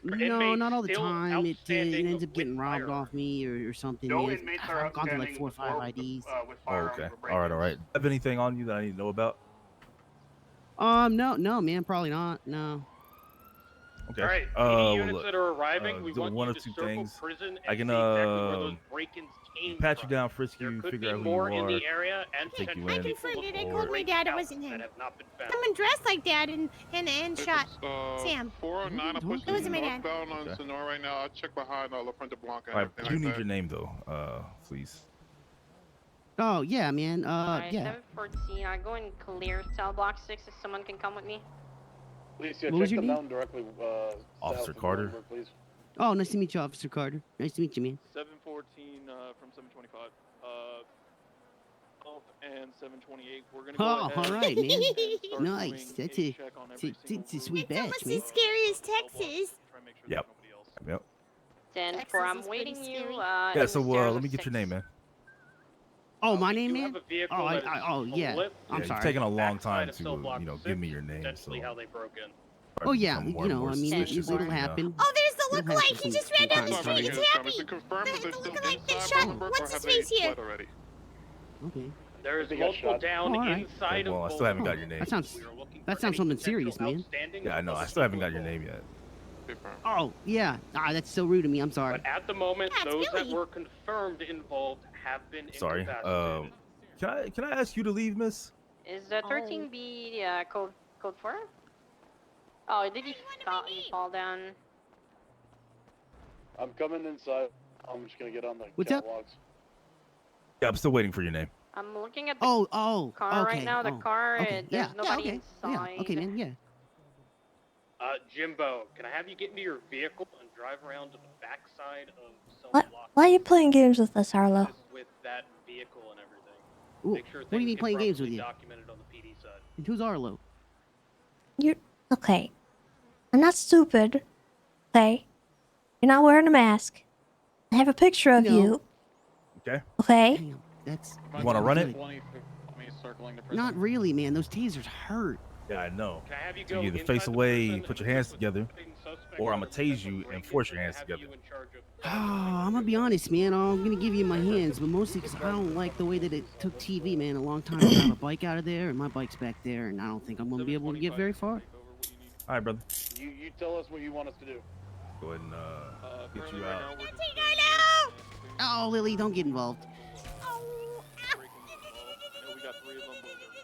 No, not all the still time. It outstanding ends up getting with robbed firearms. off me or something, No man. inmates are I've gone through like outstanding 4 or 5 with IDs. with Oh, firearms okay. or All right, all break-ins. right. Have anything on you that I need to know about? No, man, probably not. No. Okay. All right, well, units look, that are arriving, we do want one you of to two circle things. prison I and can see exactly where those break-ins came pat you from. down, frisk There you, could figure be out who more you in are. the area, and take you potentially in. people confirmed with it. I more called my break dad. It outs wasn't him. that have not been found. Someone dressed like dad and shot Sam. 409, I'm It pushing wasn't my dad. northbound on Okay. Sonora right now. I'll check behind La Fuente Blanca. All right, and I do everything need like your that. name though, please. Oh, yeah, man. Alright, Yeah. 714. Go and clear cell block 6 if someone can come with me. Please, yeah, What was check your them name? down directly. Officer south of Carter. Nuremberg, please. Oh, nice to meet you, Officer Carter. Nice to meet you, man. 714 from 725. 12 and 728. We're gonna Oh, go ahead all right, man. and start Nice. doing That's a a, check on it's every a, single it's a room. sweet It's almost batch, man. as scary as Texas. Yep. Yep. 10-4, Texas I'm is pretty waiting you. scary. Yeah. in So the stairs let of me get your 6. name, man. Oh, my name, You man? have a vehicle Oh, that is oh, yeah. flipped. I'm You've sorry. taken a long Backside time of cell to block give me 6 your name. So Potentially how they broke in. Oh, yeah, become more and more I mean, suspicious it'll of you now. happen. Oh, there's the It'll happen lookalike. He from- just ran from down the time to street. time. He's happy. Is it confirmed that they're The still lookalike that inside shot. Bolingbroke, or What's his have face they here? fled already? Okay. There is They got multiple shot. down Oh, all right. inside Well, I of still haven't got Bolingbroke. your name. That sounds, We are looking that for sounds any something potential serious, man. outstanding Yeah, I know. I other still haven't people got your involved. name yet. Oh, yeah. That's so rude of me. I'm sorry. But at the moment, That's those that Billy. were confirmed involved have been Sorry. incapacitated. Can I ask you to leave, miss? Is 13B code 4? Oh, did he fall down? I'm coming inside. I'm just gonna get on the What's up? catwalks. Yeah, I'm still waiting for your name. I'm looking at the Oh, car okay. right now. The oh, car, okay. there's Yeah, nobody okay. inside. Yeah, okay, man. Yeah. Jimbo, can I have you get into your vehicle and drive around to the backside of cell What? block Why are you playing games with us, Arlo? with that vehicle and everything? Ooh, Make sure what do you things mean get playing games with properly you? documented on the PD side. And who's Arlo? You're okay. I'm not stupid. Okay. You're not wearing a mask. I have a picture of No. you. Okay. Okay. Damn, that's. You want to run it? Not really, man. Those tasers hurt. Yeah, I know. Can I have you So go you either inside face the away, prison put and your hands assist with together, suspecting suspects or I'm on gonna the tase potential you and break-in force your and hands have together. you in charge of I'm gonna be honest, man. I'm gonna give you my hands, but mostly because I don't like the way that it took TV, man. A long time to drive a bike out of there, and my bike's back there, and I don't think I'm gonna be able to get very far. All right, brother. You tell us what you want us to do. Go ahead and get you out. Oh, Lily, don't get involved.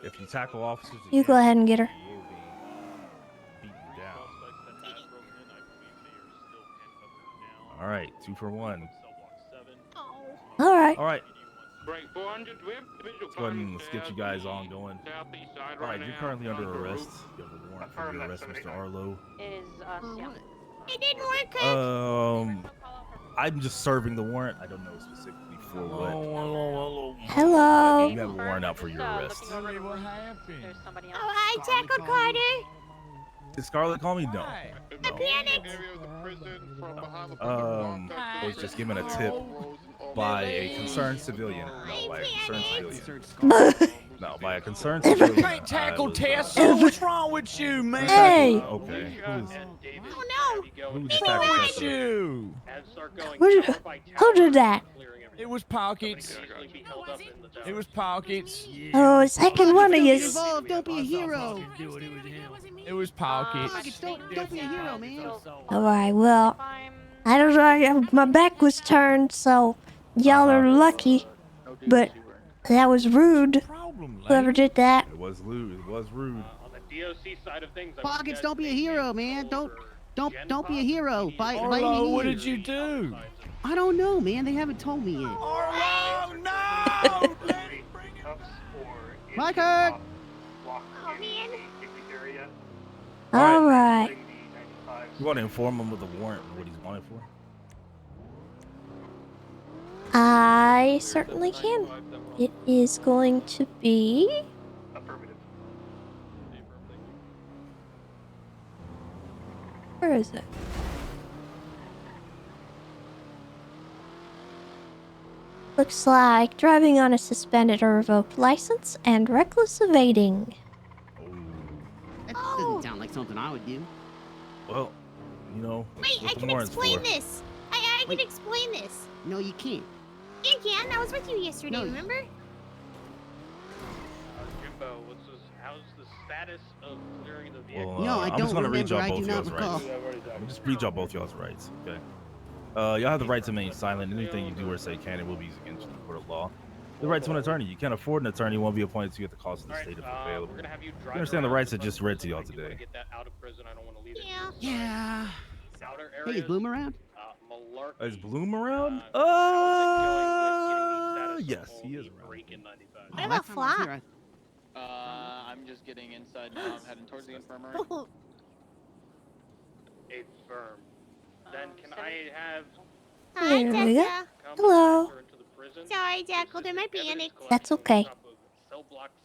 If you tackle officers, You go ahead and get her. you'll be beaten down. All right, 2 for 1. All right. All right. Break 400, we have visual Let's go ahead and let's get you guys on going. All right, you're currently under arrest. You have a warrant for your arrest, Mr. Arlo. It is yeah. It didn't work, Chris. I'm just serving the warrant. I don't know specifically for what. Hello. You have a warrant out for your arrest. Looking over the room. There's somebody else. Oh, I tackled Carter. Did Scarlett call me? No. I panicked. I was just given a tip by a concerned civilian. No, by a concerned civilian. No, by a concerned civilian. You can't tackle Tessa. What's wrong with you, man? Hey. Okay. Oh no. Who's What's wrong attacking with Tessa? you? Who did that? Yeah, It was pockets. It was pockets. Oh, second one of Don't you. get involved. Don't be a hero. It was pockets. Pockets, don't be a hero, man. Alright, well, I don't know, my back was turned, so y'all are lucky. But that was rude. Whoever did that. It was rude. It was rude. On the DOC side of things, Pockets, don't be a hero, man. Don't be a hero. By any Arlo, means. what did you do? I don't know, man. They haven't told me yet. Arlo, no! Mike Hurt! Alright. You want to inform him of the warrant and what he's wanted for? I certainly can. It is going to be... Where is it? Looks like driving on a suspended or revoked license and reckless evading. That doesn't sound like something I would do. Well, you know. Wait, I can explain this. I can explain this. No, you can't. You can. I was with you yesterday. No. Remember? Jimbo, how's the status of clearing the vehicle? Well, No, I I'm just don't gonna read remember. y'all I do both not y'all's recall. rights. I'm just read y'all both y'all's rights, okay? Y'all have the right to remain silent. Anything you do or say can and will be used against you in the court of law. The right to an attorney. You can't afford an attorney. Won't be appointed to you at the cost of the state if available. You understand the rights I just read to y'all today. Get that out of prison. I don't want to leave it. Yeah. Outer Hey, is areas, Bloom around? Malarkey. Is Bloom around? Yes, he is around. What about Flop? I'm just getting inside now. I'm heading towards the infirmary. A firm. Then can I have? Hi, There we go. Tessa. Hello. Sorry, Jackal. There might be an That's okay.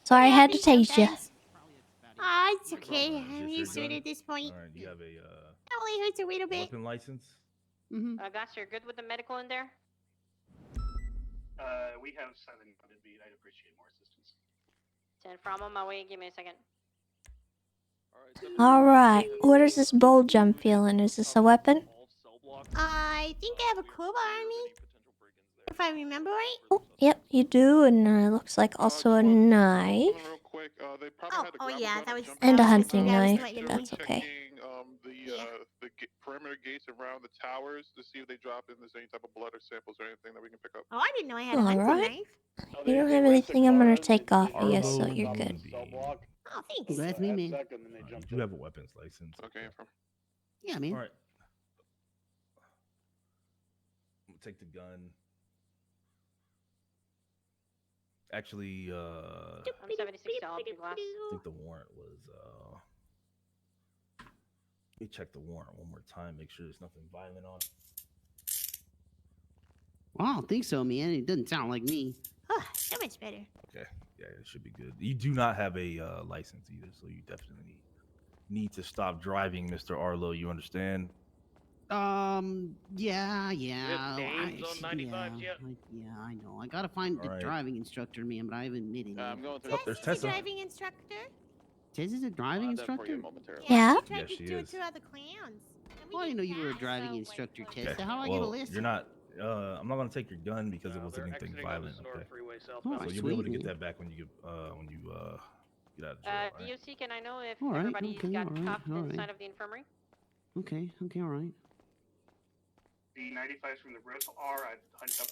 Sorry I had to tase you. Ah, it's okay. I'm used to it at this point. All right, you have a It only hurts a little bit. weapon license. Gus, you're good with the medical in there? We have silent funded beat. I'd appreciate more assistance. 10 from on my way. Give me a second. Alright, what is this bulge I'm feeling? Is this a weapon? I think I have a crowbar on me. If I remember right. Oh, yep, you do, and looks like also a knife. Oh yeah, that was. And a that was hunting that was knife. slightly That's me. okay. The perimeter gates around the towers to see if they drop in there's any type of blood or samples or anything that we can pick up. Oh, I didn't know I had a hunting Alright. knife. You don't have anything I'm gonna take off of you, so you're good. Oh, thanks. That's me, man. You do have a weapons license. Okay, Yeah, man. All right. I'm gonna take the gun. Actually, I'm $76 for glass. I think the warrant was. Let me check the warrant one more time. Make sure there's nothing violent on it. Well, I don't think so, man. It doesn't sound like me. Oh, so much better. Okay, yeah, it should be good. You do not have a license either, so you definitely need to stop driving, Mr. Arlo. You understand? Yeah. names on 95 yet? Yeah, I know. I gotta find the Alright. driving instructor, man, but I haven't met him. I'm going through. Oh, there's Tess is a Tessa. driving instructor. Tessa's a driving instructor? Yeah? She tried Yeah, to she do it is. to other clowns. And we Well, I didn't know you were a passed, driving so, instructor, Okay. Tessa. How do I get a Well, list? you're not. I'm not gonna take your gun because it wasn't anything violent. Okay. Oh, So you'll be able to sweet, get man. that back when you get get out of jail. Right? DOC, can I know if Alright, everybody's okay, got alright, cuffed alright. inside of the infirmary? Okay, all right. The 95s from the roof are. I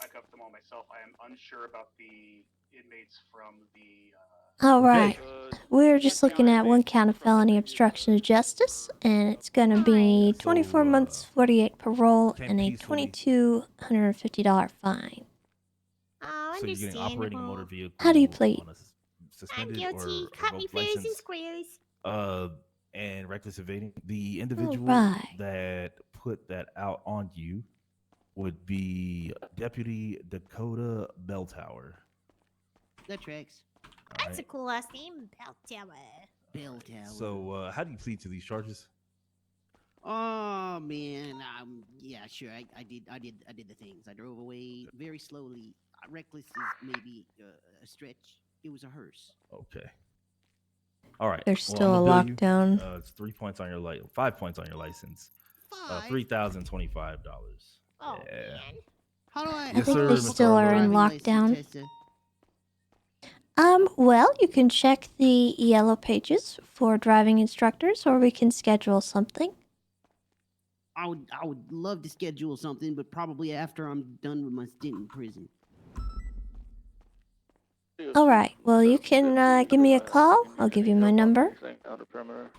cuffed them all myself. I am unsure about the inmates from the. Alright. We're just looking at one count of felony obstruction of justice, and it's gonna be 24 months, 48 parole, and a $2,250 fine. Oh, So you're getting operating a motor vehicle. How do you plead? on a I'm suspended guilty. or Cut me revoked fair and license, squares. and reckless evading. The individual Alright. that put that out on you would be Deputy Dakota Belltower. That tracks. That's a cool last name, Bell Tower. Bell Tower. So, how do you plead to these charges? Oh man, yeah, sure. I did the things. I drove away very slowly. Reckless is maybe a stretch. It was a hearse. Okay. All right. There's still a I'ma bill you. lockdown. It's 3 points on your 5 points on your license. $3,025. Oh Yeah. man. How do I? I Yes, think sir, they Mr. still are in Arlo. lockdown. Well, you can check the yellow pages for driving instructors, or we can schedule something. I would love to schedule something, but probably after I'm done with my stint in prison. All right. Well, you can give me a call. I'll give you my number. Outer perimeter.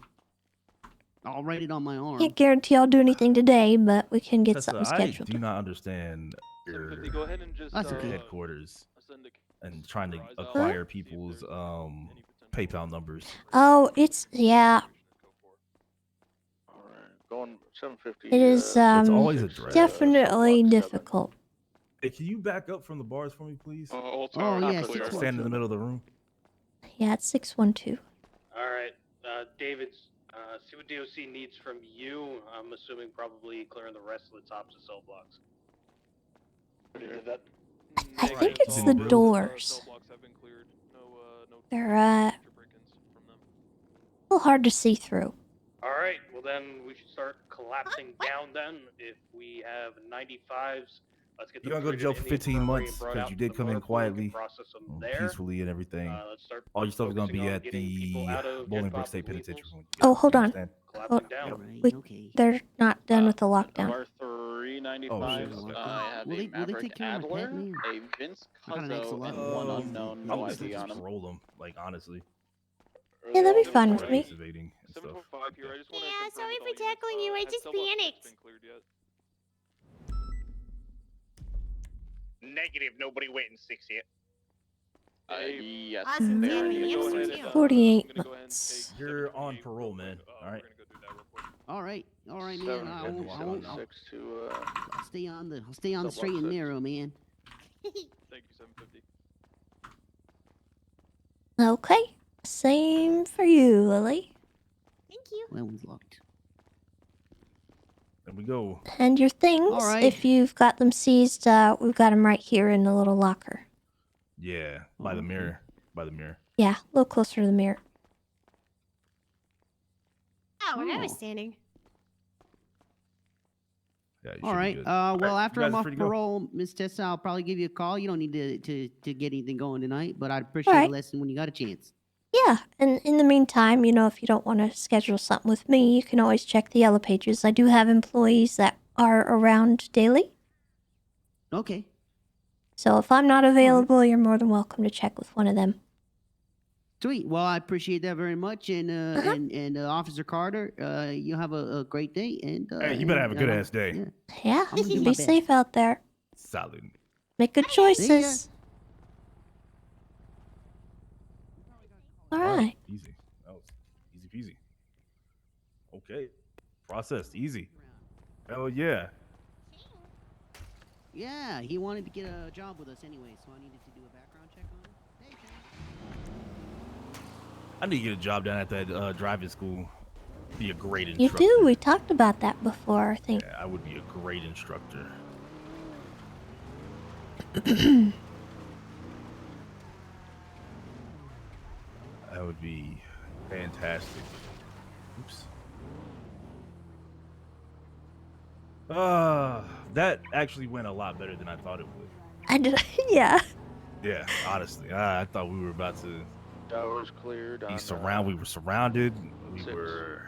I'll write it on my arm. Can't guarantee I'll do anything today, but we can get Tessa, something I scheduled. do not understand your, Go ahead and just. That's your okay. headquarters and trying to acquire people's PayPal numbers. Oh, yeah. Going 750. It is It's always a drag. definitely difficult. Hey, can you back up from the bars for me, please? Oh, yeah, Stand in the middle of the room. Yeah, it's 612. All right, David's. See what DOC needs from you. I'm assuming probably clearing the rest of the tops of cell blocks. I think it's the doors. They're a little hard to see through. All right, well then we should start collapsing down then. If we have 95s, let's get You're them gonna go to jail for treated 15 in the infirmary months and brought because out you to did the come in motor pool. We can quietly, process them there. peacefully, and everything. Let's start All your stuff is gonna be focusing on at getting people out of Bolingbrook Jet State Pop Penitentiary. Oh, hold You on. understand? collapsing down. They're not done with the lockdown. Our 395s. Oh, shit. I have Will a they Maverick take care of my pet, Adler, man? a Vince I got an Cuzzo, XLR. and one unknown, I no would ID on just him. roll them, like honestly. Yeah, that'd be fine with me. Evading and stuff. Yeah, sorry for tackling you. I just panicked. Negative. Nobody waiting 6 yet. Yes. Awesome, they yeah, are we gonna go answered ahead you. and, 48 I'm gonna go ahead and months. take You're on parole, man. All right. All right, man. I'll to stay on the straight and 6. narrow, man. Thank you, 750. Okay. Same for you, Lily. Thank you. That one's locked. There we go. And your things, All right. if you've got them seized, we've got them right here in the little locker. Yeah, by the mirror. By the mirror. Yeah, a little closer to the mirror. Oh, where I was standing. Yeah, you All should be right. good. Well, right, after you guys I'm are off free to go. parole, Miss Tessa, I'll probably give you a call. You don't need to get anything going tonight, but I'd appreciate All right. a lesson when you got a chance. Yeah, and in the meantime, if you don't want to schedule something with me, you can always check the yellow pages. I do have employees that are around daily. Okay. So if I'm not available, you're more than welcome to check with one of them. Sweet. Well, I appreciate that very much, and and Officer Carter, you have a great day, and Hey, you better have a good ass day. Yeah, I'm gonna do my be best. safe out there. Solid. Make good See ya. choices. All right. Easy. That was easy peasy. Okay. Processed. Easy. Hell yeah. Yeah, he wanted to get a job with us anyway, so I needed to do a background check on him. Hey, I need to get a job down at that driving school. Be a great You instructor. do. We talked about that before, I think. Yeah, I would be a great instructor. That would be fantastic. Oops. That actually went a lot better than I thought it would. I did. Yeah. Yeah, honestly, I thought we were about to Towers cleared. be On, we were surrounded. We 6. were.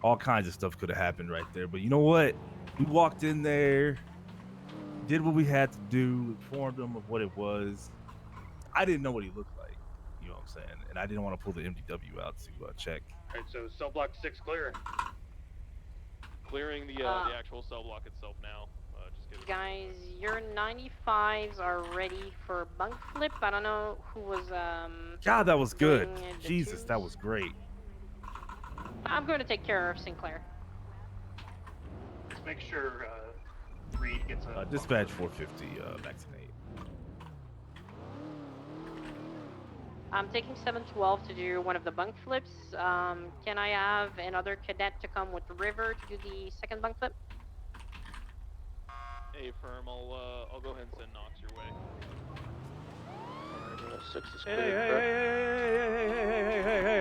All kinds of stuff could have happened right there, but you know what? We walked in there, did what we had to do, informed them of what it was. I didn't know what he looked like, you know what I'm saying, and I didn't want to pull the MDW out to check. All right, so cell block 6 clear. Clearing the actual cell block itself now. Just give it. Guys, your 95s are ready for bunk flip. I don't know who was God, that was good. doing the Jesus, twos. that was great. I'm going to take care of Sinclair. Just make sure Reed gets a Dispatch 450, vaccinate. I'm taking 712 to do one of the bunk flips. Can I have another cadet to come with River to do the second bunk flip? Hey, firm. I'll go ahead and send Knox your way. 6 is Hey,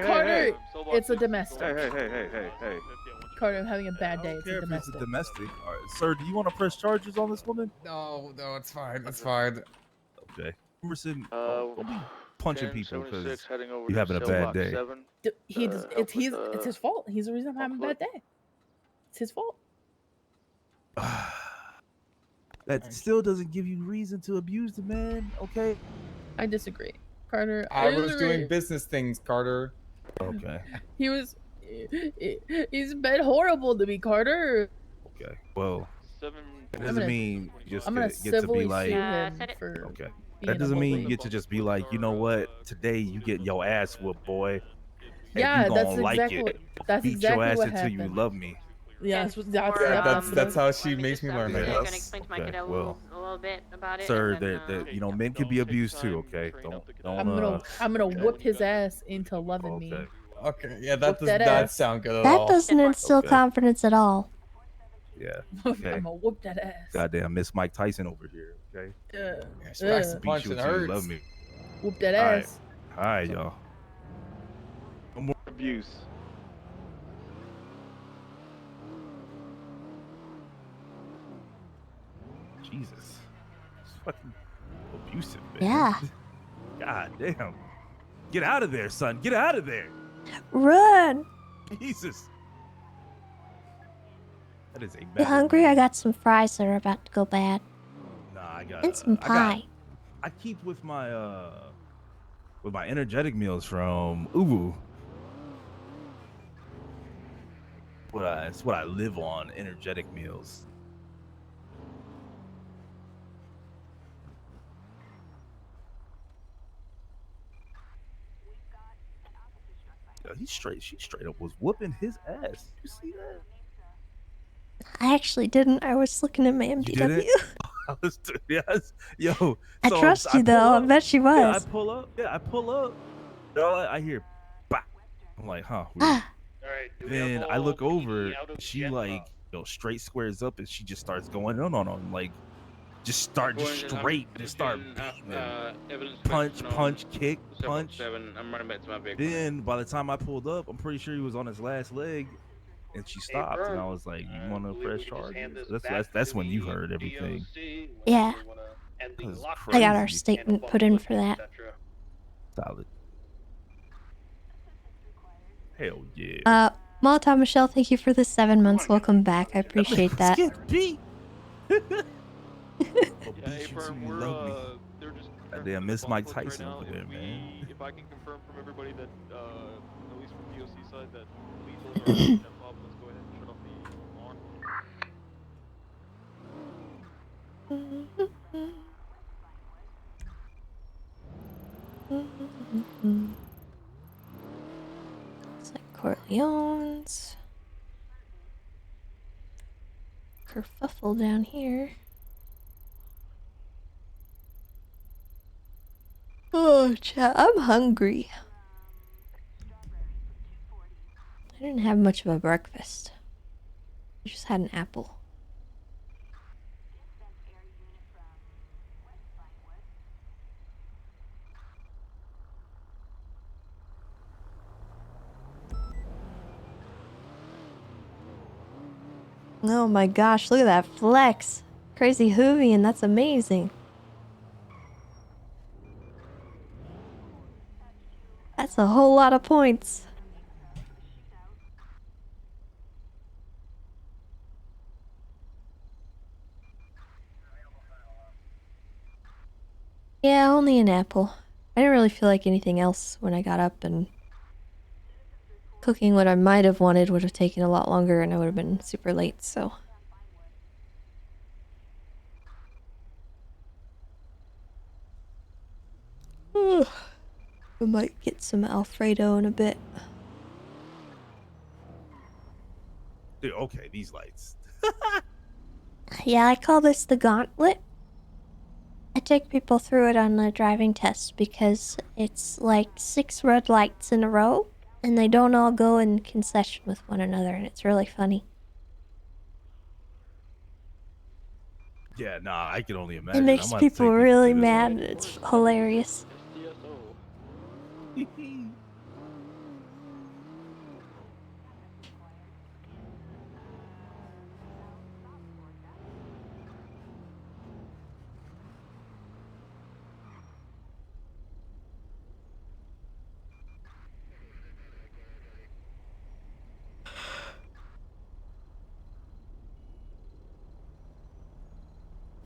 cleared. Carter, Cell block it's a 6 is domestic. going Hey. to 50. I want Carter, I'm having a bad day. I It's don't a care if it's domestic. a domestic. All right, sir, do you want to press charges on this woman? No, it's fine. It's fine. Okay. Emerson, don't be punching people because heading over you to having a cell bad block day. 7. He does, it's his fault. He's the reason I'm having a bad day. It's his fault. That still doesn't give you reason to abuse the man, okay? I disagree, Carter. I was disagree. doing business things, Carter. Okay. He was. He's been horrible to me, Carter. Okay. Well, that I'm doesn't gonna- mean you just I'm gonna get to be civilly like. sue him for. Okay. being That a doesn't mean you bully. get to just be like, you know what? Today you get your ass whooped, boy. Yeah, and you that's gonna like exactly it. what. That's Beat exactly your ass what until happened. you love me. Yeah, That's how she makes me learn. I Yeah. I'm guess. gonna explain to Okay, Nakkida well, a little bit about it. Sir, and then, that you know, men can be abused too. Okay, don't. I'm gonna whip his ass into loving me. Okay, yeah, Whoop that does that not ass. sound good at That all. doesn't instill confidence at all. Yeah. I'm Okay. gonna whoop that ass. Goddamn, Miss Mike Tyson over here. Okay. She likes to Beat punch, you it until you hurts. love me. Whoop that All right. ass. All right, y'all. No more abuse. Jesus. It's fucking abusive, man. Yeah. God damn. Get out of there, son. Get out of there. Run! Jesus. That is a You bad. hungry? I got some fries that are about to go bad. Nah, I got And some pie. I keep with my energetic meals from Ubu. It's what I live on, energetic meals. Yo, she straight up was whooping his ass. You see that? I actually didn't. I was looking at my You MDW. didn't? I was, yes. Yo. I so trust I you pull though. I up. bet she Yeah, I was. pull up. Yeah, I pull up. All I hear, bah. I'm like, huh. Weird. Then I look over. She like, straight squares up, and she just starts going on him, like, just start beating him. Punch, kick, punch. I'm running back to my vehicle. Then by the time I pulled up, I'm pretty sure he was on his last leg, and she stopped. And I was like, "You want to press charges?" That's when you heard everything. Yeah. That was I got our crazy. statement put in for that. Solid. Hell yeah. Molotov Michelle, thank you for the 7 months. Welcome back. I appreciate that. Goddamn, Miss Mike Tyson over there, man. If I can confirm from everybody that, at least from DOC side, that Plea's over on Bob, let's go ahead and shut off the alarm. It's like Corleone's. Kerfuffle down here. Oh, chat, I'm hungry. I didn't have much of a breakfast. I just had an apple. Oh my gosh, look at that flex. Crazy Hoovy, and that's amazing. That's a whole lot of points. Yeah, only an apple. I didn't really feel like anything else when I got up, and cooking what I might have wanted would have taken a lot longer and I would have been super late, so. I might get some Alfredo in a bit. Dude, okay, these lights. Yeah, I call this the gauntlet. I take people through it on the driving test because it's like 6 red lights in a row and they don't all go in concession with one another, and it's really funny. Yeah, nah, I can only imagine. It makes people really mad, and it's hilarious.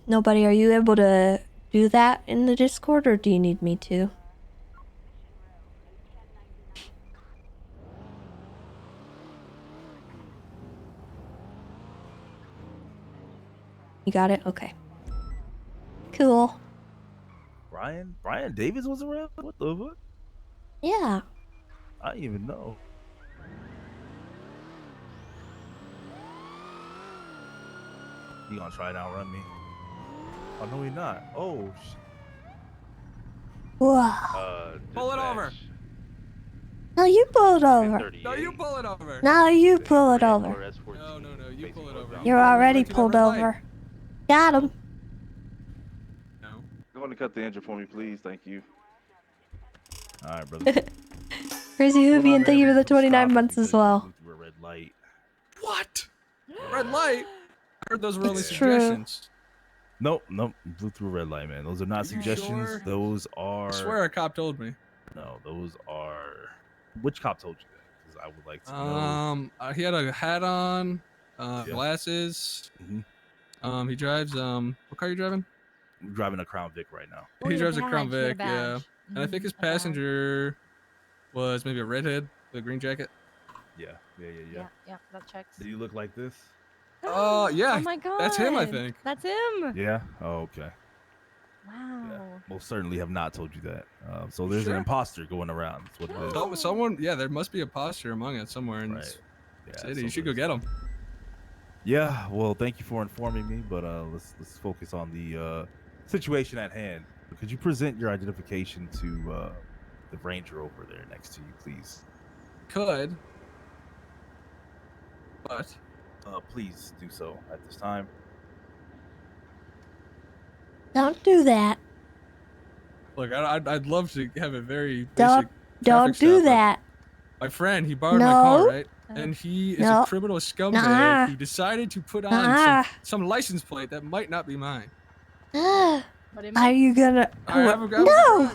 Nobody, are you able to do that in the Discord, or do you need me to? You got it? Okay. Cool. Brian Davis was around? What the fuck? Yeah. I didn't even know. He gonna try and outrun me. Oh, no, he not. Oh, Whoa. Pull it over. No, you pull it over. No, you pull it over. No, you pull it over. No, you pull it over. You're already pulled over. Got him. Go on and cut the engine for me, please. Thank you. all right, brother. Crazy Hoovy, and thank you for the 29 months as well. Through a red light. What? Red light? I heard those were only It's true. suggestions. Nope. Blew through a red light, man. Those are not suggestions. sure? Those are. I swear a cop told me. No, those are. Which cop told you that? Because I would like to know. He had a hat on, glasses. He drives, what car are you driving? I'm driving a Crown Vic right now. He drives a Crown Vic, yeah. And I think his passenger was maybe a redhead with a green jacket. Yeah. Yeah, that checks. Do you look like this? Yeah. Oh my god. That's him, I think. That's him. Yeah. Oh, okay. Wow. Most certainly have not told you that. So there's Sure. an imposter going around. That's what it is. Someone, yeah, there must be a posture among us somewhere in this city. You should go get him. Yeah. Well, thank you for informing me, but let's focus on the situation at hand. Could you present your identification to the ranger over there next to you, please? Could. But. Please do so at this time. Don't do that. Look, I'd love to have a very Don't do that. My friend, he borrowed my car, right? And he is No. a criminal scumbag Nuh-uh. who decided to put on Nuh-uh. some license plate that might not be mine. Are you gonna? I have a- No.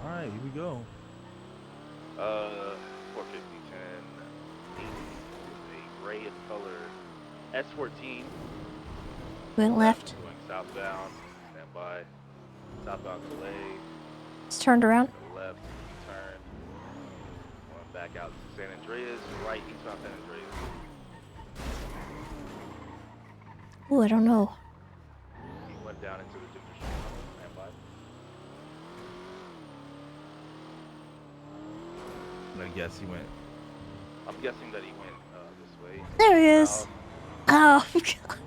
All right, here we go. 45010 is a gray in color S14. Went left. Going southbound. Stand by. Southbound Calais. It's turned around. Left. Turn. Going back out to San Andreas. Right eastbound San Andreas. Ooh, I don't know. He went down into the Ginger Street. Stand by. I guess he went. I'm guessing that he went this way. There he is. Oh, God.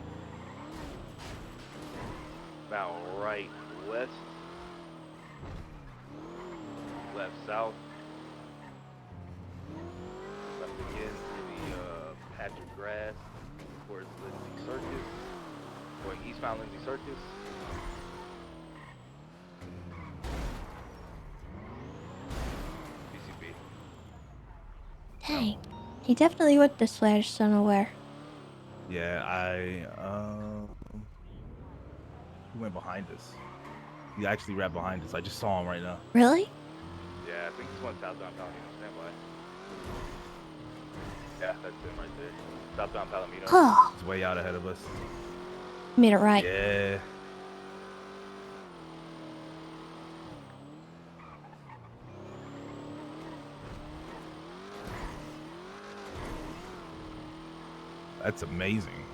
Now right west. Left south. Left again to the patch of grass towards Lindsay Circus. Going eastbound Lindsay Circus. BCB. Dang. He definitely went this way. I just don't know where. Yeah, he went behind us. He actually ran behind us. I just saw him right now. Really? Yeah, I think this one's southbound Palomino. Stand by. Yeah, that's him right there. Southbound Palomino. Oh. He's way out ahead of us. Made it right. Yeah. That's amazing.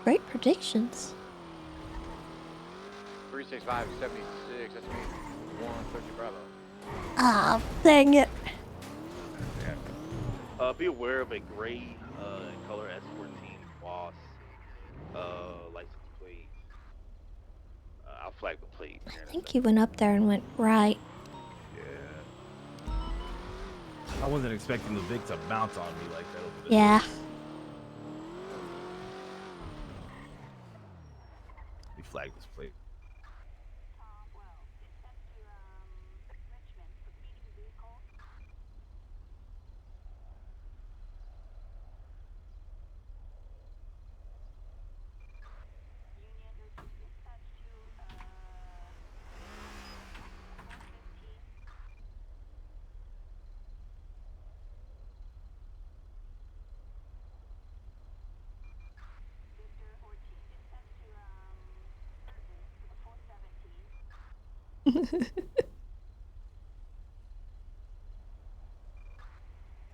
Great predictions. 365 76. That's me. 130 Bravo. Ah, dang it. Be aware of a gray color S14 Boss license plate. I'll flag the plate. I think he went up there and went right. Yeah. I wasn't expecting the Vic to bounce on me like that over this. Yeah. We flagged this plate.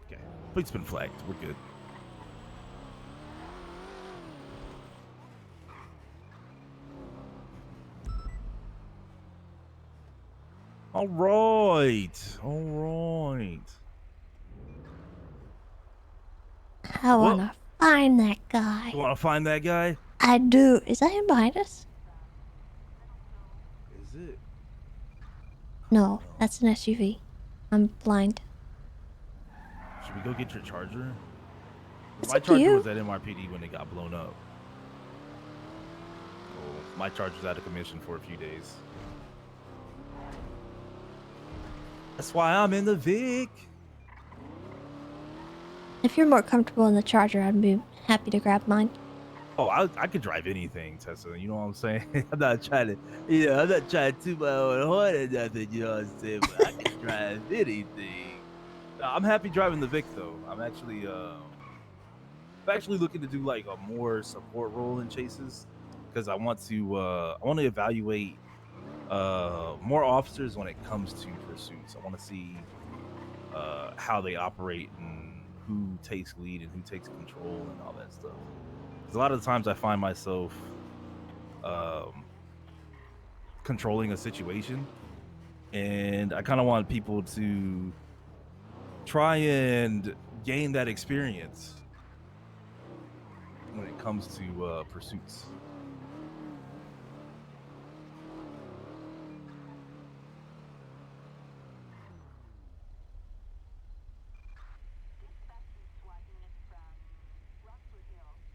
Okay. Plate's been flagged. We're good. All right. All right. I wanna find that guy. You want to find that guy? I do. Is that him behind us? Is it? No, that's an SUV. I'm blind. Should we go get your charger? It's My up to charger you. was at MRPD when it got blown up. Oh, my charger's out of commission for a few days. That's why I'm in the Vic. If you're more comfortable in the Charger, I'd be happy to grab mine. Oh, I could drive anything, Tessa. You know what I'm saying? I'm not trying to, I'm not trying to toot my own horn or nothing. You know what I'm saying? But I can drive anything. No, I'm happy driving the Vic though. I'm actually looking to do like a more support role in chases because I want to evaluate more officers when it comes to pursuits. I want to see how they operate and who takes lead and who takes control and all that stuff. Because a lot of the times I find myself controlling a situation, and I kind of want people to try and gain that experience when it comes to pursuits.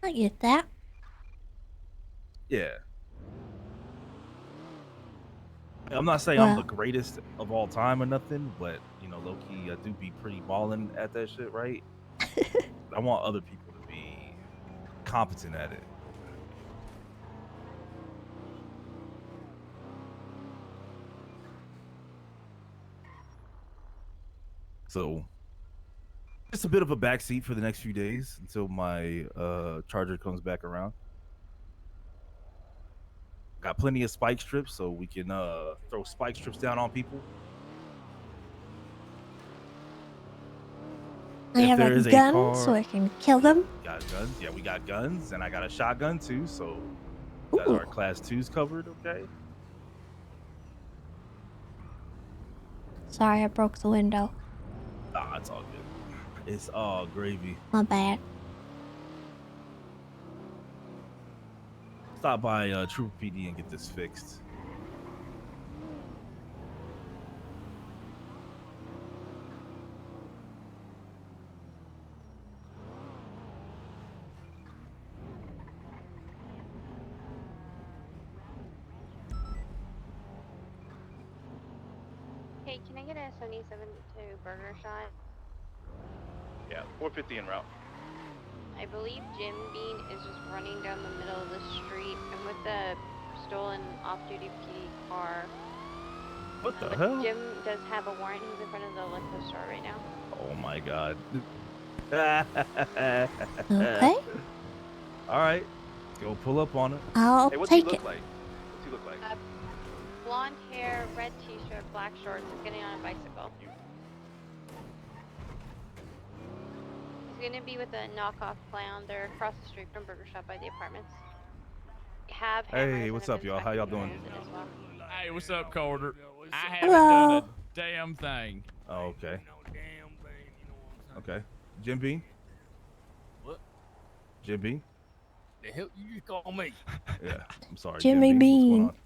I get that. Yeah. I'm not saying I'm the greatest of all time or nothing, but you know, low key, I do be pretty balling at that shit, right? I want other people to be competent at it. So, just a bit of a backseat for the next few days until my charger comes back around. Got plenty of spike strips, so we can throw spike strips down on people. I have a gun, so I can kill them. Got guns. Yeah, we got guns, and I got a shotgun too, so we got our class 2s covered, okay? Sorry, I broke the window. Ah, it's all good. It's all gravy. My bad. Stop by Trooper PD and get this fixed. Hey, can I get a 77 to burger shot? Yeah, 450 en route. I believe Jim Bean is just running down the middle of the street and with the stolen off-duty PD car. What the hell? Jim does have a warrant. He's in front of the liquor store right now. Oh my god. Okay. All right. Go pull up on it. I'll hey, what's take he look it. like? What's he look like? Blonde hair, red t-shirt, black shorts. He's getting on a bicycle. He's gonna be with a knockoff clown. They're across the street from Burger Shop by the apartments. Have Hey, what's up, y'all? How y'all doing? Hey, what's up, Carter? I haven't Hello. done a damn thing. Oh, okay. Okay. Jim Bean? What? Jim Bean? The hell you just call me? Yeah, I'm sorry. Jimmy Jim Bean. Bean. What's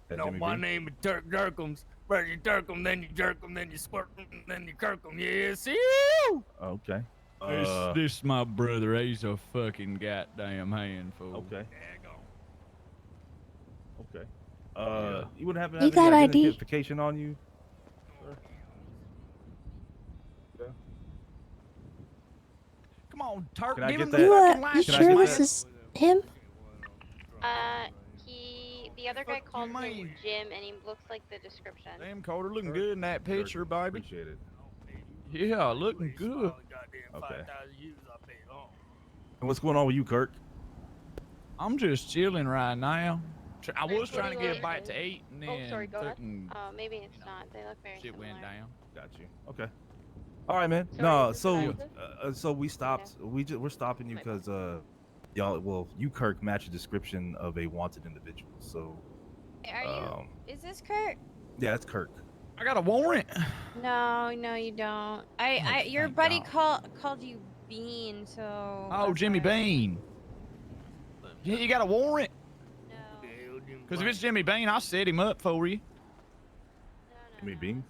going on? No, Jimmy my Bean? name is Turk Jerkums. First you Turk 'em, then you jerk 'em, then you squirt 'em, then you kirk 'em. Yes, you. Okay. This my brother. He's a fucking goddamn handful. Okay. Okay. You wouldn't happen to You have any got ID? identification on you? Sir? Okay. Come on, Turk. Can I Give get him that? the You, fucking you license, Can I sure get this that? is him? The other guy called him mean? Jim, and he looks like the description. Damn, Carter, looking good in that picture, baby. Appreciate it. Yeah, looking good. Okay. And what's going on with you, Kirk? I'm just chilling right now, I was trying to get a bite to eat, and then Oh, sorry, go ahead. fucking Maybe it's not. They look very shit similar. went down. Got you. Okay. All right, man. Sorry, No, is this so offensive? so we stopped. We're stopping you because y'all. Well, you Kirk match a description of a wanted individual. So Are you? Is this Kurt? yeah, that's Kirk. I got a warrant. No, you don't. Your buddy called you Bean, so. Oh, Jimmy Bean. You got a warrant? No. Because if it's Jimmy Bean, I'll set him up for you. Jimmy Bean?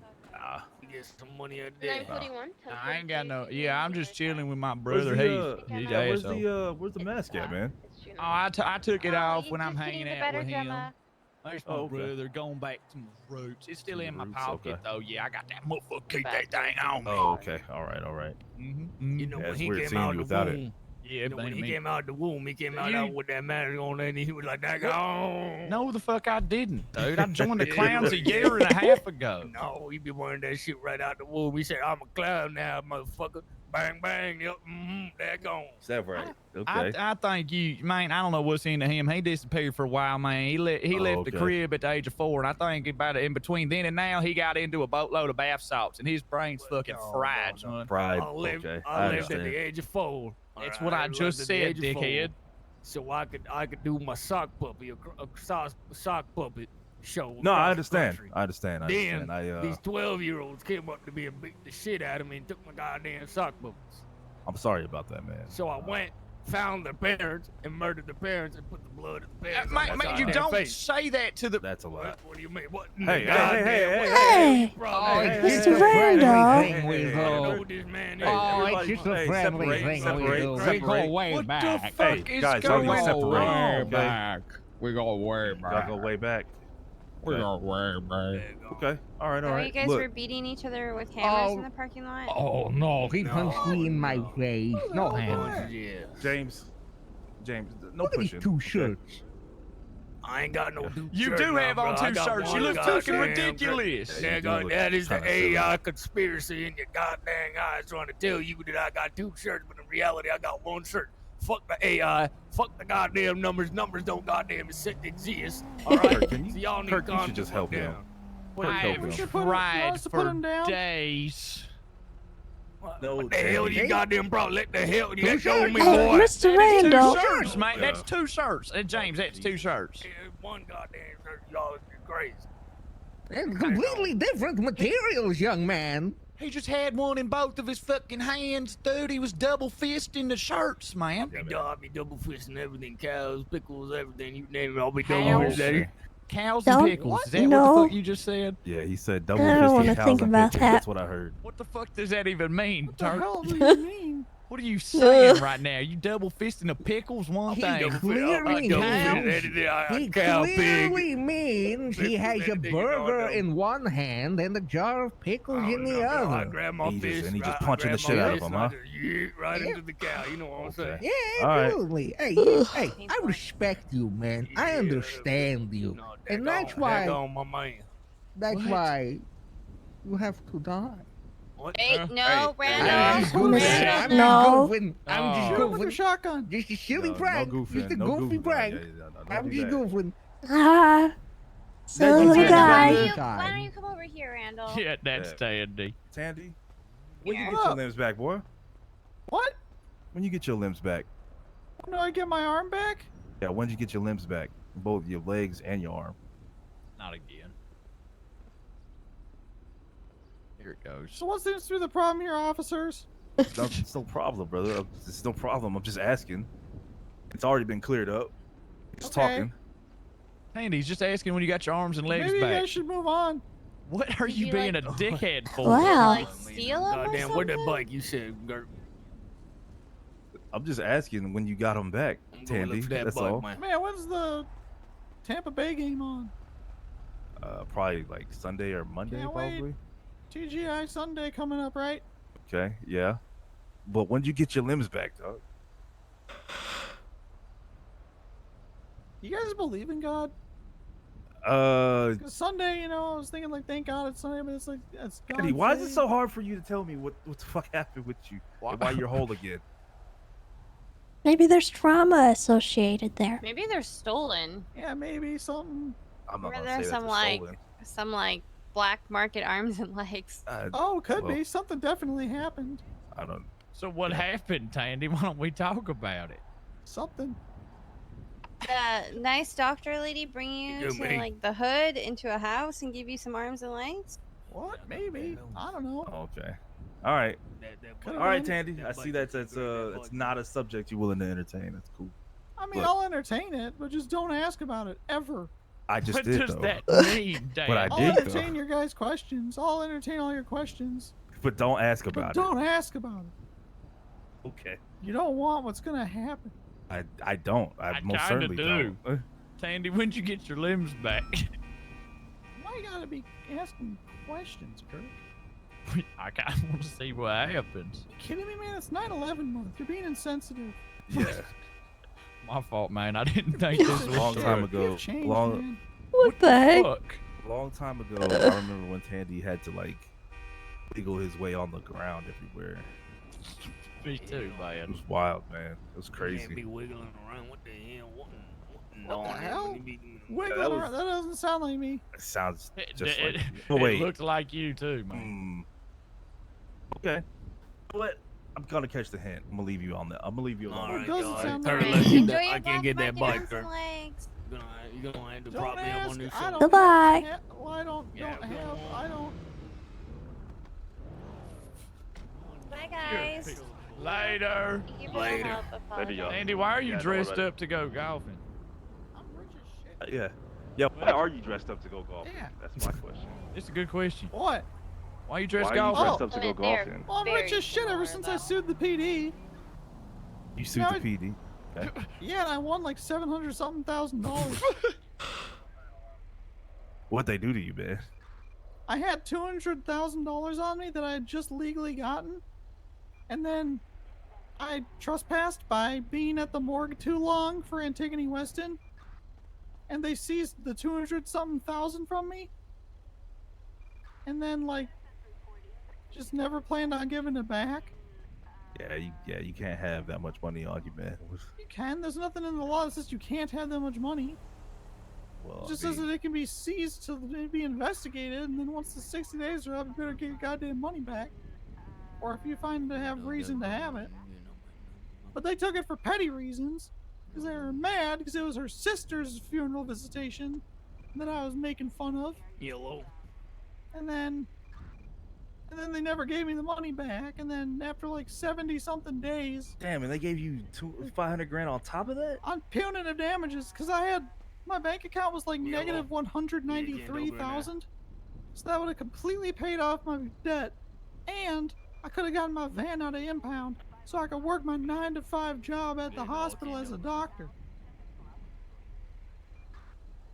Get some money out 941. I ain't got no. Yeah, I'm just chilling with my Where's brother. He's where's asshole. where's the mask at, man? Oh, I took it off when I'm just hanging need the out better with him. drummer. There's my okay. brother going back to my roots. It's still To in the my roots, pocket okay. though. Yeah, I got that motherfucker. Keep that thing on me. Oh, okay. All right. You know, Yeah, when it's he weird came seeing out you the without womb, it. Yeah, you know, when he me. came out the womb, he came out, You- with that mask on, and he was like, that guy. No, the fuck I didn't, dude. I joined the clowns a year and a half ago. No, he be wearing that shit right out the womb. He said, I'm a clown now, motherfucker. Bang, bang. Yep, there gone. Is that right? Okay. I think you, man. I don't know what's into him. He disappeared for a while, man. He left the okay. crib at the age of 4, and I think about it in between then and now, he got into a boatload of bath salts, and his brain's fucking fried, son. Fried. I lived, Okay. I lived at understand. the age of 4. That's what I just said, dickhead. So I could do my sock puppet, a sock puppet show. No, I across the understand. country. I understand. Then these 12-year-olds came up to me and beat the shit out of me and took my goddamn sock puppets. I'm sorry about that, man. So I went, found their parents, and murdered their parents and put the blood of the parents. on Man, my you goddamn don't face. say that to the. That's a lot. What do you mean? What? Hey, Hey, Mr. Randall. I know what this man is. Oh, it's just a friendly thing we do. We go way What back. the fuck is guys, y'all going need to on? separate. Way Okay. back. We go way Y'all back. go way back. We go way back. Okay. All right. So you guys were beating each other with hammers in the parking lot? Oh no, he punched me in my face. No hands. James, no Look at these pushing. two okay? shirts. I ain't got no two You shirts do now, have on bro. I two got shirts. You one look goddamn fucking ridiculous. Yeah, you do look That is the kinda silly. AI conspiracy in your goddamn eyes trying to tell you that I got two shirts, but in reality I got one shirt. Fuck the AI. Fuck the goddamn numbers. Numbers don't goddamn exist. All right. Kirk, can you, So y'all need Kirk, you calm should just the help fuck him. down. Kirk, help him. I've tried for days. No, What the hell you goddamn brought? Let the hell you let go of me, Hey, boy. Mr. Randall. Two shirts, man. That's two shirts. James, that's two shirts. One goddamn shirt. Y'all are crazy. And completely different materials, young man. He just had one in both of his fucking hands, dude. He was double fisting the shirts, man. I'll be double fisting everything. Cows, pickles, everything. You name it. I'll be double Cows? fisting. Cows and Don't- pickles. Is that what no. the fuck you just said? Yeah, he said double I don't fisting wanna cows think and about pickles. that. That's what I heard. What the fuck does that even mean, Turk? do you mean? What are you saying right now? You double fisting the pickles? One He thing. clearly He cow clearly means he has a Anything, burger in one hand and a jar of pickles in the I other. grab my He just- fist. and he just I punching the grab shit my out of fist him, and I huh? just yeet right into the cow. You know what I'm saying? Yeah, All right. absolutely. Hey, hey, I respect you, man. I understand you, and that's why. on my man. That's What? why you have to die. What? Hey, no, I'm Randall. just goofing. I'm No. just goofing. I'm just Shoot him with goofing. your shotgun. Just a silly No, prank. No goofing. Just a no goofy goofing. prank. Don't I'm do just that. goofing. Ah, silly That's little okay. guy. Why don't you come over here, Randall? Yeah, that's Yeah. Tandy. Tandy, when you Yeah. get your limbs back, boy? What? When you get your limbs back? When do I get my arm back? Yeah, when did you get your limbs back? Both your legs and your arm. Not again. Here it goes. So what seems to be the problem here, officers? It's no problem, brother. It's no problem. I'm just asking. It's already been cleared up. Just Okay. talking. Tandy's just asking when you got your arms and legs Maybe you back. guys should move on. What are you you, being like- a dickhead for? Wow. Like steal him or Goddamn, where'd that something? bike you said, Gert? I'm just asking when you got them back, I'm gonna Tandy. look for that That's bike, all. man. Man, when's the Tampa Bay game on? Probably like Sunday or Monday, Can't wait. probably. TGI Sunday coming up, right? Okay, yeah. But when did you get your limbs back, dog? You guys believe in God? 'Cause Sunday, you know, I was thinking like, thank God it's Sunday, but it's like, it's God. Eddie, why is it so hard for you to tell me what the fuck happened with you and why you're whole again? Maybe there's trauma associated there. Maybe they're stolen. Yeah, maybe something. I'm not Or gonna there's say that some they're stolen. some black market arms and legs. Oh, could well, be. Something definitely happened. I don't. So what happened, Tandy? Why don't we talk about it? Something. The nice doctor lady bring you You to me. like the hood into a house and give you some arms and legs? What? Maybe. I don't know. Okay. All right. Could've All right, been. Tandy. I see that's it's not a subject you're willing to entertain. That's cool. I mean, Look. I'll entertain it, but just don't ask about it ever. I just What did does though. that mean, Dan? But I I'll did entertain though. your guys' questions. I'll entertain all your questions. But don't ask But about don't ask about it. it. Okay. You don't want what's gonna happen. I don't. I most kinda certainly do. don't. Tandy, when'd you get your limbs back? Why you gotta be asking questions, Kirk? I kind of want to see what happens. You kidding me, man? It's 9/11 month. You're being insensitive. Yeah. My fault, man. I didn't think this was Long time true. ago. You've changed, Long. man. What the heck? Fuck. Long time ago, I remember when Tandy had to like wiggle his way on the ground everywhere. Me too, It man. was wild, man. It was Can't crazy. be wiggling around. What the hell? What What the hell? Wiggling That was- around. That doesn't sound like me. It sounds It, just it, like. it, Oh wait. looked like you too, man. Okay. What? I'm gonna catch the hint. I'm gonna leave you on that. I'm gonna leave you alone. It doesn't sound Turn like left, me. get that- I can't get that bike, arms Kirk. and legs. You're gonna have to Don't prop me up ask. on this I shoulder. don't. Goodbye. Well, I don't have. I don't. Bye, guys. Later. Give you a help if I- Andy, why are you Yeah, no, dressed already. up to go golfing? Yeah. Yeah. Why are you dressed up to go golfing? Yeah. That's my question. It's a good question. What? Why you dressed Why are you golfing? dressed up to go golfing? Well, I'm rich as shit ever since I sued the PD. You sued No, the PD. Okay. Yeah, and I won like $700,000. What'd they do to you, man? I had $200,000 on me that I had just legally gotten, and then I trespassed by being at the morgue too long for Antigone Weston, and they seized the 200-something thousand from me, and then like just never planned on giving it back. Yeah, you can't have that much money on you, man. You can. There's nothing in the law that says you can't have that much money. Well, It just says that it can be seized to be investigated, and then once the 60 days are up, you better get your goddamn money back. Or if you find to have reason to have it. But they took it for petty reasons, because they were mad because it was her sister's funeral visitation that I was making fun of. Yellow. And then they never gave me the money back, and then after like 70-something days, Damn, and they gave you 500 grand on top of that? on punitive damages, because I had my bank account was like negative 193,000, so that would have completely paid off my debt, and I could have gotten my van out of impound, so I could work my 9-to-5 job at the hospital as a doctor.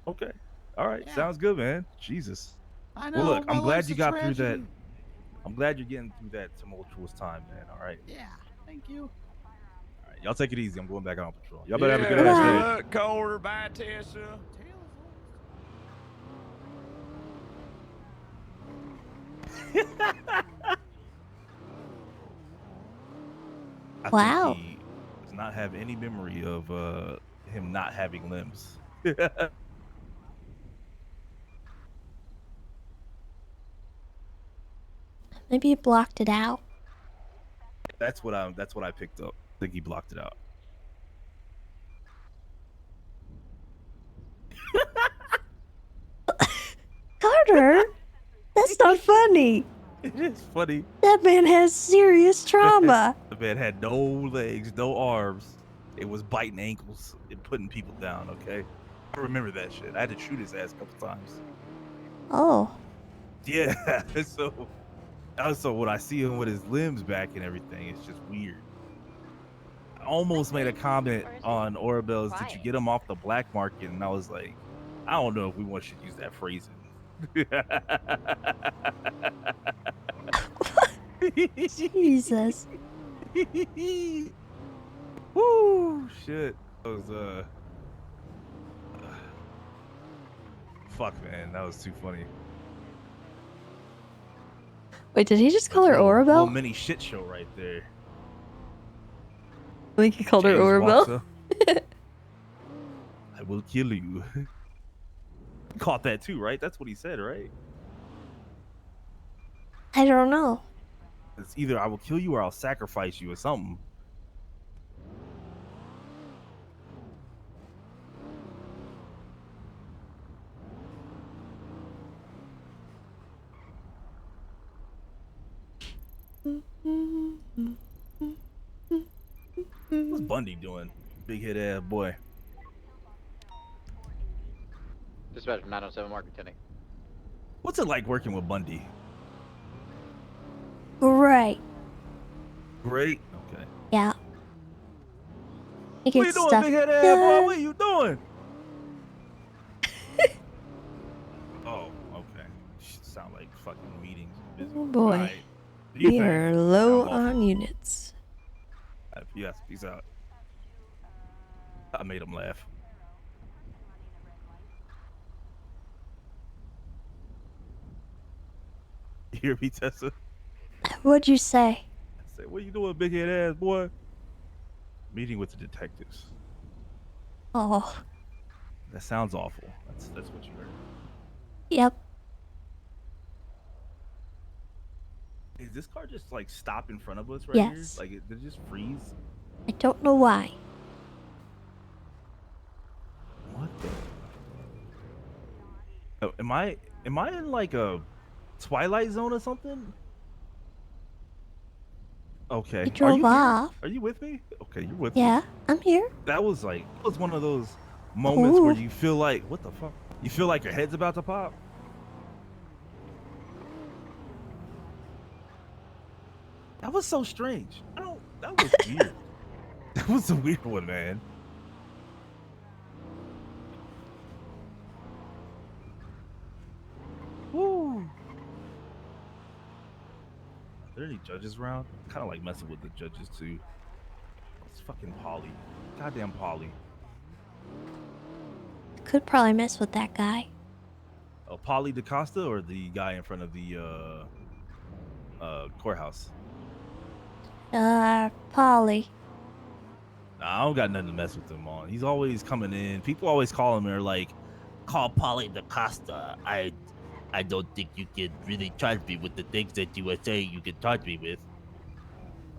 Okay. All right. Yeah. Sounds good, man. Jesus. I know. Well, look, my I'm glad life's you a got through that. tragedy. I'm glad you're getting through that tumultuous time, man. All right. Yeah, thank you. All right. Y'all take it easy. I'm going back on patrol. Y'all better have a good Yeah, ass day. look, Carter, bye, Tessa. I Wow. think he does not have any memory of him not having limbs. Maybe you blocked it out. That's what I picked up. I think he blocked it out. Carter, that's not funny. It is funny. That man has serious trauma. The man had no legs, no arms. It was biting ankles and putting people down. Okay, I remember that shit. I had to shoot his ass a couple times. Oh. Yeah. So when I see him with his limbs back and everything, it's just weird. I almost made a comment on Orabelle's, did you get him off the black market? And I was like, I don't know if we should use that phrasing. Jesus. Woo, shit. That was fuck, man, that was too funny. Wait, did he just call her Little Orabelle? mini shit show right there. I think he called her James walks Orville. up. I will kill you. Caught that too, right? That's what he said, right? I don't know. It's either I will kill you or I'll sacrifice you or something. What's Bundy doing? Big head ass boy. Dispatch from 907 Market 10. What's it like working with Bundy? Great. Great. Okay. Yeah. He What you gets doing, stuff big head ass boy? done. What are you doing? Oh, okay. Sound like fucking meetings. Busy. Oh boy. Alright. Do you We think? are low Sound awful. on units. Yes, peace out. I made him laugh. You hear me, Tessa? What'd you say? I said, what you doing, big head ass boy? Meeting with the detectives. Oh. That sounds awful. That's what you heard. Yep. Is this car just like stop in front of us right Yes. here? Like, did it just freeze? I don't know why. What the? Oh, am I in like a Twilight Zone or something? Okay. He drove Are you off. here? Are you with me? Okay, you're with me. Yeah, I'm here. That was one of those moments where Ooh. you feel like, what the fuck? You feel like your head's about to pop. That was so strange. That was weird. That was a weird one, man. Woo. Are there any judges around? Kind of like messing with the judges too. It's fucking Polly. Goddamn Polly. Could probably mess with that guy. Oh, Polly DaCosta or the guy in front of the courthouse? Polly. Nah, I don't got nothing to mess with him on. He's always coming in. People always call him. They're like, call Polly DaCosta. I don't think you can really charge me with the things that you were saying you can charge me with.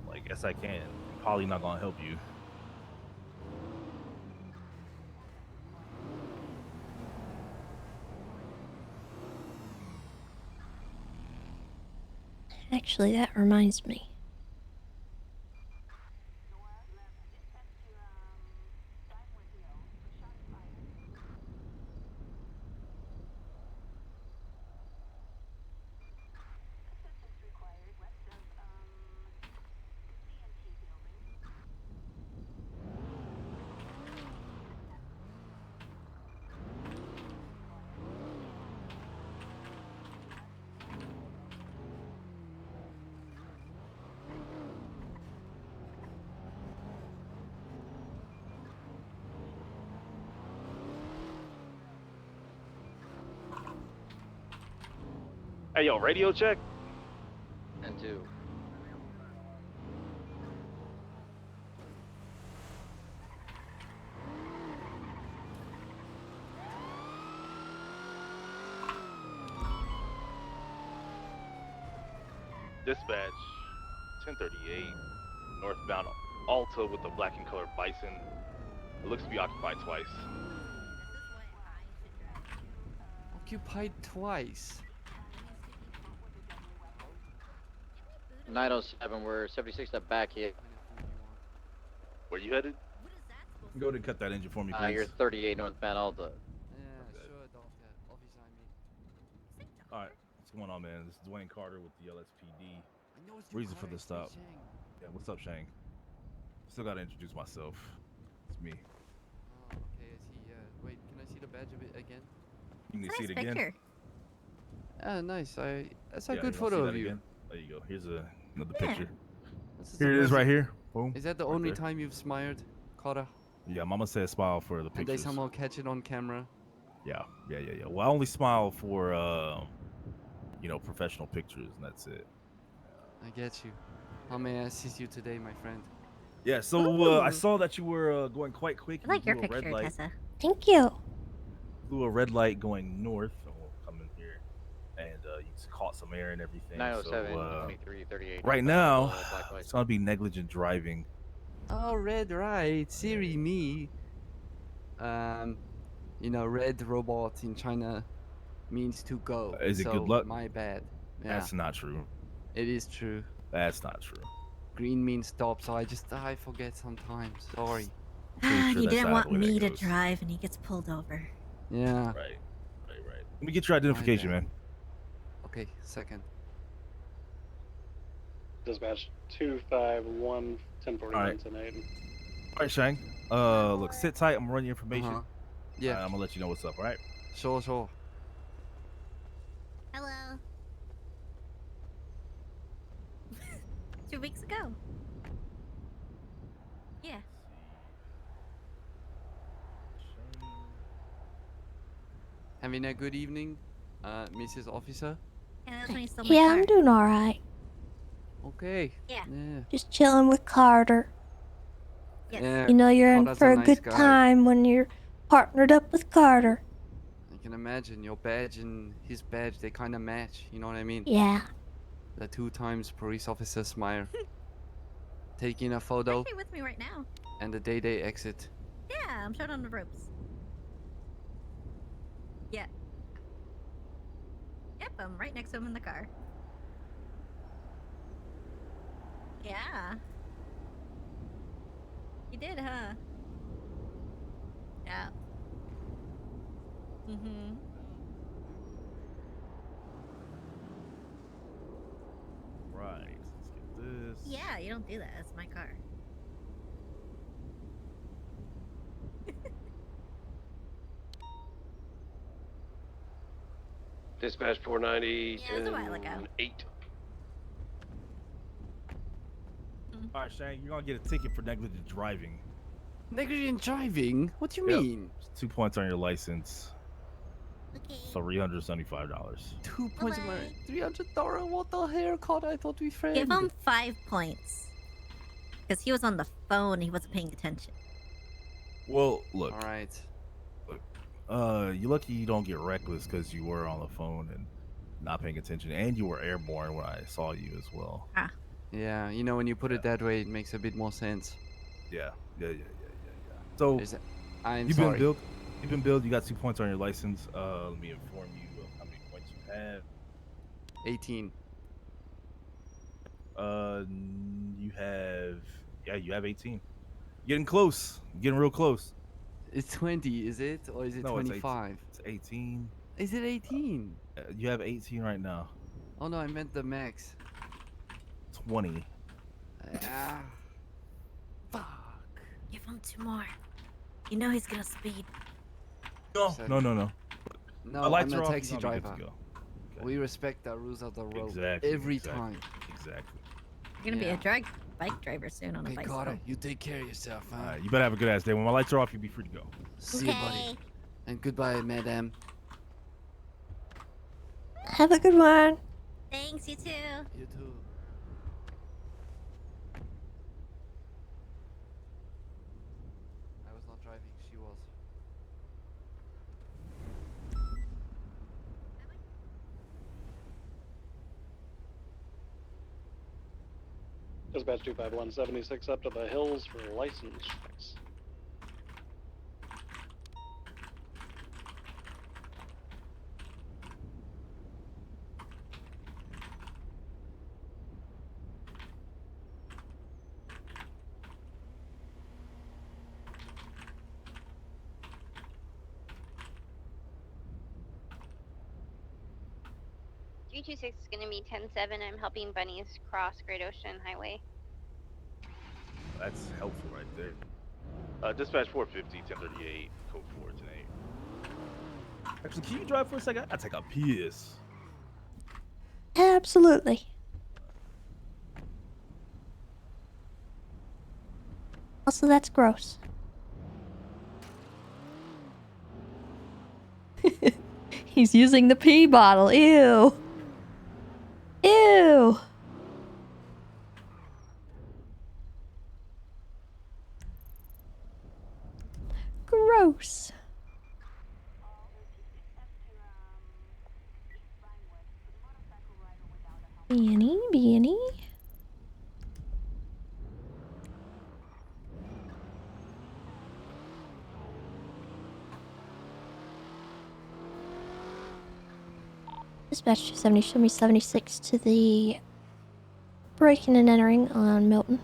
I'm like, yes, I can. Polly not gonna help you. Actually, that reminds me. Hey, yo, radio check. And 2. Dispatch, 1038, northbound Alta with the black and colored Bison. It looks to be occupied twice. Occupied twice. 907, we're 76 step back here. Where you headed? Go ahead and cut that engine for me, please. You're 38 northbound Alta. All right, what's going on, man? This is Dwayne Carter with the LSPD. Reason for the stop. Yeah, what's up, Shane? Still gotta introduce myself. It's me. Oh, okay, I see. Wait, can I see the badge of it again? You can see it again. Ah, nice. That's a Yeah, good you wanna photo see of that you. again? There you go. Here's another picture. This Here it is, amazing. right here. Boom. Is that the Right only there. time you've smiled, Carter? Yeah, Mama said smile for the And pictures. they somehow catch it on camera. Yeah. Well, I only smile for professional pictures, and that's it. I get you. How may I assist you today, my friend? Yeah, so I saw that you were going quite quick. I like You your blew a red picture, light. Tessa. Thank you. Blew a red light going north. So we'll come in here, and you just caught some air and everything. 907, so 23, 38. right now, it's gonna be negligent driving. Oh, red, right. Siri, me. Red robot in China means to go. Is it so good luck? My bad. Yeah. That's not true. It is true. That's not true. Green means stop, so I forget sometimes. Sorry. He didn't want me to goes. drive, and he gets pulled over. Yeah. Right. Let me get your identification, bad. man. Okay, second. Dispatch 251 1041 All right. tonight. All right, Shang. Look, sit tight. I'm gonna run your information. Yeah. I'm gonna let you know what's up. All right. Sure. Hello. 2 weeks ago. Yeah. Having a good evening, Mrs. Officer? Yeah, I'm doing all right. Okay. Yeah. Yeah. Just chilling with Carter. Yeah, You know you're in Carter's for a nice good guy. time when you're partnered up with Carter. I can imagine your badge and his badge, they kind of match. You know what I mean? Yeah. The 2 times police officer smile. Taking a photo Actually with me right now. and the day they exit. Yeah, I'm short on the ropes. Yeah. Yep, I'm right next to him in the car. Yeah. You did, huh? Yeah. Mm-hmm. Right. Let's get this. Yeah, you don't do that. It's my car. Dispatch 490 Yeah, it was a while ago. 8. All right, Shang. You're gonna get a ticket for negligent driving. Negligent driving? What do you Yep. mean? 2 points on your license. Okay. $375. 2 points of my $300. What the haircut? I thought we friends. Give him 5 points. Because he was on the phone, he wasn't paying attention. Well, look. All right. You're lucky you don't get reckless because you were on the phone and not paying attention, and you were airborne when I saw you as well. Yeah, when you put it that way, it makes a bit more sense. Yeah. So I'm you've sorry. been billed. You've been billed. You got 2 points on your license. Let me inform you of how many points you have. 18. You have 18. Getting close. Getting real close. It's 20, is it? Or is it No, 25? It's 18. Is it 18? You have 18 right now. Oh no, I meant the max. 20. Give him 2 more. You know he's gonna speed. No. No, My lights I'm are a off, taxi you're gonna be good driver. to go. We respect the rules of the road Exactly. every time. Exactly. You're gonna be a bike driver soon on a Hey, bicycle. Carter, you take care of yourself, huh? All right, you better have a good ass day. When my lights are off, you'll be free to go. See you, buddy. And goodbye, madam. Have a good one. Thanks, you too. You too. I was not driving, she was. Dispatch 251 76 up to the hills for license checks. $326 is going to be 10-7. I'm helping bunnies cross Great Ocean Highway. That's helpful right there. Dispatch 450, 1038, code 4 tonight. Actually, can you drive for a second? I take a piss. Absolutely. Also, that's gross. He's using the pee bottle. Ew. Ew. gross. Beanie. Dispatch 270, show me 76 to the breaking and entering on Milton.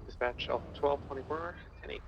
Dispatch Alpha 1224, 10-8.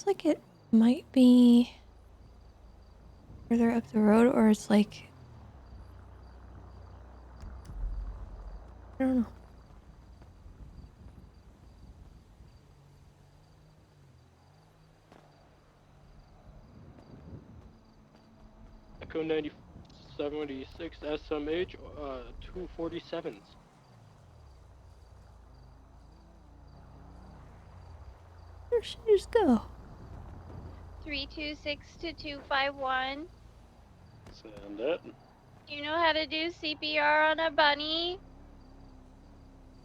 Looks like it might be further up the road, or it's like, I don't know. Echo 9076 SMH 247s. Where should you just go? 326 to 251. Send it. Do you know how to do CPR on a bunny?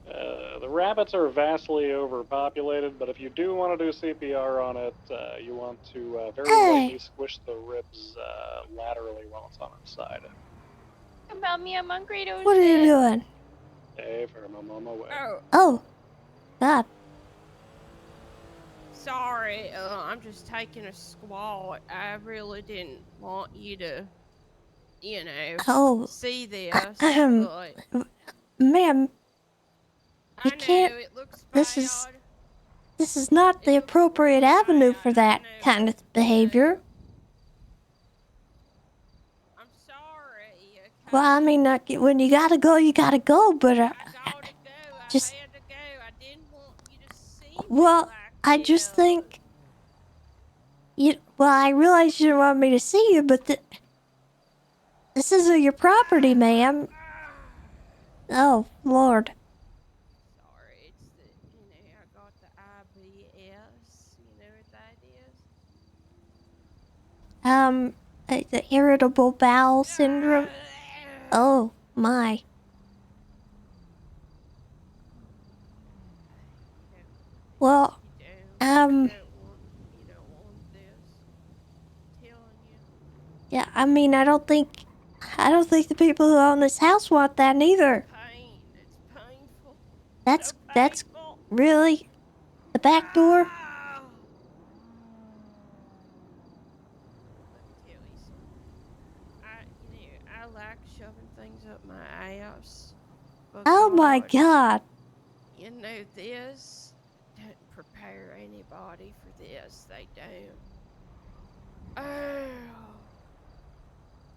The rabbits are vastly overpopulated, but if you do want to do CPR on it, you want to very lightly squish the ribs laterally while it's on its side. About me, I'm on great ocean. What are you doing? Hey, for my mama way. Oh, God. Sorry, I'm just taking a squat. I really didn't want you to, see this, but Ma'am, you I can't. know it looks This is not the appropriate avenue for that kind of behavior. I'm Well, I mean, when you gotta go, you gotta go, but just. Well, I just think. Well, I realize you don't want me to see you, but this isn't your property, ma'am. Oh, Lord. Sorry, it's the, I got the IBS. You know what that is? The irritable bowel syndrome. Oh, my. Well, yeah, I mean, I don't think the people who own this house want that neither. That's really the back door. I like shoving things up my ass. Oh my God. You know this doesn't prepare anybody for this. They don't.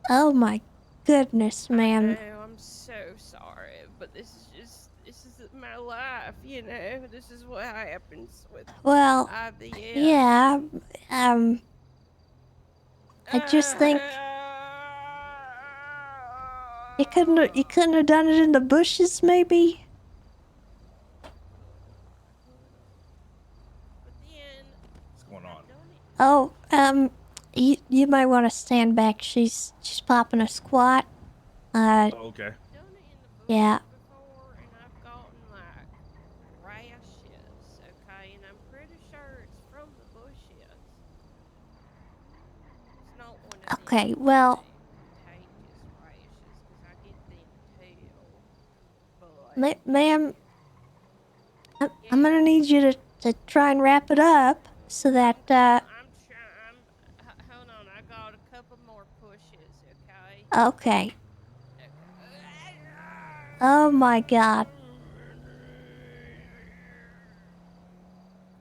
Oh my goodness, ma'am. I'm so sorry, but this is my life. This is what happens with Well, IBS. yeah. I just think you couldn't have done it in the bushes, maybe. What's going on? Oh, you might want to stand back. She's popping a squat. Okay. Yeah. Rashes, okay, and I'm pretty sure it's from the bushes. It's not one of Okay, well, contagious rashes, because I get them too. ma'am, I'm gonna need you to try and wrap it up so that, Hold on, I got a couple more pushes, okay? okay. Oh my God.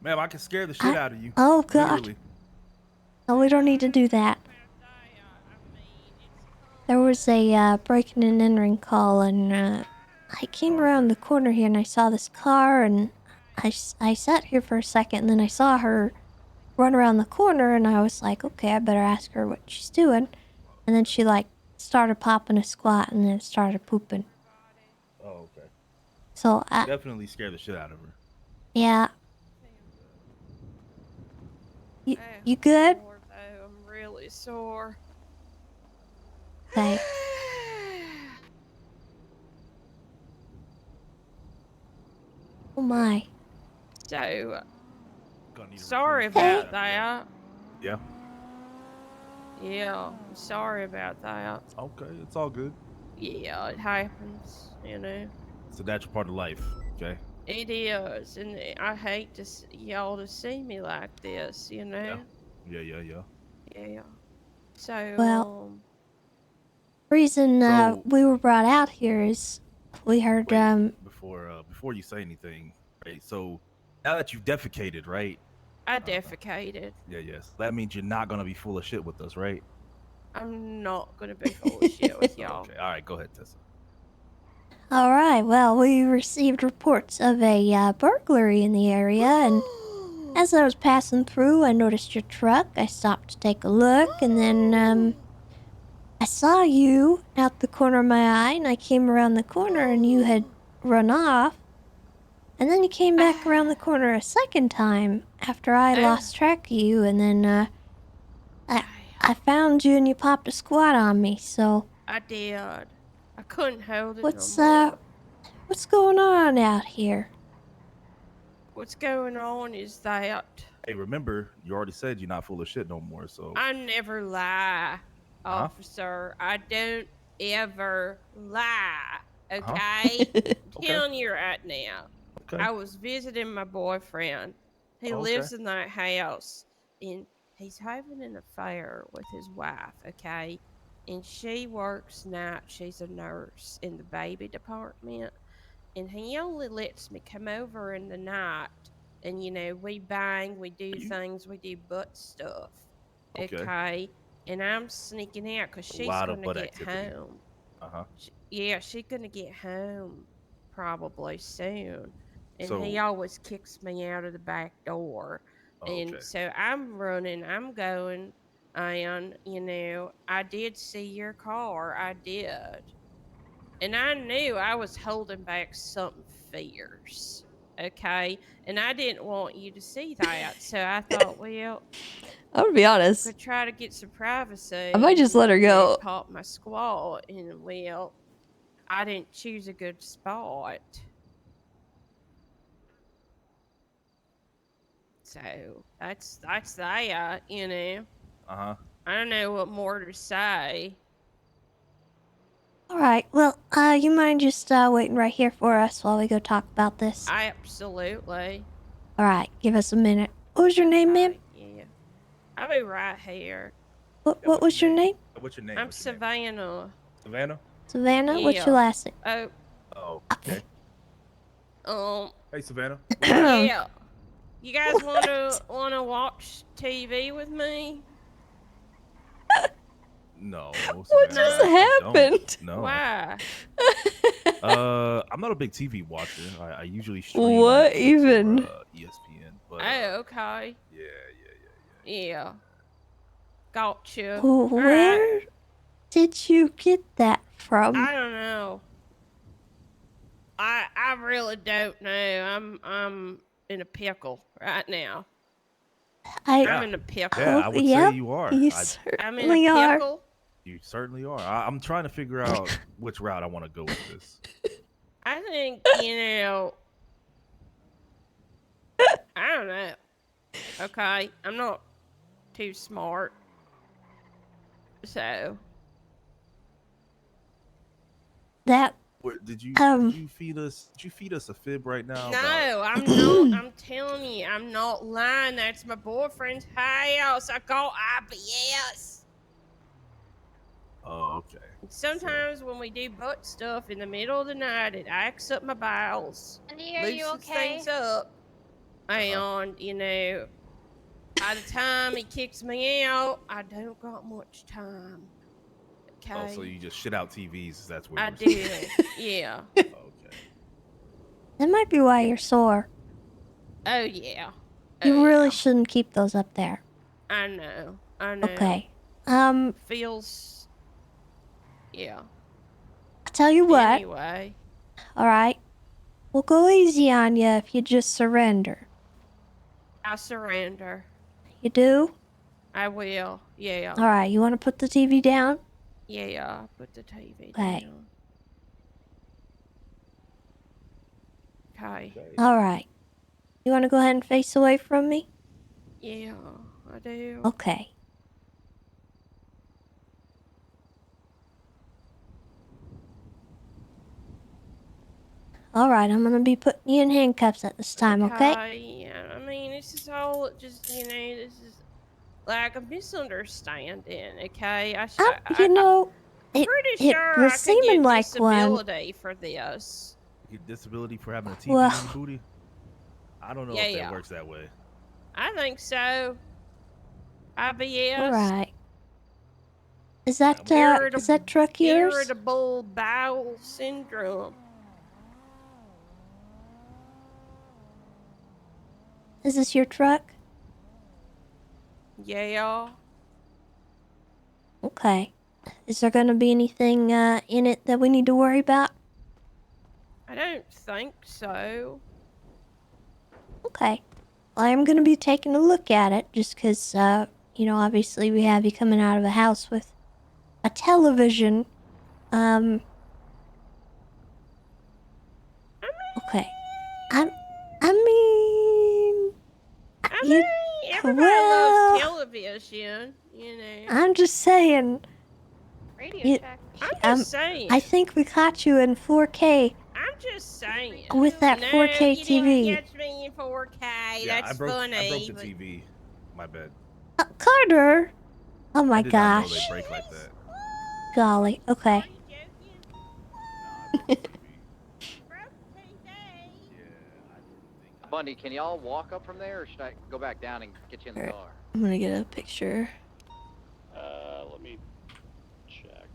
Ma'am, I can scare the shit out of you. Oh God. Literally. No, we don't need to do that. There was a breaking and entering call, and I came around the corner here and I saw this car, and I sat here for a second, and then I saw her run around the corner, and I was like, okay, I better ask her what she's doing. And then she started popping a squat and then started pooping. Oh, okay. So I definitely scared the shit out of her. Yeah. You good? I'm really sore. Okay. Oh my. So, sorry about that. Yeah. Yeah, I'm sorry about that. Okay, it's all good. Yeah, it happens, It's a natural part of life. Okay. It is, and I hate y'all to see me like this, Yeah. Yeah. So, Well, reason we were brought out here is we heard Before you say anything, right? So now that you've defecated, right? I defecated. Yes. That means you're not gonna be full of shit with us, right? I'm not gonna be full of shit with y'all. Okay. All right. Go ahead, Tessa. all right, well, we received reports of a burglary in the area, and as I was passing through, I noticed your truck. I stopped to take a look, and then I saw you out the corner of my eye, and I came around the corner, and you had run off. And then you came back around the corner a second time after I lost track of you, and then I found you and you popped a squat on me, so I did. I couldn't hold it what's no more. what's going on out here? What's going on is that Hey, remember you already said you're not full of shit no more. So I never lie, officer. I don't ever lie. Okay? I'm telling you right now. Okay. I was visiting my boyfriend. He lives in that house, and he's having an affair with his wife, okay? And she works night. She's a nurse in the baby department. And he only lets me come over in the night. And, we bang, we do things, we do butt stuff. Okay. Okay? And I'm sneaking out because A she's lot of going to butt get activity. home. Uh-huh. Yeah, she's gonna get home probably soon. And he So- always kicks me out of the back door. Oh, And okay. so I'm running, I'm going, and, I did see your car. I did. And I knew I was holding back something fierce. Okay. And I didn't want you to see that. So I thought, well, I'm gonna be honest. could try to get some privacy. I might just let her go. Pop my squat, and well, I didn't choose a good spot. So that's that. Uh-huh. I don't know what more to say. Alright, well, you mind just waiting right here for us while we go talk about this? Absolutely. Alright, give us a minute. What was your name, ma'am? Yeah. I'll be right here. What was your name? What's your name? I'm Savannah. Savannah? Savannah? What's your last name? Oh. Oh, okay. Hey, Savannah. Yeah. You guys wanna watch TV with me? No. What just happened? No. Why? I'm not a big TV watcher. I usually stream What Netflix even? or, ESPN. But Oh, okay. Yeah. Gotcha. Where did you get that from? I don't know. I really don't know. I'm in a pickle right now. I'm in a pickle. Yeah, I would say you are. You I'm in a are. pickle. You certainly are. I'm trying to figure out which route I want to go with this. I think, I don't know. Okay, I'm not too smart. So. That. Did you feed us? Did you feed us a fib right now? No, I'm not. I'm telling you, I'm not lying. That's my boyfriend's house. I got IBS. Oh, okay. Sometimes when we do butt stuff in the middle of the night, it acts up my bowels. Andy, are you loosens okay? things up. And, by the time he kicks me out, I don't got much time. Okay. Oh, so you just shit out TVs? That's what I you're did. saying. Yeah. That might be why you're sore. Oh, yeah. You really shouldn't keep those up there. I know. I know. Okay. Feels. Yeah. I'll tell you what. Anyway. Alright. We'll go easy on you if you just surrender. I surrender. You do? I will. Yeah. Alright, you want to put the TV down? Yeah, put the TV Okay. down. Okay. Alright. You want to go ahead and face away from me? Yeah, I do. Okay. Alright, I'm gonna be putting you in handcuffs at this time, okay? Yeah, I mean, this is all just, this is like a misunderstanding, okay? You know, I'm it pretty sure was I could seeming get like one. disability for this. Get disability for having a TV Well- in your booty? I don't know if that works that way. I think so. IBS. Alright. Is that truck yours? Irritable bowel syndrome. Is this your truck? Yeah. Okay. Is there gonna be anything in it that we need to worry about? I don't think so. Okay. Well, I'm gonna be taking a look at it just because, obviously we have you coming out of a house with a television. Okay. Everybody loves television, I'm just saying. Radio check. I'm just saying. I think we caught you in 4K I'm just saying. with that 4K you TV. didn't catch me in 4K. Yeah, That's I broke funny. the but- TV. My bad. Carter! Oh my I did not know gosh. they break like that. Golly. Okay. Bundy, can y'all walk up from there, or should I go back down and get you in the Alright. car? I'm gonna get a picture. Let me check.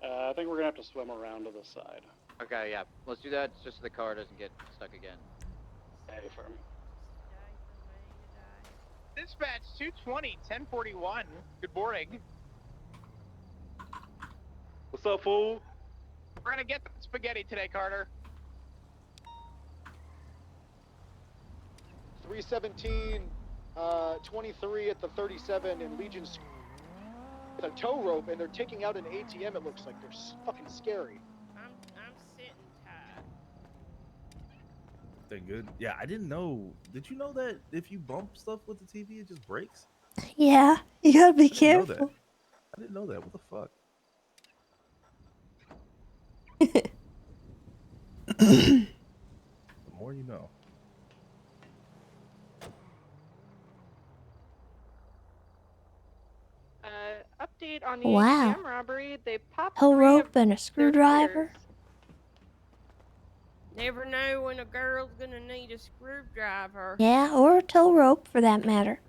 I think we're gonna have to swim around to the side. Okay, yeah. Let's do that just so the car doesn't get stuck again. Hey, firm. Dispatch 220, 1041. Good morning. What's up, fool? We're gonna get the spaghetti today, Carter. 317, 23 at the 37 in Legion Square with a tow rope, and they're taking out an ATM. It looks like they're fucking scary. I'm sitting tight. They're good. Yeah, I didn't know. Did you know that if you bump stuff with the TV, it just breaks? Yeah, you gotta be I didn't know that. careful. I didn't know that. What the fuck? The more you know. Update on the Wow. ATM robbery. They popped Tow 3 rope of and a their screwdriver. tires. Never know when a girl's gonna need a screwdriver. Yeah, or a tow rope for that matter.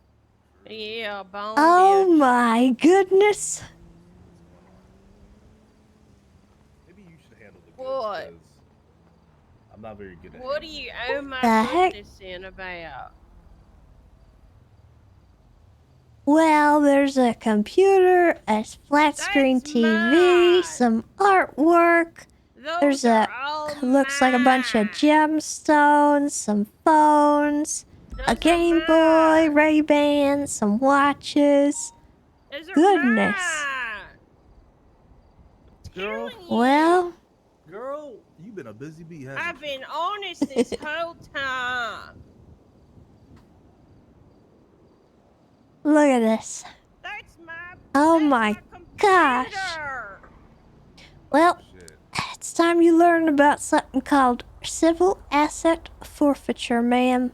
Yeah, bone Oh my goodness. Maybe you should handle the goods. What? 'Cause I'm not very good at What do you owe my The heck? goodness in about? Well, there's a computer, a flat screen TV, some artwork. There's a looks like a bunch of gemstones, some phones, a Game Boy, Ray-Bans, some watches. Goodness. Girl, Well, girl, you've been a busy bee, haven't I've been honest this whole time. look at this. Oh my gosh. Well, it's time you learn about something called civil asset forfeiture, ma'am.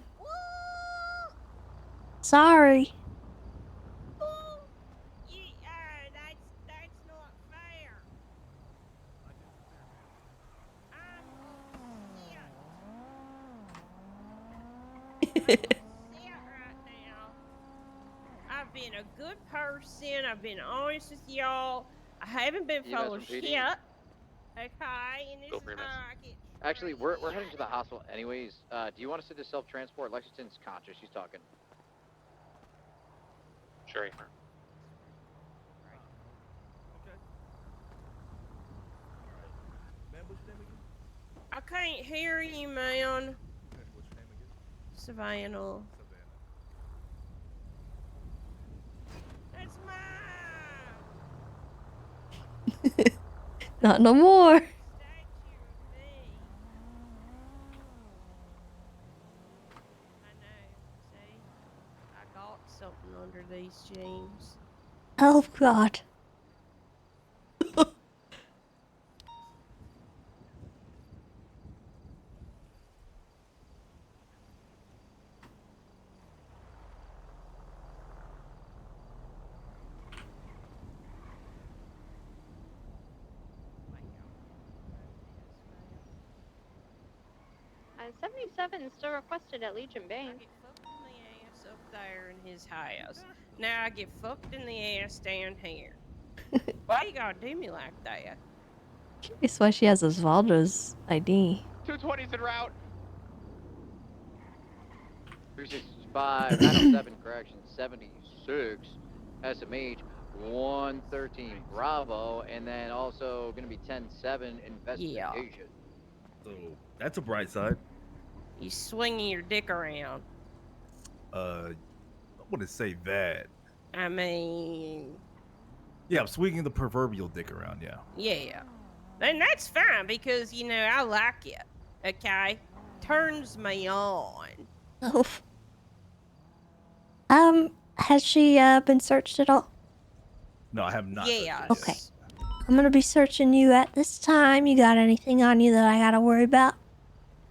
Sorry. I've been a good person. I've been honest with y'all. I haven't been You guys full of from shit. PD? Okay, and this Go is for your how I get. Actually, we're heading to the hospital anyways. Do you want us to do self-transport? Lexington's conscious. She's talking. Sure. I can't hear you, man. Savannah. That's Not no more. I got something under these jeans. Oh God. Uh, 77 is still requested at Legion Bank. Ass up there in his house. Now I get fucked in the ass down here. Why you gotta do me like that? Curious why she has Osvaldo's ID. 220's en route. 365, 907, correction, 76, SMH, 113, Bravo, and then also going to be 10-7, investigation. So that's a bright side. You swinging your dick around. I wouldn't say that. I mean, Yeah, I'm swinging the proverbial dick around. Yeah. yeah. And that's fine because, you know, I like it. Okay? Turns me on. Oh. Has she been searched at all? No, I have not. Yeah. Okay. I'm gonna be searching you at this time. You got anything on you that I gotta worry about?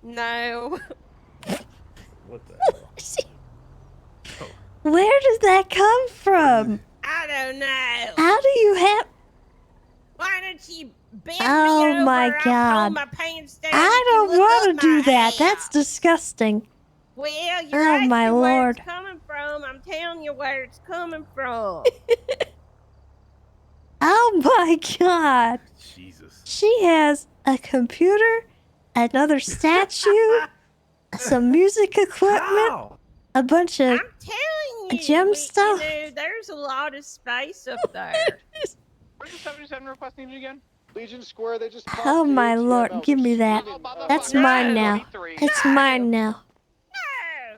No. What the hell? Where does that come from? I don't know. How do you have? Why don't you bend Oh me over? my I'll pull God. my pants down. I You don't look want up to do my that. ass. That's disgusting. Well, you're Oh, asking my where Lord. it's coming from. I'm telling you where it's coming from. Oh my god. Jesus. She has a computer, another statue, some music equipment, a bunch of Telling you, gem stuff. You know, there's a lot of space up there. Where's the 77 request needed again? Legion Square, they just Oh my lord, give me that. That's mine now. It's mine now. No!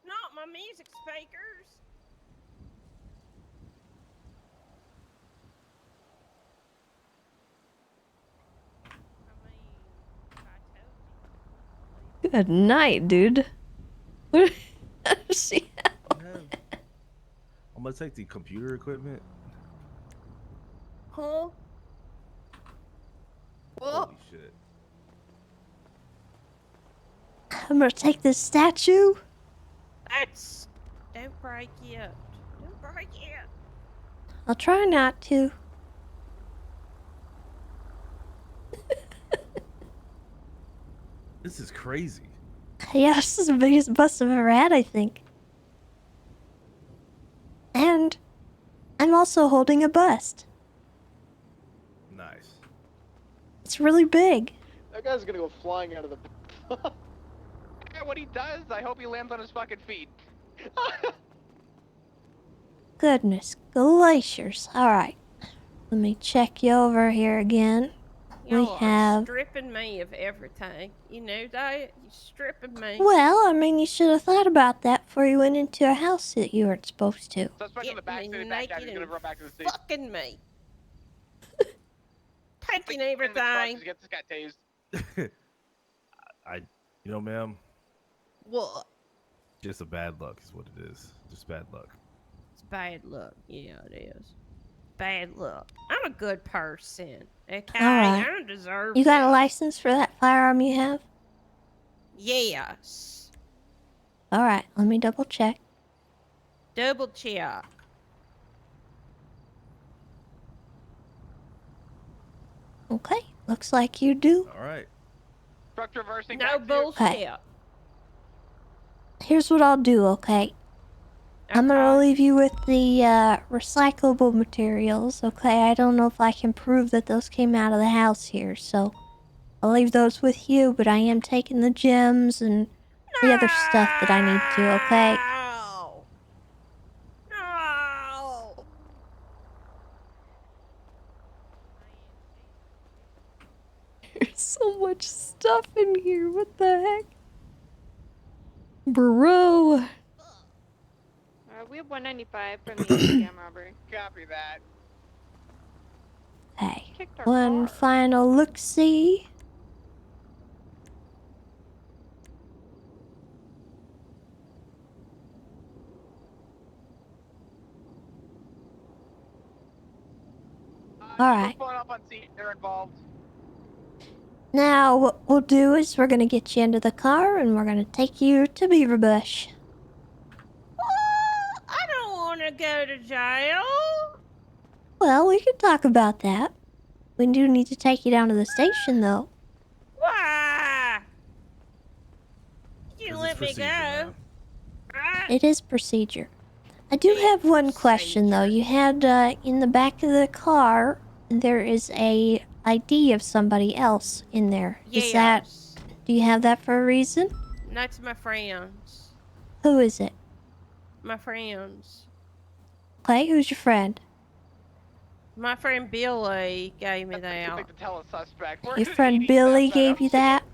Not my music speakers. Good night, dude. What does she have? I'm gonna take the computer equipment. Huh? Holy shit. I'm gonna take this statue. That's... Don't break it. Don't break it. I'll try not to. This is crazy. Yeah, this is the biggest bust I've ever had, I think. And I'm also holding a bust. Nice. It's really big. That guy's gonna go flying out of the. Yeah, what he does, I hope he lands on his fucking feet. Goodness, glaciers. Alright. Let me check you over here again. Y'all We are have... stripping me of everything. You know that? You're stripping me. Well, I mean, you should have thought about that before you went into a house that you weren't supposed to. Suspect in the back me city back out. naked He's gonna and run back to the state. fucking me. Taking In the truck, everything. just get this guy tased. You know, ma'am, What? just a bad luck is what it is. Just bad luck. It's bad luck. Yeah, it is. Bad luck. I'm a good person. Okay? Alright. I don't deserve You got a this. license for that firearm you have? Yes. Alright, let me double check. Double check. Okay, looks like you do. Alright. Truck reversing. No bullshit. Okay. Here's what I'll do, okay? I'm gonna leave you with the recyclable materials, okay? I don't know if I can prove that those came out of the house here, so I'll leave those with you, but I am taking the gems and the other stuff that I need to, okay? No. No. There's so much stuff in here. What the heck? Bro. We have 195 from the ATM robbery. Copy that. Okay. Kicked our One car. final look-see. Alright. Pulling up on scene. They're involved. Now, what we'll do is we're gonna get you into the car and we're gonna take you to Beaverbush. I don't want to go to jail. Well, we can talk about that. We do need to take you down to the station, though. Why? You let me go. It is procedure. I do have one question, though. You had, in the back of the car, there is a ID of somebody else in there. Is that... Do you have that for a reason? That's my friends. Who is it? My friends. Okay, who's your friend? My friend Billy gave me I that. think to tell a suspect. Your friend Billy gave you that?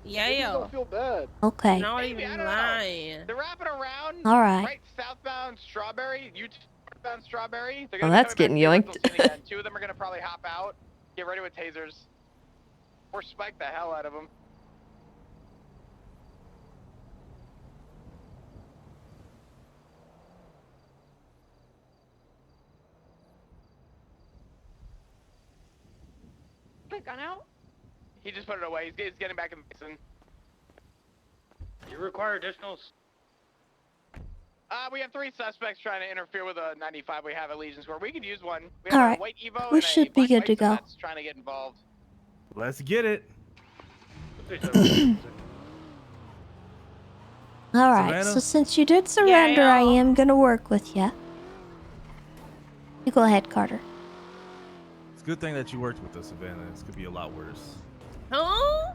Yeah. Don't feel bad. Okay. Not even lying. They're wrapping around. All right. Right southbound Strawberry. Northbound Strawberry. They're Oh, gonna be that's coming getting back to yoinked. Russell City again. Two of them are gonna probably hop out. Get ready with tasers. Or spike the hell out of them. Quick, gun out. He just put it away. He's getting back in the basin. You require additional. We have 3 suspects trying to interfere with a 95 we have at Legion Square. We could use one. We All have right. a white Evo We and should a be black good to Bison go. that's trying to get involved. Let's get it. Alright, Savannah? so since you did surrender, I am gonna work with you. You go ahead, Carter. good thing that you worked with us, Savannah. This could be a lot worse. Huh?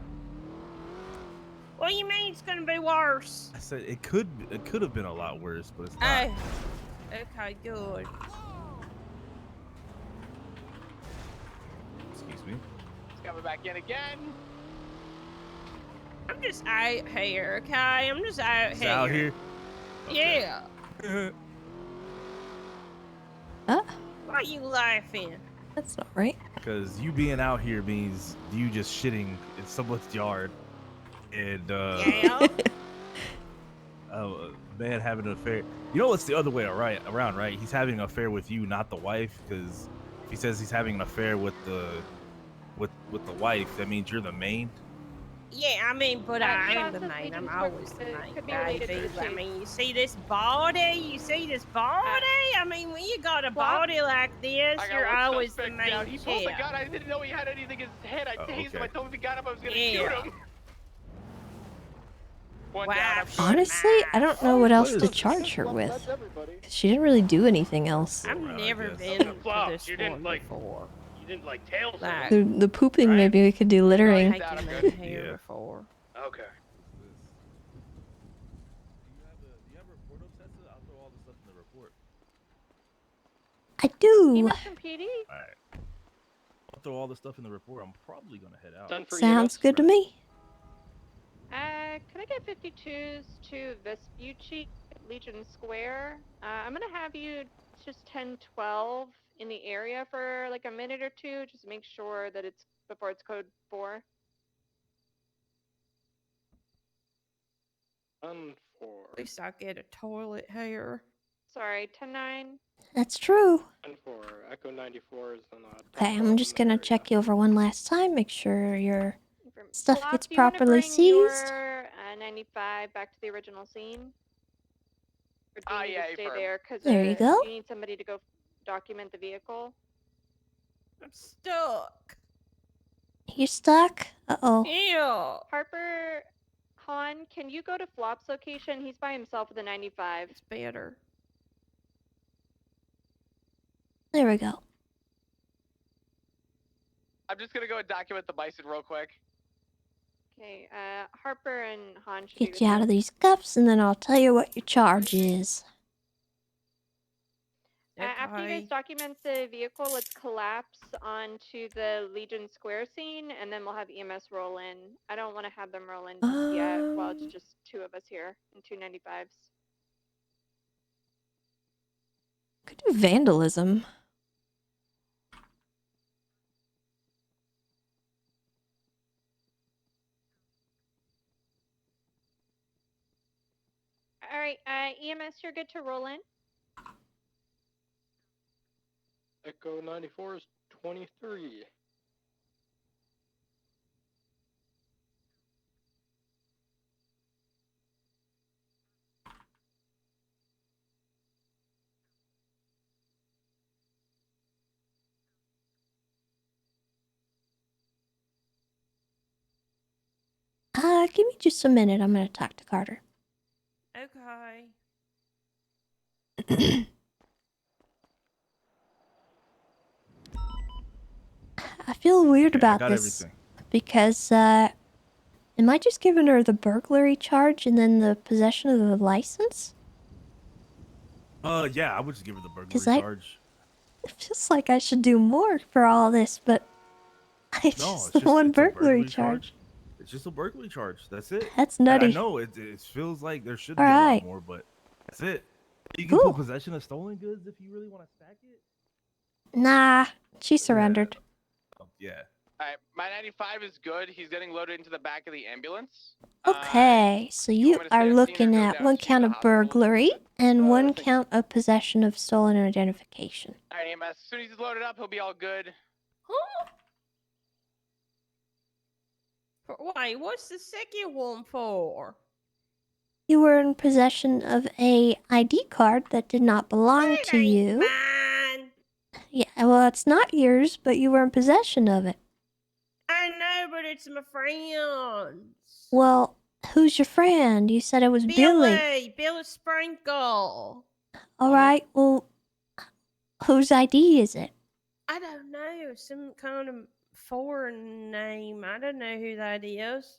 What do you mean it's gonna be worse? I said it could have been a lot worse, but it's not. Oh, okay, good. Excuse me. He's coming back in again. I'm just out here, okay? I'm just out It's here. out here. Yeah. Huh? Why are you laughing? That's not right. Because you being out here means you just shitting in someone's yard, and Yeah. a man having an affair. You know what's the other way around, right? He's having an affair with you, not the wife. Because if he says he's having an affair with the wife, that means you're the main. Yeah, I mean, but I am the main. I'm always the main, baby. I mean, you see this body? You see this body? I mean, when you got a body like this, you're always the main He pulled the chick. gun. I didn't know he had anything in his head. I tased him. I told him if he got him, I was gonna Yeah. shoot him. One Wow. down. Honestly, I don't know what else to charge her with. 'Cause she didn't really do anything else. I've never been to this one before. You didn't like tails. Like, The pooping, maybe we could do littering. hiking in here before. Okay. I do. From PD? Alright. I'll throw all the stuff in the report. I'm probably gonna head out. Sounds good to me. Can I get 52s to Vespucci, Legion Square? I'm gonna have you just 10-12 in the area for like a minute or two, just to make sure that it's before it's code 4. 10-4. At least I get a toilet here. Sorry, 10-9. That's true. 10-4. Echo 94 is on the. Okay, I'm just gonna check you over one last time, make sure your stuff Flop, gets do you wanna properly bring seized. Your, 95 back to the original scene? Or do you need yeah, to stay affirm. there? Cause, There you go. You need somebody to go document the vehicle. I'm stuck. You stuck? Uh-oh. Ew. Harper, Han, can you go to Flop's location? He's by himself with a 95. It's better. There we go. I'm just gonna go and document the bison real quick. Okay, Harper and Han should be Get with you out of these cuffs, and then I'll tell you what your charge is. After you guys document the vehicle, let's collapse onto the Legion Square scene, and then we'll have EMS roll in. I don't want to have them roll in yet while it's just 2 of us here in 295s. Could do vandalism. All right, EMS, you're good to roll in. Echo 94 is 23. Give me just a minute. I'm gonna talk to Carter. Okay. I feel weird about got this everything. because am I just giving her the burglary charge and then the possession of the license? Yeah, I would just give her the 'Cause burglary I- charge. It feels like I should do more for all this, but I just the one it's a burglary charge. It's just a burglary charge. That's it. That's And nutty. I know it feels like there should be Alright. a lot more, but that's it. You can put possession of stolen goods if you really want to stack it. Nah, she surrendered. Yeah. Alright, my 95 is good. He's getting loaded into the back of the ambulance. Okay, so you are looking at 1 count of burglary and 1 count of possession of stolen identification. Alright, EMS, as soon as he's loaded up, he'll be all good. Huh? Wait, what's the second one for? You were in possession of a ID card that did not belong to you. Mine. Yeah, well, it's not yours, but you were in possession of it. I know, but it's my friend's. Well, who's your friend? You said it was Billy. Billy Sprinkle. All right, well, whose ID is it? I don't know. Some kind of foreign name. I don't know who that is.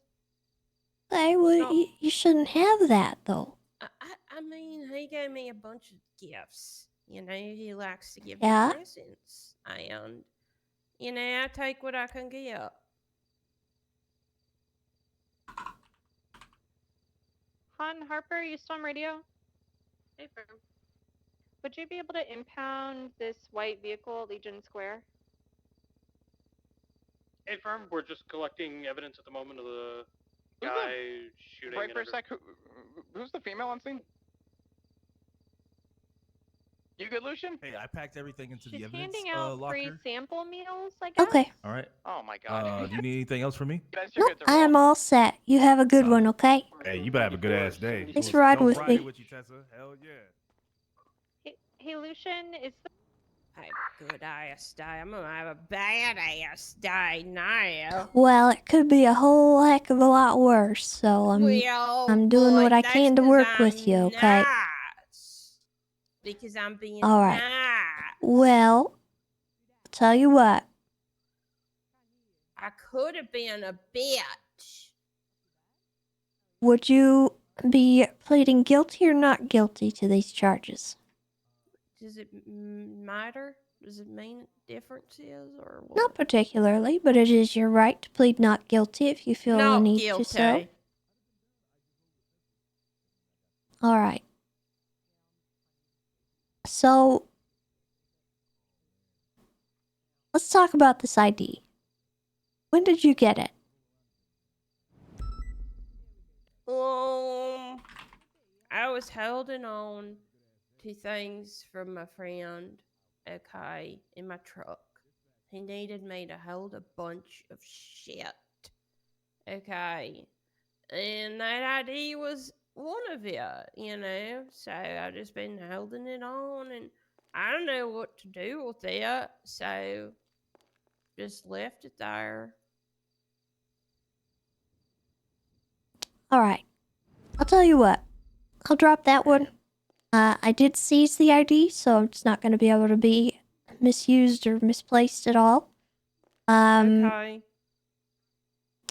Hey, well, you shouldn't have that, though. I mean, he gave me a bunch of gifts. You know, he likes to give Yeah? me presents. And, you know, I take what I can get. Han Harper, you still on radio? Hey, firm. Would you be able to impound this white vehicle at Legion Square? Hey, firm, we're just collecting evidence at the moment of the Who's guy shooting. Right for a sec. Who's the female on scene? You good, Lucian? Hey, I packed everything into She's the evidence handing out free locker. sample meals, I guess. Okay. All right. Oh my god. Do you need anything else from me? Nope, I am all set. You have a good one, okay? Hey, you better have a good ass day. Thanks for riding with Friday me. with you, Tessa. Hell yeah. Hey, Lucian, is the... I have a good ass day. I'm gonna have a bad ass day now. Well, it could be a whole heck of a lot worse, so I'm doing what I can to work with you, okay? Because I'm being All right. nice. Well, I'll tell you what. I could have been a bitch. Would you be pleading guilty or not guilty to these charges? Does it matter? Does it mean differences or what? Not particularly, but it is your right to plead not guilty if you feel the Not need guilty. to so. All right. So, let's talk about this ID. When did you get it? I was holding on to things from my friend, okay, in my truck. He needed me to hold a bunch of shit, okay, and that ID was one of it, you know, so I just been holding it on, and I don't know what to do with it, so just left it there. All right. I'll tell you what. I'll drop that one. I did seize the ID, so it's not going to be able to be misused or misplaced at all. Okay.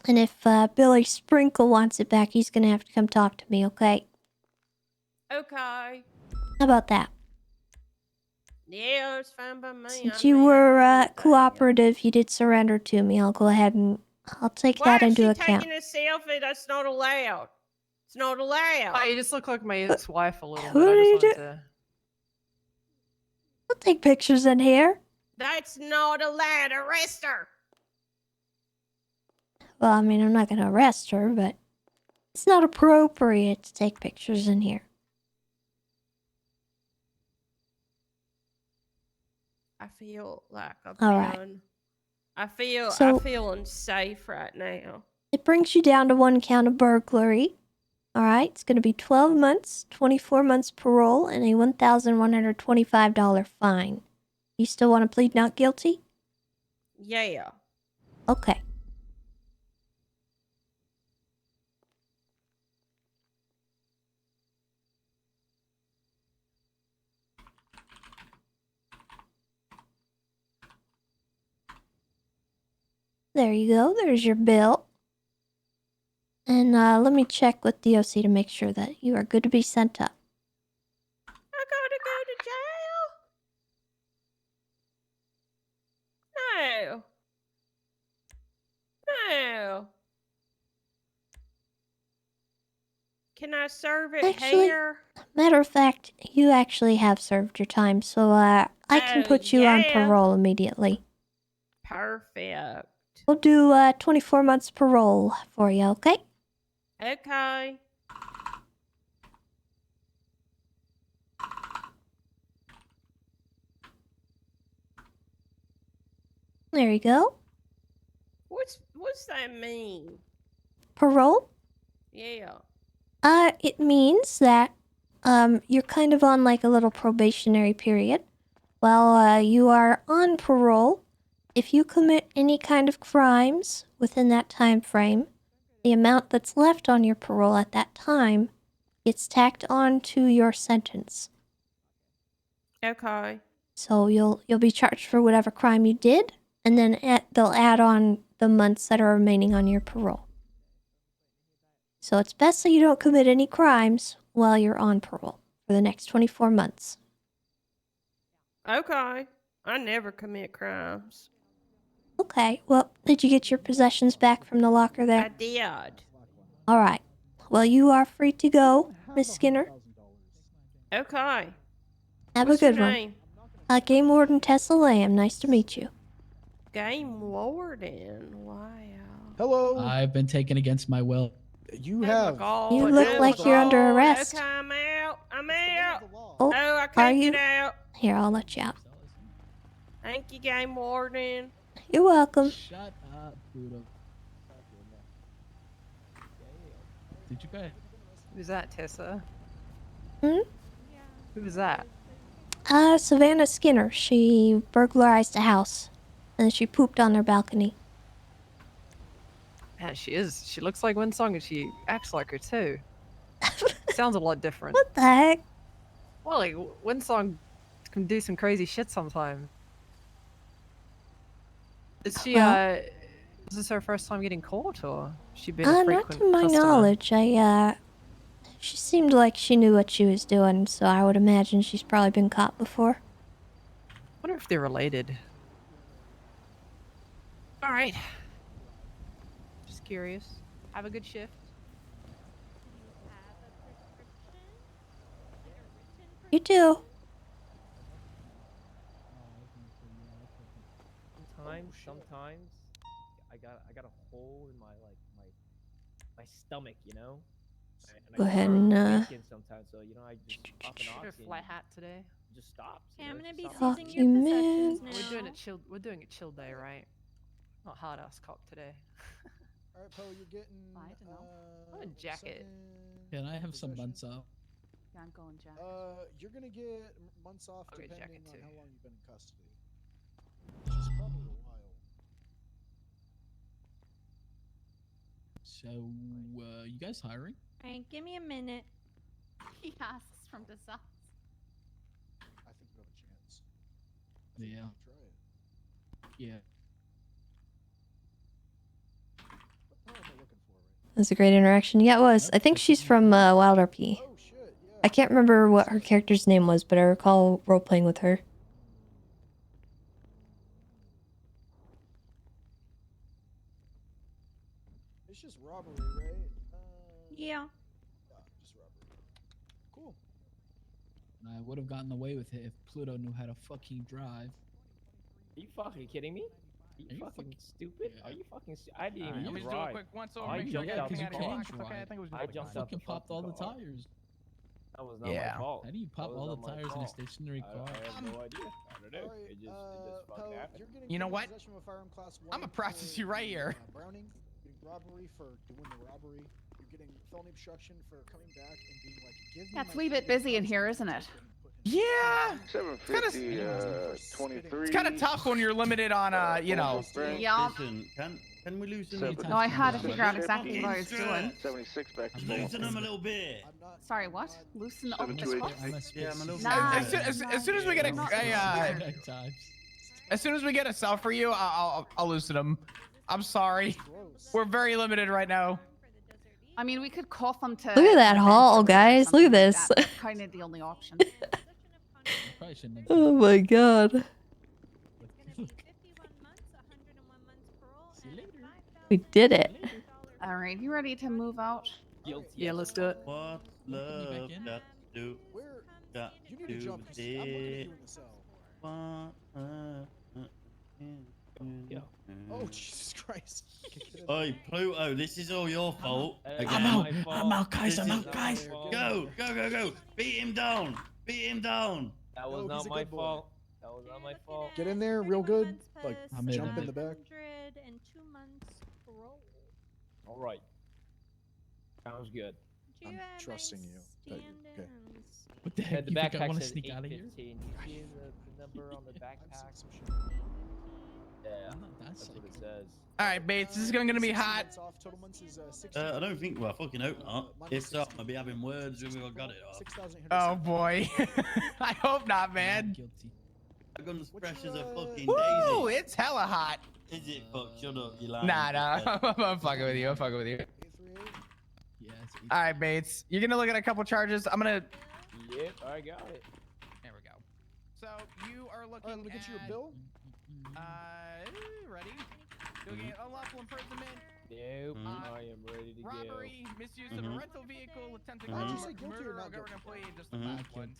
And if Billy Sprinkle wants it back, he's going to have to come talk to me, okay? Okay. How about that? Yeah, it's fine by me. Since you were cooperative, you did surrender to me. I'll go ahead and I'll take Why that is into she account. taking a selfie? That's not allowed. It's not allowed. Hi, you just look like my ex-wife a little Who bit. I do you just do? wanted to... I'll take pictures in here. That's not allowed. Arrest her. Well, I mean, I'm not going to arrest her, but it's not appropriate to take pictures in here. I feel like I've All right. been. I feel So- unsafe right now. It brings you down to 1 count of burglary. All right, it's going to be 12 months, 24 months parole, and a $1,125 fine. You still want to plead not guilty? Yeah. Okay. There you go. There's your bill. And let me check with DOC to make sure that you are good to be sent up. I gotta go to jail. No. No. Can I serve it Actually, here? matter of fact, you actually have served your time, so I can Oh, put you on yeah. parole immediately. Perfect. We'll do 24 months parole for you, okay? Okay. There you go. What's that mean? Parole? Yeah. It means that you're kind of on like a little probationary period. While you are on parole, if you commit any kind of crimes within that time frame, the amount that's left on your parole at that time gets tacked on to your sentence. Okay. So you'll be charged for whatever crime you did, and then they'll add on the months that are remaining on your parole. So it's best that you don't commit any crimes while you're on parole for the next 24 months. Okay. I never commit crimes. Okay, well, did you get your possessions back from the locker there? I did. Alright. Well, you are free to go, Miss Skinner. Okay. Have What's a good your one. name? Game Warden Tessa Lamb. Nice to meet you. Game Warden. Wow. Hello. I've been taken against my will. You have. You look like you're under arrest. Okay, I'm out. I'm out. Oh, I are can't you? get out. Here, I'll let you out. Thank you, Game Warden. You're welcome. Shut up, Pluto. Did you guys? Who's that, Tessa? Hmm? Who's that? Savannah Skinner. She burglarized a house, and she pooped on their balcony. Man, she is. She looks like Winsong and she acts like her too. Sounds a lot different. What the heck? Well, like Winsong can do some crazy shit sometimes. Is she Well- is this her first time getting caught, or has she been a frequent Not to my customer? knowledge. She seemed like she knew what she was doing, so I would imagine she's probably been caught before. Wonder if they're related. All right. Just curious. Have a good shift. You too. Sometimes I got a hole in my my stomach, you know. And Go I ahead start and thinking sometimes, so you know, I just pop an Should oxy have flat hat today. and just stops. Okay, I'm gonna be Fuck seizing you, your man. possessions We're doing now. a chill. We're doing a chill day, right? Not hard ass cop today. All right, Poe, you're getting. I don't know. What a jacket. Can I have some months off? Yeah, I'm going jacket. You're gonna get months off I'll get depending jacket on too. how long you've been in custody. Which is probably a while. So, you guys hiring? Alright, give me a minute. He asks from the south. I think you have a chance. Yeah. Try it. Yeah. What the hell am I looking for right That was a great interaction. Yeah, it was. I think she's from Wild RP. Oh shit, yeah. I can't remember what her character's name was, but I recall role-playing with her. It's just robbery, right? Yeah. Just robbery. Cool. I would have gotten away with it if Pluto knew how to fucking drive. Are you fucking kidding me? Are you fucking stupid? Yeah. Are you fucking? I didn't Alright, even let me just drive. do a quick once over. I Make sure jumped you out got the everything car. out of the box. Okay, I think it was just I a quick jumped one. out the Fucking popped all the car. tires. That was not Yeah. my fault. How do you pop That all was the not my tires in a fault. stationary car? I have no idea. I don't know. Alright, It just Poe, fucking happened. you're getting You know put in what? possession of a firearm class I'm gonna 1 process for, you right here. Browning, getting robbery for doing the robbery. You're getting felony obstruction for coming back and being like, give me Yeah, it's my a wee bit fucking busy in guns here, and isn't it? getting put in Yeah. 750, 23. It's kind of tough when you're limited on, you know. Yeah. Can we loosen Seven- No, I had to figure out exactly what I was doing. 76 back to loosen them a little bit? Sorry, what? Loosen up the 728. spot? Yeah, I'm a little Nah, As soon as we get as soon as we get a cell for you, I'll loosen them. I'm sorry. We're very limited right now. I mean, we could cuff them to. Look at that a haul, bench or guys. Look at something like this. that. That's kind of the only option. Probably shouldn't have. Oh my god. We did it. All right, you ready to move out? Guilty. Yeah, let's do it. What love in? got to do? Where? Got You need to to jump. 'Cause I'm looking at you in the cell. Yeah. Oh, Jesus Christ. Oi, Pluto, this is all your fault. Hey, Again. I'm out, guys. I'm out, guys. Go, go, go, go. Beat him down. Beat him down. That was No, not he's a my good boy. fault. That was not my fault. Get in there real good. Like, I'm in, jump I'm in in. the back. 102 months parole. All right. Sounds good. Do you I'm have trusting any you. Okay. stand-ins? What the Yeah, heck? the You think I backpack want to says sneak out of here? 815. Do you see the number on the backpack? Yeah, I'm not that that's what it says. All right, Bates. This is gonna be hot. Off. Total months is, I don't think, well, I fucking hope not. If so, I'll be having words with who I got it off. 6,800. Oh boy. I hope not, man. Guilty. I'm gonna fresh as a fucking Woo! daisy. It's hella hot. Is it? Fuck, shut up, you lying. Nah. I'm fucking with you. I'm fucking with you. Yes. All right, Bates. You're gonna look at a couple charges. I'm gonna. Yep, I got it. There we go. So you are looking Let me get you a bill. Ready? Looking at unlawful imprisonment. Nope, I am ready to robbery, go. misuse of a rental vehicle, attempted Did you say guilty murder or not of a government guilty? employee, just the last one.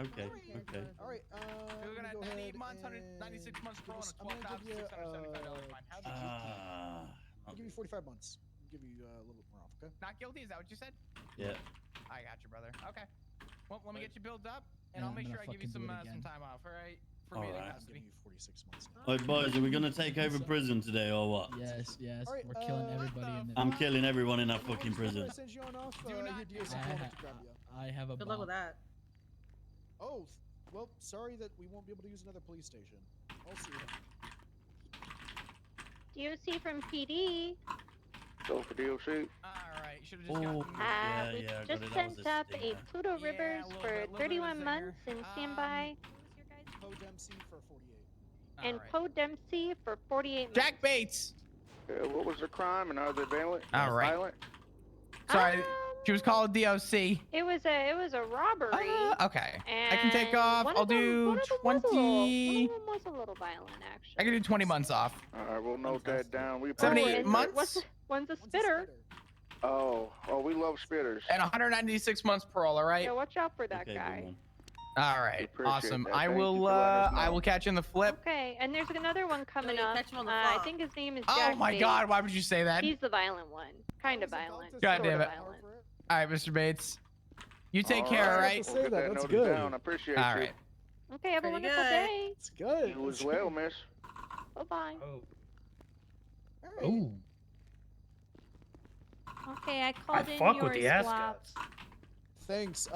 Okay. All right. You're looking at 98 months, 196 months parole, and a $12,675 fine. How's it? I'll give you 45 months. I'll give you a little bit more off, okay? Not guilty? Is that what you said? Yeah. I got you, brother. Okay. Well, let me get you built up, and I'll make sure I give you some time off. All right. For being in Alright. custody. I'll give you 46 months. Alright, boys, are we gonna take over prison today or what? Yes. Alright, We're killing everybody in there. I'm killing everyone in that fucking prison. Send you on off. Your DOC coming to grab you. I have a Good luck bomb. with that. Oh, well, sorry that we won't be able to use another police station. I'll see you. DOC from PD. Go for DOC. Alright, you should have just gotten We just sent up a Pluto Rivers for 31 months in standby. Poe Dempsey for 48. And Poe Dempsey for 48 months. Jack Bates. What was the crime and are they violent? All right. Violent? Sorry, she was called DOC. It was a robbery. Okay. I can take off. one I'll of them- do one of them 20. Was one of them was a little violent, actually. I can do 20 months off. All right, we'll note that down. We 78 appreciate it. months One's a spitter. Oh, we love spitters. and 196 months parole. All right. Yeah, watch out for that guy. All right. Appreciate Awesome. that. I Thank you will. for letting us I know. will catch you in the flip. Okay, and there's another one coming you up. catch him on the I flop. think his name is Oh Jack my Bates. God! Why would you say that? He's the violent one. Kind of violent. God sorta damn it. Violent. All right, Mr. Bates. You take All care. All right. right. We'll get that That's noted good. down. I appreciate All you. right. Okay, have a Pretty wonderful good. day. It's good. You as well, miss. Bye-bye. Oh. Okay, I called in fuck yours, with the Flop. ascots. Thanks. It's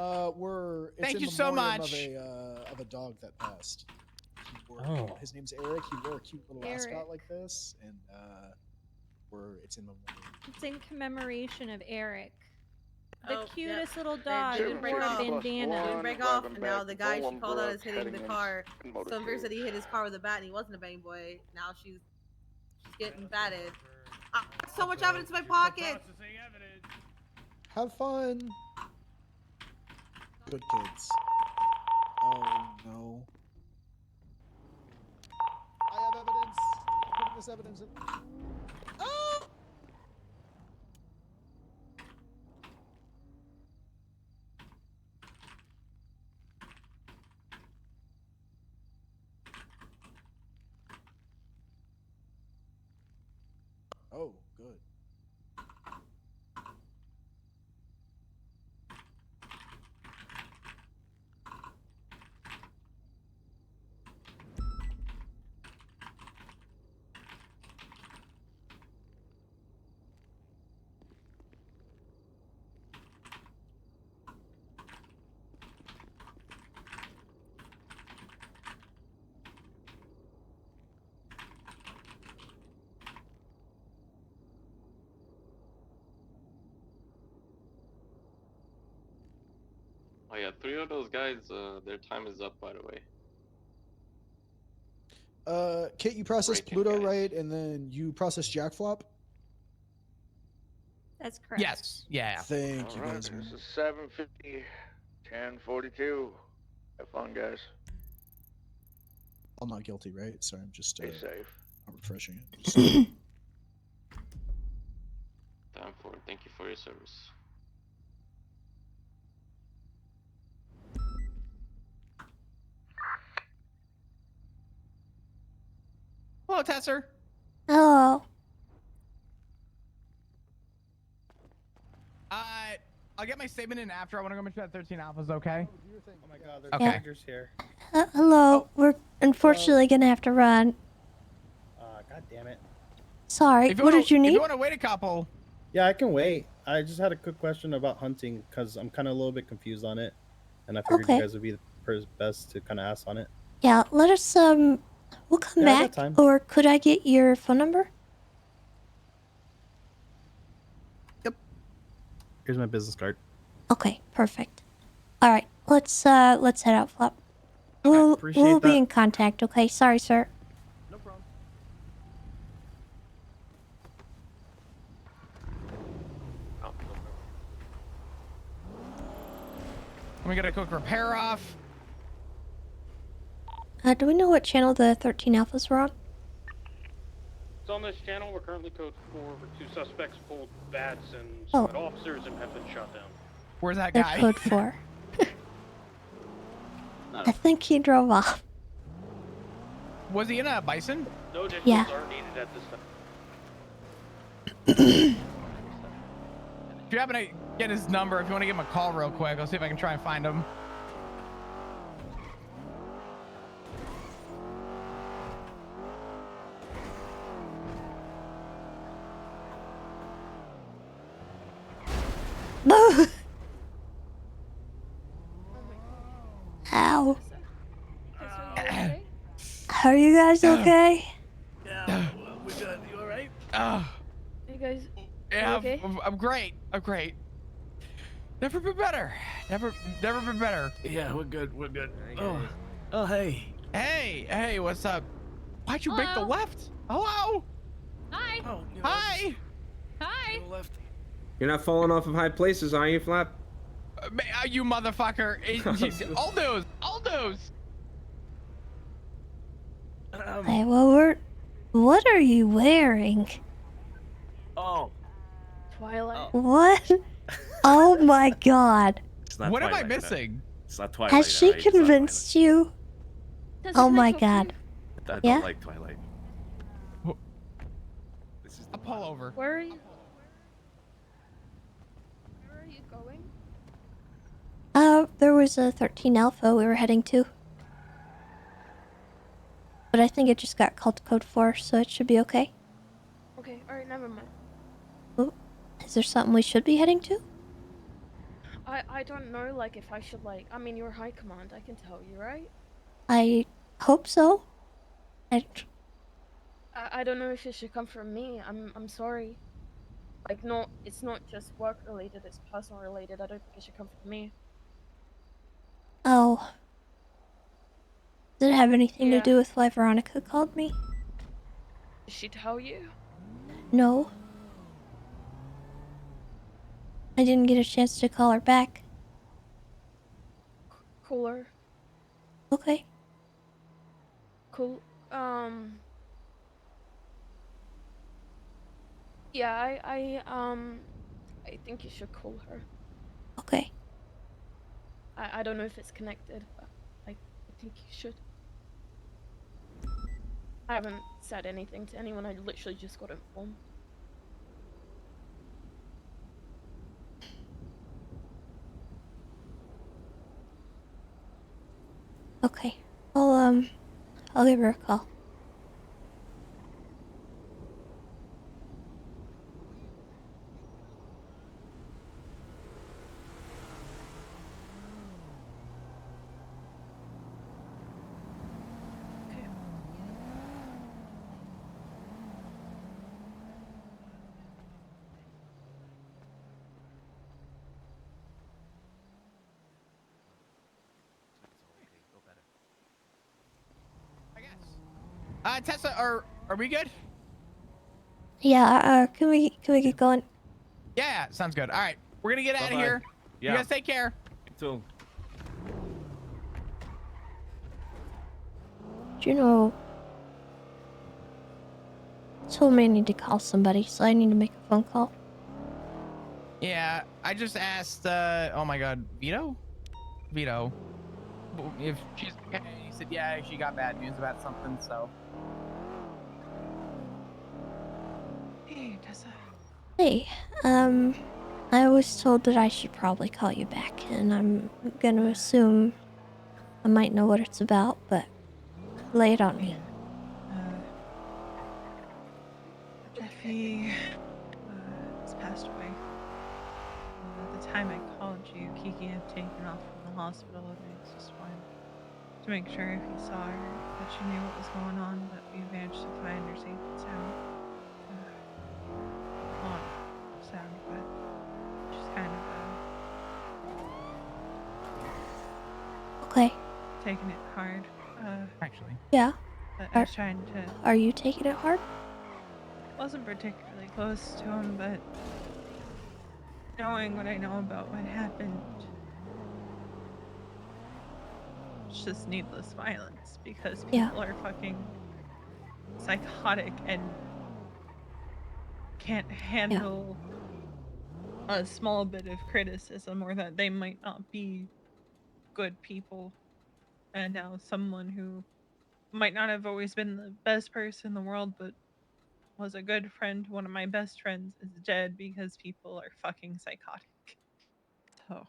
Thank in you so memoriam much. Of a dog that passed. Oh. His name's Eric. He wore a cute little Eric. ascot like this, and it's in memoriam. It's in commemoration of Eric. The Oh, cutest yeah. little They dog didn't who break wore a off. bandana. Didn't break off, and now the guy she called out is hitting the car. Some girl said he hit his car with a bat, and he wasn't a bang boy. Now she's getting batted. I have so much evidence in my pocket. Have fun. Good kids. Oh no. I have evidence. I'm putting this evidence in. Oh! Oh, good. Oh yeah, 3 of those guys, their time is up, by the way. Kit, you processed Breaking Pluto, guys. right? And then you processed Jack Flop? That's correct. Yes. Yeah. Thank you All right, guys very this much. is 7:50, 10:42. Have fun, guys. I'm not guilty, right? Sorry, I'm just Stay safe. I'm refreshing it. Time for it. Thank you for your service. Hello, Tesser. Oh, I'll get my statement in after. I want to go make sure that 13 Alpha's okay. Oh my god, there's Okay. tigers here. hello. We're unfortunately gonna have to run. God damn it. Sorry. If you What wanna- did you If need? you want to wait a couple. Yeah, I can wait. I just had a quick question about hunting because I'm kind of a little bit confused on it, and I figured Okay. you guys would be the best to kind of ask on it. Yeah. Let us. We'll come Yeah, I got back. time. Or could I get your phone number? Here's my business card. Okay. Perfect. All right. Let's head out, Flop. We'll be in contact, okay? Sorry, sir. No problem. Let me get a quick repair off. Do we know what channel the 13 Alphas were on? It's on this channel. We're currently code 4 for 2 suspects pulled bats and Oh. SWAT officers and have been shot down. Where's that They're guy? code 4. I think he drove off. Was he in a bison? No additionals Yeah. are needed at this time. If you happen to get his number, if you want to give him a call real quick, I'll see if I can try and find him. Ow. Are you guys okay? Yeah, we good. You alright? You guys Yeah, okay? I'm great. I'm great. Never been better. Never been better. Yeah, we're good. We're good. Oh, hey. Hey, what's up? Why'd you make the left? Hello? Hi. Oh, Hi. Hi. You're not falling off of high places, are you, Flap? You motherfucker. Aldous. Hey, well, what are you wearing? Oh. Twilight. What? Oh my god. It's not What am I Twilight, missing? It's not Twilight. Has she alright? It's not convinced you? Oh my god. Twilight. I Yeah? don't like Twilight. I'll pull over. Where are you? Where are you going? There was a 13 Alpha we were heading to. But I think it just got called to code 4, so it should be okay. Okay, alright, never mind. Oh, is there something we should be heading to? I don't know, like, if I should, like, I mean, you're high command, I can tell you, right? I hope so. I don't know if it should come from me. I'm sorry. Like, it's not just work related, it's personal related. I don't think it should come from me. Oh. Did it have anything to Yeah. do with why Veronica called me? Did she tell you? No. I didn't get a chance to call her back. Cooler. Okay. Cool. Yeah, I think you should call her. Okay. I don't know if it's connected, but I think you should. I haven't said anything to anyone, I literally just got informed. Okay. I'll give her a call. Tessa, are we good? Yeah, can we get going? Yeah, sounds good. All right, we're gonna get out of Bye-bye. here. Yeah. You guys take care. You too. Do you know... told me I need to call somebody, so I need to make a phone call. Yeah, I just asked, oh my god, Vito, if she's okay. He said, yeah, she got bad news about something, so. Hey, Tessa. Hey, I was told that I should probably call you back, and I'm gonna assume I might know what it's about, but lay it on me. Jeffy has passed away. At the time I called you, Kiki had taken off from the hospital, and I just wanted to make sure if you saw her that she knew what was going on, but we managed to find her safe and sound. Not sound, but just kind of Okay. taking it hard. Actually. Yeah. I was trying to. Are you taking it hard? Wasn't particularly close to him, but knowing what I know about what happened, it's just needless violence because people are fucking psychotic and can't handle a small bit of criticism or that they might not be good people. And now someone who might not have always been the best person in the world, but was a good friend, one of my best friends, is dead because people are fucking psychotic. So.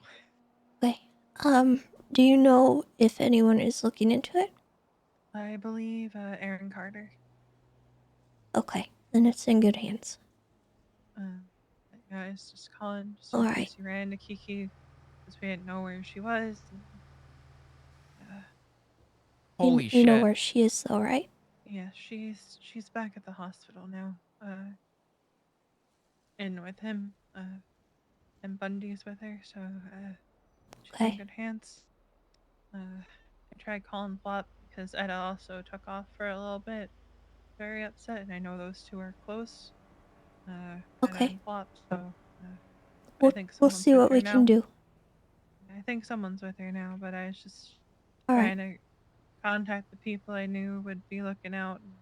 Okay. Do you know if anyone is looking into it? I believe Aaron Carter. Okay, then it's in good hands. I was just calling just All in right. case you ran into Kiki, because we didn't know where she was. And, Holy you know where she is, though, right? yeah, she's back at the hospital now. In with him. And Bundy's with her, so she's in good hands. I tried calling Flop because Etta also took off for a little bit. Very upset, and I know those two are close. Etta and Flop, so I think We'll someone's see with what her we now. can do. I think someone's with her now, but I was just All right. trying to contact the people I knew would be looking out and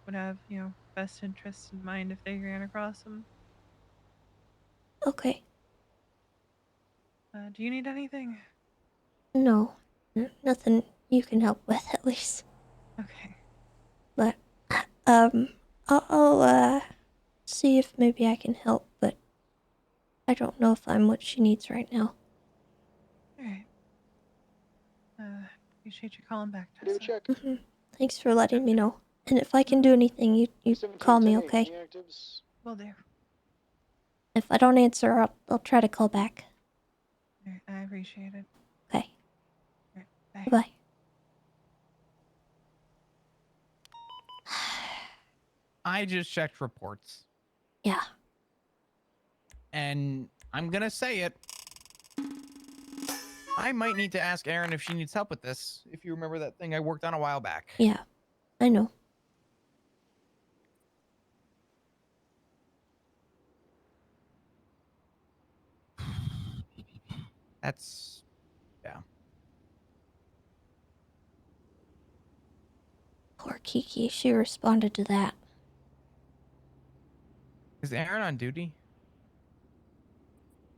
would have, best interests in mind if they ran across them. Okay. Do you need anything? No, nothing you can help with, at least. Okay. But, I'll see if maybe I can help, but I don't know if I'm what she needs right now. Alright. Appreciate you calling back, Tessa. check. Thanks for letting me know. And if I can do anything, you call me, okay? Will do. If I don't answer, I'll try to call back. Alright, I appreciate it. Okay. Alright, bye. Bye. I just checked reports. Yeah. And I'm gonna say it. I might need to ask Erin if she needs help with this. If you remember that thing I worked on a while back. Yeah, I know. That's... yeah. Poor Kiki, she responded to that. Is Erin on duty?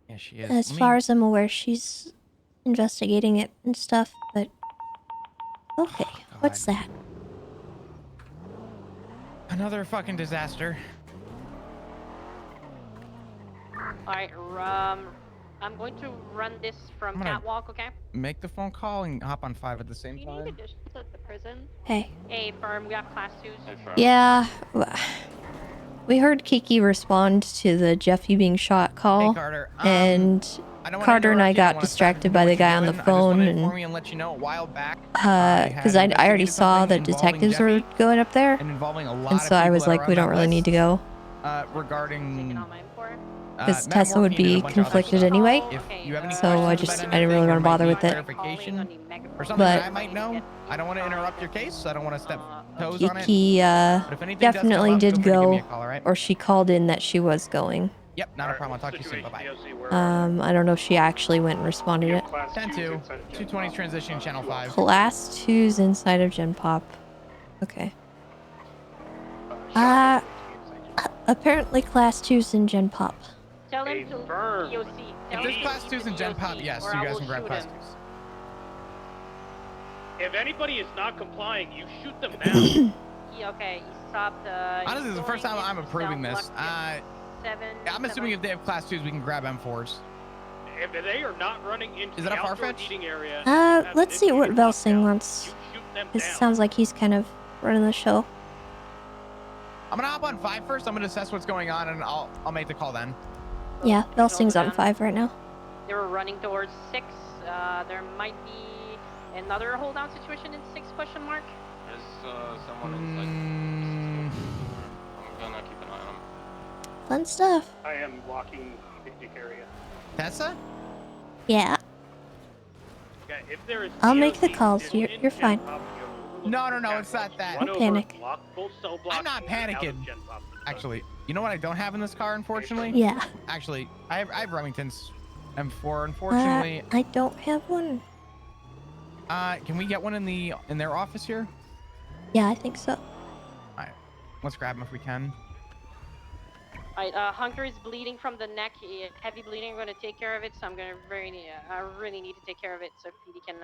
Yeah, she is. As far as I'm aware, she's investigating it and stuff, but... Okay, what's that? Another fucking disaster. Alright, I'm going to run this from Catwalk, okay? Make the phone call and hop on 5 at the same Do you time. need additions at the prison? Hey. Hey, firm, we got class 2s. Yeah, we heard Kiki respond to the Jeffy being shot call, Carter, and Carter and I got distracted by the guy on the phone, and let you know a while back, because I already saw that detectives were going up there, and so I was like, we don't really need to go, regarding because Tessa would be conflicted anyway, so I didn't really want to bother with it. Or something But that I might know. I don't want to interrupt your case, so I don't want to step toes on it. Kiki But if anything does come definitely up, did feel free to give me go, a call, all right? or she called in that she was going. Yep, not a problem. I'll talk to you soon. Bye-bye. I don't know if she actually went and responded it. 10-2. 220 transition, channel 5. Class 2's inside of Gen Pop. Okay. Apparently Class 2's in Gen Pop. Tell him to POC. If there's class 2s in Gen Pop, yes, you guys can grab class 2s. If anybody is not complying, you shoot them down. Okay, you stopped. Honestly, this is the first time I'm approving this. I'm assuming if they have class 2s, we can grab M4s. If they are not running into Is it a the outdoor far-fetched? eating area, Let's see what Velsing wants. It sounds like he's kind of running the show. I'm gonna hop on 5 first. I'm gonna assess what's going on, and I'll make the call then. Yeah, Velsing's on 5 right now. They were running towards 6. There might be another hold down situation in 6 question mark. There's someone inside. I'm gonna keep an eye on him. Fun stuff. I am walking picnic area. Tessa? Yeah. Okay. if there is I'll make the DOC calls. in You're fine. Gen Pop, No, it's not that. Run Don't over, panic. lock full cell block, I'm not and get out of panicking. Gen Pop for the Actually, you know what I don't have in this car, unfortunately? Yeah. Actually, I have Remington's M4, unfortunately. I don't have one. Can we get one in their office here? Yeah, I think so. Alright. Let's grab them if we can. Alright, Hunter is bleeding from the neck. Heavy bleeding. I'm gonna take care of it, so I'm gonna I really need to take care of it, so PD can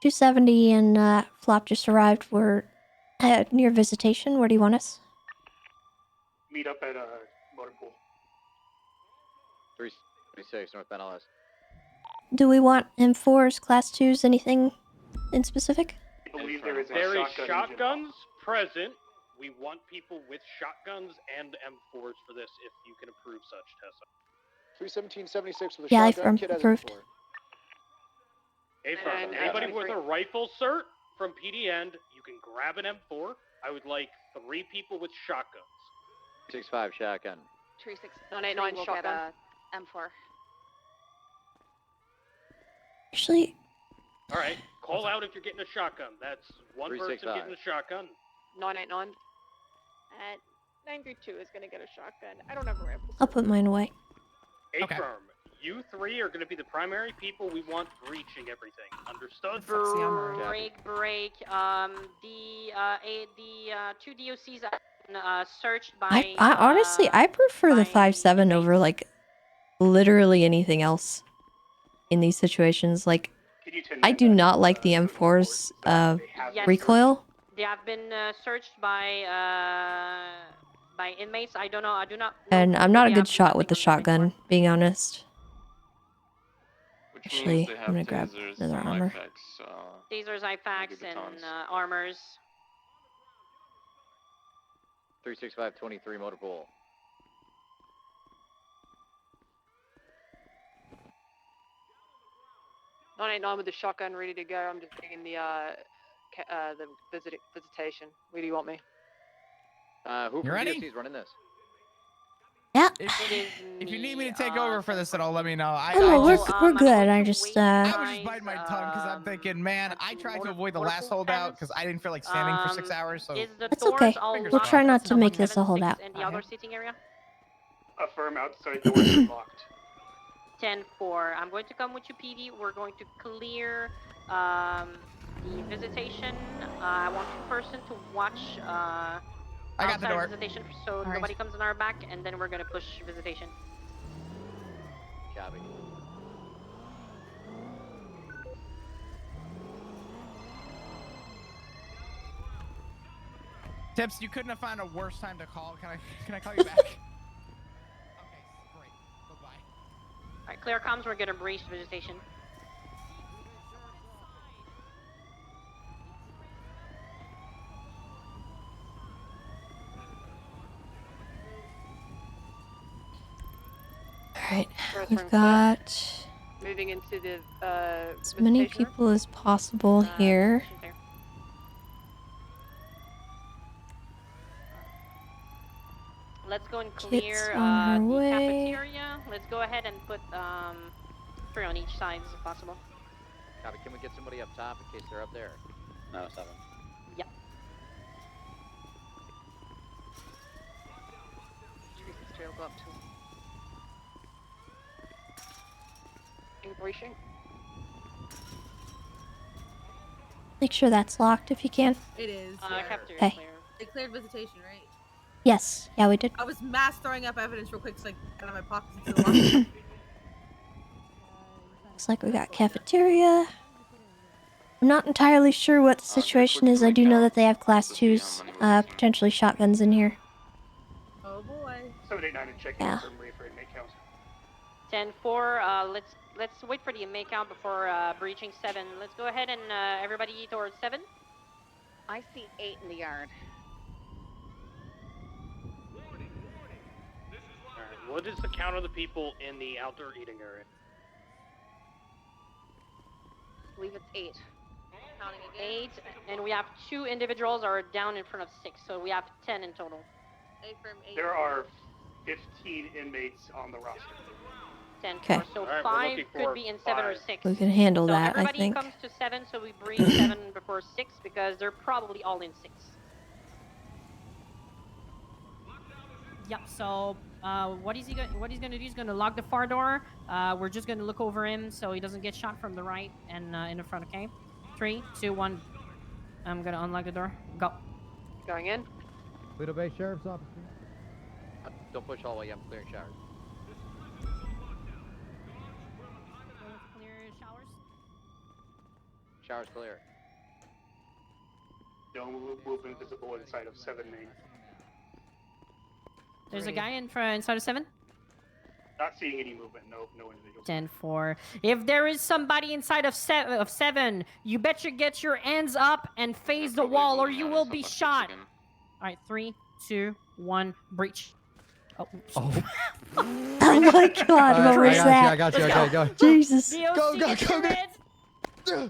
270 and Flop just arrived. We're near visitation. Where do you want us? Meet up at motor pool. 336 northbound LS. Do we want M4s, Class 2s, anything in specific? I believe there is shotguns present. We want people with shotguns and M4s for this, if you can approve such, Tessa. 31776 with a Yeah, shotgun. Kid has approved. M4. Hey, from anybody with a rifle cert from PD End, you can grab an M4. I would like 3 people with shotguns. 65 shotgun. 3699 shotgun. M4. Actually, All right, call out if you're getting a shotgun. That's one person 365. getting a shotgun. 989. 932 is gonna get a shotgun. I don't have a rifle. I'll put mine away. Firm. You 3 are going to be the primary people we want breaching everything. Understood? break. The 2 DOCs are searched by. I honestly, I prefer the 5.7 over like literally anything else in these situations. Like, I do not like the M4's recoil. They have been searched by inmates. I do not. And I'm not a good shot with the shotgun, being honest. Actually, I'm gonna grab another armor. Tasers, IFACs, and armors. 36523 motor pool. With the shotgun ready to go. I'm just taking the visitation. Where do you want me? Who You from ready? DOC is running this? Yeah. If you need me to take over for this at all, let me know. Oh, we're good. I just I was just biting my tongue because I'm thinking, man, I tried to avoid the last holdout because I didn't feel like standing for 6 hours. So It's okay. We'll try not to make this a holdout. In the other seating area. Affirm outside doors are locked. 10-4. I'm going to come with you, PD. We're going to clear the visitation. I want you person to watch I got the door. visitation so nobody comes in our back, and then we're going to push visitation. Copy. Tips, you couldn't have found a worse time to call. Can I call you back? Okay, great. Goodbye. Alright, clear comms, we're gonna breach visitation. Alright, we've got Moving into the as many people as possible here. Let's go and Kids clear on her the way. cafeteria. Let's go ahead and put 3 on each side if possible. Copy. Can we get somebody up top in case they're up there? 907. Yep. Trail go up to. Debriefing. Make sure that's locked if you can. It is. Cafeteria Okay. clear. They cleared visitation, right? Yes, yeah, we did. I was mass throwing up evidence real quick, so I got out of my pockets into the locker. Looks like we got cafeteria. I'm not entirely sure what the situation is. I do know that they have class 2s, potentially shotguns in here. Oh boy. 789 and checking Yeah. for inmate count. 10-4. Let's wait for the inmate count before breaching 7. Let's go ahead and everybody towards 7. I see 8 in the yard. Alright, what is the count of the people in the outdoor eating area? I believe it's 8. Counting again. 8, and we have 2 individuals are down in front of 6, so we have 10 in total. 8 from 8. There are 15 inmates on the roster. 10 Okay. 4. So Alright, we're 5 looking could for be in 7 or 5. 6. We can handle So that, I everybody think. comes to 7, so we bring 7 before 6 because they're probably all in 6. Yep. So, what he's gonna do is gonna lock the far door. We're just gonna look over him so he doesn't get shot from the right and in the front. Okay. 3, 2, 1. I'm gonna unlock the door. Go. Going in. Pluto Bay Sheriff's Office. Don't push all the way. I'm clearing showers. Clear showers. Showers clear. No movement visible inside of 7 main. There's a guy inside of 7. Not seeing any movement. No individual. 10 4. If there is somebody inside of 7, you better get your hands up and face the wall, or you will be shot. All right, 3, 2, 1, breach. Oh. Oh my God! What was that? I got you. Okay, go. Jesus. Go.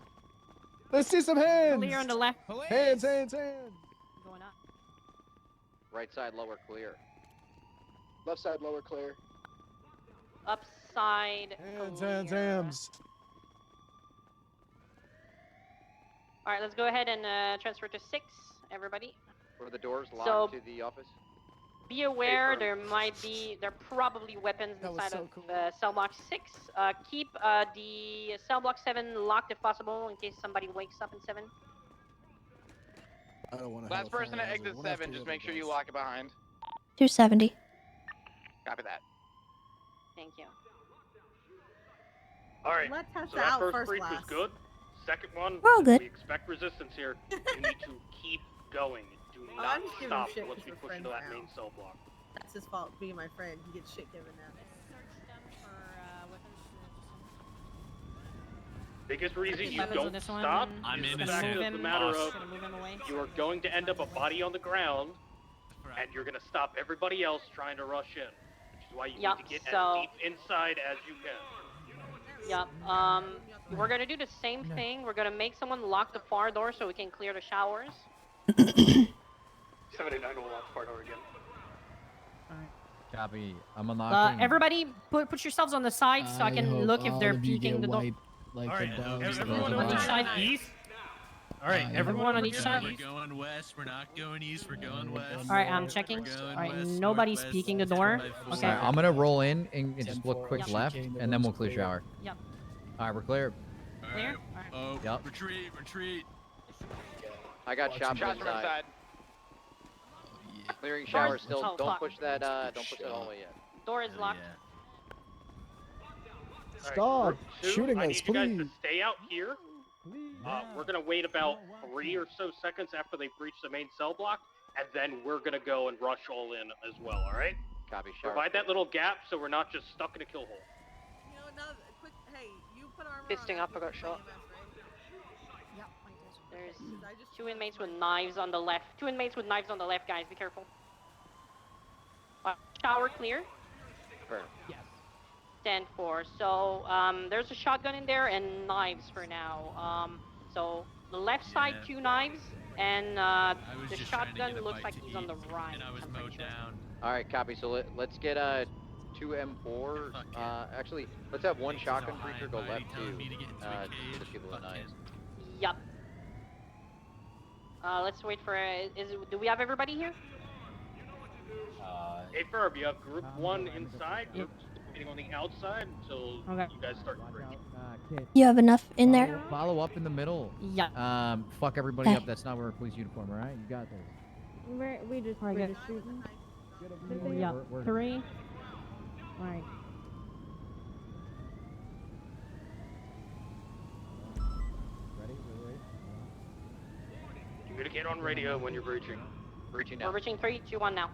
Let's see some hands. Clear on the left. Hands. Going up. Right side lower clear. Left side lower clear. Upside. Hands. All right, let's go ahead and transfer to 6, everybody. Were the doors So- locked to the office? Be aware there are probably weapons inside of cell block 6. Keep the cell block 7 locked if possible in case somebody wakes up in 7. I don't want to. Last person to exit 7, just make sure you lock it behind. 270. Copy that. Thank you. Alright, Let Tessa so that out first first breach was class. good. Second one, We're all good. we expect resistance here. You need to keep going. Do Oh, not I'm just giving him stop shit once 'cause we we're push into friends that now. main cell block. That's his fault, being my friend. He gets shit given now. Biggest reason you Weapons on don't this one. stop I'm is the innocent. fact Move of the him. matter of Gonna move him away. you are going to end up a body on the ground, and you're going to stop everybody else trying to rush in, which is why you Yup, need to get so- as deep inside as you can. Yep. We're gonna do the same thing. We're gonna make someone lock the far door so we can clear the showers. 79 will lock far door again. Copy. I'm unlocking. Everybody, put yourselves on the side so I can hope look if all they're of you peeking get the door. wiped like Alright, the dogs. everyone on each side. east. Alright, everyone on each side. We're going west. We're not going east. We're going west. All right, I'm checking. All right, nobody's peeking the door. Okay. Alright, I'm gonna roll in and just look quick Yep. left, and then we'll clear shower. Yep. Alright, we're clear. Clear? Oh, Yep. retreat. I got shots Shots from inside. inside. Clearing showers still. Oh, don't fuck. push that. Don't push that all the way yet. Door is locked. Stop shooting I us, need you guys to please. stay out here. We're gonna wait about 3 or so seconds after they breach the main cell block, and then we're gonna go and rush all in as well. All right? Copy. Shower. Provide that little gap so we're not just stuck in a kill hole. You know, now, quick, hey, you put armor Fisting on up, I got shot. There's 2 inmates with knives on the left. 2 inmates with knives on the left, guys. Be careful. Shower clear. Perfect. Yes. 10-4. So there's a shotgun in there and knives for now. So the left side, 2 knives, and the shotgun looks like he's on the right. And I was mowed down. All right, copy. So let's get 2 M4s. Actually, let's have 1 shotgun breacher go left too. The people with knives. Yup. Let's wait for. Do we have everybody here? Hey, Ferb, you have group 1 inside, group 2 waiting on the outside until you guys start the breach. You have enough in there? Follow up in the middle. Yeah. Fuck everybody Okay. up. That's not wearing a police uniform, all right? You got this. We just shooting. Yeah. We're- 3. All right. Ready? Communicate on radio when you're breaching. Breaching We're now. reaching 3, 2, 1 now.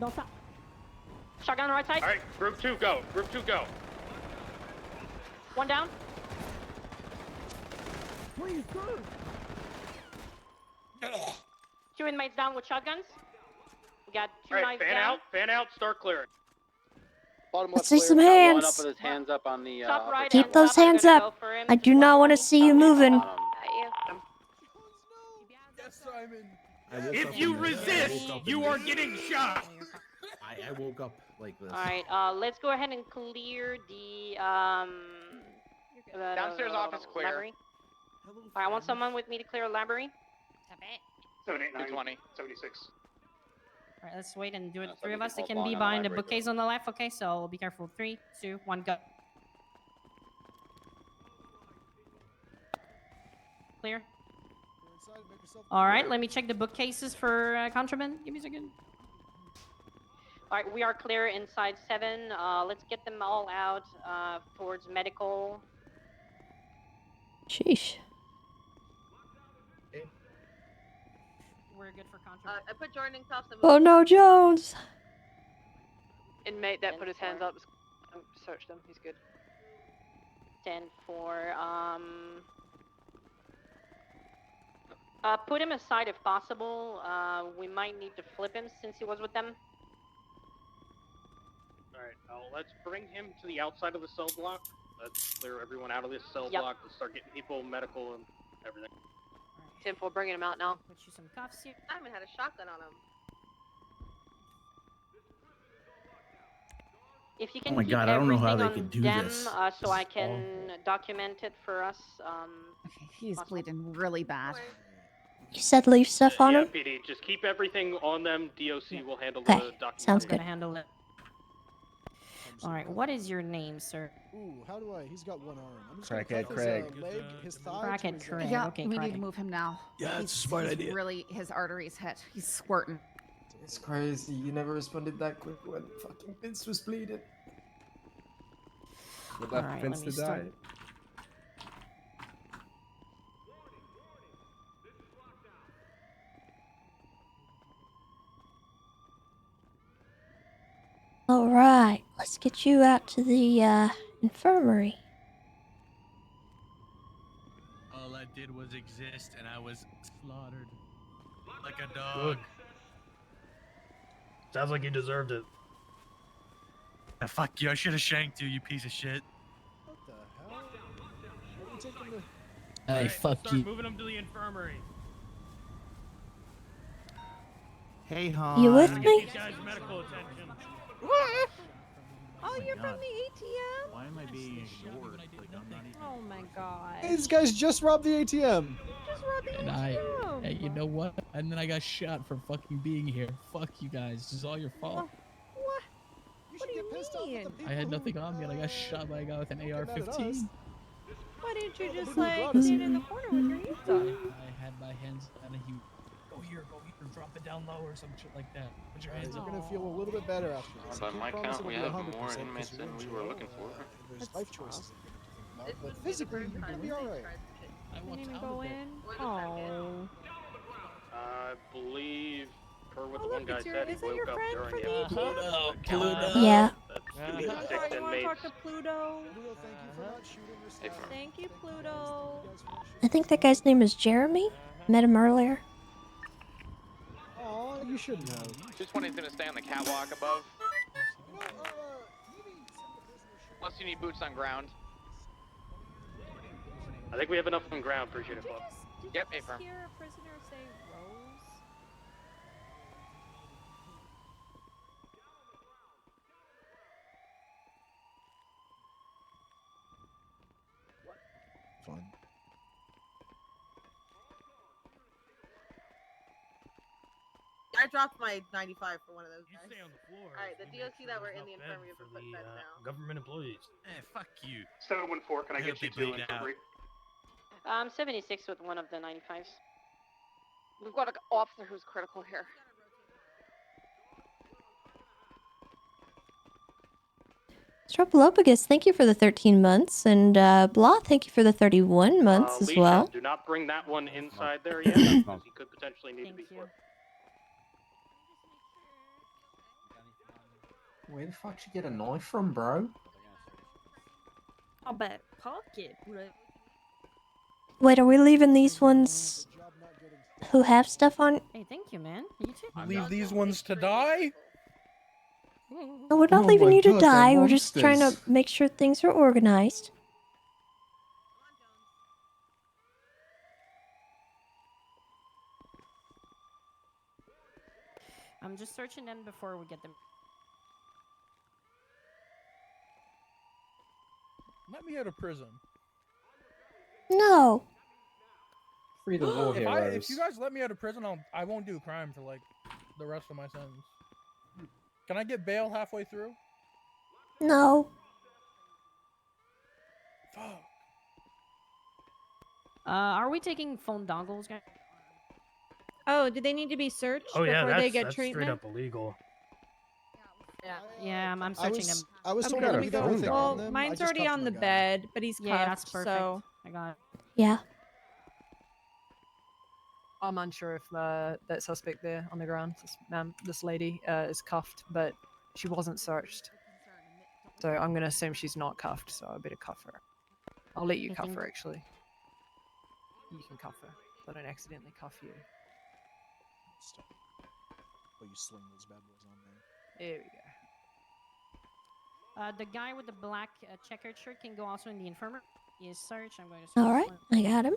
Don't stop. Shotgun on the right side. All right, group 2, go. Group 2, go. 1 down. Please, sir. 2 inmates down with shotguns. We got 2 All right, knives down. fan out, start clearing. Bottom Let's left see clear. some Got one hands. up with his hands up on the. Top right. Keep and those top, they're hands gonna up. go for him. I do not want to see you moving. At you. Yes, Simon. If you resist, you are getting shot. I woke up. like this. All right. Let's go ahead and clear the Downstairs office clear. library. All right. I want someone with me to clear a library. 220. 76. All right, let's wait and do it. So Three of we us. can It hold can long be on the behind the library bookcase on the left. Okay, so be careful. 3, 2, 1, go. Clear. All right, let me check the bookcases for contraband. Give me a second. All right, we are clear inside 7. Let's get them all out towards medical. Sheesh. We're good for contraband. I put Jordan in cuffs. Oh no, Jones! Inmate that put his hands up, searched him. He's good. 10-4. Put him aside if possible. We might need to flip him since he was with them. All right, let's bring him to the outside of the cell block. Let's clear everyone out of this cell Yep. block. Let's start getting people medical and everything. 10-4, bringing him out now. Put you some cuffs here. Simon had a shotgun on him. If you can Oh my keep God, I don't know how everything they on could do them, this. so I can document it for us. Okay, he's bleeding really bad. You said leave stuff on Yeah, him? PD, just keep everything on them. DOC will handle Okay, the documentation. sounds I'm gonna good. handle it. All right, what is your name, sir? Ooh, how do I? He's got one arm. I'm just Crackhead gonna cuff Craig. his leg, his thigh. Crackhead to his Craig. Yeah, Okay, we need Craig. to move him now. Yeah, He's- it's a smart he's idea. Really, his arteries hit. He's squirting. It's crazy. You never responded that quick when fucking Vince was bleeding. We left Alright, Vince let to me start. die. Alright, let's get you out to the infirmary. All I did was exist, and I was slaughtered like a dog. Good. Sounds like you deserved it. Ah, fuck you! I should have shanked you, you piece of shit. What the hell? Why are you taking the... Hey, Alright, fuck start you. moving them to the infirmary. Hey, hon. You with Get me? these guys medical attention. What? Oh, my you're God. from the ATM? Why am I being ignored? Like I'm not even. Oh my god. Hey, these guys just robbed the ATM. Just robbed the And ATM. hey, you know what? And then I got shot for fucking being here. Fuck you guys. This is all your fault. What? You What should do get you pissed off mean? at the people I had who- nothing on me and I got shot by a guy with an Don't get mad at us. AR-15. Why didn't you Well, the just people who like brought us stand here. in the corner with your hands up? I had my hands and he go here, drop it down low or some shit like that. Put your hands You're up. gonna feel a little bit better after this. By I can't my promise count, we it'll be have 100% more 'cause inmates you're than in we were jail, looking for. There's life choices. This But would be the physically, first you're time gonna be we've alright. tried this shit. I Didn't walked even out go of it. in. Where's the crackhead? Oh. I believe, per what Oh, the one look, guy it's your- said, he is that your woke up friend during from the the episode. Pluto. Yeah. That's I the thought 6 you want to inmates. talk to Pluto. Pluto, thank you for not shooting or stabbing. Thank you, Pluto. I think that guy's name is Jeremy. Met him earlier. Aw, you shouldn't have. 220's gonna stay on the catwalk above. Plus, you need boots on ground. I think we have enough on ground. Appreciate it, Club. Did Yep, you just A-firm. hear a prisoner say Rose? Fun. I dropped my 95 for one of those You guys. stay on the floor. Alright, the We make DOC sure that were there's in the enough bed infirmary for have been put the, beds now. government employees. Eh, fuck you. 714, can I I get hope you they to bleed out. infirmary? 76 with one of the 95s. We've got an officer who's critical here. Stropalopagus, thank you for the 13 months. And Blah, thank you for the 31 months as Leisha, well. do not bring that one inside there yet, because he could potentially need to be flipped. Where the fuck did you get a knife from, bro? I bet pocket. Wait, are we leaving these ones who have stuff on? Hey, thank you, man. You too. Leave these ones to die? No, we're not Oh leaving my you to God, they're die. We're just trying to monsters. make sure things are organized. I'm just searching them before we get them. Let me out of prison. No. Free the war If you guys let me out of prison, I won't do crime for like the rest of my sentence. Can I get bail halfway through? No. Fuck. Are we taking phone dongles, guys? Oh, do they need to be searched Oh yeah, before they that's get straight treatment? up illegal. Yeah, I'm searching them. I was told Okay, to let me leave everything go. on Well, them. I mine's just already cuffed on my the guy. bed, but he's cuffed. Yeah, that's perfect. So I got it. Yeah. I'm unsure if that suspect there on the ground, this lady, is cuffed, but she wasn't searched. So I'm gonna assume she's not cuffed, so I better cuff her. I'll let you cuff her, actually. You can cuff her, so I don't accidentally cuff you. Oh, you sling those bad boys on there. There we go. The guy with the black checkered shirt can go also in the infirmary. He is searched. I'm going to search. All right, I got him.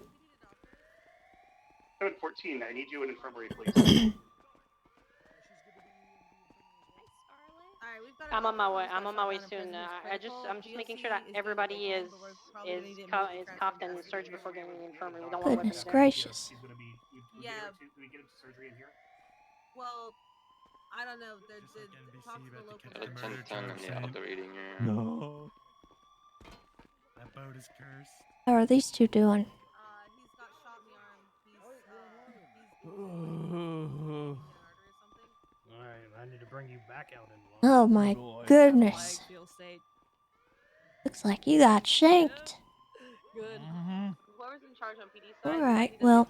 714, I need you in infirmary, please. I'm on my way. I'm on my way soon. I'm just making sure that everybody is cuffed and searched before getting in the infirmary. We don't want Goodness weapons there. gracious. Yeah. Well, I don't know. The talk to the local. 1010 and yeah, the rating. No. That boat is cursed. How are these two doing? He's got shot in the arm. Alright, I need to bring you back out in Oh my goodness. Looks like you got shanked. Good. Whoever's in charge on PD side. Alright, well,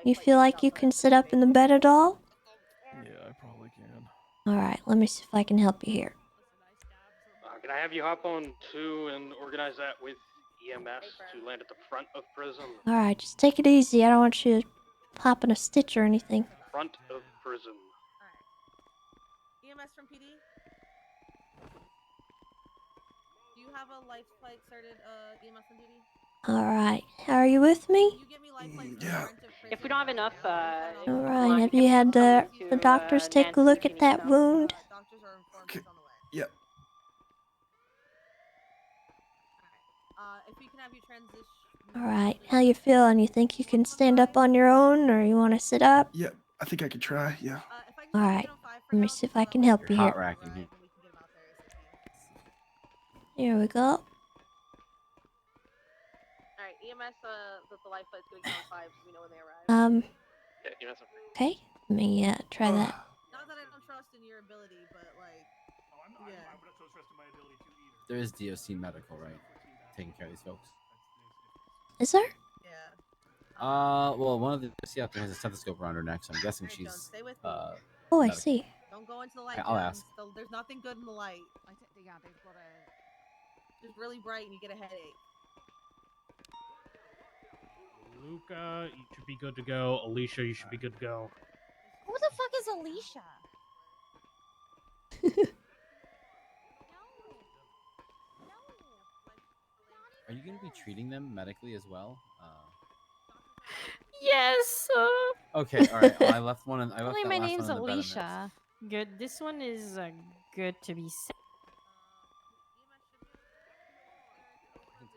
you feel like you can sit up in the bed at all? Yeah, I probably can. Alright, let me see if I can help you here. Can I have you hop on 2 and organize that with EMS to land at the front of prison? Alright, just take it easy. I don't want you popping a stitch or anything. Front of prison. EMS from PD. Do you have a life flight started EMS on duty? Alright, are you with me? Yeah. If we don't have enough, Alright, have you had the doctors take a look at that wound? Okay. Yeah. If we can have you transition. Alright, how you feeling? You think you can stand up on your own, or you want to sit up? Yeah, I think I could try. Yeah. Alright, let me see if I can help you here. Hot racking here. Here we go. Alright, EMS, the life flight's gonna count 5 so we know when they arrive. Yeah, EMS. Okay, let me try that. Not that I don't trust in your ability, but like, yeah. I wouldn't trust in my ability to either. There is DOC medical, right? Taking care of these folks. Is there? Yeah. Well, one of the DOC out there has a stethoscope around her neck, so I'm guessing Alright, John, she's, stay with me. Oh, I medical. see. Don't go into the light. I'll John. ask. There's nothing good in the light. Yeah, they've got a. Just really bright and you get a headache. Luca, you should be good to go. Alicia, you should be good to go. Who the fuck is Alicia? Are you going to be treating them medically as well? Yes. Okay, all right. Well, I left one. I left Only that my last name's one in the bed in there. Alicia. Good. This one is good to be safe.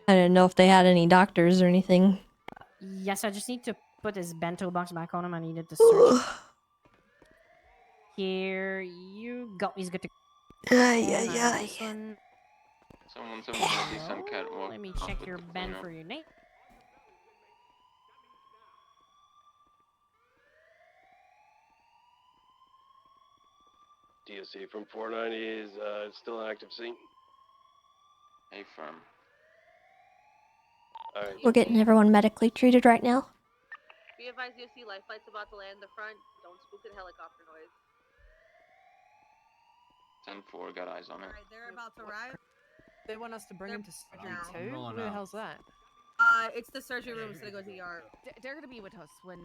I didn't know if they had any doctors or anything. Yes, I just need to put his bento box back on him. I needed to search. Here you go. He's good to go. Ay. Someone's having a decent catwalk. Let me check your band for your name. DOC from 490 is still an active scene. A firm. Alright. We're getting everyone medically treated right now. Be advised, DOC life flight's about to land in the front. Don't spook at helicopter noise. 10-4, got eyes on it. Alright, they're about to arrive. They want us to bring him to surgery now. too? rolling Who the out. hell's that? It's the surgery room instead of go to ER. They're gonna be with us when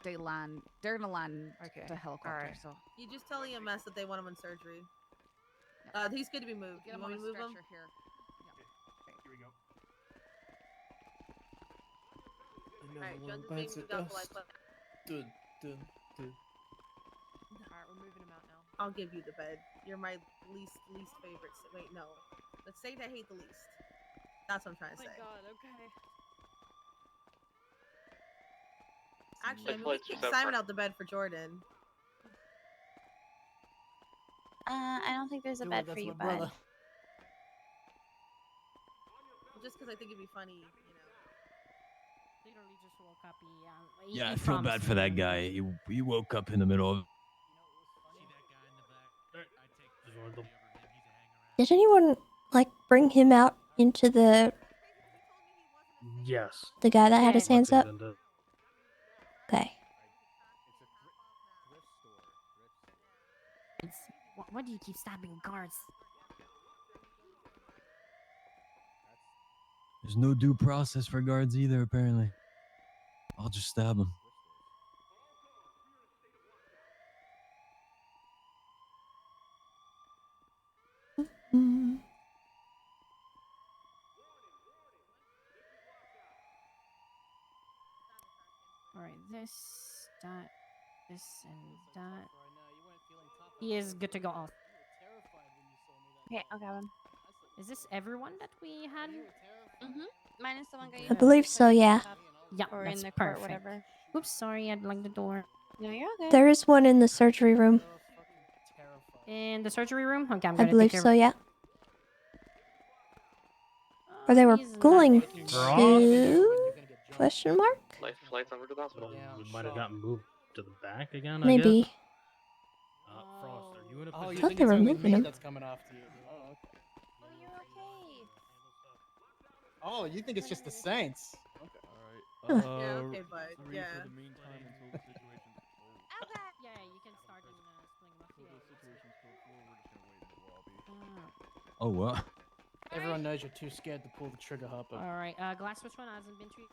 they land. They're gonna land the helicopter. Alright. So You just tell EMS that they want him in surgery. He's good to be moved. get You him want on me a to move him? stretcher here. Here we go. Alright, Jones is being moved out to life flight. Dun. Alright, we're moving him out now. I'll give you the bed. You're my least favorite. Wait, no. Let's say I hate the least. That's what I'm trying to say. God, okay. Actually, Let's we just kick have Simon fr- out the bed for Jordan. I don't think there's a Do bed it, for that's you, my brother. bud. Just because I think it'd be funny, you know. Literally just woke up. Yeah, I he feel bad promised for me. that guy. He woke up in the middle of. Did anyone like bring him out into the Yes. guy that had his Yeah. hands up? Okay. Why do you keep stabbing guards? There's no due process for guards either, apparently. I'll just stab them. Mm. All right, this, and that. He is good to go. Off. Okay, I'll grab him. Is this everyone that we had? Minus the one guy. I believe so, yeah. Yeah, Or that's in the court, perfect. whatever. Oops, sorry, I'd like the door. No, you're okay. There is one in the surgery room. In the surgery room? Okay, I'm I gonna believe take care so, of. yeah. Or they were he's going Ross? to... Question mark? Flights over to the hospital. We might have gotten moved to the back again, I Maybe. guess. Frost, are you in a Oh, position? you thought think they it's were only moving me him. that's coming off to you? Oh, okay. Oh, you're okay. Oh, you think it's just the Saints? Okay. Huh. Yeah, okay, bud. Yeah. Yeah, you can start in Oh, what? Everyone knows you're too scared to pull the trigger hopper. All right, glass switch one hasn't been treated.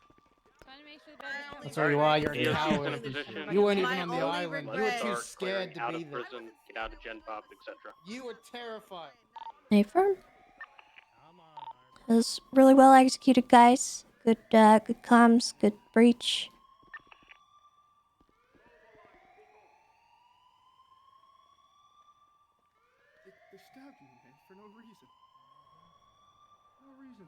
Trying to make sure the That's where you are. You're a Yeah, she's in a coward. position. You weren't My even on the only island. You were regret- too Start scared clearing out to be of there. prison, get out of Gen Pop, etc. You were terrified. Affirm. It was really well executed, guys. Good, good comms, good breach. They stabbed me, man, for no reason. No reason.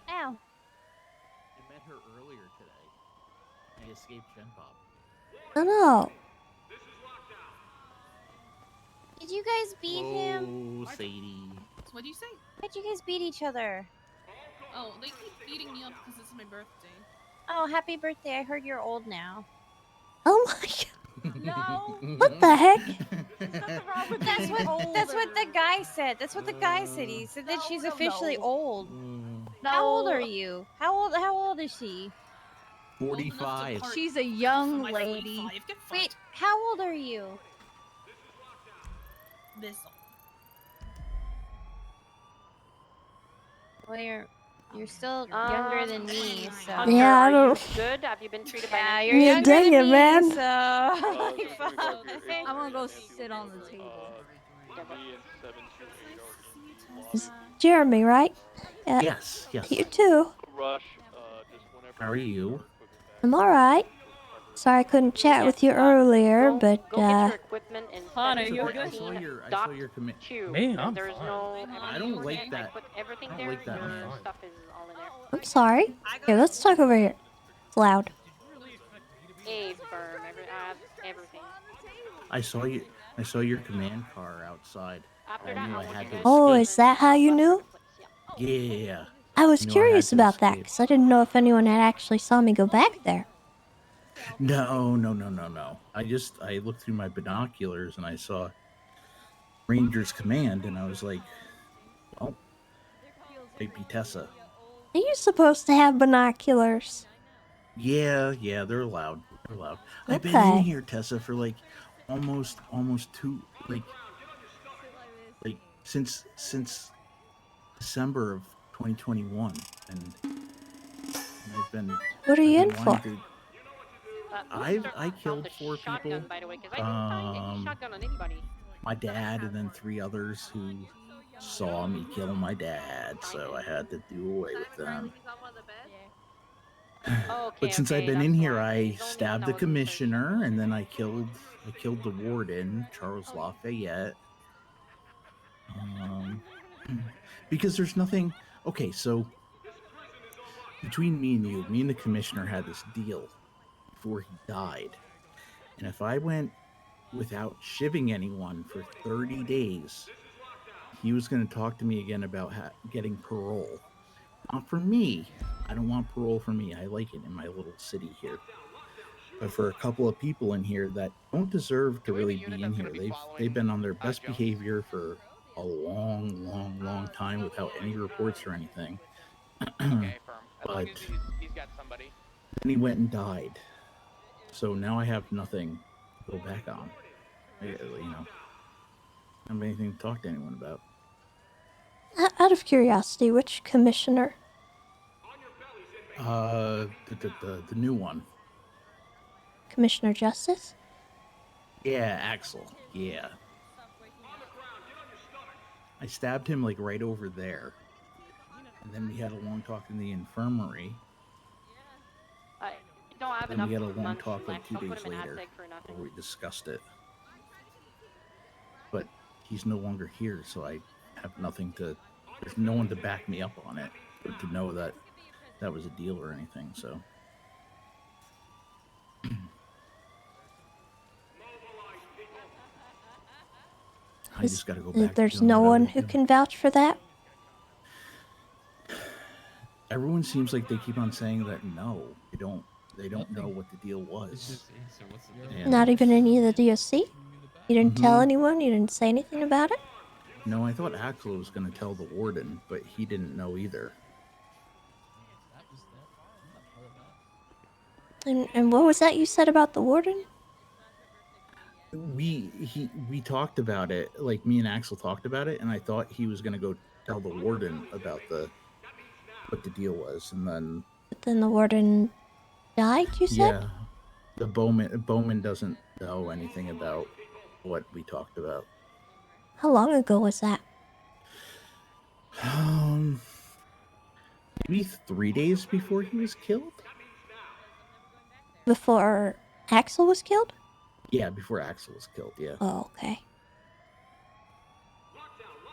Ow. I met her earlier today. I escaped Gen Pop. Oh no. Did you guys beat him? Oh, Sadie. What do you say? Why'd you guys beat each other? Oh, they keep beating me up because it's my birthday. Oh, happy birthday. I heard you're old now. Oh my god. No. What the heck? That's what the guy said. That's what the guy said. He said that she's officially old. How old are you? How old is she? 45. She's a young lady. Wait, how old are you? This. Well, you're still younger than me, so. Hunter, Yeah, I are you don't- good? Have you been treated by Yeah, nurses? you're Yeah, younger dang than it, me, man. so. I'm gonna go sit on the table. It's Jeremy, right? Yeah. Yes, yes. You too. Rush, just whenever. How are you? I'm alright. Sorry I couldn't chat with you earlier, but Go get your equipment and Hon, are send you it good? I saw your dot commit. Q. Me? And I'm there's fine. no. I don't like that. Put everything I don't there. like that Your one. stuff is all in there. I'm sorry. Here, let's talk over here. It's loud. A firm, everything. I saw your command car outside. After I that, knew I'll I look had you to guys Oh, escape. is that how you knew? Yeah. I was No, I curious had to about that escape. because I didn't know if anyone had actually saw me go back there. No. I looked through my binoculars and I saw Ranger's Command, and I was like, well, might be Tessa. Are you supposed to have binoculars? Yeah, they're allowed. They're allowed. I've been Okay. in here, Tessa, for like almost two, like since December of 2021, and I've been. What are you I've in been for? wanting to- I killed 4 people. Shotgun, by the way, 'cause I didn't find any shotgun on anybody. My dad and then 3 others who saw me kill my dad, so I had to do away with them. But since I've been in here, I stabbed the commissioner, and then I killed the warden, Charles Lafayette. Because there's nothing. Okay, so between me and you, me and the commissioner had this deal before he died. And if I went without shivving anyone for 30 days, he was going to talk to me again about getting parole. Not for me. I don't want parole for me. I like it in my little city here. But for a couple of people in here that don't deserve to really be in here, they've been on their best behavior for a long time without any reports or anything. Okay, firm. As long But as he's got somebody. then he went and died. So now I have nothing to go back on. I don't have anything to talk to anyone about. Out of curiosity, which commissioner? The new one. Commissioner Justice? Yeah, Axel. Yeah. I stabbed him like right over there. And then we had a long talk in the infirmary. I don't have Then enough we had a long lunch talk like left. 2 I'll put days him in later ASEC for nothing. where we discussed it. But he's no longer here, so I have nothing to. There's no one to back me up on it or to know that that was a deal or anything. So. I just got to go back. There's to doing no what I one was who doing. can vouch for that? Everyone seems like they keep on saying that no, they don't know what the deal was. And Not even any of the DOC? You didn't tell Mhm. anyone? You didn't say anything about it? No, I thought Axel was going to tell the warden, but he didn't know either. And what was that you said about the warden? We talked about it, like me and Axel talked about it, and I thought he was going to go tell the warden about what the deal was, and then But then the warden died, you said? yeah, the Bowman doesn't know anything about what we talked about. How long ago was that? Maybe 3 days before he was killed. Before Axel was killed? Yeah, before Axel was killed. Yeah. Oh, okay.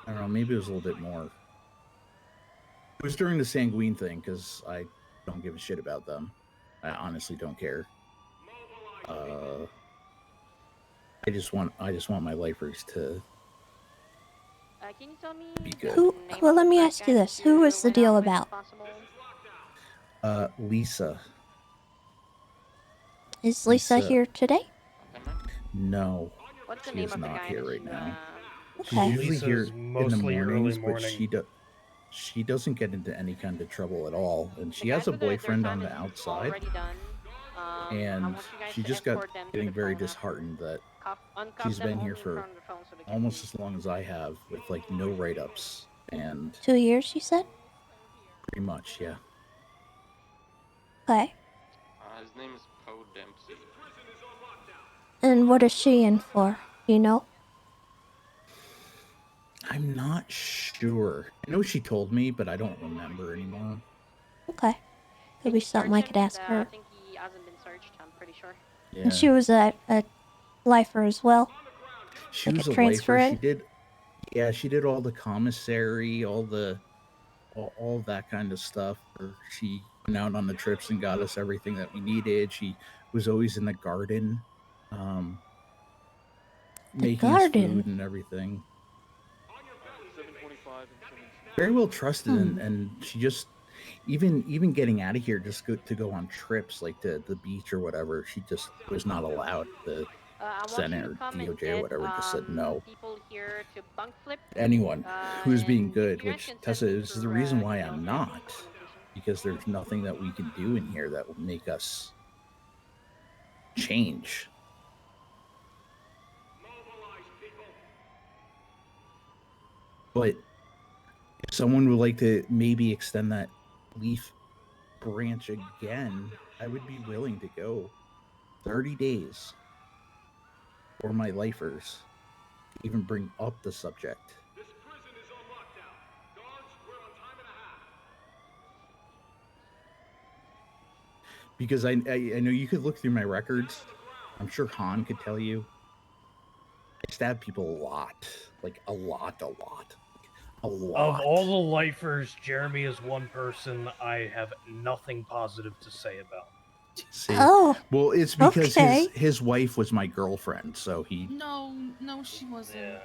I don't know. Maybe it was a little bit more. It was during the Sanguine thing because I don't give a shit about them. I honestly don't care. I just want my lifers to Can you tell me be good. Well, let me ask you this. Who was the deal about? Lisa. Is Lisa here today? No, What's the she name is of the not guy here that right you, now. Okay. She's usually here Lisa's in the mostly early mornings, but morning. she doesn't get into any kind of trouble at all, and she The has guys a with their boyfriend time on the is outside. already done. I And want you guys she to just got escort them to getting the very phone after. disheartened that Uncuff she's them been here only in for front of the phone so they can almost as long as I have, with like no write-ups, and 2 years, you said? pretty much, yeah. Okay. His name is Poe Dempsey. And what is she in for? Do you know? I'm not sure. I know she told me, but I don't remember anymore. Okay. Could be something I could ask I her. think he hasn't been searched, I'm pretty sure. Yeah. And she was a lifer as well? She Like was a a transfer lifer. in? She did all the commissary, all that kind of stuff. She went out on the trips and got us everything that we needed. She was always in the garden, making us garden? food and everything. Very well trusted, and she just even getting out of here just to go on trips like to the beach or whatever. She just was not allowed. The Senate or DOJ or whatever just said no. People here to bunk flip. Anyone who's being good, you guys which can Tessa, send me this is the through, reason why email I'm for not, documentation. because there's nothing that we can do in here that will make us change. But if someone would like to maybe extend that leaf branch again, I would be willing to go 30 days for my lifers to even bring up the subject. Because I know you could look through my records. I'm sure Han could tell you. I stab people a lot. Like, a lot. A Of lot. all the lifers, Jeremy is one person I have nothing positive to say about. See? Oh, Well, it's because okay. his wife was my girlfriend, so he. No, she wasn't.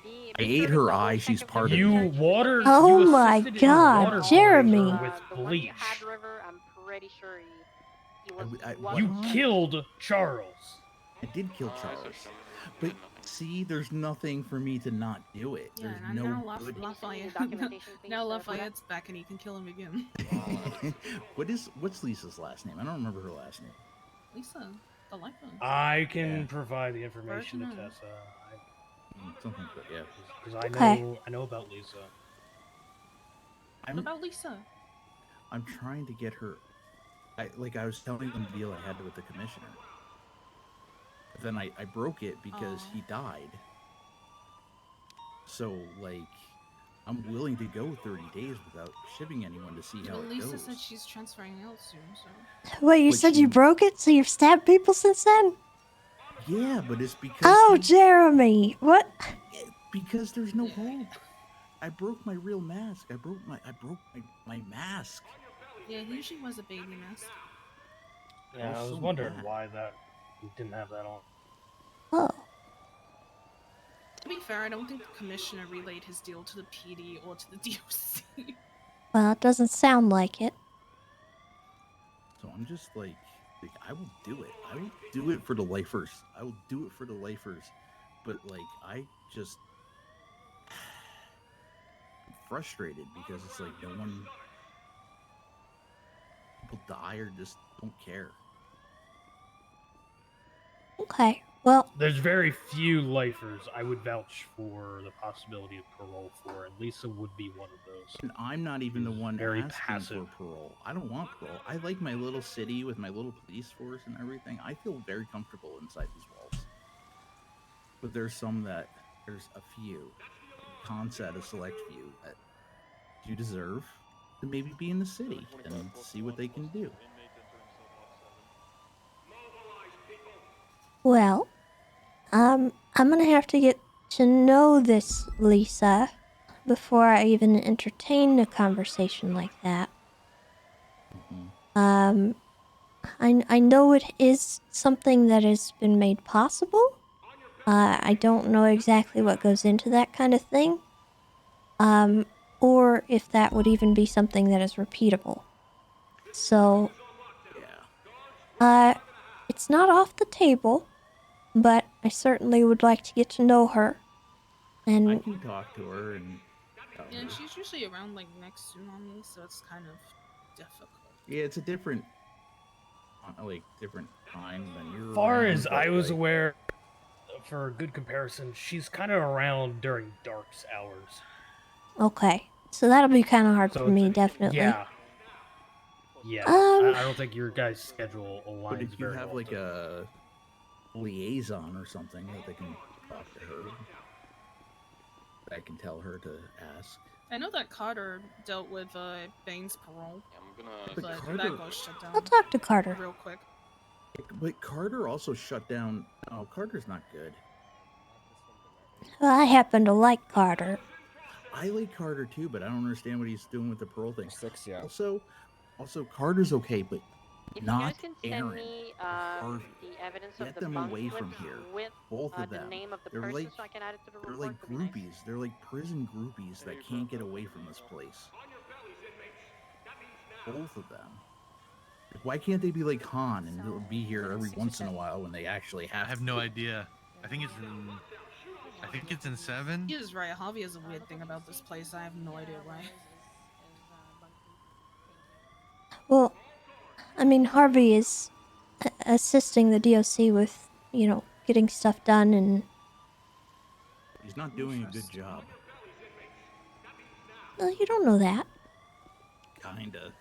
I ate her eye. She's part of You me. watered. Oh you my assisted in God, waterboarding Jeremy. her with bleach. Had River, I'm pretty sure he was You one. killed Charles. I did kill Charles, but see, there's nothing for me to not do it. Yeah, There's and no now good. Lafayette. Now Lafayette's back and he can kill him again. What's Lisa's last name? I don't remember her last name. Lisa, the life one. I can provide the information to Virgin. Tessa. Something, but yeah. Because Okay. I know about Lisa. What about Lisa? I'm trying to get her. I was telling them the deal I had with the commissioner. But then I broke it because he died. So I'm willing to go 30 days without shipping anyone to see how But it Lisa goes. said she's transferring out soon, so. Wait, you But said you broke it, so you've stabbed people since then? Yeah, but it's because. Oh, Jeremy, what? Because there's no hope. I broke my real mask. I broke my mask. Yeah, he usually wears a baby mask. Yeah, I was so wondering mad. why that you didn't have that on. Oh. To be fair, I don't think the commissioner relayed his deal to the PD or to the DOC. Well, it doesn't sound like it. So I'm just like I will do it. I will do it for the lifers. I will do it for the lifers. But I just I'm frustrated because it's like no one people die or just don't care. Okay, well, There's very few lifers I would vouch for the possibility of parole for, and Lisa would be one of those. And I'm not even the one very asking passive. for parole. I don't want parole. I like my little city with my little police force and everything. I feel very comfortable inside these walls. But there's a few, Conset, a select few, that you deserve to maybe be in the city and see what they can do. well, I'm gonna have to get to know this Lisa before I even entertain a conversation like that. I know it is something that has been made possible. I don't know exactly what goes into that kind of thing. Or if that would even be something that is repeatable. So, it's not off the table, but I certainly would like to get to know her. I And can talk to her and tell Yeah, her. and she's usually around next tsunami, so it's kind of difficult. Yeah, it's a different time than you're As far around, as but, I was aware, for a good comparison, she's kind of around during dark's hours. okay, so that'll be kind of hard So for me, definitely. Yeah. Yeah. I don't think your guys' schedule aligns But if you very have well. a liaison or something that they can talk to her, I can tell her to ask. I know that Carter dealt with Bane's parole. But But Carter- that goes shut down. I'll talk to Carter. Real quick. But Carter also shut down. Oh, Carter's not good. Well, I happen to like Carter. I like Carter too, but I don't understand what he's doing with the parole thing. Also, Carter's okay, but If not you guys can send Aaron. me Harvey. the evidence Get of the them bunk away from slips here. with Both of the them. name of the They're person like so I can add it to the they're report. like groupies. They're like prison groupies that can't get away from this place. Both of them. Why can't they be like Han and be here every once in a while when they actually have? I have no idea. I think it's in 7. He is right. Javi has a weird thing about this place. I have no idea why. Well, I mean, Harvey is assisting the DOC with, getting stuff done and... He's not doing a good job. Well, you don't know that. Kinda.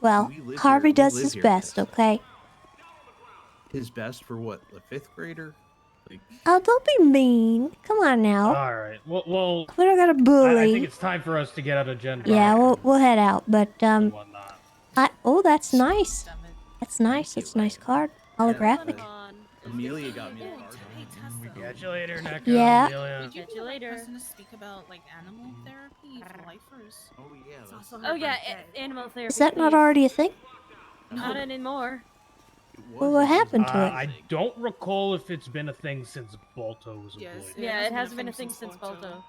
Well, We live Harvey here. We does live his here, best, Tessa. okay? His best for what? A 5th grader? Like, Oh, don't be mean. Come on now. All right. Well, We don't gotta I bully. think it's time for us to get out of Gen. Yeah, we'll head out, but, oh, that's nice. That's nice. That's a nice card. Holographic. Amelia got me the card. Catch you later, Nakkida. Yeah. Amelia. Would you Catch be you the right later. person to speak about like animal therapy for lifers? Oh yeah. It's That's also her Oh yeah, birthday. animal therapy. Is that not please. already a thing? Not anymore. Well, what happened to it? I don't recall if it's been a thing since Balto was Yes, employed. Yeah, it has been a thing since Balto.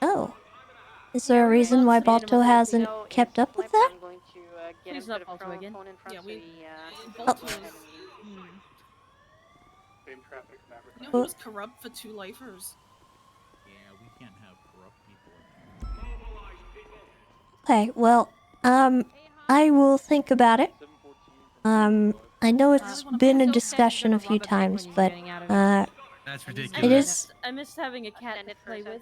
Oh. Is there a reason why Balto hasn't kept up with that? I'm going to get Please him not to the Balto again. phone in front Yeah, so we. he Balto's. Same traffic in You know, he Well- was corrupt for 2 lifers. Yeah, we can't have corrupt people Okay, well, I will think about it. I know it's been a discussion a few times, but, That's ridiculous. it is... I miss having a cat to play with.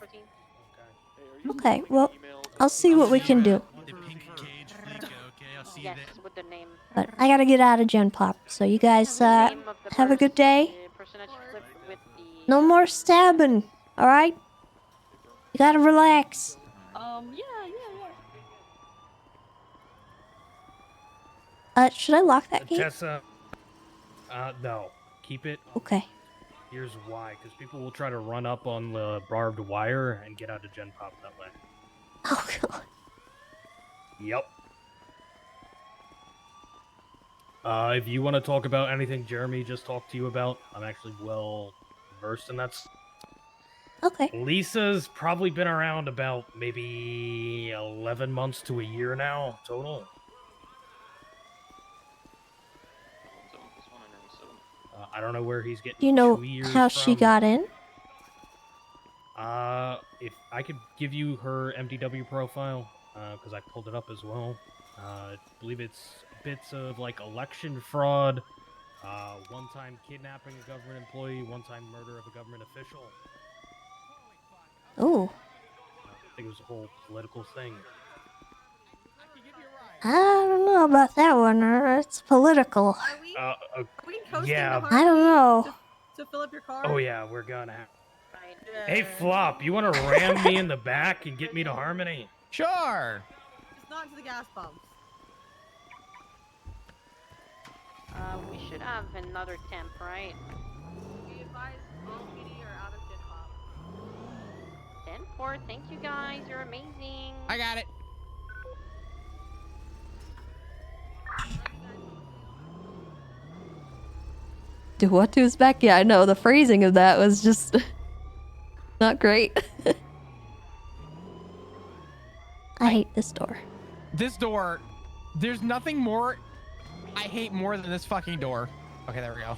Okay, well, I'll see what we can do. The pink cage Fleeca, okay? I'll see you yes, then. with the name. But I gotta get out of Gen Pop, so you guys, have a good day. Personage clip with the No more stabbing, alright? You gotta relax. Yeah. Should I lock that gate? Tessa, no. Keep it. Okay. Here's why, because people will try to run up on the barbed wire and get out of Gen Pop that way. Oh, God. Yep. If you want to talk about anything Jeremy just talked to you about, I'm actually well versed in that. Okay. Lisa's probably been around about maybe 11 months to a year now, total. I don't know where he's getting Do you know 2 years how she from. got in? If I could give you her MDW profile, because I pulled it up as well. I believe it's bits of like election fraud, one-time kidnapping a government employee, one-time murder of a government official. Ooh. I think it was a whole political thing. I don't know about that one. It's political. Are we coasting Yeah. to I don't know. to fill up your car? Oh yeah, we're gonna have. Hey Flop, you want to ram me in the back and get me to Harmony? Sure. It's not to the gas pumps. We should have another temp, right? We advise all PD are out of Gen Pop. 10-4, thank you guys, you're amazing. I got it. Do what to his back? Yeah, I know. The phrasing of that was just not great. I hate this door. This door, there's nothing more I hate more than this fucking door. Okay, there we go.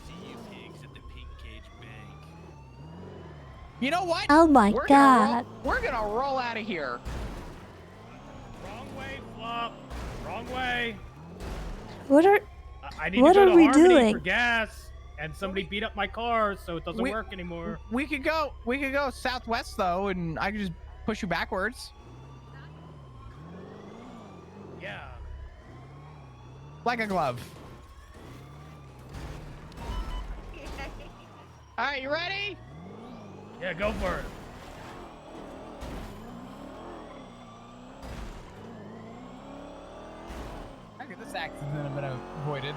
You know what? Oh my We're God. We're gonna roll out of here. Wrong way, Flop. Wrong way. What are I need what to go are to we Harmony doing? for gas, and somebody beat up my car, so it doesn't We- work anymore. We could go southwest though, and I could just push you backwards. Yeah. Like a glove. All right, you ready? Yeah, go for it. Okay, this accident have been avoided.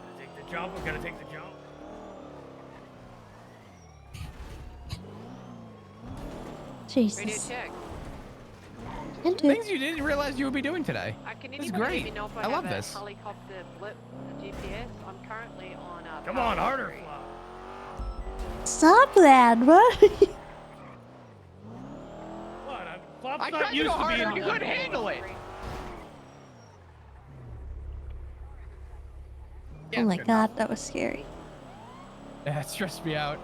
Gotta take the jump. We gotta take the jump. Jesus. check. Into Things you didn't realize you would be doing today. Can This is anybody let great. me know if I I love have a this. helicopter blip GPS? I'm currently on Come on, harder, Flop. Stop that! What? What? Flop's I not tried to used go to harder being and you on couldn't handle it. Oh my God, that was scary. That stressed me out.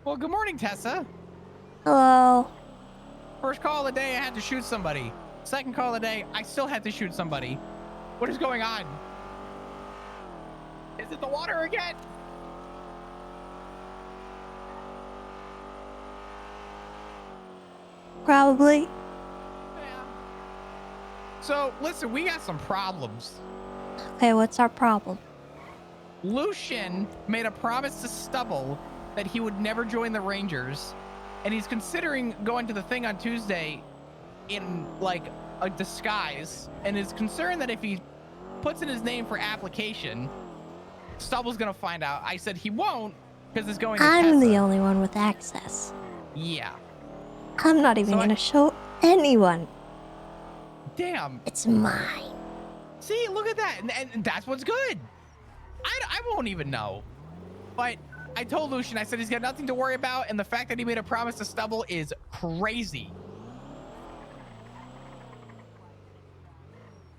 Well, good morning, Tessa. Hello. First call of the day, I had to shoot somebody. Second call of the day, I still had to shoot somebody. What is going on? Is it the water again? Probably. So, listen, we got some problems. Okay, what's our problem? Lucian made a promise to Stubble that he would never join the Rangers, and he's considering going to the thing on Tuesday in like a disguise and is concerned that if he puts in his name for application, Stubble's gonna find out. I said he won't because it's going to I'm Tessa. the only one with access. Yeah. I'm not even gonna show anyone. Damn. It's mine. See, look at that. And that's what's good. I won't even know. But I told Lucian, I said he's got nothing to worry about. And the fact that he made a promise to Stubble is crazy.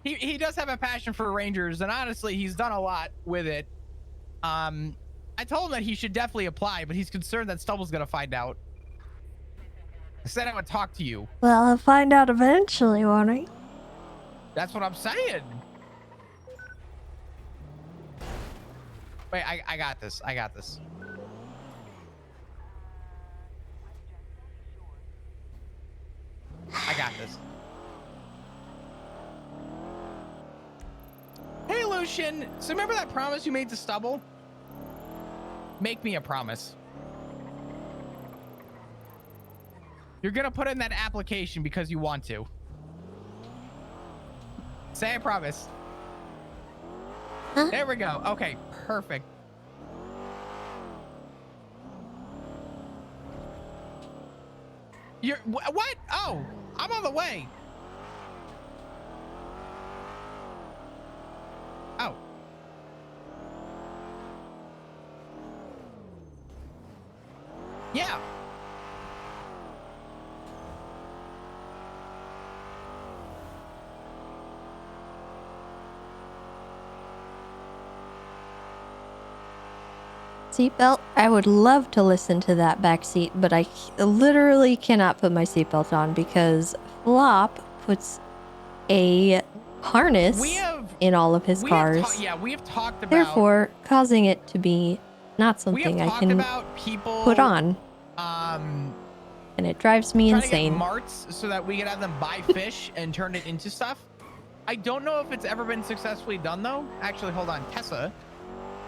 He does have a passion for Rangers. And honestly, he's done a lot with it. I told him that he should definitely apply, but he's concerned that Stubble's going to find out. I said I would talk to you. Well, I'll find out eventually, won't I? That's what I'm saying. Wait, I got this. I got this. I got this. Hey, Lucian. So remember that promise you made to Stubble? Make me a promise. You're going to put in that application because you want to. Say I promise. Huh? There we go. Okay, perfect. You're what? Oh, I'm on the way. Oh. Yeah. Seatbelt? I would love to listen to that back seat, but I literally cannot put my seatbelt on because Flop puts a harness in all of his cars. Yeah, we have talked about. Therefore, causing it to be not something I can put on. And it drives me insane. To get marts so that we can have them buy fish and turn it into stuff. I don't know if it's ever been successfully done though. Actually, hold on, Tessa.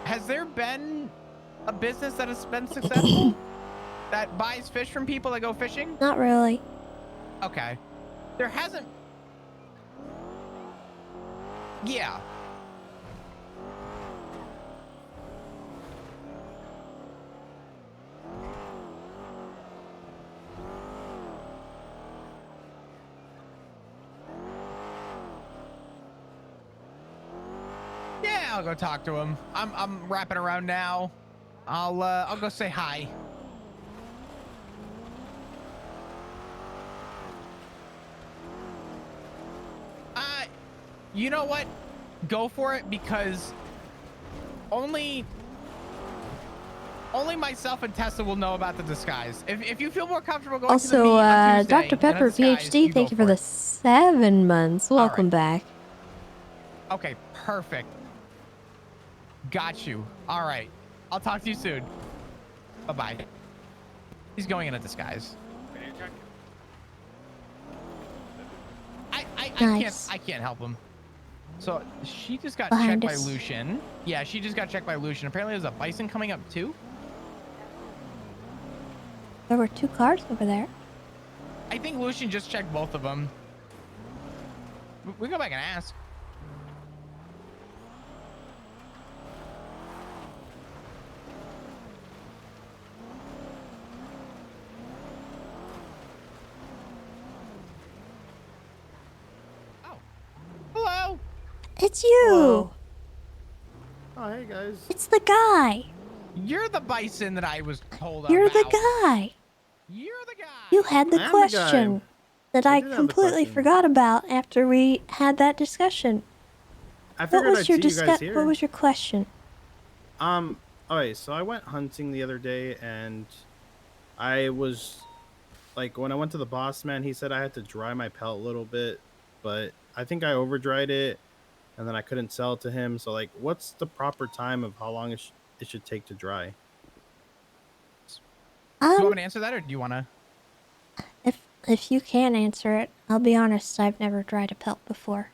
Has there been a business that has been successful that buys fish from people that go fishing? Not really. Okay. There hasn't. Yeah. Yeah, I'll go talk to him. I'm wrapping around now. I'll go say hi. You know what? Go for it because only myself and Tessa will know about the disguise. If you feel more comfortable going to the meet on Tuesday Dr. Pepper PhD, thank you for the 7 months. Welcome back. Okay, perfect. Got you. All right. I'll talk to you soon. Bye-bye. He's going in a disguise. I can't help him. So she just got checked by Lucian. Yeah, she just got checked by Lucian. Apparently there's a bison coming up too. There were 2 cars over there. I think Lucian just checked both of them. We go back and ask. Hello. It's you. Hello. Oh, hey guys. It's the guy. You're the bison that I was told about. You're the guy. You're the guy. You had the I am the question guy. that I I did have the completely question. forgot about after we had that discussion. I What figured was I'd your see you guys here. What was your question? Okay, so I went hunting the other day and I was like, when I went to the boss man, he said I had to dry my pelt a little bit, but I think I over dried it and then I couldn't sell it to him. So like, what's the proper time of how long it should take to dry? Do you want me to answer that or do you want to? If you can answer it, I'll be honest, I've never dried a pelt before.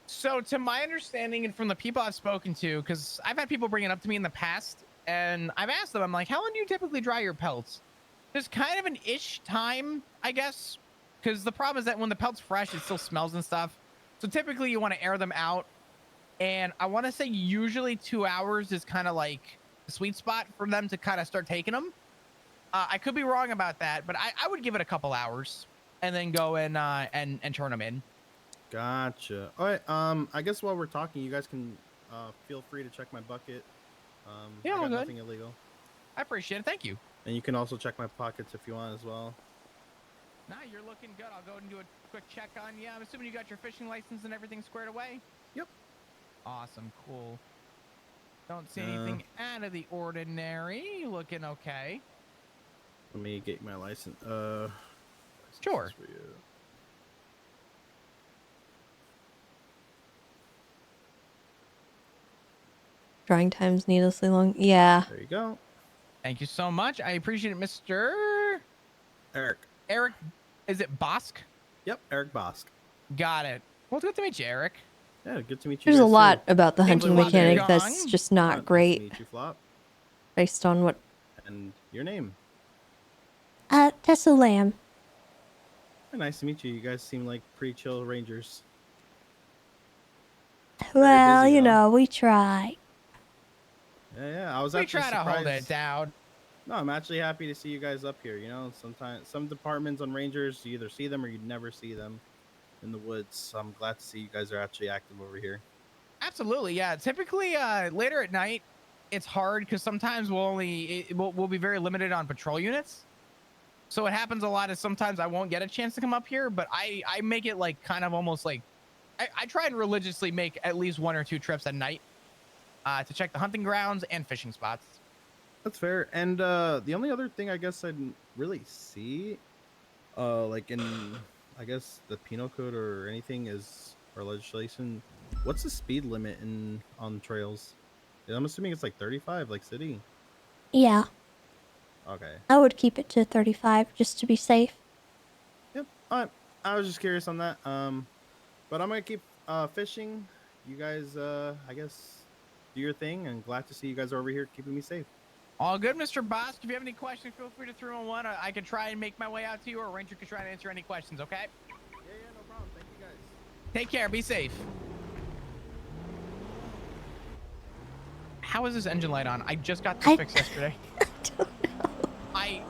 So to my understanding and from the people I've spoken to, because I've had people bring it up to me in the past and I've asked them, I'm like, how long do you typically dry your pelts? There's kind of an ish time, I guess. Because the problem is that when the pelt's fresh, it still smells and stuff. So typically you want to air them out. And I want to say usually 2 hours is kind of like the sweet spot for them to kind of start taking them. I could be wrong about that, but I would give it a couple hours and then go in and turn them in. Gotcha. All right. I guess while we're talking, you guys can feel free to check my bucket. Yeah, I all got good. nothing illegal. I appreciate it. Thank you. And you can also check my pockets if you want as well. Nah, you're looking good. I'll go and do a quick check on you. I'm assuming you got your fishing license and everything squared away? Yep. Awesome. Cool. Don't see anything out of the ordinary. Looking okay. Let me get my license. Sure. For you. Drawing time's needlessly long. Yeah. There you go. Thank you so much. I appreciate it, Mr. Eric. Eric, is it Bosk? Yep, Eric Bosk. Got it. Well, it's good to meet you, Eric. Yeah, good to meet you. There's a guys lot too. about the hunting Flop, mechanic Young. that's just not great. Nice to meet you, Flop. Based on what? And your name? Tessa Lamb. Nice to meet you. You guys seem like pretty chill rangers. Well, busy, you though. know, we try. Yeah. I was We actually try to hold surprised. it down. No, I'm actually happy to see you guys up here. You know, sometimes some departments on Rangers, you either see them or you never see them in the woods. So I'm glad to see you guys are actually active over here. Absolutely, yeah. Typically, later at night, it's hard because sometimes we'll be very limited on patrol units. So what happens a lot is sometimes I won't get a chance to come up here, but I make it like kind of almost like I try and religiously make at least 1 or 2 trips at night to check the hunting grounds and fishing spots. That's fair. And the only other thing I guess I didn't really see, like in, I guess the penal code or anything is, or legislation, what's the speed limit on trails? I'm assuming it's like 35, like city. Yeah. Okay. I would keep it to 35 just to be safe. Yep. I was just curious on that. But I'm gonna keep fishing. You guys, I guess, do your thing, and glad to see you guys are over here keeping me safe. All good, Mr. Bosk. If you have any questions, feel free to throw in one. I can try and make my way out to you, or Ranger can try and answer any questions, okay? Yeah, no problem. Thank you guys. Take care. Be safe. How is this engine light on? I just got this fixed yesterday. I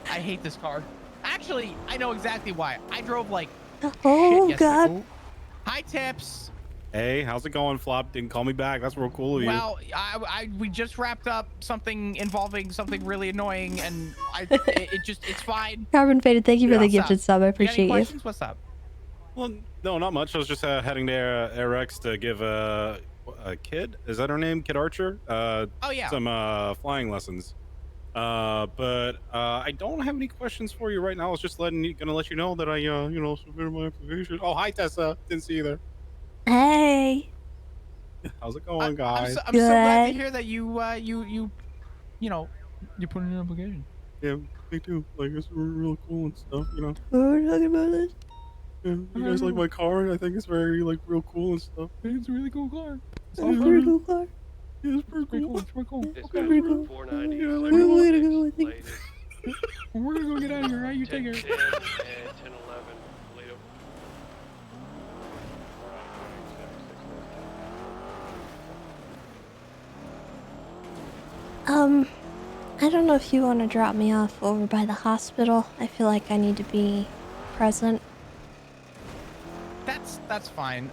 hate this car. Actually, I know exactly why. I drove like Oh, shit God. yesterday. Hi, Tips. Hey, how's it going, Flop? Didn't call me back. That's real cool of you. Well, we just wrapped up something involving something really annoying, and it's fine. Carbon Faded, thank you for the What's gifted up? sub. I You got any appreciate you. questions? What's up? Well, no, not much. I was just heading to Eric's to give a kid. Is that her name? Kid Archer? Oh, yeah. Some flying lessons. But I don't have any questions for you right now. I was just gonna let you know that I submitted my application. Oh, hi, Tessa. Didn't see you there. Hey. How's it going, guys? I'm so glad to hear that you put in an application. Yeah, me too. Like, it's real cool and stuff, you know. What are we talking about this? Yeah, you guys like my car? I think it's very, like, real cool and stuff. It's a really cool car. It's a pretty cool car. Yeah, it's pretty cool. It's pretty cool. Pretty cool. 490. Yeah, I like We're it a lot. gonna go, I think. We're gonna go get out of here, right? You take 10, care. 10 and 1011. Toledo. I don't know if you want to drop me off over by the hospital. I feel like I need to be present. That's fine.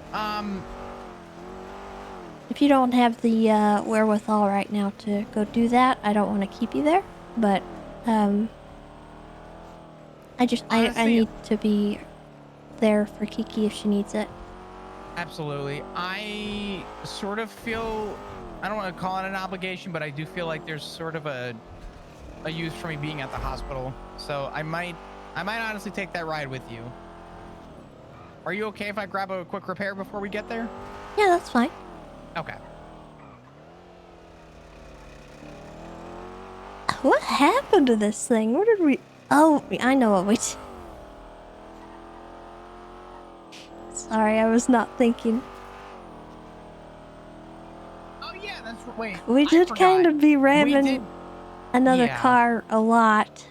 If you don't have the wherewithal right now to go do that, I don't want to keep you there. But I need to be there for Kiki if she needs it. Absolutely. I sort of feel, I don't want to call it an obligation, but I do feel like there's sort of a use for me being at the hospital. So I might honestly take that ride with you. Are you okay if I grab a quick repair before we get there? Yeah, that's fine. Okay. What happened to this thing? What did we... Oh, I know what we did. Sorry, I was not thinking. Oh yeah, that's wait. We did kind of be ramming another Yeah. car a lot.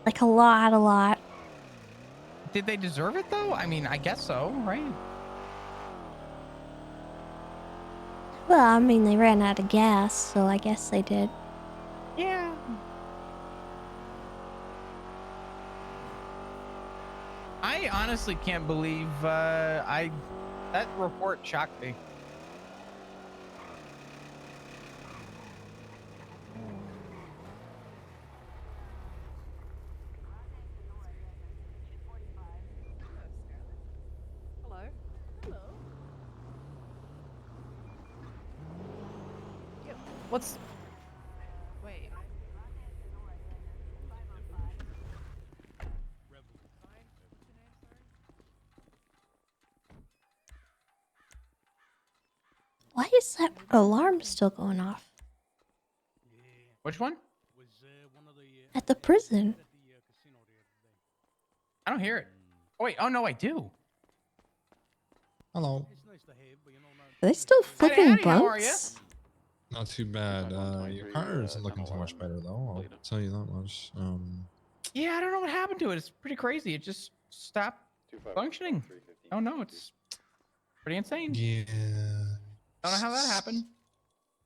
Like a lot. Did they deserve it though? I mean, I guess so, right? Well, I mean, they ran out of gas, so I guess they did. Yeah. I honestly can't believe that report shocked me. Hello. Hello. What's... Wait. Why is that alarm still going off? Which one? At the prison. I don't hear it. Oh wait, oh no, I do. Hello. Are they still flipping Howdy, how are bunks? Not too bad. Your car isn't looking too much better though. I'll tell you that much. Yeah, I don't know what happened to it. It's pretty crazy. It just stopped functioning. Oh no, it's pretty insane. Yeah. Don't know how that happened.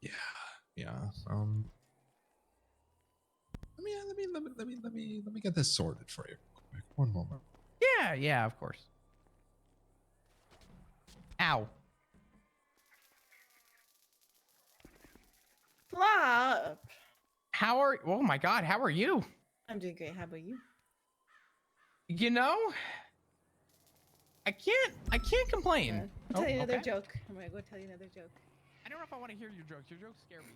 Yeah. Let me get this sorted for you. Quick. One moment. Yeah, of course. Ow. Flop. Oh my God, how are you? I'm doing great. How about you? You know, I can't complain. I'll tell you another okay. joke. I'm gonna go tell you another joke. I don't know if I want to hear your jokes. Your jokes scare me.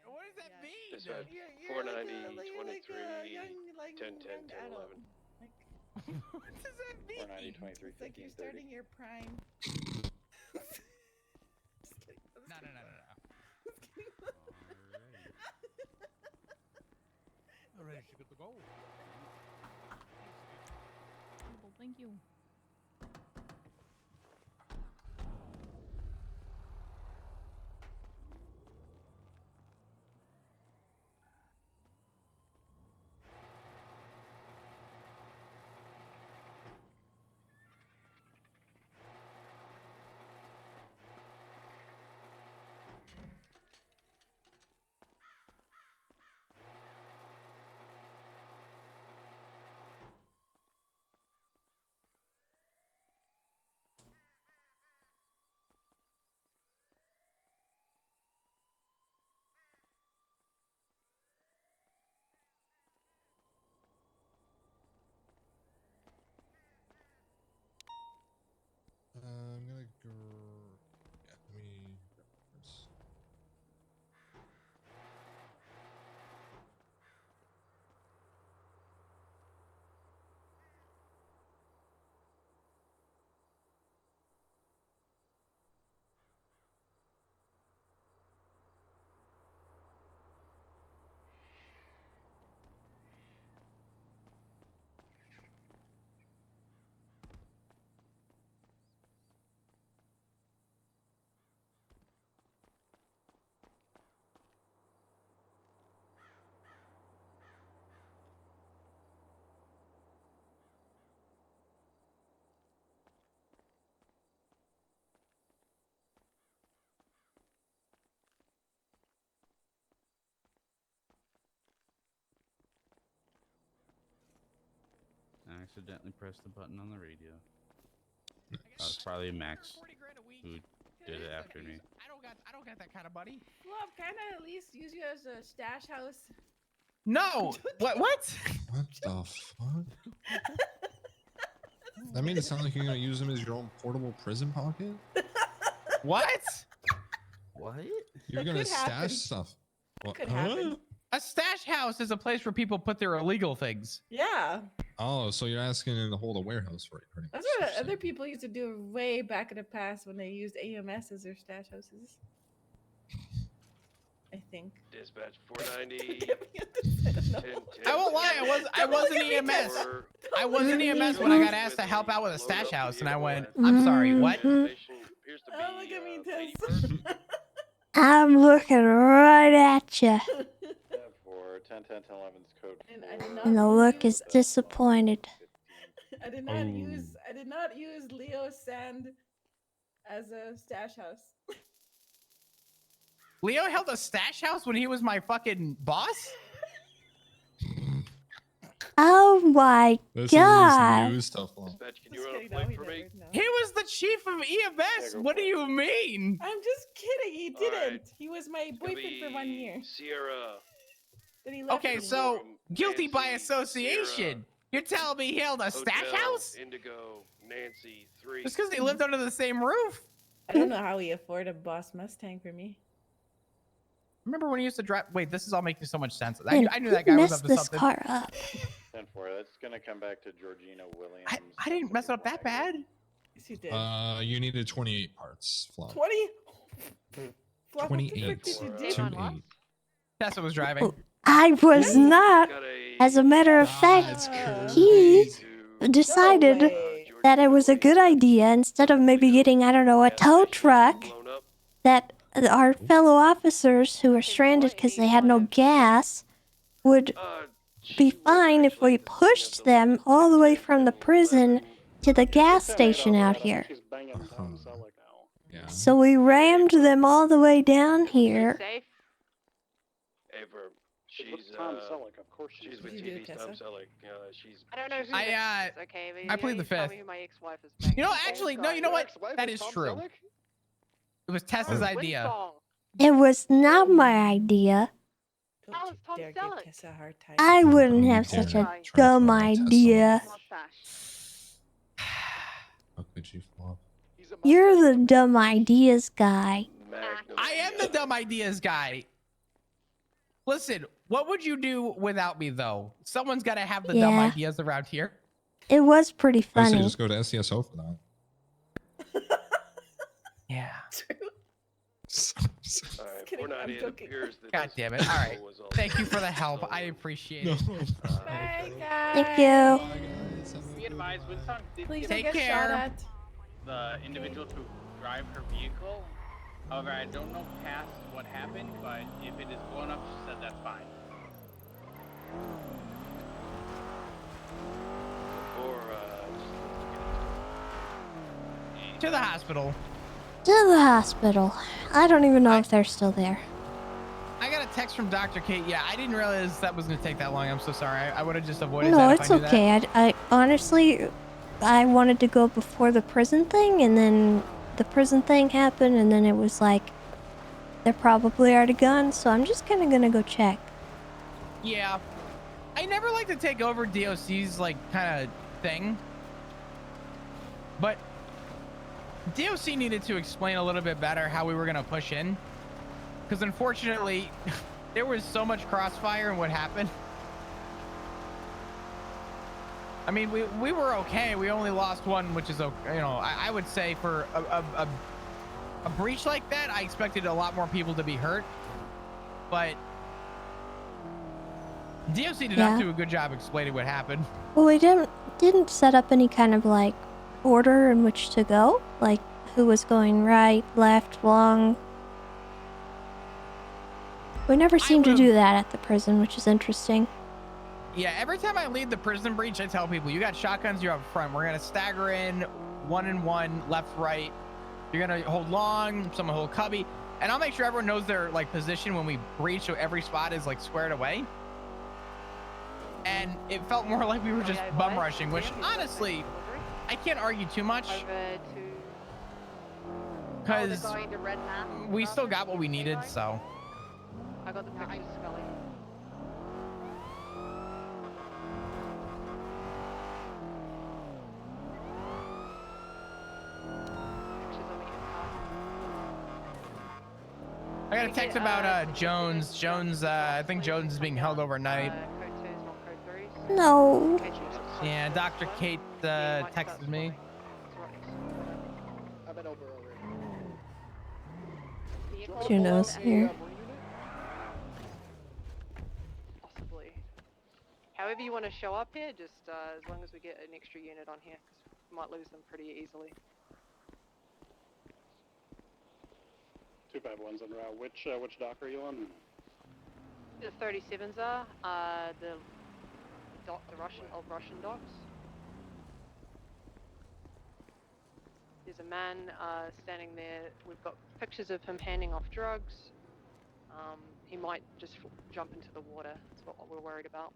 What does that mean? Dispatch, You're 490, like 23, like 10, 10, 10, 11. What does that mean? 490, 23, It's like 15, you're 30. starting your prime. No. Alright, she got to go. Thank you. I'm gonna go. Yeah, let me. I accidentally pressed the button on the radio. That was probably Max who did it after me. I don't got that kind of money. Flop, can I at least use you as a stash house? No. What? What the fuck? That made it sound like you're gonna use them as your own portable prison pocket. What? What? You're That gonna could happen. stash stuff. What? Could happen. A stash house is a place where people put their illegal things. Yeah. Oh, so you're asking him to hold a warehouse for you? Pretty much. That's what other people used to do way back in the past when they used AMS as their stash houses. I think. Dispatch 490. 10, I won't lie, I wasn't EMS. I wasn't EMS when I got asked to help out with a stash house, and I went, I'm sorry, what? Oh, look at me, Tess. I'm looking right at you. For 10-10-11's code. And I did not And the look is disappointed. I did not use Leo's sand as a stash house. Leo held a stash house when he was my fucking boss? Oh my god. New stuff. He was the chief of EMS. What do you mean? I'm just kidding. He didn't. He was my boyfriend for 1 year. Sierra. Then he left Okay, me. so guilty by association. You're telling me he held a stash house? Indigo, Nancy, 3. Just because they lived under the same roof? I don't know how he afforded a Boss Mustang for me. Remember when he used to drive? Wait, this is all making so much sense. Man, I knew that who guy was up messed to this something. car up? 10-4. That's gonna come back to Georgina Williams. I didn't mess it up that bad. Yes, you did. You needed 28 parts. Flop. 20? Flop, what the 28. frick did you do? 28. Tessa was driving. I was not. As a matter of fact, he decided that it was a good idea, instead of maybe getting, I don't know, a tow truck, that our fellow officers who were stranded because they had no gas would be fine if we pushed them all the way from the prison to the gas station out here. So we rammed them all the way down here. She's Tom Selleck, of course. She's with TV Tom Selleck. She's. I don't know who I this is, okay, but I plead the fifth. my ex-wife is banging. You know, actually, no, you know what? That is true. It was Tessa's idea. It was not my idea. Tom Dare Selleck. give Tessa a hard time. I wouldn't have such a dumb idea. How could you flop? You're the dumb ideas guy. I am the dumb ideas guy. Listen, what would you do without me, though? Someone's got to have the dumb Yeah. ideas around here. It was pretty I say funny. just go to SCSO for that. Yeah. We're not in. It appears that God damn it. All right. Thank you for the help. I appreciate it. Bye, guys. Thank you. Be advised, Winston did Please give don't get shot at. the individual to drive her vehicle. However, I don't know past what happened, but if it is blown up, she said that's fine. To the hospital. To the hospital. I don't even know if they're still there. I got a text from Dr. Kate. Yeah, I didn't realize that was going to take that long. I'm so sorry. I would have just avoided No, that if it's I knew okay. that. I honestly, I wanted to go before the prison thing, and then the prison thing happened, and then it was like, they're probably already gone, so I'm just kind of gonna go check. Yeah. I never like to take over DOC's, like, kind of thing. But DOC needed to explain a little bit better how we were going to push in. Because unfortunately, there was so much crossfire in what happened. I mean, we were okay. We only lost one, which is, you know, I would say for a breach like that, I expected a lot more people to be hurt. But DOC did not do a good job explaining what happened. Well, we didn't set up any kind of like order in which to go, like who was going right, left, long. We never seemed to do that at the prison, which is interesting. Yeah, every time I lead the prison breach, I tell people, you got shotguns, you're up front. We're going to stagger in 1 and 1, left, right. You're going to hold long, someone hold cubby. And I'll make sure everyone knows their like position when we breach, so every spot is like squared away. And it felt more like we were just bum rushing, which honestly, I can't argue too much. Because we still got what we needed, so. I got the pictures, Scully. I got a text about Jones. Jones, I think Jones is being held overnight. No. Yeah, Dr. Kate texted me. Juno's here. Possibly. However you want to show up here, just as long as we get an extra unit on here, because we might lose them pretty easily. 251's en route. Which dock are you on? The 37s are the old Russian docks. There's a man standing there. We've got pictures of him handing off drugs. He might just jump into the water. That's what we're worried about.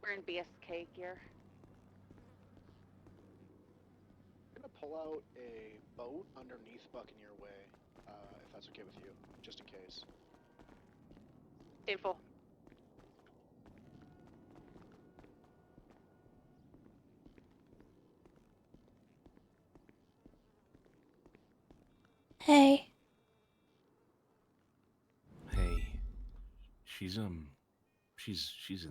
We're in BSK gear. I'm gonna pull out a boat underneath Buccaneer Way, if that's okay with you, just in case. 10-4. Hey. Hey, she's in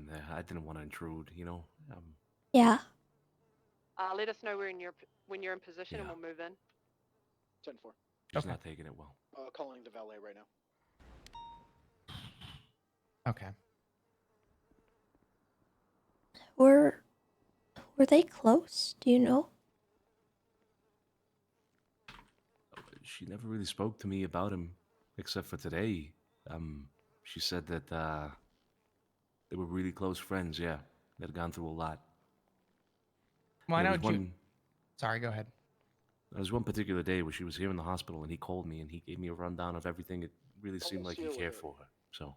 there. I didn't want to intrude, you know. Yeah. Let us know when you're in position, and we'll move in. 10-4. She's not taking it well. Calling the valet right now. Okay. Were they close? Do you know? She never really spoke to me about him, except for today. She said that they were really close friends. Yeah, they'd gone through a lot. Why There don't was you? one- Sorry, go ahead. There was one particular day where she was here in the hospital, and he called me and he gave me a rundown of everything. It really seemed like he cared for her. So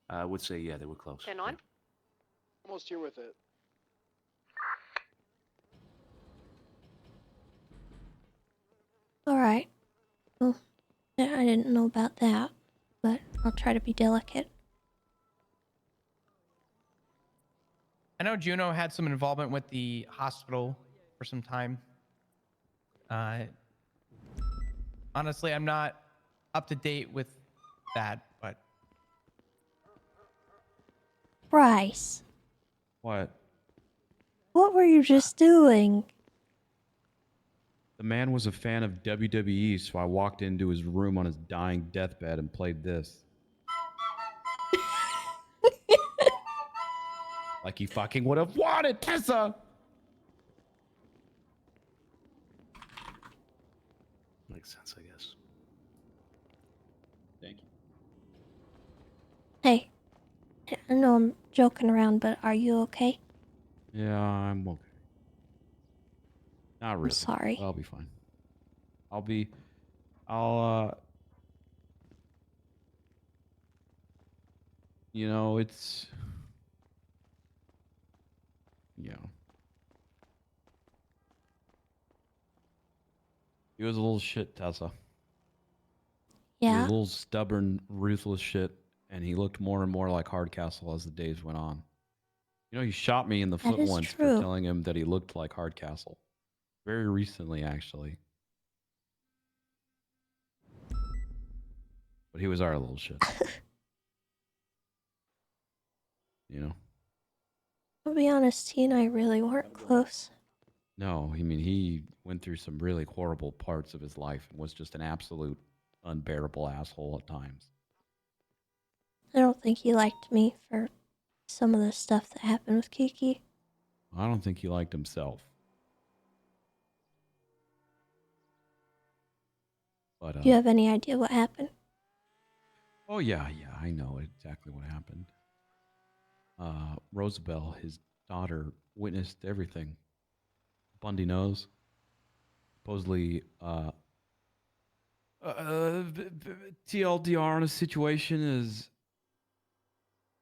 I would say, yeah, they were close. 10-9. Almost here with it. Alright. Well, I didn't know about that, but I'll try to be delicate. I know Juno had some involvement with the hospital for some time. Honestly, I'm not up to date with that, but Bryce, What? what were you just doing? The man was a fan of WWE, so I walked into his room on his dying deathbed and played this. Like he fucking would have wanted, Tessa! Makes sense, I guess. Thank you. Hey, I know I'm joking around, but are you okay? Yeah, I'm okay. Not really. sorry. I'll be fine. You know, it's... Yeah. He was a little shit, Tessa. He was Yeah? a little stubborn, ruthless shit, and he looked more and more like Hardcastle as the days went on. You know, he shot me in the That foot is once true. for telling him that he looked like Hardcastle. Very recently, actually. But he was our little shit. You know? I'll be honest, he and I really weren't close. No, I mean, he went through some really horrible parts of his life and was just an absolute unbearable asshole at times. I don't think he liked me for some of the stuff that happened with Kiki. I don't think he liked himself. But, Do you have any idea what happened? oh, yeah, I know exactly what happened. Rosabelle, his daughter, witnessed everything. Bundy knows. Supposedly, TLDR on a situation is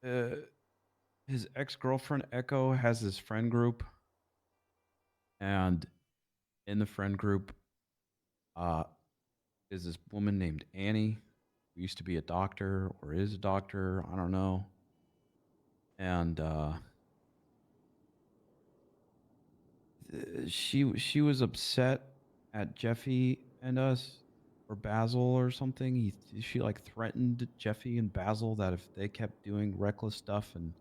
his ex-girlfriend Echo has this friend group, and in the friend group is this woman named Annie, who used to be a doctor or is a doctor, I don't know. And she was upset at Jeffy and us, or Basil or something. She like threatened Jeffy and Basil that if they kept doing reckless stuff, and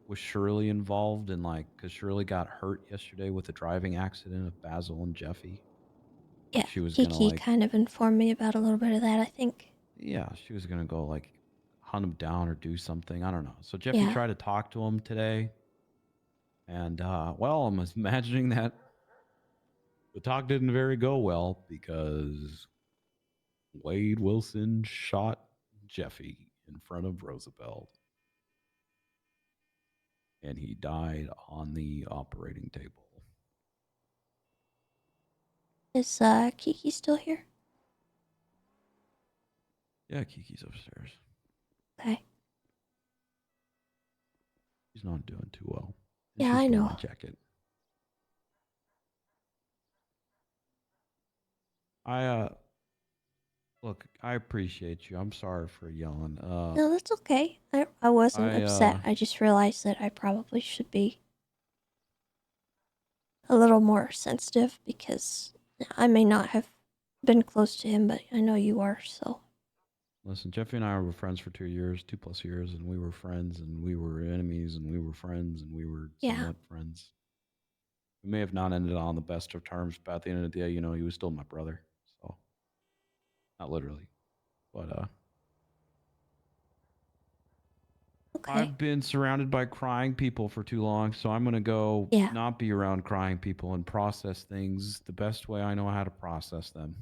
was Shirley involved, and like, because Shirley got hurt yesterday with a driving accident of Basil and Jeffy. Yeah, She was Kiki gonna like, kind of informed me about a little bit of that, I think. yeah, she was gonna go like hunt him down or do something. I don't know. So Jeffy Yeah. tried to talk to him today, and well, I'm imagining that the talk didn't go well, because Wade Wilson shot Jeffy in front of Roosevelt, and he died on the operating table. Is Kiki still here? Yeah, Kiki's upstairs. Okay. She's not doing too well. And Yeah, she's I still know. my jacket. Look, I appreciate you. I'm sorry for yelling. No, that's okay. I wasn't upset. uh, I just realized that I probably should be a little more sensitive because I may not have been close to him, but I know you are, so. Listen, Jeffy and I were friends for 2 years, 2+ years, and we were friends, and we were enemies, and we were friends, and we were Yeah. somewhat friends. We may have not ended on the best of terms, but at the end of the day, you know, he was still my brother. So, not literally, but Okay. I've been surrounded by crying people for too long, so I'm gonna go not be around crying people and process things the best way I know how to process them.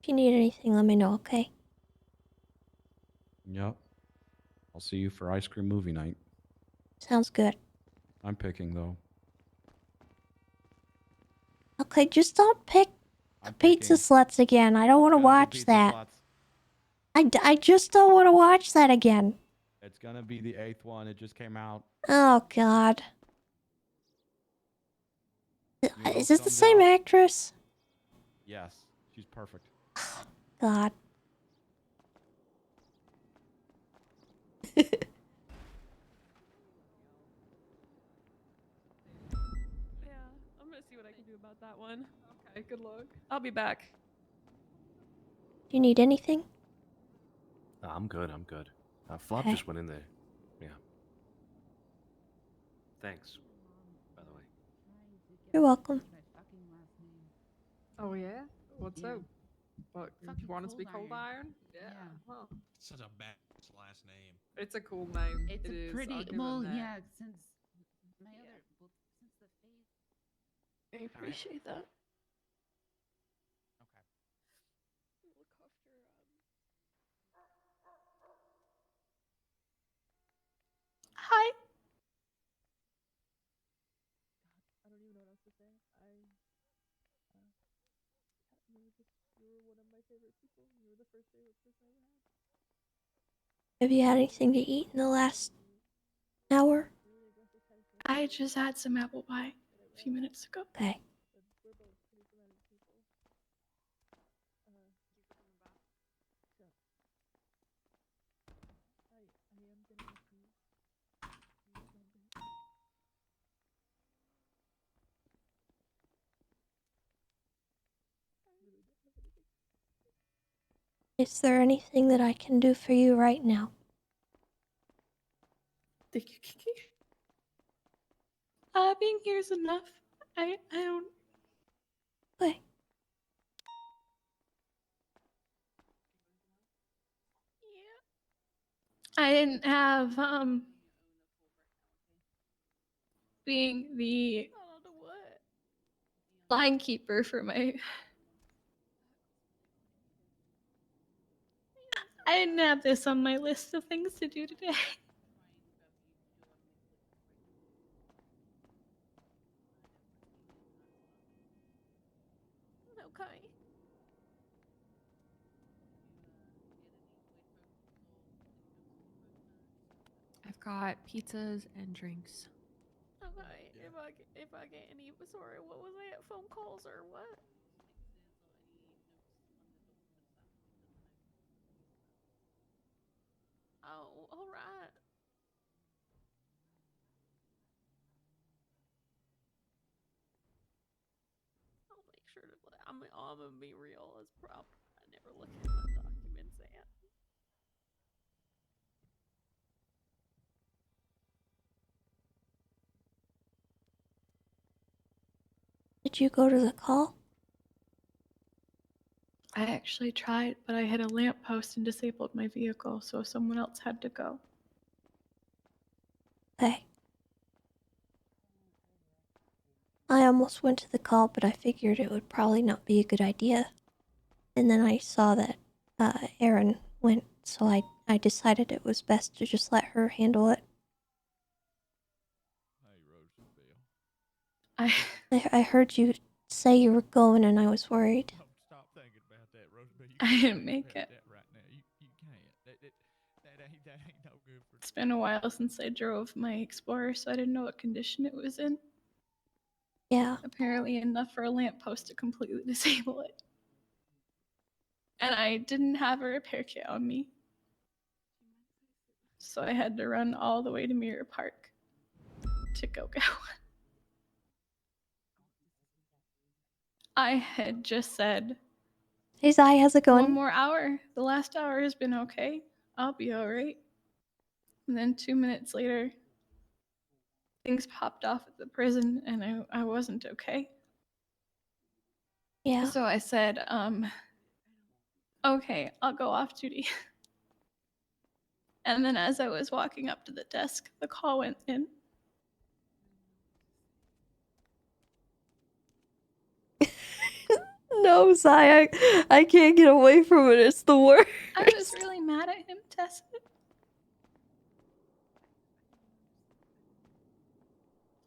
If you need anything, let me know, okay? Yep. I'll see you for ice cream movie night. Sounds good. I'm picking though. Okay, just don't pick the pizza sluts again. I don't want to watch that. I just don't want to watch that again. It's gonna be the 8th one. It just came out. Oh, God. Is this the thumbs same out? actress? Yes, she's perfect. God. Yeah, I'm gonna see what I can do about that one. Okay, good luck. I'll be back. Do you need anything? I'm good. I'm good. Flop Okay. just went in there. Yeah. Thanks, by the way. You're welcome. Oh yeah? What's up? What, you want it to be Cold Iron? Yeah. Huh. Such a bad last name. It's a cool name. It's It a is, pretty I'll give well, him that. yeah. Since my other, well, since the phase. I appreciate that. Hi. I don't even know what else to say. You were one of my favorite people. You were the first favorite person I ever had. Have you had anything to eat in the last hour? I just had some apple pie a few minutes ago. Okay. We're both pretty dramatic people. Sure. I am gonna miss you. Is there anything that I can do for you right now? Thank you, Kiki. Being here is enough. I don't. Okay. I didn't have being the line keeper for my. I didn't have this on my list of things to do today. Okay. I've got pizzas and drinks. Okay. If I get any, sorry, what was that? Phone calls or what? Oh, all right. I'll make sure to. I'm gonna be real. As prob. I never look at my documents yet. Did you go to the call? I actually tried, but I hit a lamppost and disabled my vehicle, so someone else had to go. Okay. I almost went to the call, but I figured it would probably not be a good idea. And then I saw that Erin went, so I decided it was best to just let her handle it. I heard you say you were going, and I was worried. Stop thinking about that, Rosemary. I didn't make it. Right now. You can't. That ain't no good for. It's been a while since I drove my Explorer, so I didn't know what condition it was in. Yeah. Apparently enough for a lamppost to completely disable it. And I didn't have a repair kit on me. So I had to run all the way to Mirror Park to go. I had just said, Hey Zai, how's it going? one more hour. The last hour has been okay. I'll be alright. And then 2 minutes later, things popped off at the prison and I wasn't okay. Yeah. So I said, okay, I'll go off duty. And then as I was walking up to the desk, the call went in. No, Zai, I can't get away from it. It's the worst. I was really mad at him, Tessa.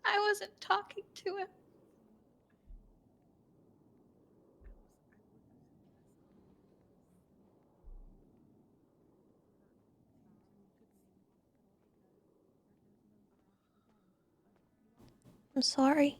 I wasn't talking to him. I'm sorry.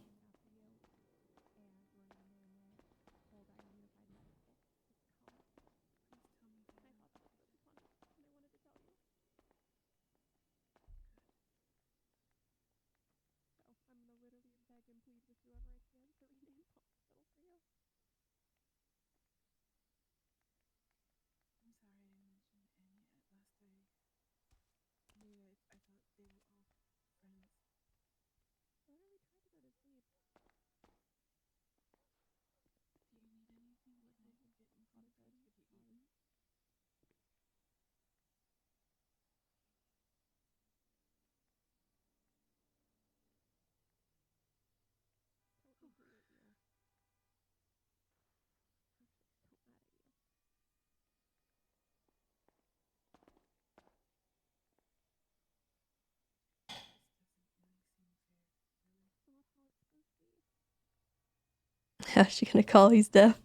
How's she gonna call he's deaf?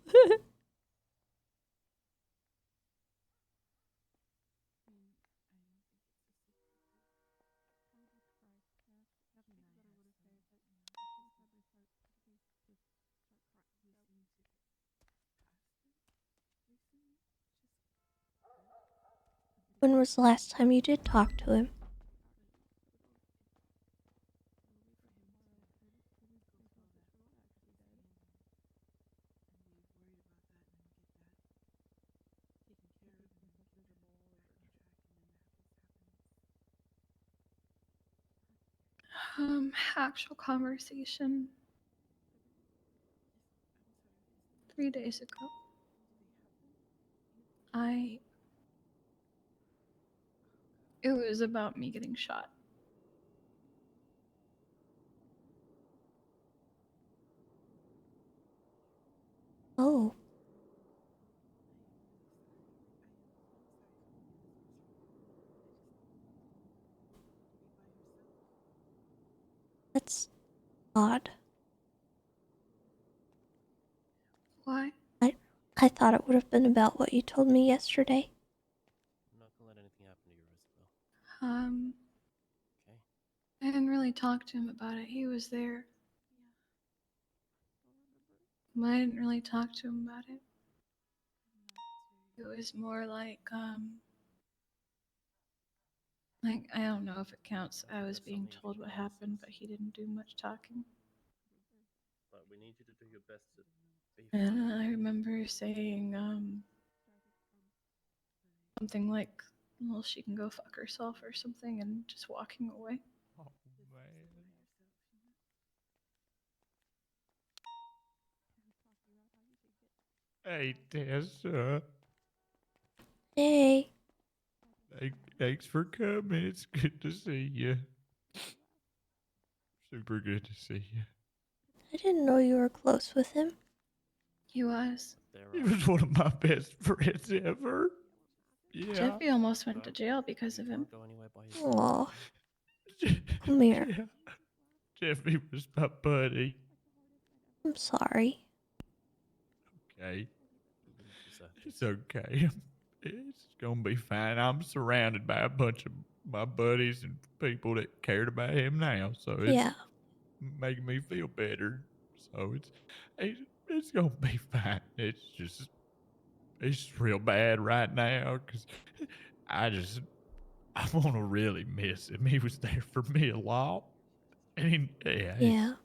When was the last time you did talk to him? Actual conversation 3 days ago. It was about me getting shot. Oh. That's odd. Why? I thought it would have been about what you told me yesterday. I'm not gonna let anything happen to you, Rosabelle. Okay. I didn't really talk to him about it. He was there. But I didn't really talk to him about it. It was more like I don't know if it counts. I was being told what happened, but he didn't do much talking. But we need you to do your best to be And I remember saying something like, well, she can go fuck herself or something, and just walking away. Oh, man. Hey, Tessa. Hey. Thanks for coming. It's good to see you. Super good to see you. I didn't know you were close with him. He was. He was one of my best friends ever. Yeah. Jeffy almost went to jail because of him. Aw. Come here. Yeah. Jeffy was my buddy. I'm sorry. Okay. It's okay. It's gonna be fine. I'm surrounded by a bunch of my buddies and people that cared about him now, so it's Yeah. making me feel better. So it's gonna be fine. It's real bad right now because I want to really miss him. He was there for me a lot, and Yeah.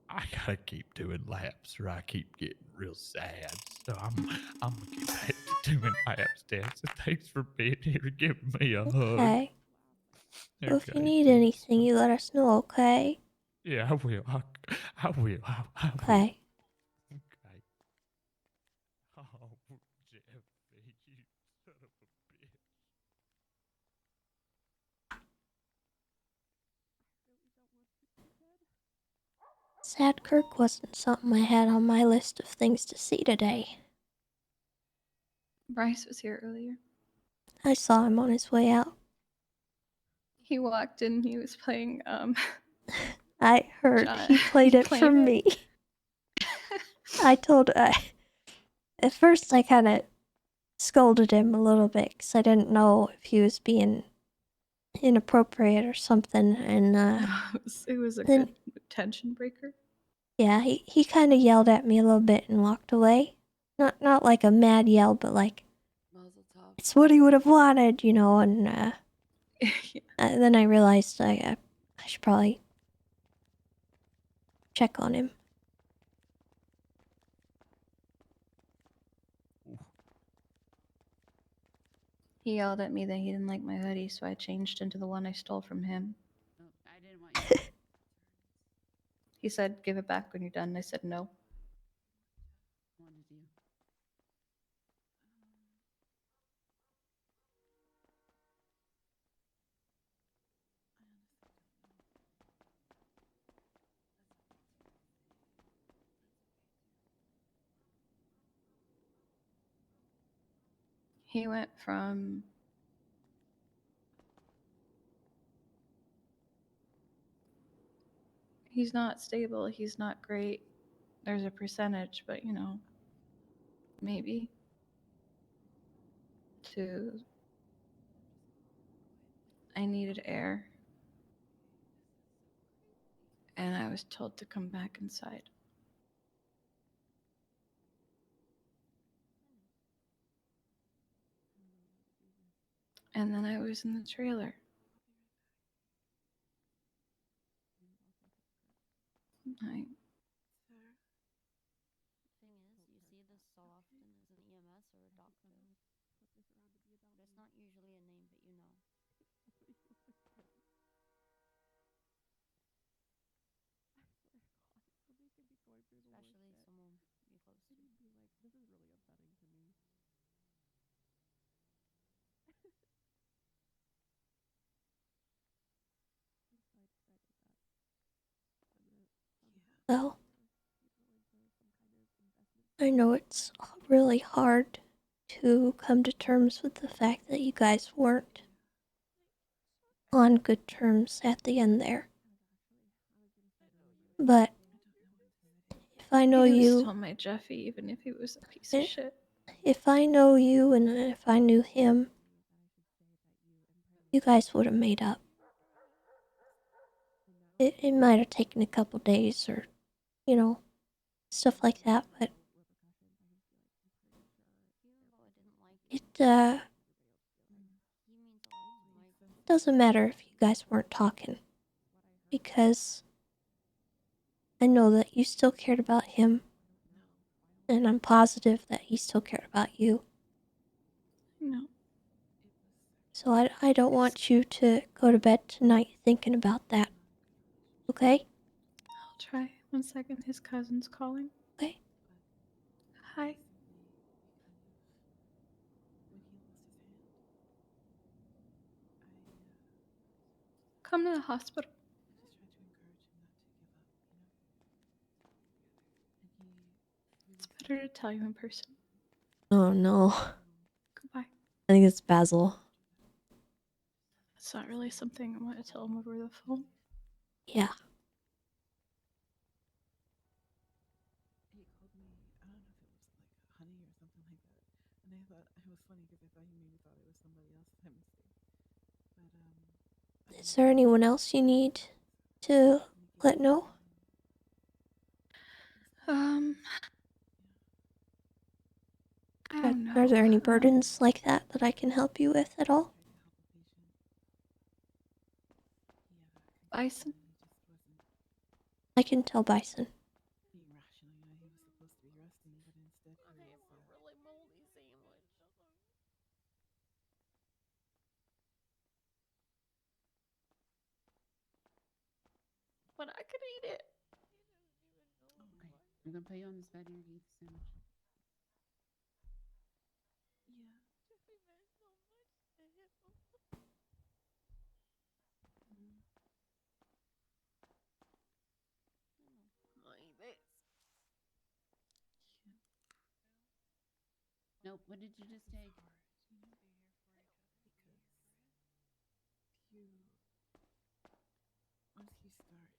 I gotta keep doing laps, or I keep getting real sad. So I'm gonna get back to doing laps, Tessa. Thanks for being here and giving me a hug. Okay. Well, if you Okay, need Tessa. anything, you let us know, okay? Yeah, I will. I will. I will. Okay. Okay. Oh, Jeffy, you son of a bitch. Sad Kirk wasn't something I had on my list of things to see today. Bryce was here earlier. I saw him on his way out. He walked in, he was playing I heard John- he played it for playing it. me. I told at first I kind of scolded him a little bit because I didn't know if he was being inappropriate or something, and it was a then, good tension breaker. yeah, he kind of yelled at me a little bit and walked away. Not like a mad yell, but like it's what he would have wanted, you know. And then I realized I should probably check on him. He yelled at me that he didn't like my hoodie, so I changed into the one I stole from him. I didn't want you to. He said, "Give it back when you're done." And I said, "No." Wanted you. He went from he's not stable, he's not great. There's a percentage, but you know, maybe. To I needed air. And I was told to come back inside. And then I was in the trailer. I Thing is, you see this so often as an EMS or a doctor. But it's not usually a name that you know. Especially someone you're close to. This is really upsetting to me. Well, I know it's really hard to come to terms with the fact that you guys weren't on good terms at the end there. But if I know he was you, still my Jeffy, even if he was a piece of shit. if I know you and if I knew him, you guys would have made up. It might have taken a couple days or, you know, stuff like that, but it doesn't matter if you guys weren't talking, because I know that you still cared about him, and I'm positive that he still cared about you. No. So I don't want you to go to bed tonight thinking about that. Okay? I'll try. 1 second, his cousin's calling. Okay. Hi. Come to the hospital. Better to tell you in person. Oh no. Goodbye. I think it's Basil. It's not really something I want to tell him over the phone. Yeah. He called me, I don't know if it was like honey or something like that. And I thought it was funny because I thought he maybe thought it was somebody else by mistake. But Is there anyone else you need to let know? I don't know. Are there any burdens like that that I can help you with at all? Bison? I can tell Bison. But I could eat it. okay, I'm gonna put you on this bed and you're gonna eat the sandwich. Nope, what did you just take? Once you start,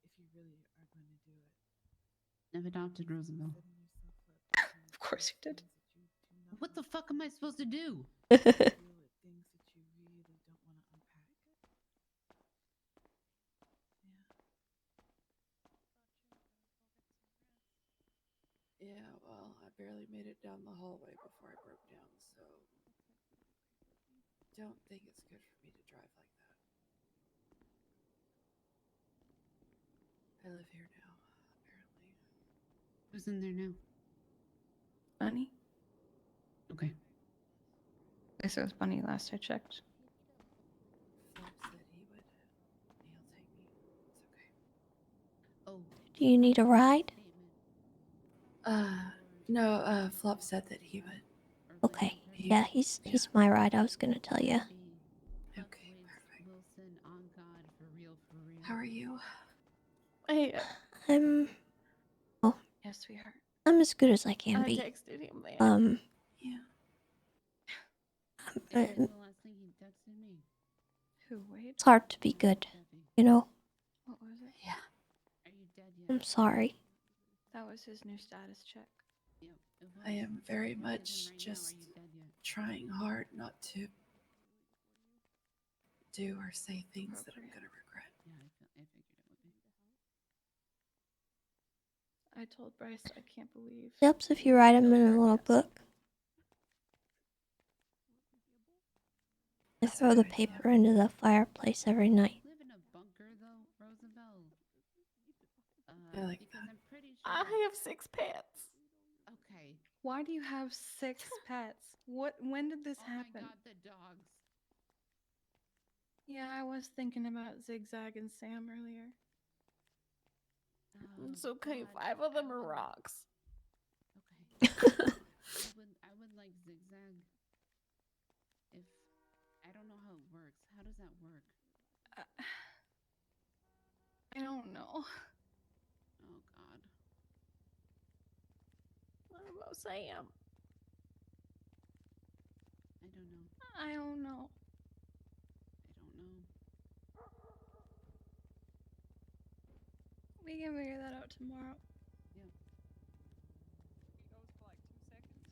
if you really are going to do it. I've adopted Roosevelt. Of course you did. What the fuck am I supposed to do? Things that you really don't want to unpack. Yeah, well, I barely made it down the hallway before I broke down, so don't think it's good for me to drive like that. I live here now, apparently. Who's in there now? Bunny? Okay. This was Bunny last I checked. Flop said he would. He'll take me. It's okay. Oh. Do you need a ride? No, Flop said that he would. Okay. Yeah, he's my ride. I was gonna tell you. Okay, perfect. Wilson, on God, for real, for real. How are you? I'm. Oh. Yes, sweetheart. I'm as good as I can I be. texted him there. Yeah. It- The last thing he texted me. Who, Wade? it's hard to be good, you know. What was it? Yeah. Are you dead yet? I'm sorry. That was his new status check. Yep, I am very much just trying hard not to do or say things that I'm gonna regret. Yeah, I figured it would be. I told Bryce I can't believe. Helps if you write him in a little book. I throw the paper into the fireplace every night. Live in a bunker though, Roosevelt. I like because that. I'm pretty sure. I have 6 pets. Okay. Why do you have 6 pets? When did this happen? Oh my God, the dogs. Yeah, I was thinking about Zigzag and Sam earlier. It's okay. 5 of them are rocks. Okay. I would like Zigzag. If I don't know how it works. How does that work? I don't know. Oh God. What about Sam? I don't know. I don't know. I don't know. We can figure that out tomorrow. Yeah. He goes for like 2 seconds.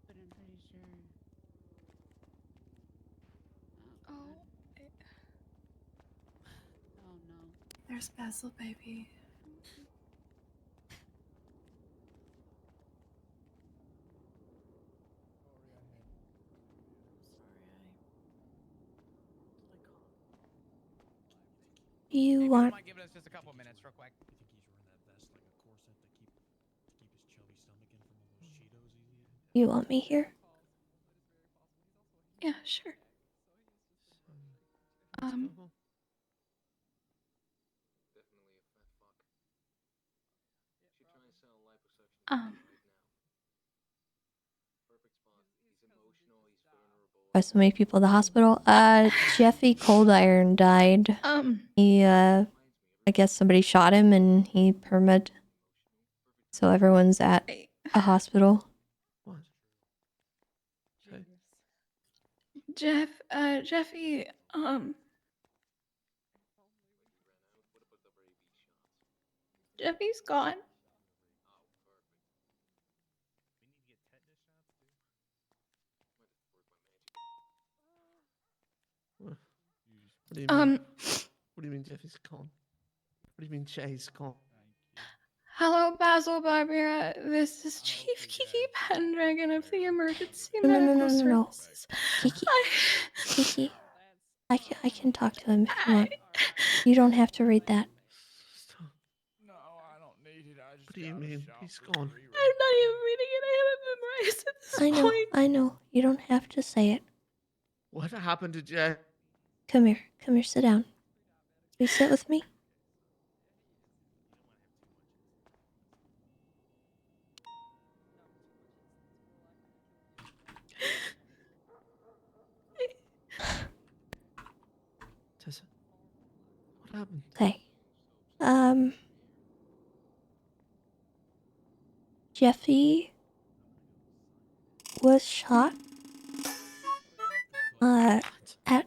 But I'm pretty sure. Oh. Oh no. There's Basil, baby. Do you Maybe want? might give us just a couple minutes, real quick. You think he's wearing that vest like a corset to keep his chubby stomach in from all those Cheetos he's eating? You want me here? Yeah, sure. By so many people at the hospital. Jeffy Cold Iron died. He I guess somebody shot him and he permed. So everyone's at a hospital. What? Say. Jeffy, Jeffy's gone. What do you mean? What do you mean Jeffy's gone? What do you mean Jay's gone? Hello, Basil Barbera. This is Chief Kiki Pendragon of the Emergency No, no, no, Medical no, no, no. Services. Kiki. Kiki. I can talk to him if you want. You don't have to read that. What do you mean? He's gone. I'm not even reading it. I haven't memorized at this I know, point. I know. You don't have to say it. What happened to Jay? Come here, sit down. Will you sit with me? Tessa, what happened? Okay. Jeffy was shot at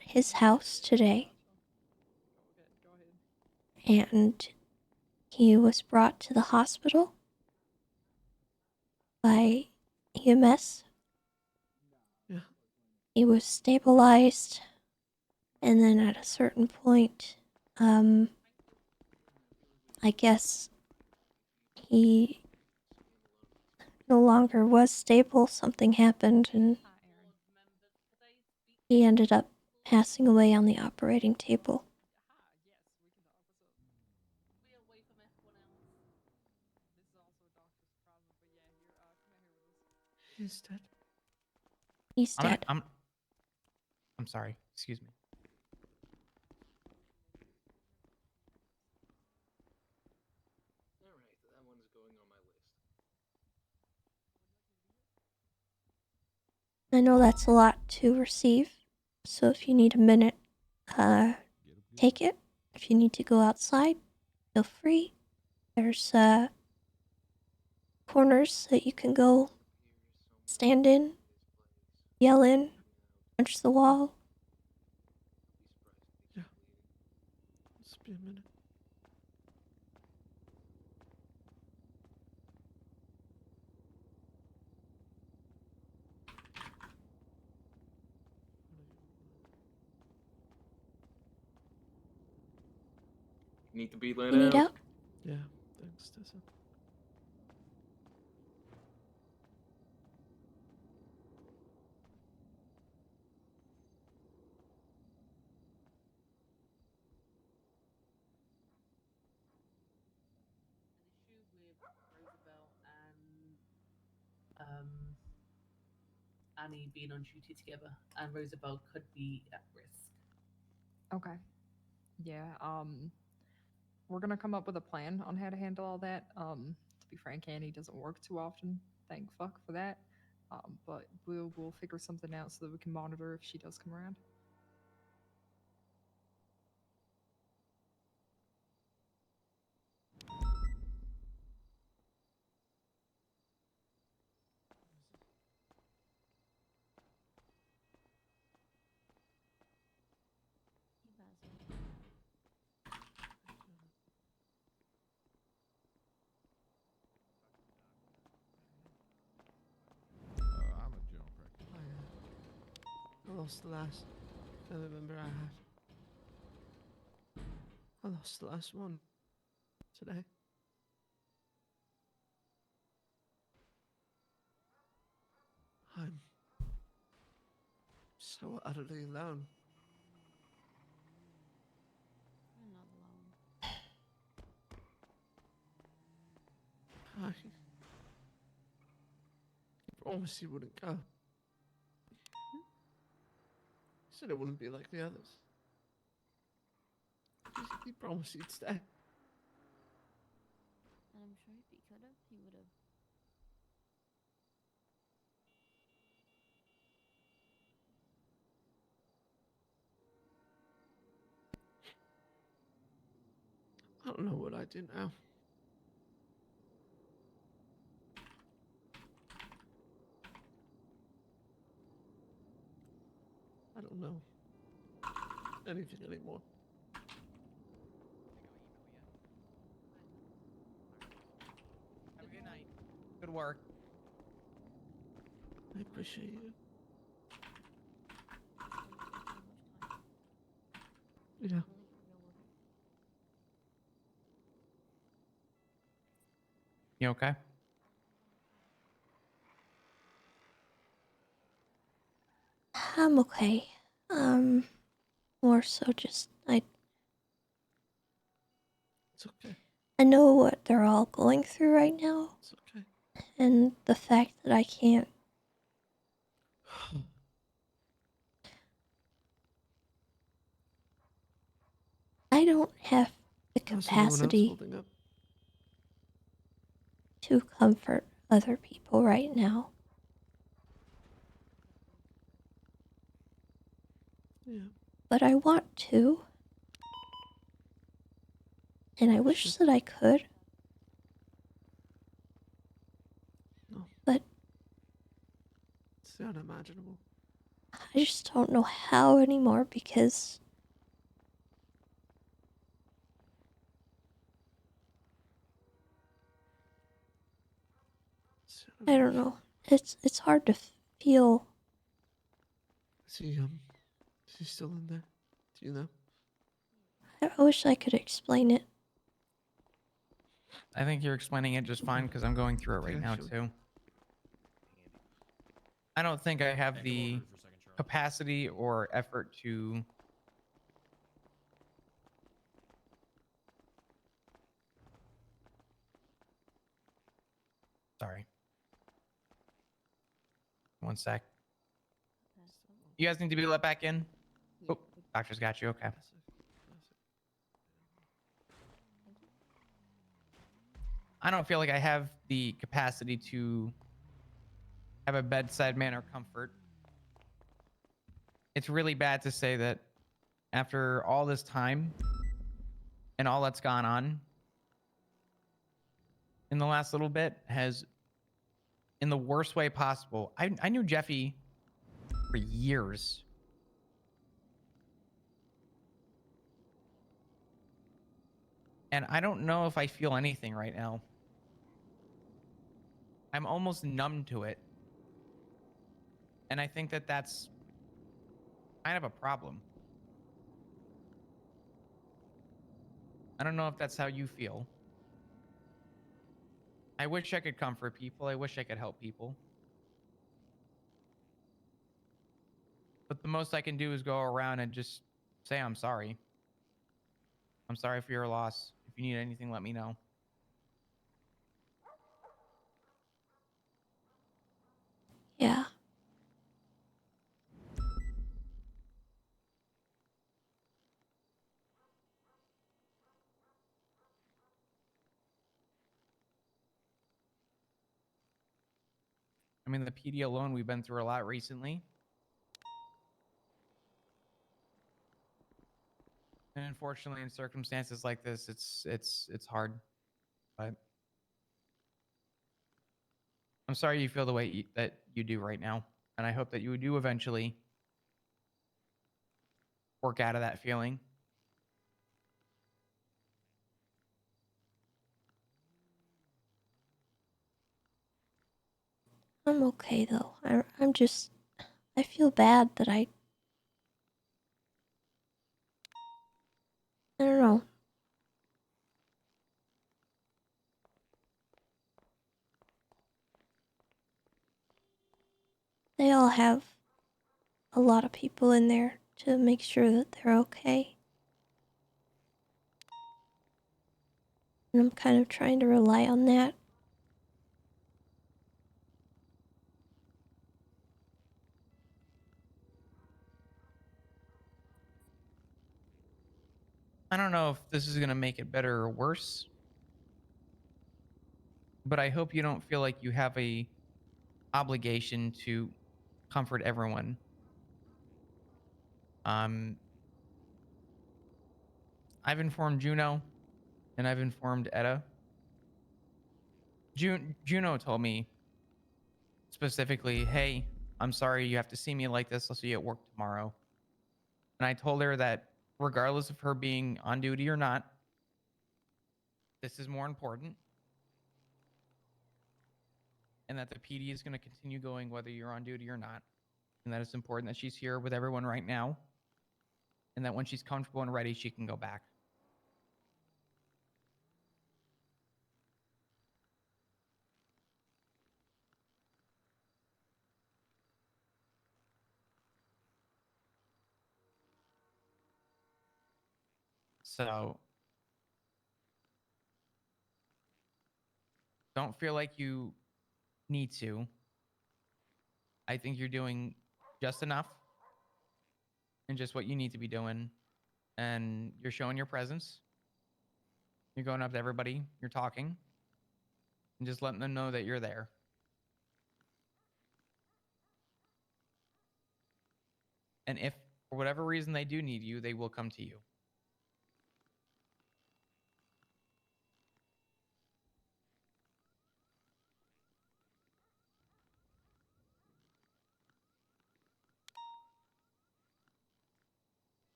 his house today. And he was brought to the hospital by EMS. Yeah. He was stabilized, and then at a certain point, I guess he no longer was stable. Something happened, and he ended up passing away on the operating table. He's dead. He's dead. I'm sorry. Excuse me. Alright, that one's going on my list. I know that's a lot to receive, so if you need a minute, take it. If you need to go outside, feel free. There's corners that you can go stand in, yell in, punch the wall. Yeah. Just be a minute. Need to be let You need out? Yeah, thanks, Tessa. Annie being on duty together, and Rosabelle could be at risk. Okay. Yeah, we're gonna come up with a plan on how to handle all that. To be frank, Annie doesn't work too often. Thank fuck for that. But we'll figure something out so that we can monitor if she does come around. I'm a general practitioner. I lost the last family member I had. I lost the last one today. I'm so utterly alone. You're not alone. I promised he wouldn't go. He said it wouldn't be like the others. He promised he'd stay. And I'm sure if he could have, he would have. I don't know what I do now. don't know anything anymore. Have a good night. Good work. I appreciate you. Yeah. You okay? I'm okay. More so just It's okay. I know what they're all going through right now. It's okay. And the fact that I can't I don't have the How's everyone else capacity holding up? to comfort other people right now. Yeah. But I want to. And I wish that I could. No. But It's unimaginable. I just don't know how anymore because I don't know. It's hard to feel. Is he still in there? Do you know? I wish I could explain it. I think you're explaining it just fine because I'm going through it right now Actually. too. I don't think I have the capacity or effort to sorry. One sec. You guys need to be let back in? Oh, doctor's got you. Okay. I don't feel like I have the capacity to have a bedside manner comfort. It's really bad to say that after all this time and all that's gone on in the last little bit has, in the worst way possible. I knew Jeffy for years. And I don't know if I feel anything right now. I'm almost numb to it. And I think that that's kind of a problem. I don't know if that's how you feel. I wish I could comfort people. I wish I could help people. But the most I can do is go around and just say I'm sorry. I'm sorry for your loss. If you need anything, let me know. Yeah. I mean, the PD alone, we've been through a lot recently. And unfortunately, in circumstances like this, it's hard. But I'm sorry you feel the way that you do right now. And I hope that you do eventually work out of that feeling. I'm okay though. I'm just I feel bad that I don't know. They all have a lot of people in there to make sure that they're okay. And I'm kind of trying to rely on that. I don't know if this is going to make it better or worse. But I hope you don't feel like you have a obligation to comfort everyone. I've informed Juno and I've informed Etta. Juno told me specifically, hey, I'm sorry you have to see me like this. I'll see you at work tomorrow. And I told her that regardless of her being on duty or not, this is more important. And that the PD is going to continue going whether you're on duty or not. And that it's important that she's here with everyone right now. And that when she's comfortable and ready, she can go back. So don't feel like you need to. I think you're doing just enough and just what you need to be doing. And you're showing your presence. You're going up to everybody. You're talking. And just letting them know that you're there. And if for whatever reason they do need you, they will come to you.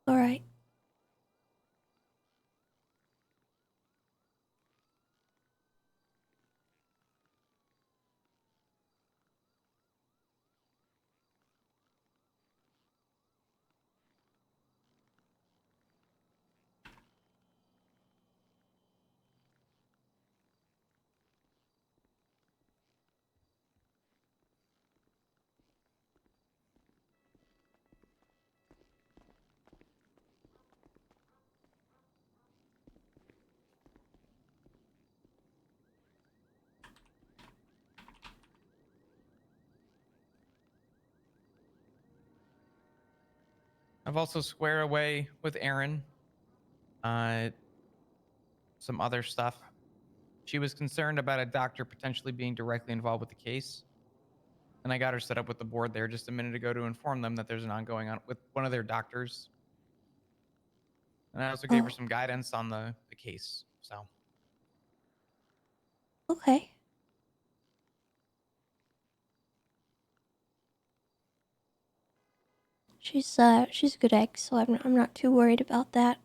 All right. I've also squared away with Erin. Some other stuff. She was concerned about a doctor potentially being directly involved with the case. And I got her set up with the board there just a minute ago to inform them that there's an ongoing on with one of their doctors. And I also gave her some guidance on the case. So. Okay. She's a good egg, so I'm not too worried about that.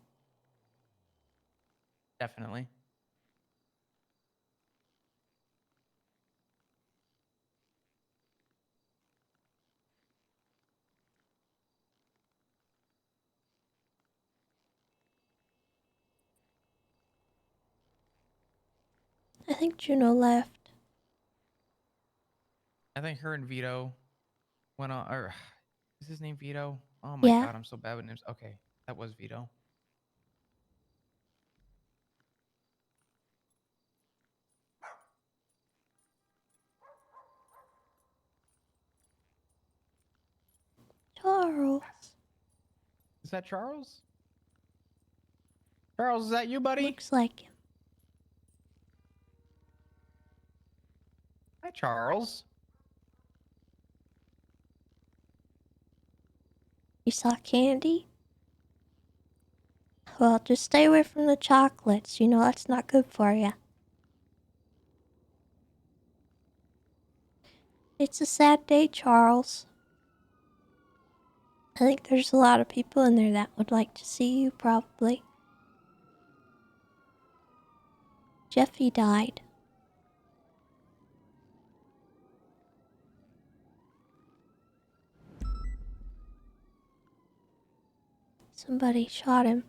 Definitely. I think Juno left. I think her and Vito went on, or is his name Vito? Oh my God, I'm so bad with names. Okay, that was Vito. Charles. Is that Charles? Charles, is that you, buddy? Looks like him. Hi, Charles. You saw candy? Well, just stay away from the chocolates. You know that's not good for you. It's a sad day, Charles. I think there's a lot of people in there that would like to see you, probably. Jeffy died. Somebody shot him.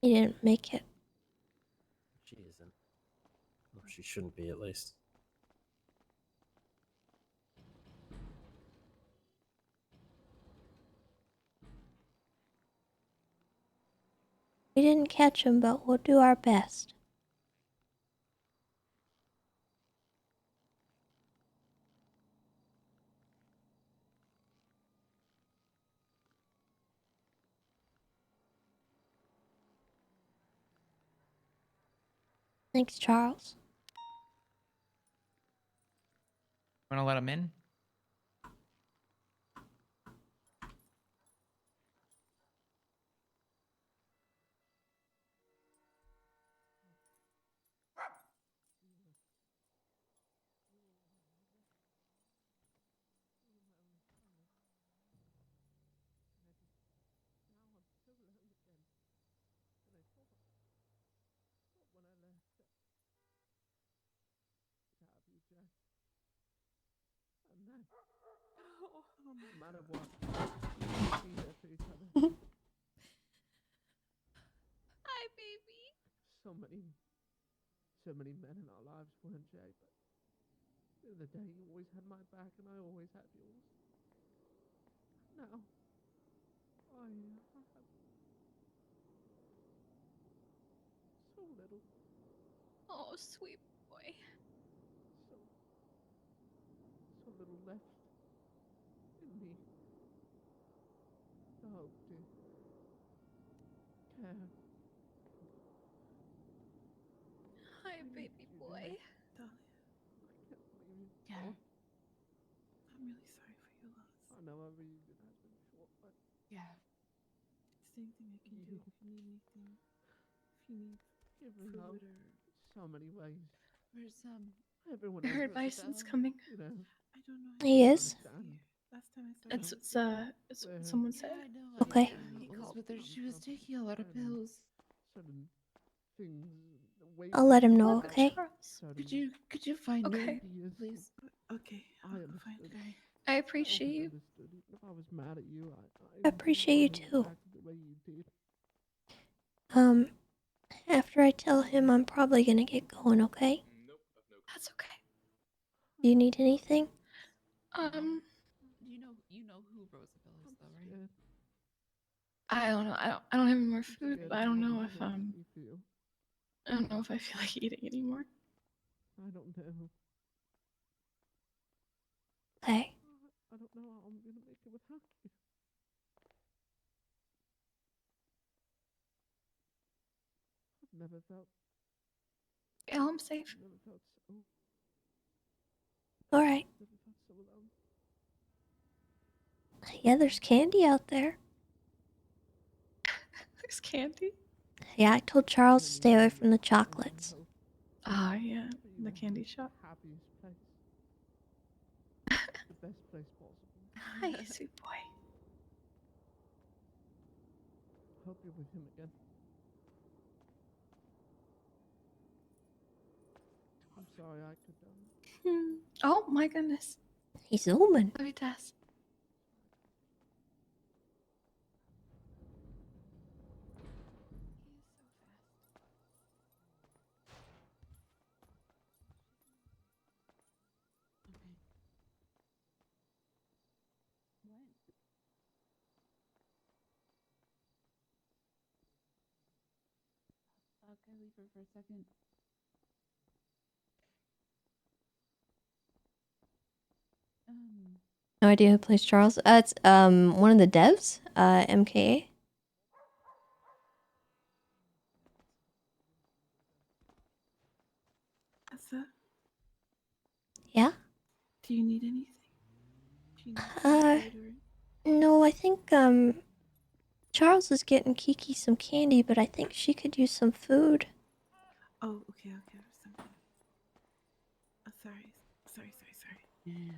He didn't make it. She isn't. Or she shouldn't be, at least. We didn't catch him, but we'll do our best. Thanks, Charles. Want to let him in? No matter what, we'll be there for each other. Hi, baby. So many men in our lives weren't Jay, but at the end of the day, you always had my back and I always had yours. Now, I have so little. Oh, sweet boy. So little left in me. To hope to care. Hi, baby boy. Darling. I can't believe you. Yeah. Oh, I'm really sorry for your loss. I know our reunion has been short, but Yeah. It's the same thing I can do if you need anything. If you need giving food up or so many ways. where's Everyone I else heard was Bison's down, coming. you know. I don't know. He is. Understand. Last time I saw That's you. it's what someone said. I know. Okay. He called with her. She was taking a lot of pills. Certain things, the way I'll let him we know, felt, okay? certain Could you find Okay. her, ideas. please? Okay. I I'll understood. find her. I appreciate you. Understood. Even if I was mad at you, I appreciate you wouldn't too. act the way you did. After I tell him, I'm probably gonna get going, okay? That's okay. Do you need anything? You know who Rosabelle is, though, right? I don't know. I don't have any more food, Scared but of I don't how know if helpless you feel. I don't know if I feel like eating anymore. I don't know. Okay. I don't know how I'm gonna make it without you. I've never felt. Yeah, I'm safe. Never felt so. Alright. Never felt so alone. Yeah, there's candy out there. There's candy. Yeah, I told Charles to stay away from the chocolates. Ah, yeah, the candy shop. Happiest place. The best place possible. Hi, sweet boy. Hope you're with him again. I'm sorry I could. Oh my goodness. He's zooming. Love you, Tess. Can I leave her for a second? No idea who plays Charles. It's one of the devs, MKA. Tessa, Yeah? do you need anything? Do you need Uh, food or... no, I think Charles is getting Kiki some candy, but I think she could use some food. Oh, okay. Something. Oh, sorry. Yeah.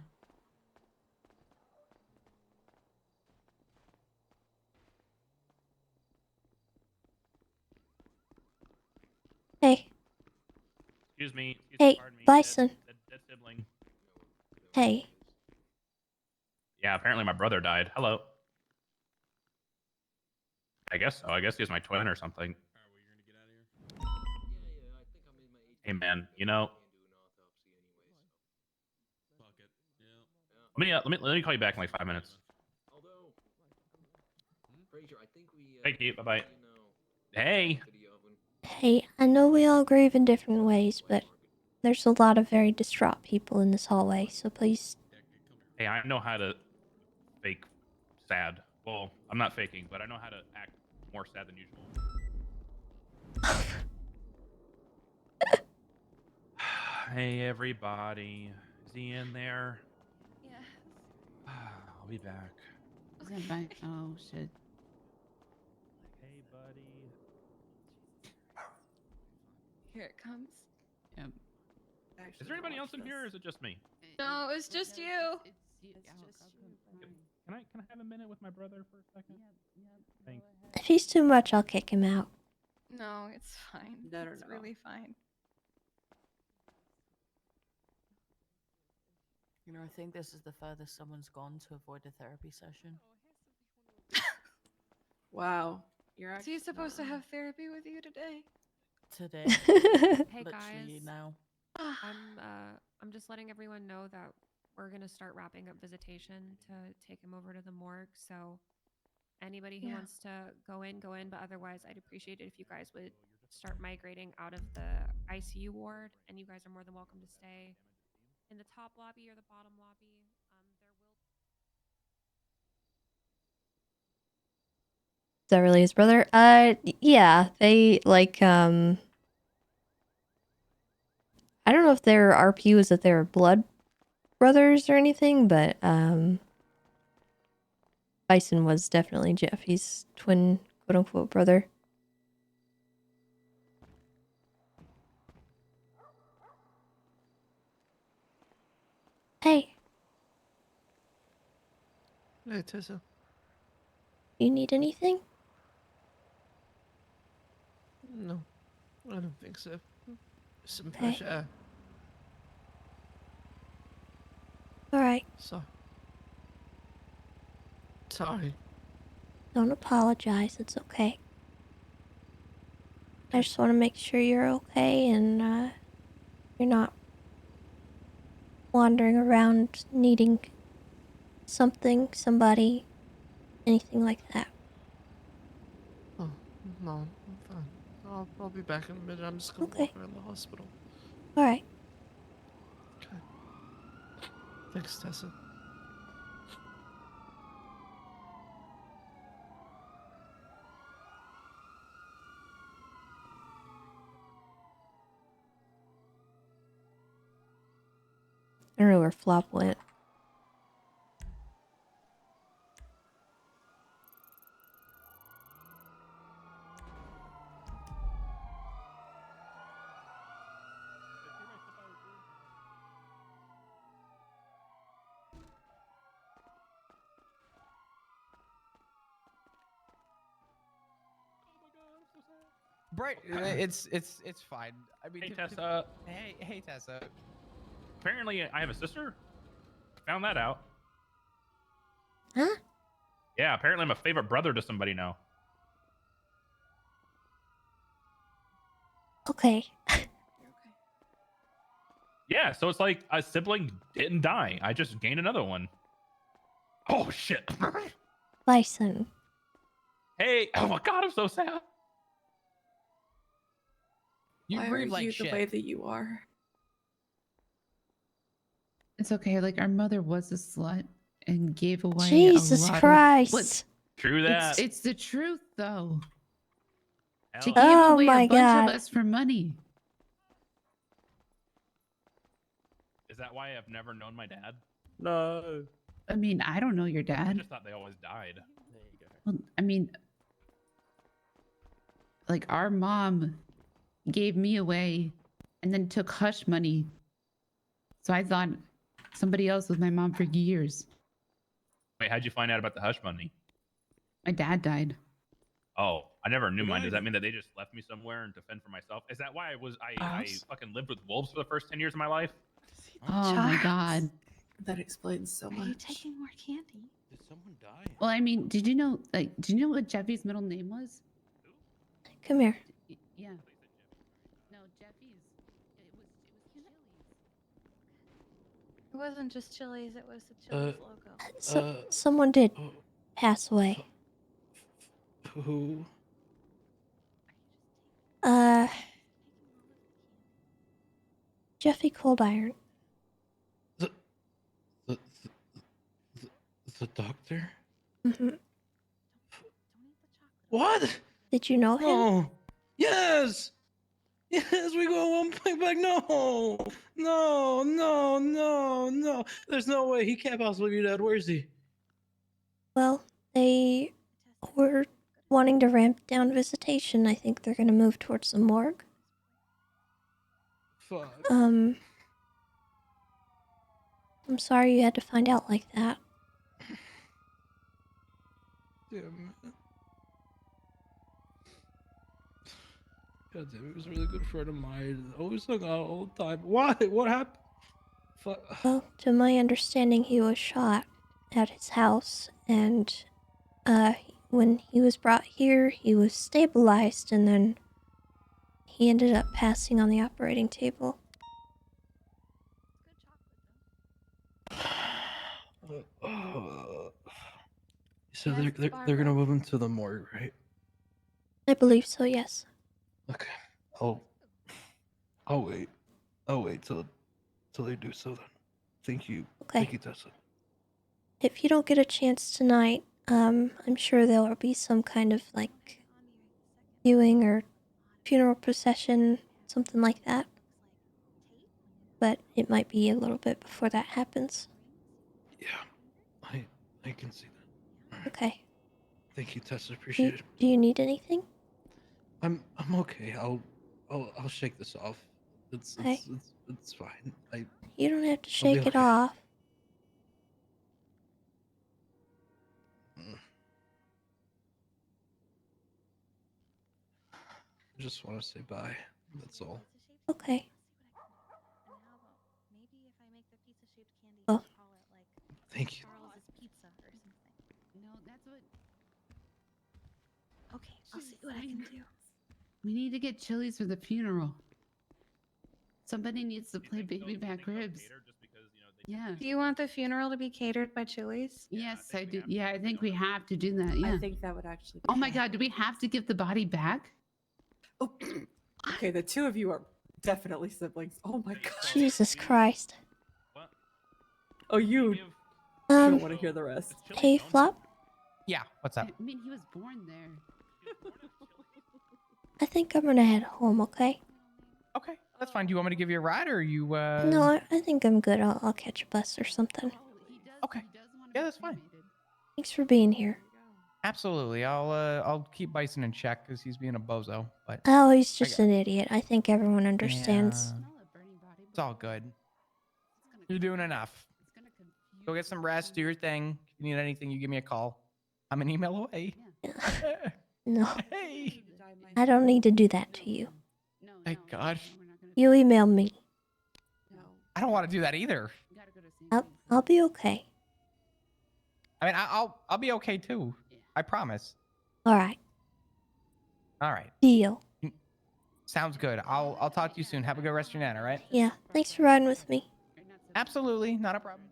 Hey. Excuse me. Hey, Pardon me. Bison. Dead sibling. Hey. Yeah, apparently my brother died. Hello. I guess so. I guess he's my twin or something. Hey man, you know. Let me call you back in like 5 minutes. Thank you. Bye bye. Hey. Hey, I know we all grieve in different ways, but there's a lot of very distraught people in this hallway, so please. Hey, I know how to fake sad. Well, I'm not faking, but I know how to act more sad than usual. Hey, everybody. Is he in there? Yeah. I'll be back. Is that fine? Oh, shit. Hey, buddy. Here it comes. Yep. Is there anybody else in here, or is it just me? No, it's just you. Can I have a minute with my brother for a second? Thanks. If he's too much, I'll kick him out. No, it's fine. No. It's really fine. You know, I think this is the furthest someone's gone to avoid a therapy session. Wow. You're Is actually he supposed to have therapy with you today? Today. Hey Literally guys. now. I'm just letting everyone know that we're gonna start wrapping up visitation to take him over to the morgue. So anybody who Yeah. wants to go in, go in. But otherwise, I'd appreciate it if you guys would start migrating out of the ICU ward, and you guys are more than welcome to stay in the top lobby or the bottom lobby. Is that really his brother? Yeah, they like I don't know if their RP was that they were blood brothers or anything, but Bison was definitely Jeffy's twin quote unquote brother. Hey, Hey, Tessa. you need anything? No, I don't think so. Some Okay. fresh air. Alright, Sorry. don't apologize, it's okay. I just want to make sure you're okay and you're not wandering around needing something, somebody, anything like that. Oh, no, I'm fine. I'll be back in a minute. I'm just gonna Okay. walk around the hospital. Alright. Okay. Thanks, Tessa. I don't know where Flop went. Bright, it's fine. I mean, Hey, Tessa. Hey, Tessa. Apparently, I have a sister. Found that out. Huh? Yeah, apparently I'm a favorite brother to somebody now. Okay. Yeah, so it's like a sibling didn't die. I just gained another one. Oh, shit. Bison. Hey, oh my god, I'm so sad. You Why grieve are like you shit. the way that you are? It's okay. Like our mother was a slut and gave away Jesus a lot Christ. of. What? True that. It's the truth, though. She Hell. gave Oh away my a bunch God. of us for money. Is that why I've never known my dad? No. I mean, I don't know your I dad. just thought they always died. There you go. Well, I mean, like our mom gave me away and then took hush money. So I thought somebody else was my mom for years. Wait, how'd you find out about the hush money? My dad died. Oh, I never knew mine. Does that Right. mean that they just left me somewhere and to fend for myself? Is that why I fucking lived with wolves for the first 10 years of my life? Oh my God. That explains so Are you much. taking more candy? Did someone die? Well, I mean, did you know what Jeffy's middle name was? Come here. Yeah. No, Jeffy's. It was Chili's. It wasn't just Chili's, it was the Chili's logo. Someone did pass away. Who? Jeffy Cold Iron. The doctor? Mm-hmm. What? Did you know him? No. Yes. Yes, we go one point back. No. No, no, no, no. There's no way. He can't possibly be dead. Where is he? Well, they were wanting to ramp down visitation. I think they're gonna move towards the morgue. Fuck. I'm sorry you had to find out like that. Damn it. God damn, he was a really good friend of mine. Always hung out all the time. Why? What happened? fuck? Well, to my understanding, he was shot at his house, and when he was brought here, he was stabilized, and then he ended up passing on the operating table. So they're gonna move him to the morgue, right? I believe so, yes. Okay. I'll wait. I'll wait till they do so then. Thank you. Okay. Thank you, Tessa. If you don't get a chance tonight, I'm sure there will be some kind of like viewing or funeral procession, something like that. But it might be a little bit before that happens. Yeah. I can see that. Okay. Thank you, Tessa. Appreciate it. Do you need anything? I'm okay. I'll shake this off. It's Okay. it's fine. You don't have to I'll be shake it okay. off. I just want to say bye. That's all. Okay. Oh. Thank you. No, that's what. Okay, I'll see what I can do. We need to get chilies for the funeral. Somebody needs to play baby back ribs. Yeah. Do you want the funeral to be catered by Chili's? Yes, I do. Yeah, I think we have to do that. Yeah. I think that would actually. Oh my God, do we have to give the body back? Oh, okay, the two of you are definitely siblings. Oh my god. Jesus Christ. Oh, you don't want to hear the rest. Hey, Flop. Yeah, what's up? I mean, he was born there. I think I'm gonna head home, okay? Okay, that's fine. Do you want me to give you a ride, or you? No, I think I'm good. I'll catch a bus or something. Okay. Yeah, that's fine. Thanks for being here. Absolutely. I'll keep Bison in check because he's being a bozo. But Oh, he's just an idiot. I think everyone understands. Yeah, it's all good. You're doing enough. Go get some rest. Do your thing. If you need anything, you give me a call. I'm an email away. No. Hey. I don't need to do that to you. Thank God. You email me. I don't want to do that either. I'll be okay. I mean, I'll be okay too. I promise. Alright. All right. Deal. Sounds good. I'll talk to you soon. Have a good rest of your night. All right. Yeah. Thanks for riding with me. Absolutely, not a problem.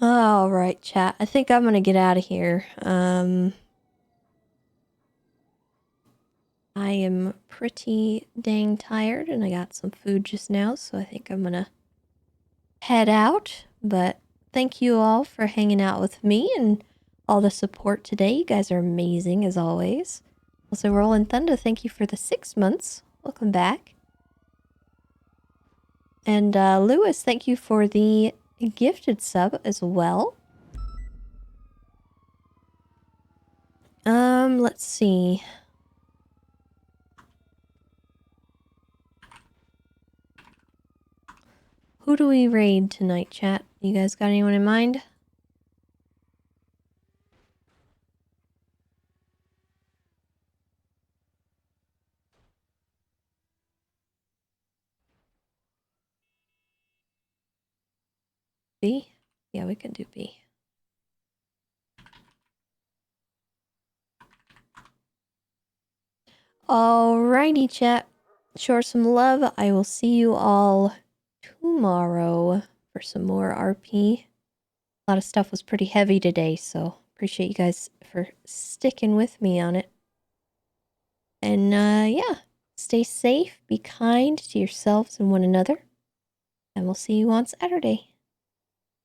Alright, chat. I think I'm gonna get out of here. I am pretty dang tired and I got some food just now, so I think I'm gonna head out. But thank you all for hanging out with me and all the support today. You guys are amazing as always. Also, Rolling Thunder, thank you for the 6 months. Welcome back. And Lewis, thank you for the gifted sub as well. Let's see. Who do we raid tonight, chat? You guys got anyone in mind? B? Yeah, we can do B. Alrighty, chat. Show some love. I will see you all tomorrow for some more RP. A lot of stuff was pretty heavy today, so appreciate you guys for sticking with me on it. And yeah, stay safe, be kind to yourselves and one another. And we'll see you on Saturday.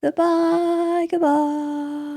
Goodbye, goodbye.